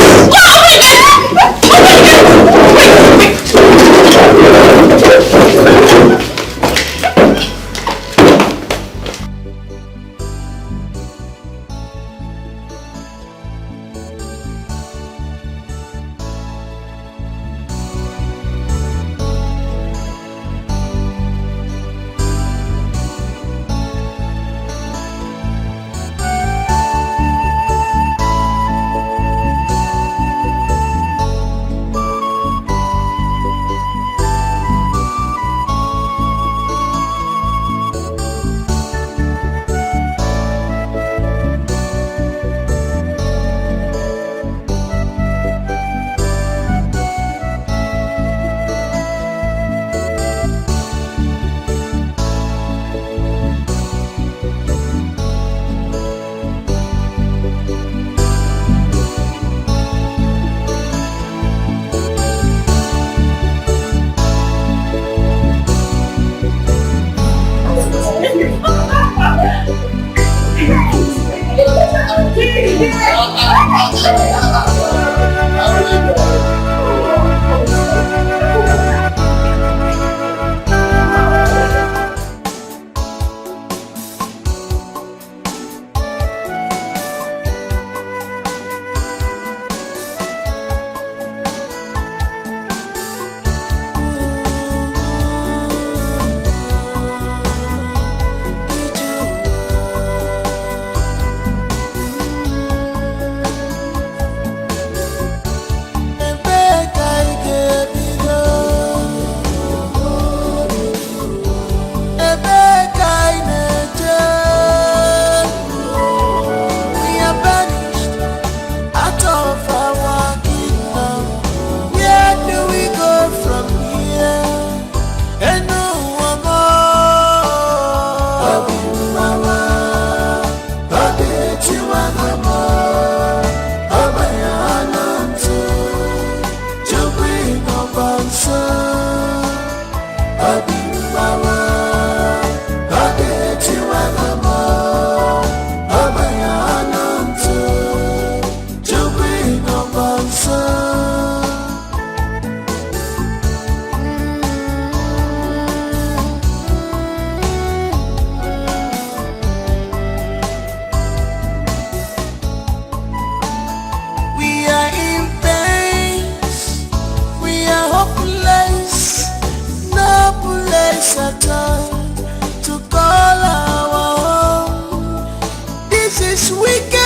is wicked.